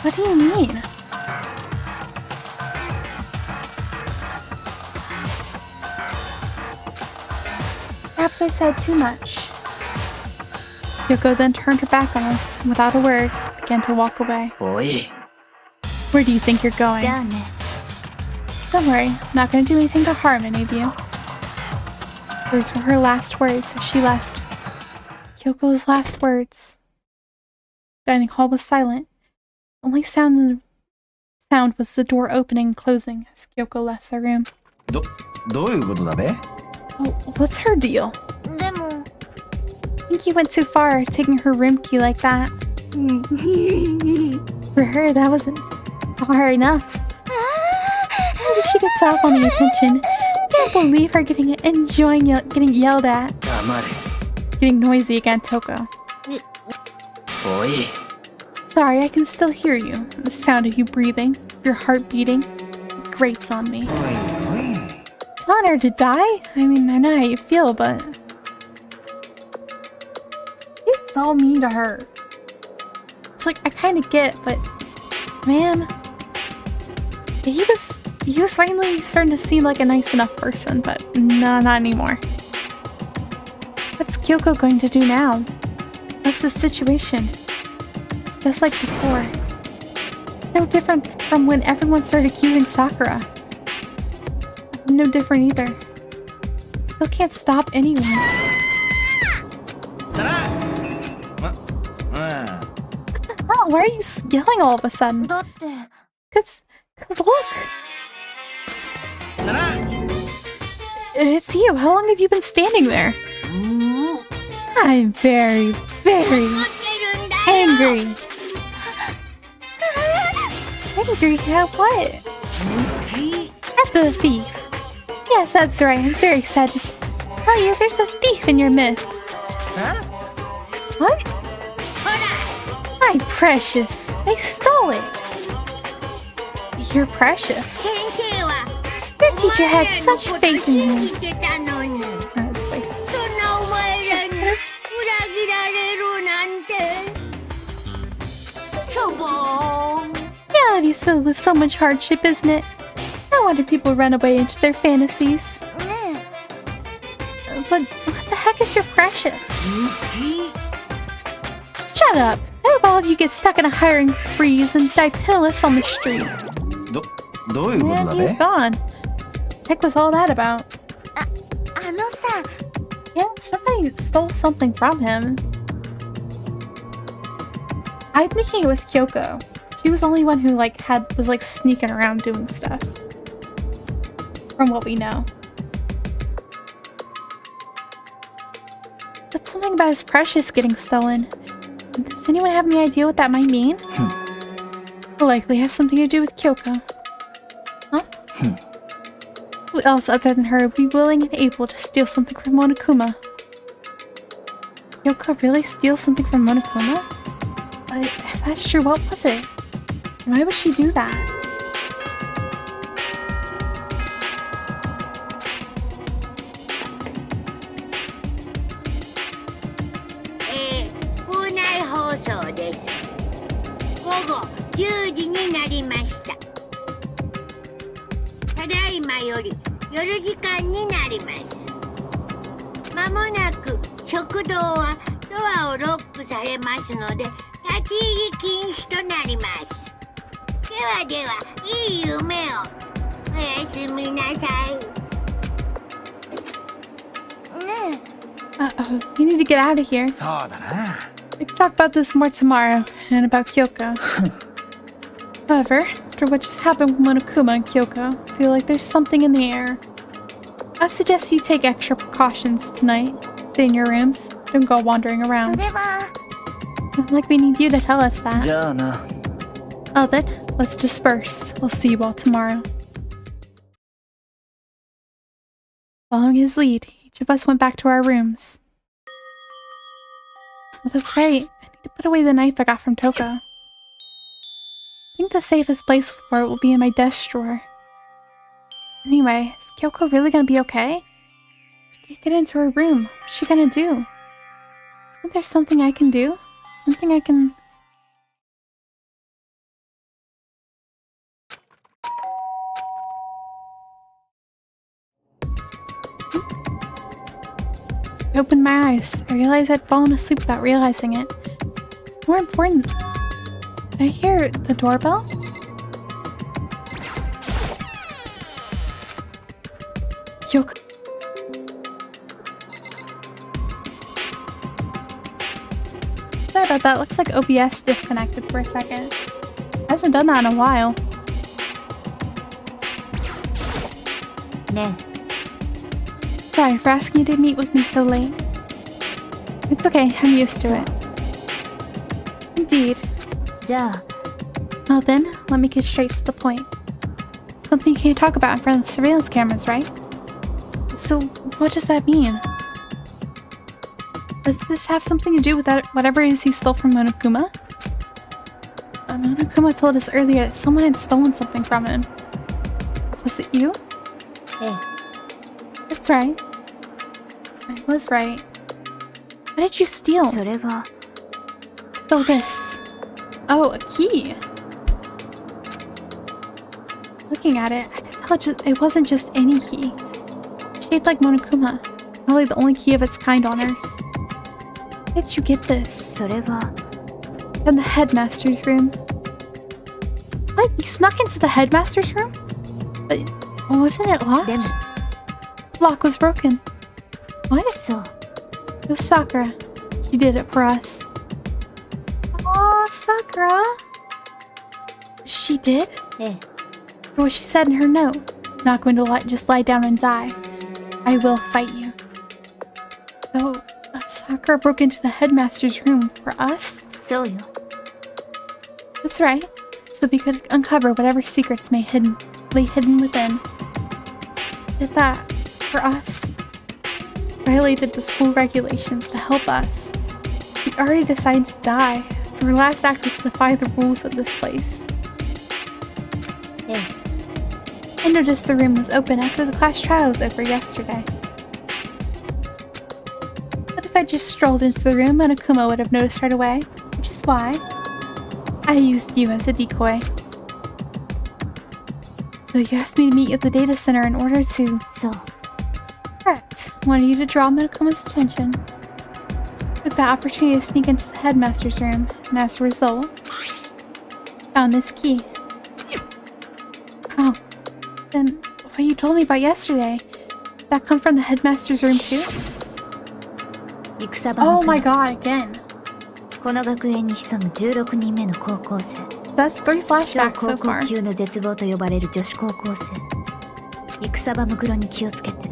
What do you mean? Perhaps I said too much. Kyoko then turned her back on us and without a word began to walk away.
おい。
Where do you think you're going?
じゃあね。
Don't worry, I'm not gonna do anything to harm any of you. Those were her last words as she left. Kyoko's last words. The dining hall was silent. Only sound was the door opening and closing as Kyoko left the room.
どういうことだべ
Oh, what's her deal?
でも、
I think you went too far, taking her room key like that. For her, that wasn't far enough. Maybe she gets off on the attention. Can't believe her enjoying getting yelled at.
黙れ。
Getting noisy again, Toko.
おい。
Sorry, I can still hear you. The sound of you breathing, your heart beating. It grates on me.
おいおい
Telling her to die? I mean, I know how you feel, but... It's all mean to her. It's like, I kind of get, but... Man... He was finally starting to seem like a nice enough person, but no, not anymore. What's Kyoko going to do now? What's the situation? Just like before. It's no different from when everyone started accusing Sakura. I'm no different either. Still can't stop anyone.
だな
Oh, why are you yelling all of a sudden?
だって、
Cause look,
だな
it's you. How long have you been standing there? I'm very, very
怒ってるんだよ
angry. Angry at what? At the thief. Yes, that's right. I'm very excited to tell you there's a thief in your midst. What?
ほら
My precious. They stole it. You're precious.
先生は
Your teacher
お前
had
らの
such
こと
faith in
信
you.
じてたのに
Oh, it's wasted.
そんなお前らに裏切られるなんてしょぼーん
Reality's filled with so much hardship, isn't it? No wonder people run away into their fantasies.
ね
But what the heck is your precious? Shut up! I hope all of you get stuck in a hiring freeze and die penniless on the street.
どういうこと
And
だ
he's
べ
gone. Heck was all that about?
あのさ、
Yeah, somebody stole something from him. I'm thinking it was Kyoko. She was the only one who was sneaking around doing stuff. From what we know. But something about his precious getting stolen. Does anyone have any idea what that might mean? likely has something to do with Kyoko. Huh? Who else other than her would be willing and able to steal something from Monokuma? Kyoko really steal something from Monokuma? If that's true, what was it? Why would she do that? Uh-oh, you need to get out of here.
そうだな。
We can talk about this more tomorrow, and about Kyoko. However, after what just happened with Monokuma and Kyoko, I feel like there's something in the air. I'd suggest you take extra precautions tonight. Stay in your rooms. Don't go wandering
そ
around.
れは
Like we need you to tell us that.
じゃあな。
Well then, let's disperse. We'll see you all tomorrow. Following his lead, each of us went back to our rooms. Oh, that's right. I need to put away the knife I got from Toko. I think the safest place for it will be in my desk drawer. Anyway, is Kyoko really gonna be okay? She can't get into her room. What's she gonna do? Isn't there something I can do? Something I can... I opened my eyes. I realized I'd fallen asleep without realizing it. More important, did I hear the doorbell? Kyoko. Sorry about that. Looks like OBS disconnected for a second. Hasn't done that in a while.
ね
Sorry for asking you to meet with me so late. It's okay, I'm used to it. Indeed.
えじゃあ
Well then, let me get straight to the point. Something you can't talk about in front of the surveillance cameras, right? So, what does that mean? Does this have something to do with that whatever it is you stole from Monokuma? Monokuma told us earlier that someone had stolen something from him. Was it you?
ええ
That's right. So I was right. What did you steal?
それは
Oh, this. Oh, a key. Looking at it, I could tell it wasn't just any key. Shaped like Monokuma. Probably the only key of its kind on Earth. How did you get this?
それは
From the headmaster's room. What? You snuck into the headmaster's room? But wasn't it locked?
でも
Lock was broken. What?
そう
It was Sakura. She did it for us. Aw, Sakura. She did?
ええ
What she said in her note. Not going to just lie down and die. I will fight you. So, Sakura broke into the headmaster's room for us?
そうよ
That's right. So we could uncover whatever secrets lay hidden within. Did that for us. Violated the school regulations to help us. We already decided to die, so our last act was to defy the rules of this place.
ええ
I noticed the room was open after the class trial was over yesterday. What if I just strolled into the room and Akuma would have noticed right away? Which is why I used you as a decoy. So you asked me to meet you at the data center in order to...
そう
Correct. Wanted you to draw Monokuma's attention. Took the opportunity to sneak into the headmaster's room, and as a result, found this key. Oh. Then, what you told me about yesterday, did that come from the headmaster's room too?
戦場の
Oh my
国
god, again.
この学園に潜む16人目の高校生
So that's 3
超
flashbacks
高
so
校
far.
級の絶望と呼ばれる女子高校生戦場ムクロに気をつけて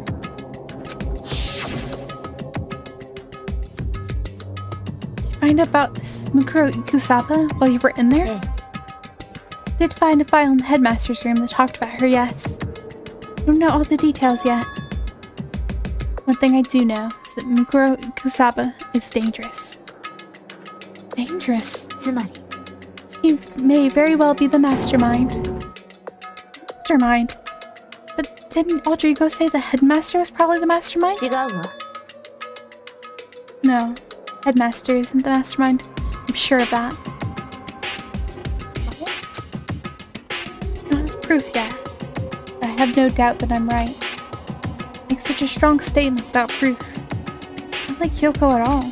Did you find out about this Mukuro Ikusaba while you were in there?
ええ
Did find a file in the headmaster's room that talked about her, yes. I don't know all the details yet. One thing I do know is that Mukuro Kusaba is dangerous. Dangerous?
つまり
He may very well be the mastermind. Mastermind? But didn't Rodrigo say the headmaster was probably the mastermind?
違うわ。
No, headmaster isn't the mastermind. I'm sure of that. I don't have proof yet. I have no doubt that I'm right. Make such a strong statement without proof. It's not like Kyoko at all.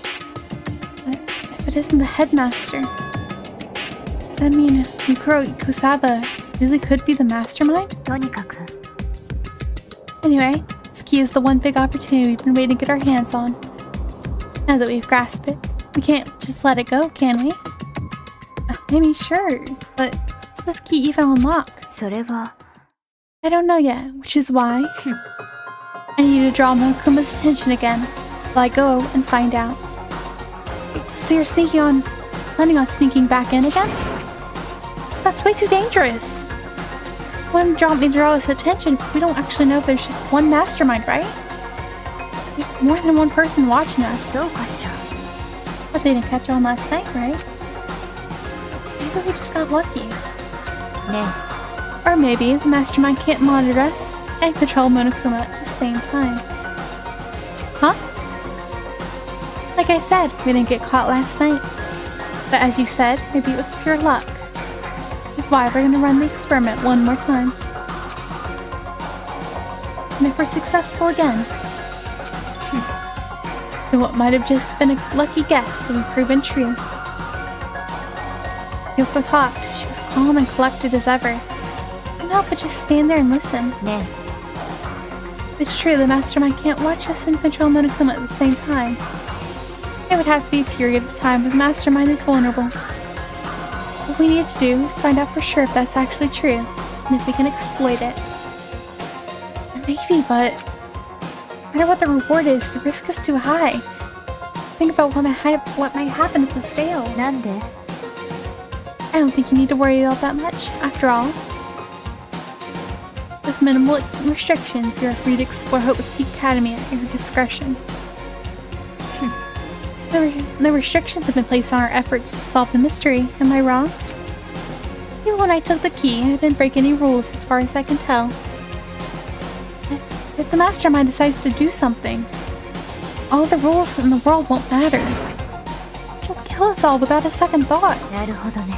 But if it isn't the headmaster, does that mean Mikuro Kusaba really could be the mastermind?
とにかく
Anyway, this key is the one big opportunity we've been waiting to get our hands on. Now that we've grasped it, we can't just let it go, can we? I mean, sure, but does this key even unlock?
それは
I don't know yet, which is why I need to draw Mokuma's attention again while I go and find out. So you're planning on sneaking back in again? That's way too dangerous. Wouldn't me to draw his attention, but we don't actually know if there's just one mastermind, right? There's more than one person watching us.
そうかしら。
But they didn't catch on last night, right? Maybe we just got lucky.
ね
Or maybe the mastermind can't monitor us and control Monokuma at the same time. Huh? Like I said, we didn't get caught last night. But as you said, maybe it was pure luck. This is why we're gonna run the experiment one more time. And if we're successful again, then what might have just been a lucky guess will be proven true. Yoko talked. She was calm and collected as ever. I couldn't help but just stand there and listen.
えね
It's true, the mastermind can't watch us and control Monokuma at the same time. It would have to be a period of time where the mastermind is vulnerable. What we need to do is find out for sure if that's actually true, and if we can exploit it. Maybe, but no matter what the reward is, the risk is too high. Think about what might happen if we fail.
えなんで
I don't think you need to worry about that much. After all, with minimal restrictions, you're free to explore Hope's Peak Academy at your discretion. No restrictions have been placed on our efforts to solve the mystery, am I wrong? Even when I took the key, I didn't break any rules as far as I can tell. If the mastermind decides to do something, all the rules in the world won't matter. She'll kill us all without a second thought.
なるほどね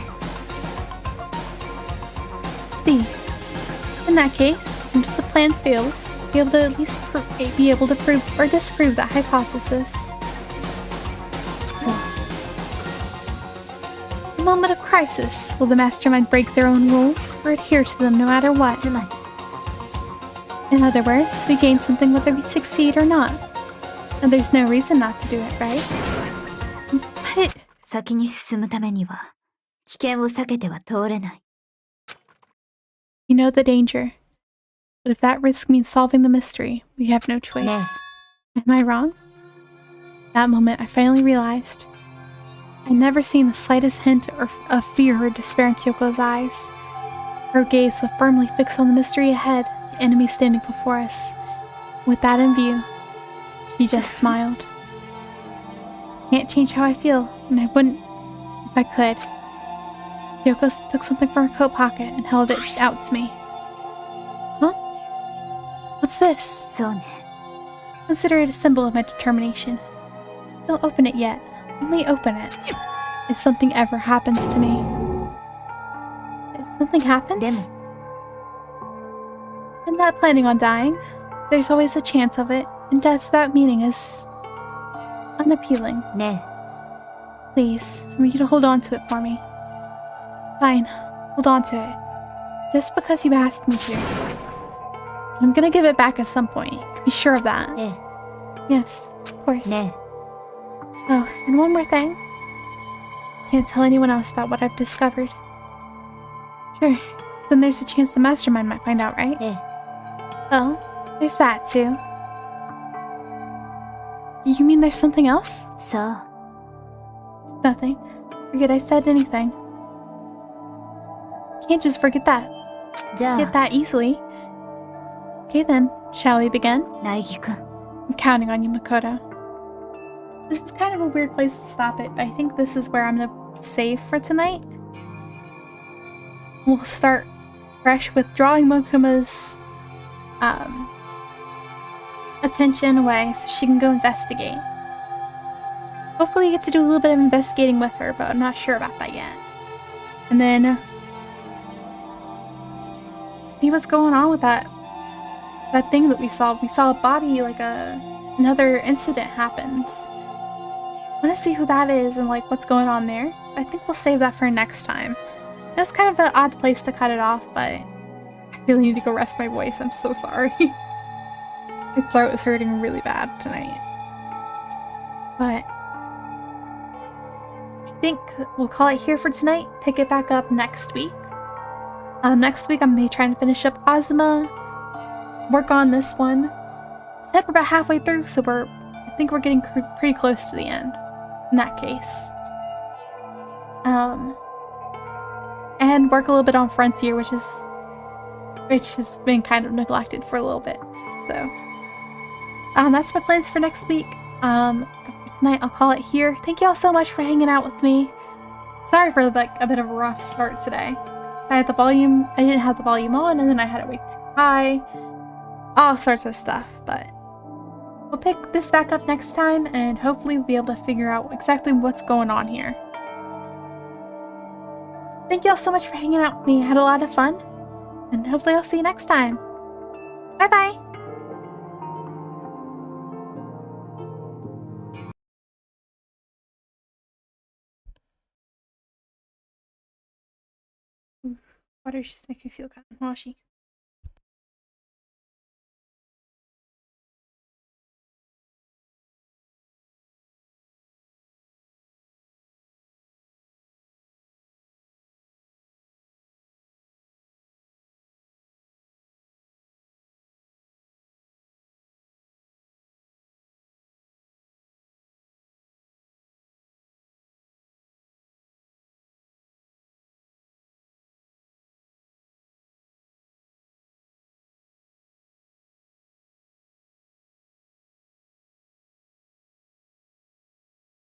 See, in that case, if the plan fails, be able to at least be able to prove or disprove that hypothesis.
そう
In a moment of crisis, will the mastermind break their own rules or adhere to them no matter what?
つまり
In other words, we gain something whether we succeed or not. And there's no reason not to do it, right? But
先に進むためには危険を避けては通れない
you know the danger. But if that risk means solving the mystery, we have no choice.
No.
Am I wrong? That moment, I finally realized I'd never seen the slightest hint of fear or despair in Kyoko's eyes. Her gaze was firmly fixed on the mystery ahead, the enemy standing before us. With that in view, she just smiled. Can't change how I feel, and I wouldn't if I could. Kyoko took something from her coat pocket and held it out to me. Huh? What's this?
そうね
Consider it a symbol of my determination. Don't open it yet. Only open it if something ever happens to me. If something happens? I'm not planning on dying. There's always a chance of it, and death without meaning is unappealing.
ね
Please, I want you to hold on to it for me. Fine, hold on to it. Just because you asked me to. I'm gonna give it back at some point. You can be sure of that.
え
Yes, of course.
ね
Oh, and one more thing. Can't tell anyone else about what I've discovered. Sure, 'cause then there's a chance the mastermind might find out, right?
え
Well, there's that too. You mean there's something else?
そう
Nothing. Forget I said anything. Can't just forget that.
じゃ
Get
あ
that easily. Okay then, shall we begin?
苗木くん
I'm counting on you, Makoto. This is kind of a weird place to stop it, but I think this is where I'm gonna save for tonight. We'll start fresh with drawing Mokuma's attention away so she can go investigate. Hopefully you get to do a little bit of investigating with her, but I'm not sure about that yet. And then see what's going on with that thing that we saw. We saw a body, like another incident happens. I want to see who that is and like what's going on there. I think we'll save that for next time. That's kind of an odd place to cut it off, but I really need to go rest my voice. I'm so sorry. My throat is hurting really bad tonight. But I think we'll call it here for tonight. Pick it back up next week. Next week I'm going to be trying to finish up Azuma, work on this one. Said we're about halfway through, so I think we're getting pretty close to the end in that case. And work a little bit on Frontier, which has been kind of neglected for a little bit. So that's my plans for next week. For tonight I'll call it here. Thank you all so much for hanging out with me. Sorry for like a bit of a rough start today. I didn't have the volume on, and then I had it way too high. All sorts of stuff, but we'll pick this back up next time, and hopefully we'll be able to figure out exactly what's going on here. Thank you all so much for hanging out with me. I had a lot of fun, and hopefully I'll see you next time. Bye bye! Water just makes me feel kind of washy.